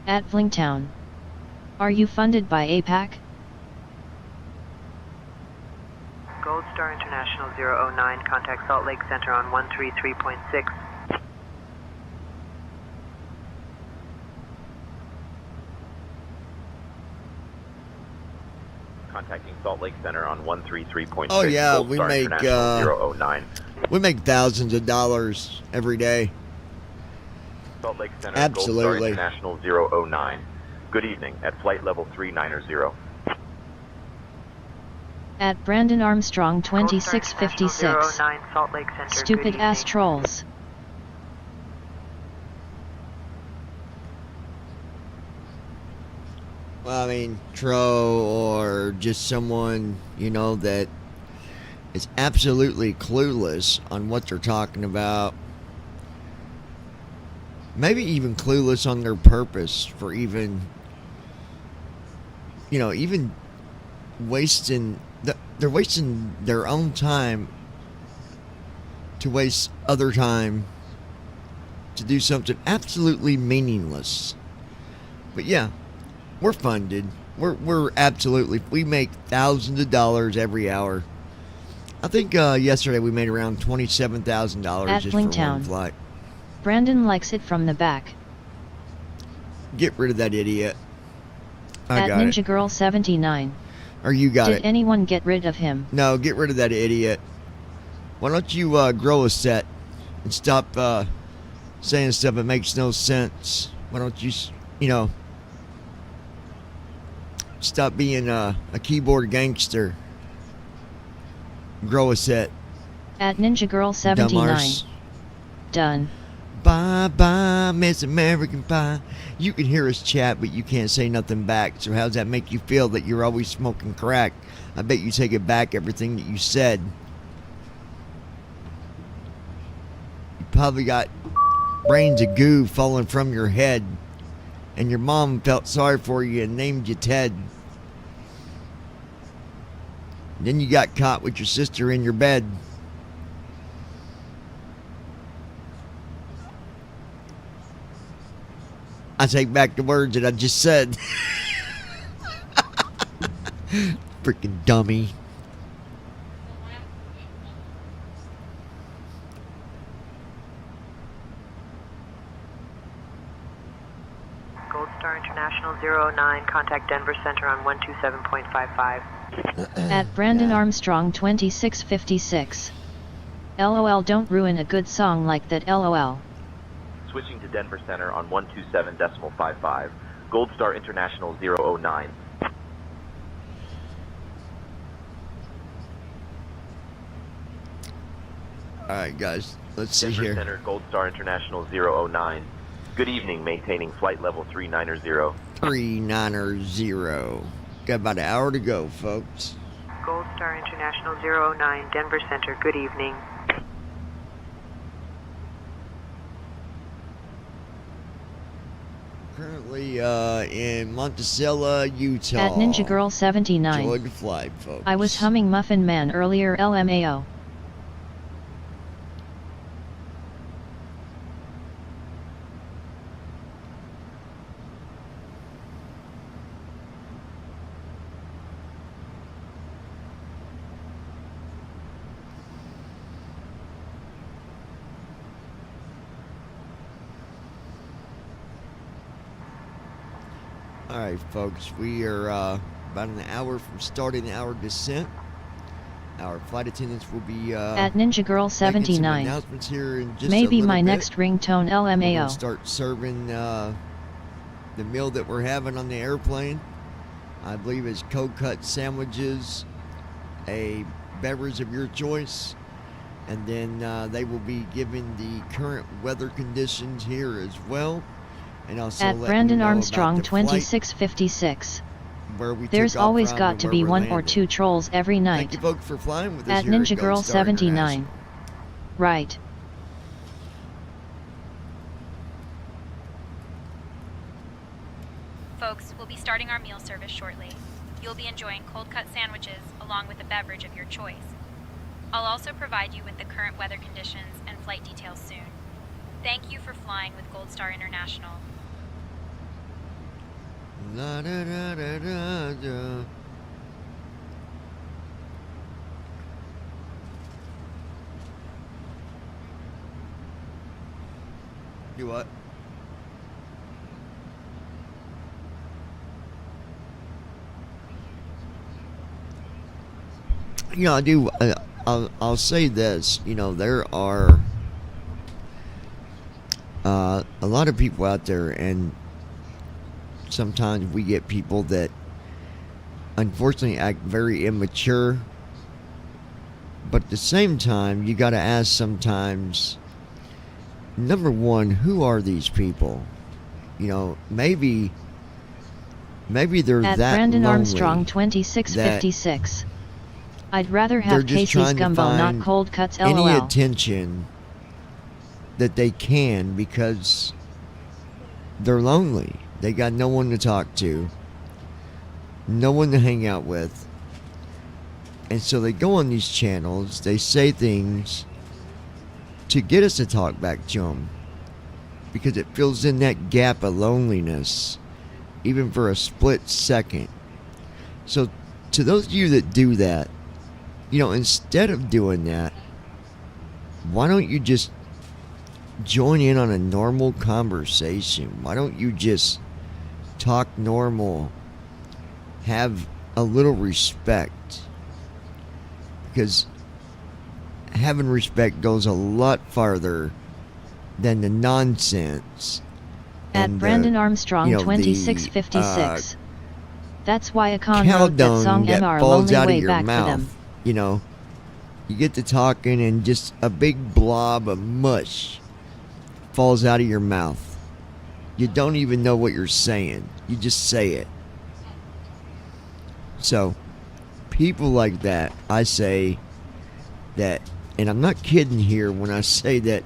At Flingtown. Are you funded by APAC? Gold Star International 009, contact Salt Lake Center on 133.6. Contacting Salt Lake Center on 133.6. Oh yeah, Gold Star International 009. we make thousands of dollars every day. Salt Lake Center, Absolutely. Gold Star International 009. Good evening, at flight level 390. At Brandon Armstrong Gold Star International 2656. 009, Salt Lake Center. Stupid Good ass evening. trolls. Well, I mean, Tro or just someone, you know, that is absolutely clueless on what they're talking about. Maybe even clueless on their purpose for even, you know, even wasting, they're wasting their own time to waste other time to do something absolutely meaningless. But yeah, we're funded. We're absolutely, we make thousands of dollars every hour. I think yesterday we made around $27,000 At just for one Blinktown. flight. Brandon likes it from the back. Get rid of that idiot. I At got Ninja it. Girl 79. Or you got Did it. anyone get rid of him? No, get rid of that idiot. Why don't you grow a set and stop saying stuff that makes no sense? Why don't you, you know, stop being a keyboard gangster? Grow a set. At Ninja Girl 79. Dumbarse. Done. Bye bye, Miss American Pie. You can hear us chat, but you can't say nothing back. So how does that make you feel that you're always smoking crack? I bet you take it back, everything that you said. You probably got brains of goo falling from your head, and your mom felt sorry for you and named you Ted. Then you got caught with your sister in your bed. I take back the words that I just said. Freaking dummy. Gold Star International 009, contact Denver Center on 127.55. At Brandon Armstrong 2656. LOL, don't ruin a good song like that, LOL. Switching to Denver Center on 127.55. Gold Star International 009. Alright, guys. Let's see Denver here. Center, Gold Star International 009. Good evening, maintaining flight level 390. 390. Got about an hour to go, folks. Gold Star International 009, Denver Center. Good evening. Currently in Monticello, Utah. At Ninja Girl 79. Enjoy the flight, folks. I was humming Muffin Man earlier, LMAO. Alright, folks. We are about an hour from starting our descent. Our flight attendants will be At Ninja Girl making some 79. announcements here in just Maybe a little my bit. next ringtone, We're gonna LMAO. start serving the meal that we're having on the airplane. I believe it's cold cut sandwiches, a beverage of your choice, and then they will be giving the current weather conditions here as well. And also At let Brandon you know Armstrong about the flight, 2656. where we There's took off always from got and to where be we're one or landing. two trolls every Thank night. you, folks, for flying with us At here Ninja Gold Girl Star 79. International. Right. Folks, we'll be starting our meal service shortly. You'll be enjoying cold cut sandwiches along with a beverage of your choice. I'll also provide you with the current weather conditions and flight details soon. Thank you for flying with Gold Star International. La da da da da da. Do what? You know, I do. I'll say this. You know, there are a lot of people out there, and sometimes we get people that unfortunately act very immature. But at the same time, you got to ask sometimes. Number one, who are these people? You know, maybe they're At that Brandon lonely Armstrong that 2656. I'd rather they're have just Casey's trying to gumbo, not find cold cuts, any lol. attention that they can because they're lonely. They got no one to talk to, no one to hang out with. And so they go on these channels, they say things to get us to talk back to them because it fills in that gap of loneliness, even for a split second. So, to those of you that do that, you know, instead of doing that, why don't you just join in on a normal conversation? Why don't you just talk normal? Have a little respect. Because having respect goes a lot farther than the nonsense. At and Brandon Armstrong you know, 2656. That's why Akon cow wrote that dung song that MR falls Lonely out of Way your Back for mouth. them. You know, you get to talking and just a big blob of mush falls out of your mouth. You don't even know what you're saying. You just say it. So, people like that, I say that, and I'm not kidding here when I say that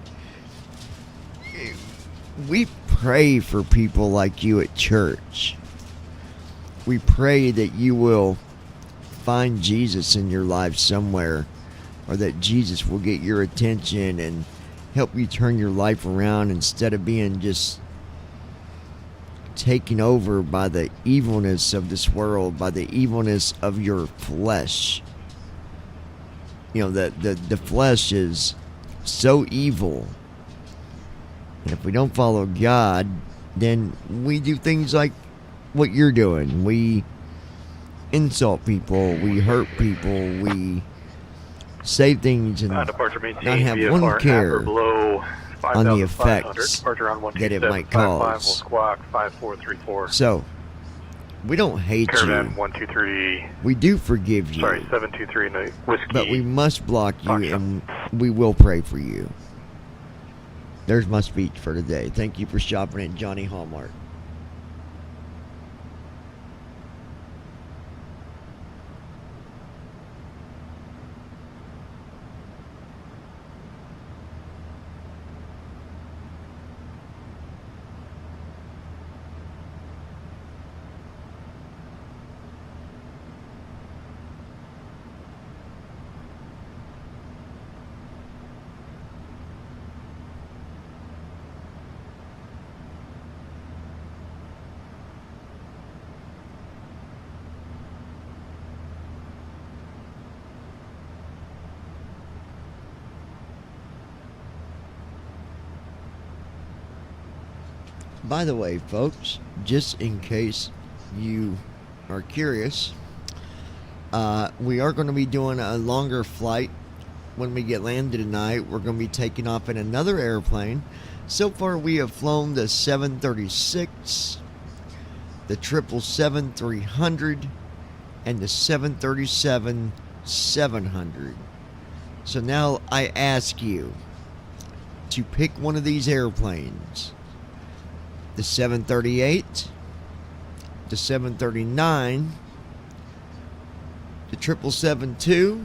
we pray for people like you at church. We pray that you will find Jesus in your life somewhere, or that Jesus will get your attention and help you turn your life around instead of being just taken over by the evilness of this world, by the evilness of your flesh. You know, the flesh is so evil. And if we don't follow God, then we do things like what you're doing. We insult people, we hurt people, we say things and Departure not maintain have VFR one at or care below on the 5,500. effects Departure on that it might 12755 will cause. squawk 5434. So, we don't hate Caravan you. 123. We do forgive you. Sorry, 723 Whiskey. But we must block you, Foxtrot. and we will pray for you. There's my speech for today. Thank you for shopping at Johnny Hallmark. By the way, folks, just in case you are curious, we are going to be doing a longer flight when we get landed tonight. We're going to be taking off in another airplane. So far, we have flown the 736, the 777-300, and the 737-700. So now I ask you to pick one of these airplanes. The 738, the 739, the 777-2,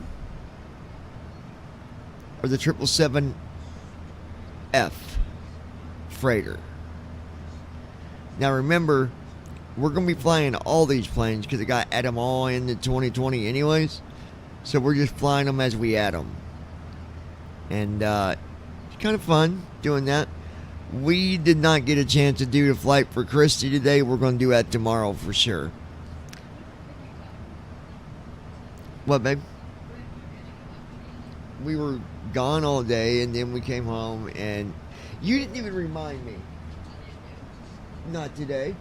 or the 777F freighter. Now remember, we're going to be flying all these planes because I got to add them all into 2020 anyways. So we're just flying them as we add them. And it's kind of fun doing that. We did not get a chance to do the flight for Christy today. We're going to do that tomorrow for sure. What, babe? We were gone all day, and then we came home, and you didn't even remind me. Not today.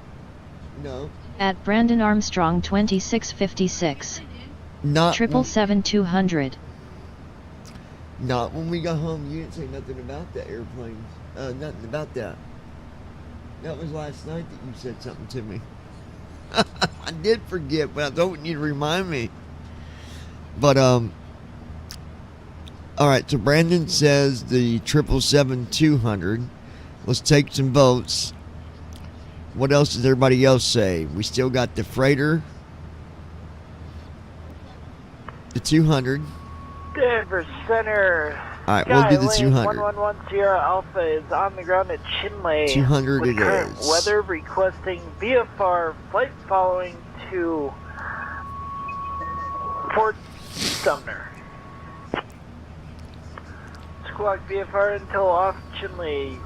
No. At Brandon Armstrong 2656. Not 777-200. Not when we got home. You didn't say nothing about the airplane. Nothing about that. That was last night that you said something to me. I did forget, but I was hoping you'd remind me. But, all right, so Brandon says the 777-200. Let's take some votes. What else does everybody else say? We still got the freighter, the 200. Denver Center. All right, we'll do the 200. 1110 Alpha is on the ground at Chinle. 200 with it current is. Weather requesting VFR flight following to Fort Sumner. Squawk VFR until off Chinle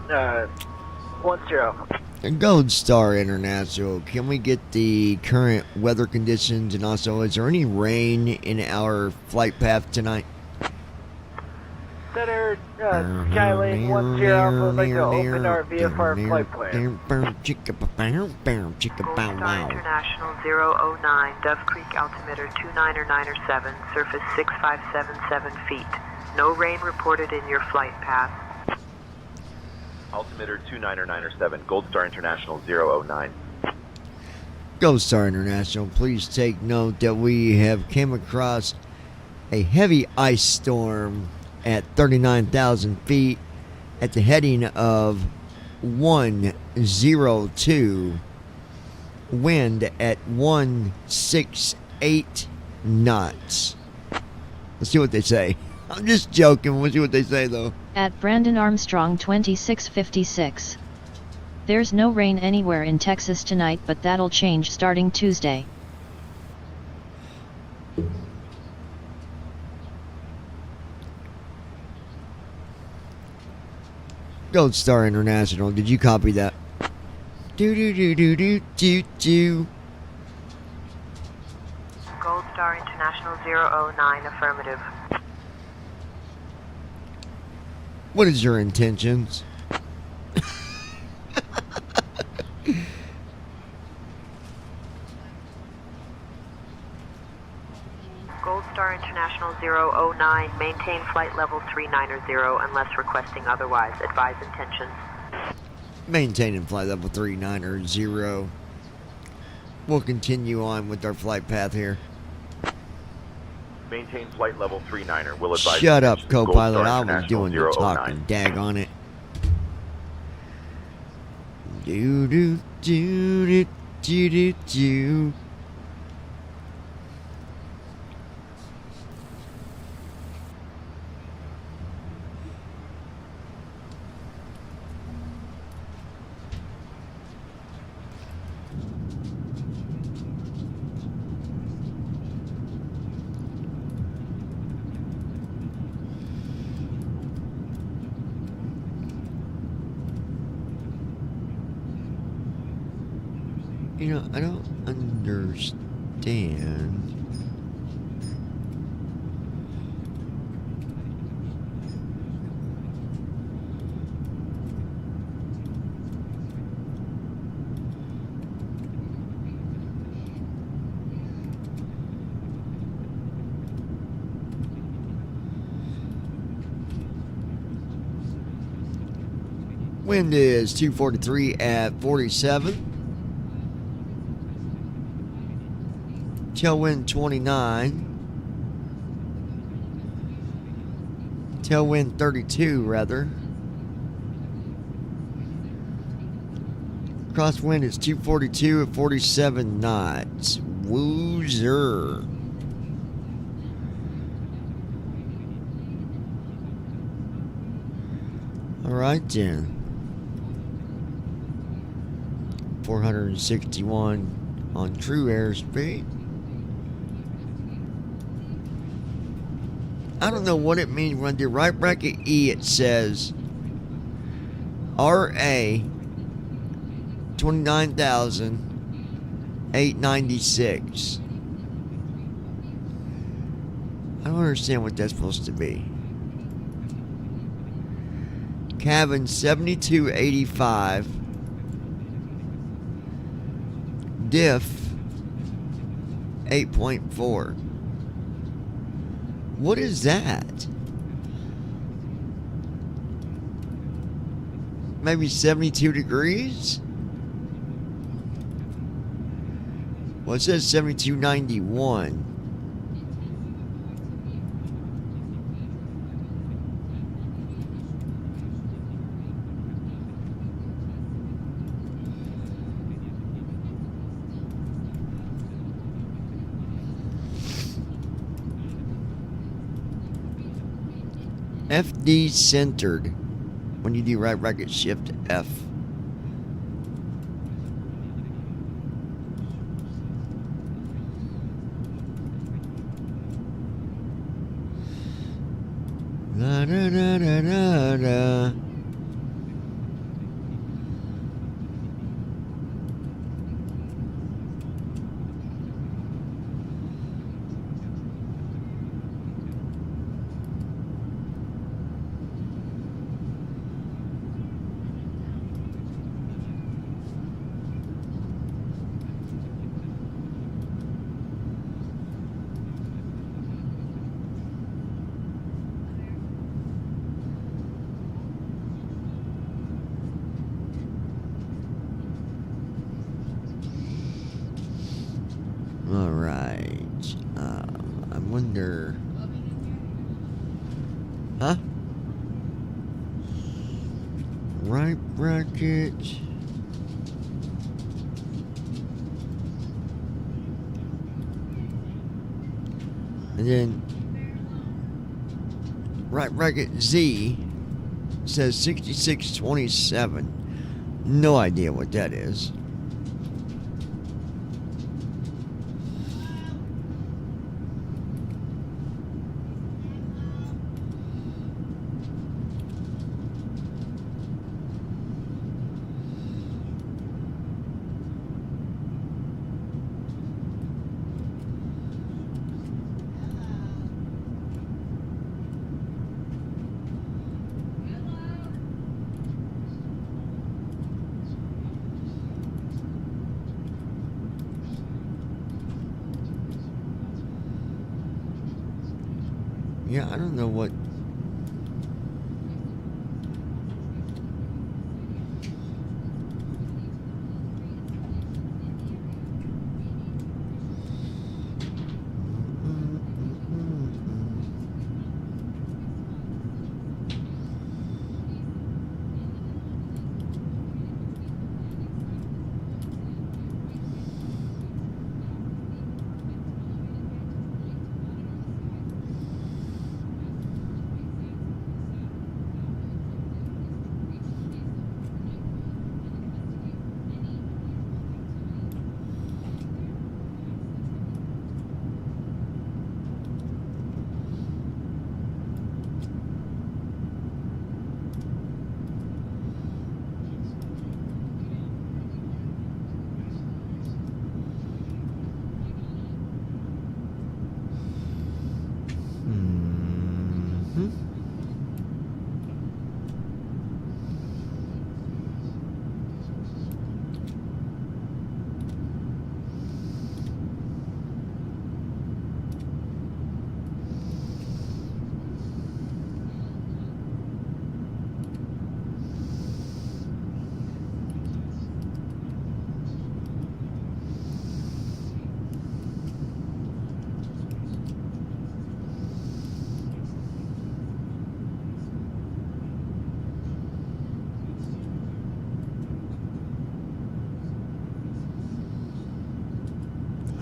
10. Gold Star International, can we get the current weather conditions, and also is there any rain in our flight path tonight? Center Skylane 10 Alpha would like to open our VFR flight plan. Gold Star International 009, Dove Creek altimeter 29907, surface 6577 feet. No rain reported in your flight path. Altimeter 29907, Gold Star International 009. Gold Star International, please take note that we have came across a heavy ice storm at 39,000 feet at the heading of 102, wind at 168 knots. Let's see what they say. I'm just joking. We'll see what they say, though. At Brandon Armstrong 2656. There's no rain anywhere in Texas tonight, but that'll change starting Tuesday. Gold Star International, did you copy that? Do. Gold Star International 009, affirmative. What is your intentions? Gold Star International 009, maintain flight level 390 unless requesting otherwise. Advise intentions. Maintaining flight level 390. We'll continue on with our flight path here. Maintain flight level 39er. Will advise. Shut up, Gold co-pilot. Star I was doing the 009. talking. Dag on it. Do. You know, I don't understand. Wind is 243 at 47. Tailwind 29. Tailwind 32, rather. Crosswind is 242 at 47 knots. Woozer. All right, then. 461 on true airspeed. I don't know what it means when I do right bracket E. It says RA 29,896. I don't understand what that's supposed to be. Cabin 7285. Diff 8.4. What is that? Maybe 72 degrees? Well, it says 7291. FD centered. When you do right bracket shift F. La da da da da da. Alright. I wonder. Huh? Right bracket. And then right bracket Z says 6627. No idea what that is. Yeah, I don't know what.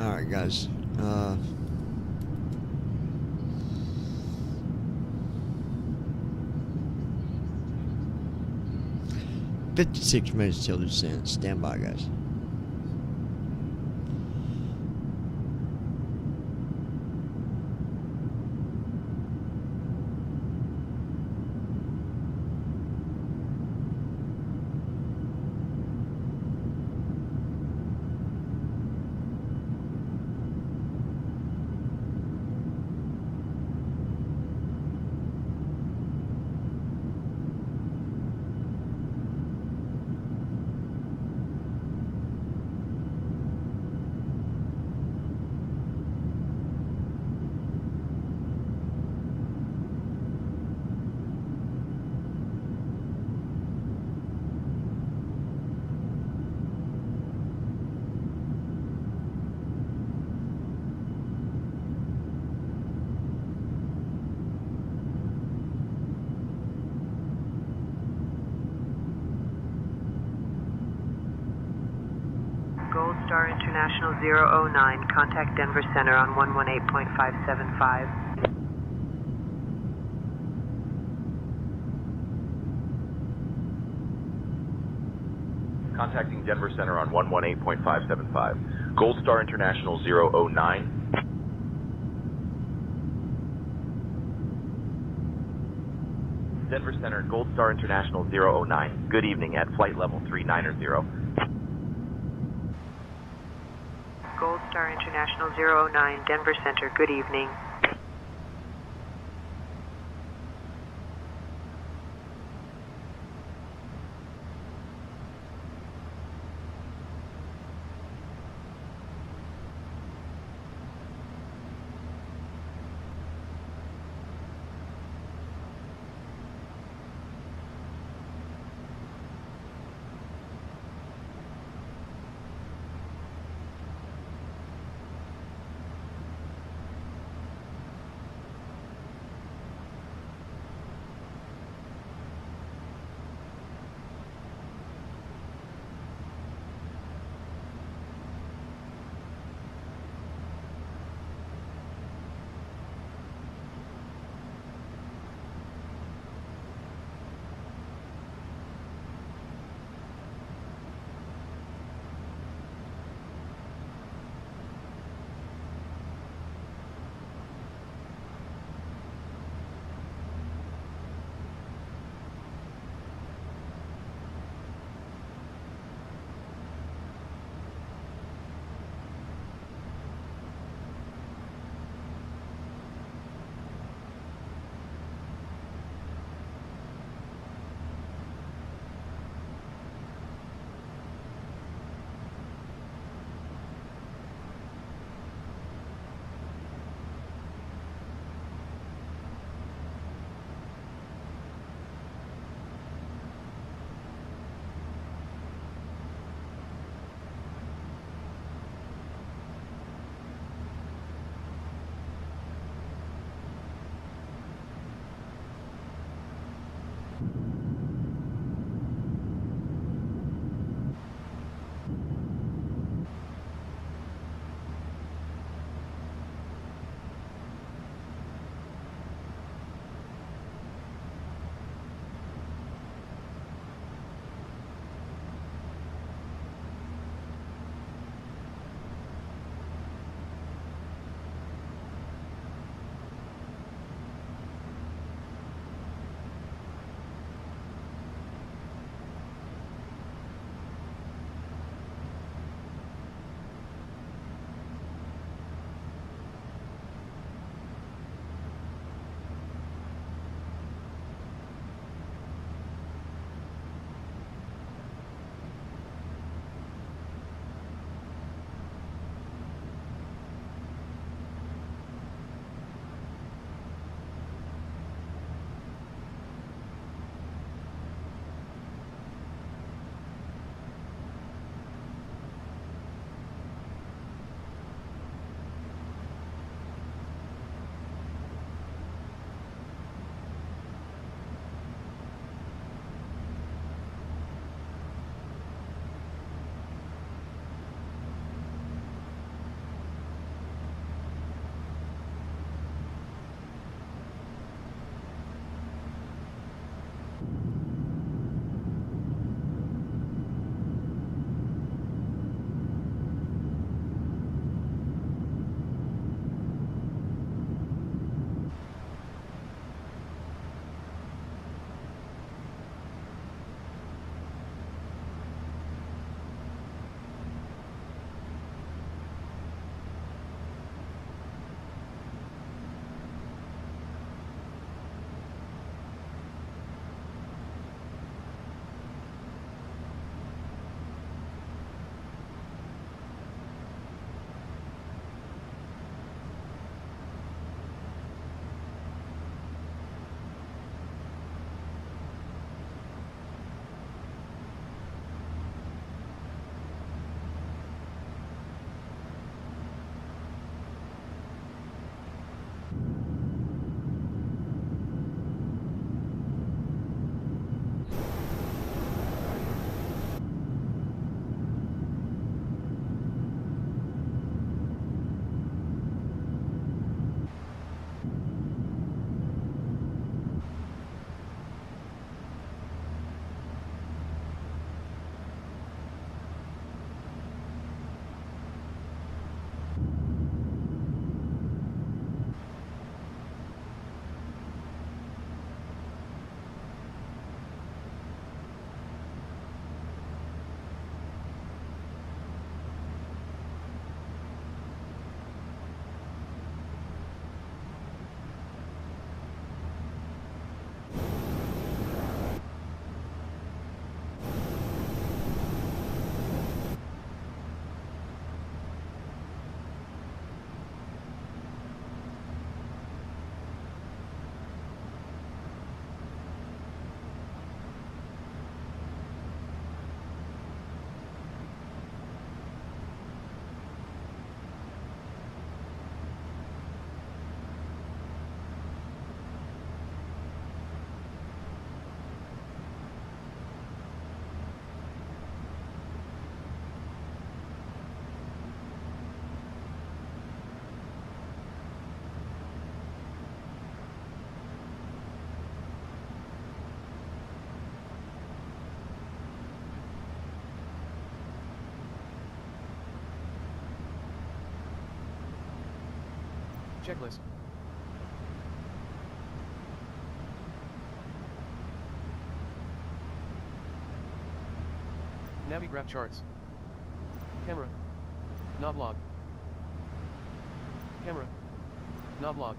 Alright, guys. 56 minutes till descent. Stand by, guys. Gold Star International 009, contact Denver Center on 118.575. Contacting Denver Center on 118.575. Gold Star International 009. Denver Center, Gold Star International 009. Good evening at flight level 390. Gold Star International 009, Denver Center, good evening. Checklist. Navigraph charts. Camera. Knoblog. Camera. Knoblog.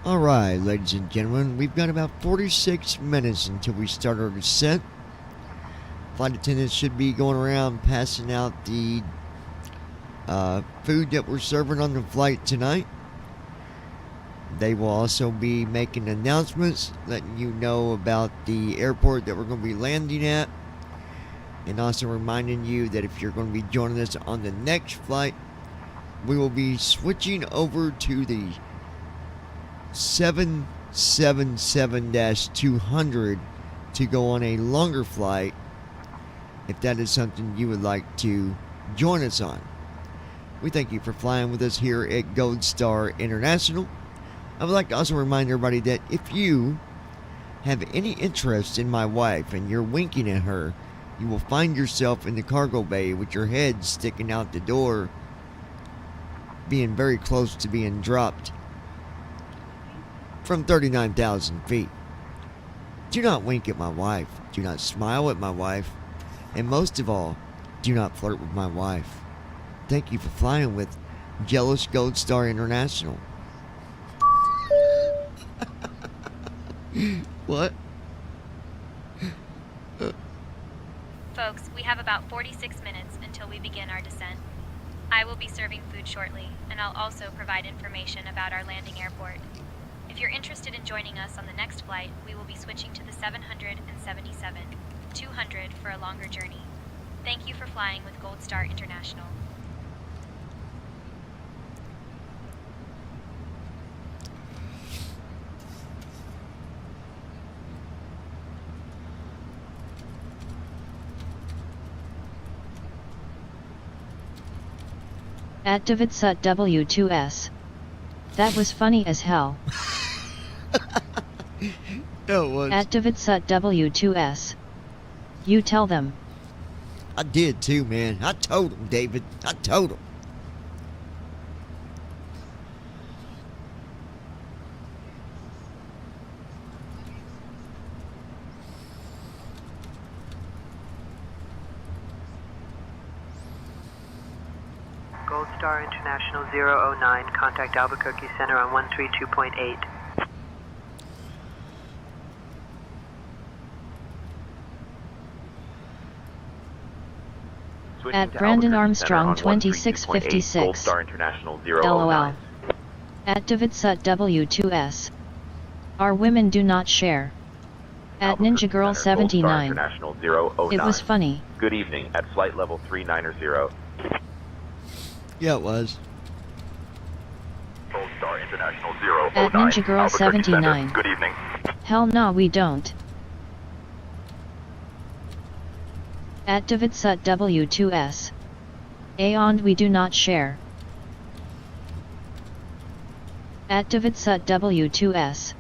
Alright, ladies and gentlemen, we've got about 46 minutes until we start our descent. Flight attendants should be going around passing out the food that we're serving on the flight tonight. They will also be making announcements, letting you know about the airport that we're going to be landing at, and also reminding you that if you're going to be joining us on the next flight, we will be switching over to the 777-200 to go on a longer flight if that is something you would like to join us on. We thank you for flying with us here at Gold Star International. I would like to also remind everybody that if you have any interest in my wife and you're winking at her, you will find yourself in the cargo bay with your head sticking out the door, being very close to being dropped from 39,000 feet. Do not wink at my wife. Do not smile at my wife. And most of all, do not flirt with my wife. Thank you for flying with Jealous Gold Star International. What? Folks, we have about 46 minutes until we begin our descent. I will be serving food shortly, and I'll also provide information about our landing airport. If If you're interested in joining us on the next flight, we will be switching to the 777, 200 for a longer journey. Thank you for flying with Gold Star International. At David Sut W2S. That was funny as hell. No, it was. At David Sut W2S. You tell them. I did too, man. I told him, David. I told him. Gold Star International 009, contact Albuquerque Center on 132.8. At Brandon Armstrong 2656. Gold Star International 009. LOL. At David Sut W2S. Our women do not share. At Ninja Girl 79. International 009. It was funny. Good evening at flight level 390. Yeah, it was. Gold Star International 009. At Ninja Girl Albuquerque 79. Center. Good evening. Hell no, we don't. At David Sut W2S. And we do not share. At David Sut W2S.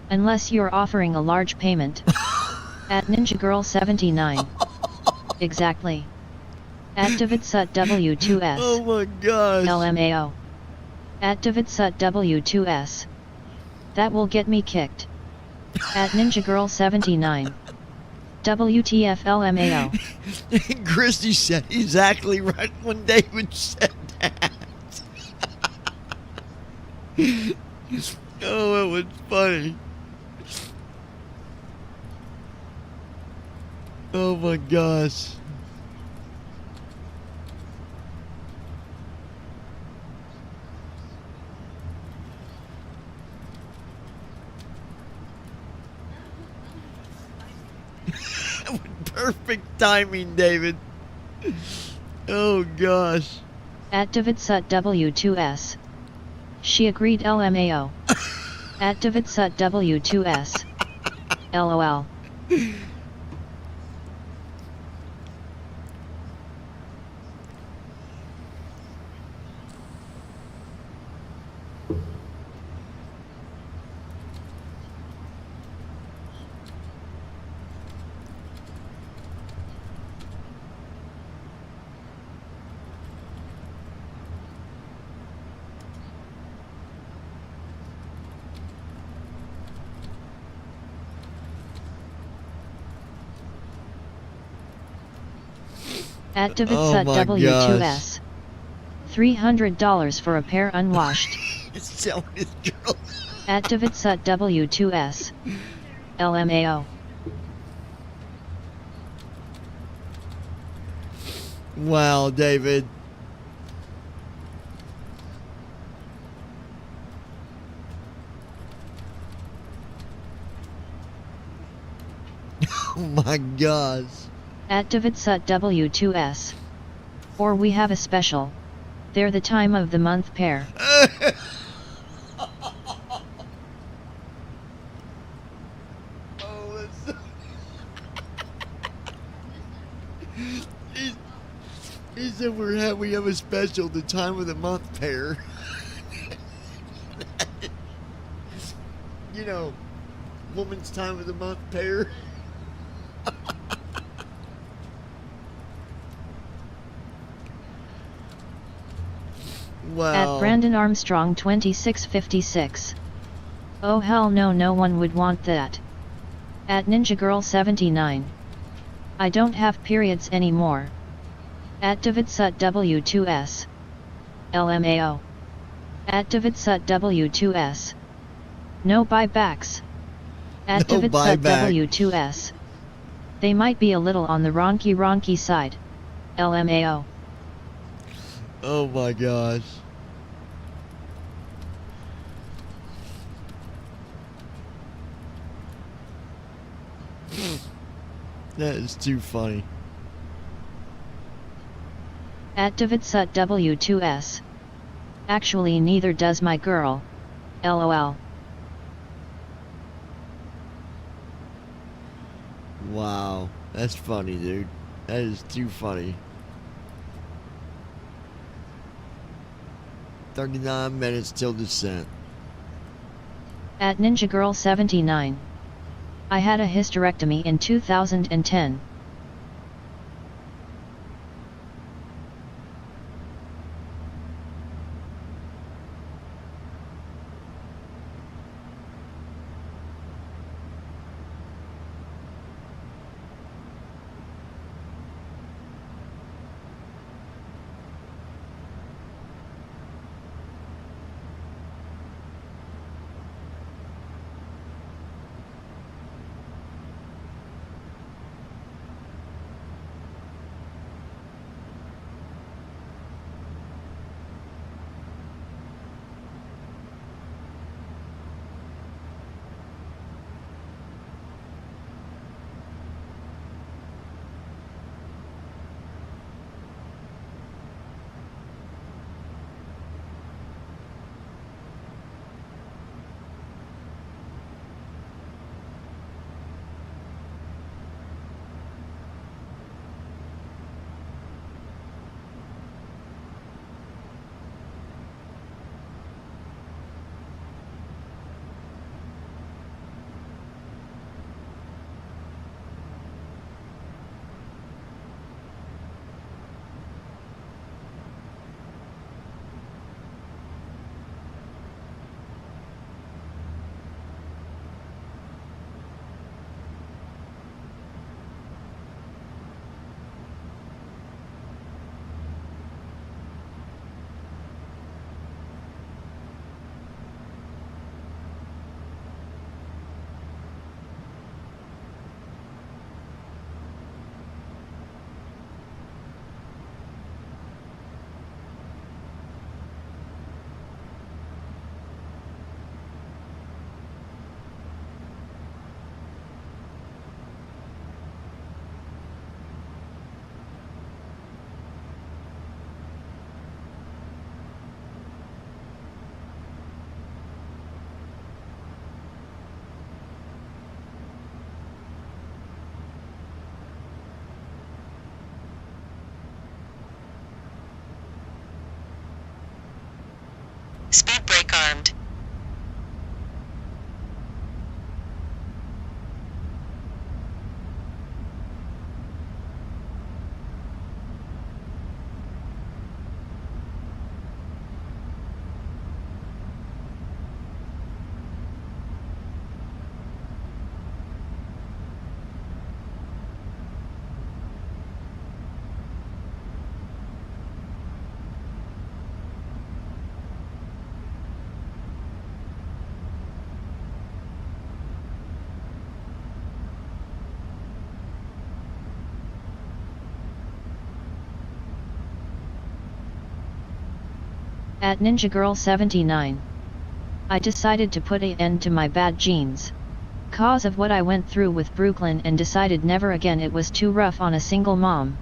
Unless you're offering a large payment. At Ninja Girl 79. Exactly. At David Sut W2S. Oh my gosh. LMAO. At David Sut W2S. That will get me kicked. At Ninja Girl 79. WTF LMAO. Christy said exactly right when David said that. Oh, it was funny. Oh my gosh. Perfect timing, David. Oh gosh. At David Sut W2S. She agreed LMAO. At David Sut W2S. LOL. At David Sut W2S. $300 for a pair unwashed. Selling his girl. At David Sut W2S. LMAO. Wow, David. Oh my gosh. At David Sut W2S. Or we have a special. They're the time of the month pair. He said we have a special, the time of the month pair. You know, woman's time of the month pair. Wow. At Brandon Armstrong 2656. Oh hell no, no one would want that. At Ninja Girl 79. I don't have periods anymore. At David Sut W2S. LMAO. At David Sut W2S. No buybacks. At No David Sut buyback. W2S. They might be a little on the ronky side. LMAO. Oh my gosh. That is too funny. At Davidsut W2S. Actually neither does my girl. LOL. Wow, that's funny, dude. That is too funny. 39 minutes till descent. At Ninja Girl 79. I had a hysterectomy in 2010. Speed brake armed. At Ninja Girl 79. I decided to put an end to my bad genes. Cause of what I went through with Brooklyn and decided never again, it was too rough on a single mom.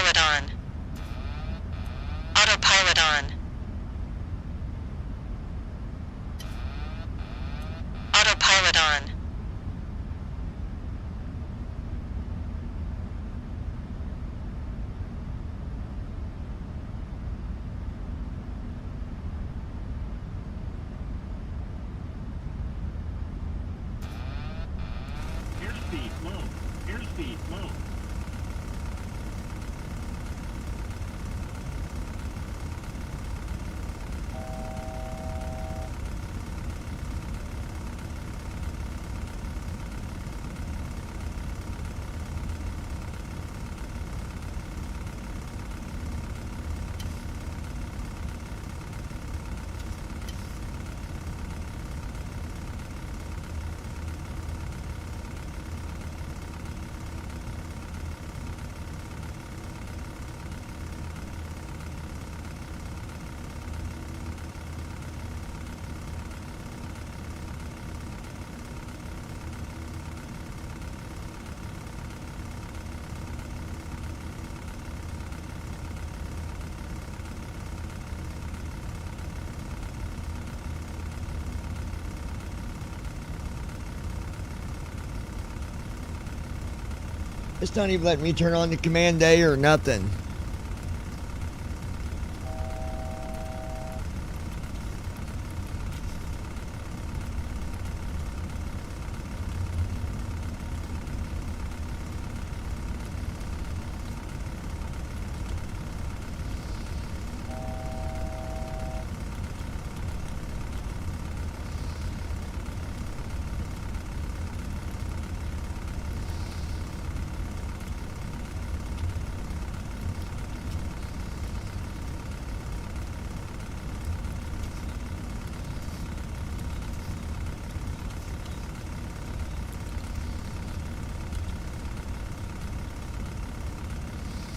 Autopilot on. Autopilot on. Autopilot on. Airspeed low. Airspeed low. It's not even letting me turn on the command A or nothing.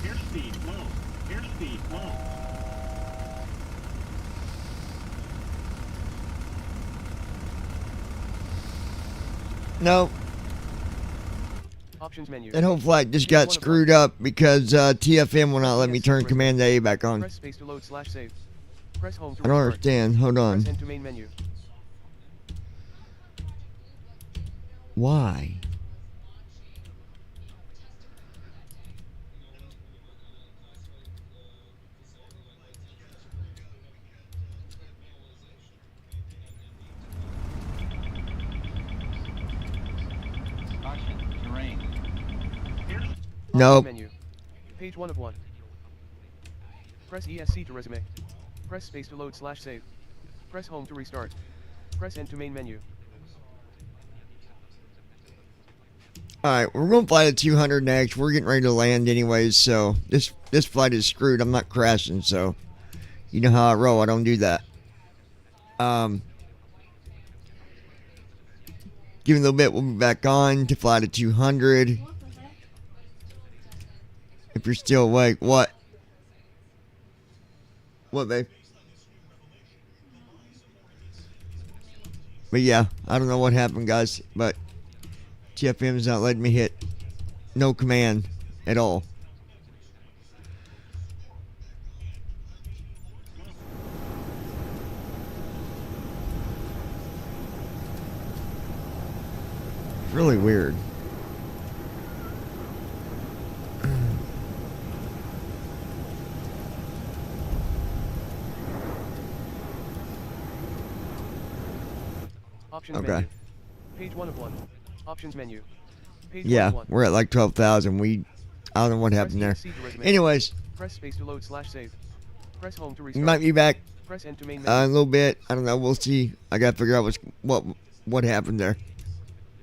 Airspeed low. Airspeed low. No, Options menu. that whole flight just got screwed up because TFM will not let me turn command A back on. Press space to load / save. Press home to I don't restart. understand. Hold Press on. end to main menu. Why? Terrain. Nope. Menu. Page 1 of 1. Press ESC to resume. Press space to load / save. Press home to restart. Press end to main menu. Alright, we're going to fly to 200 next. We're getting ready to land anyways, so this flight is screwed. I'm not crashing, so you know how I roll. I don't do that. Give me a little bit. We'll be back on to fly to 200. If you're still awake. What? What, babe? But yeah, I don't know what happened, guys, but TFM is not letting me hit no command at all. It's really weird. Options Okay. menu. Page 1 of 1. Options menu. Page 1 Yeah, of 1. we're at like 12,000. I don't know what happened there. ESC to resume. Anyways, Press space to load / save. Press home to we restart. might be back Press end to main in menu. a little bit. I don't know. We'll see. I gotta figure out what happened there.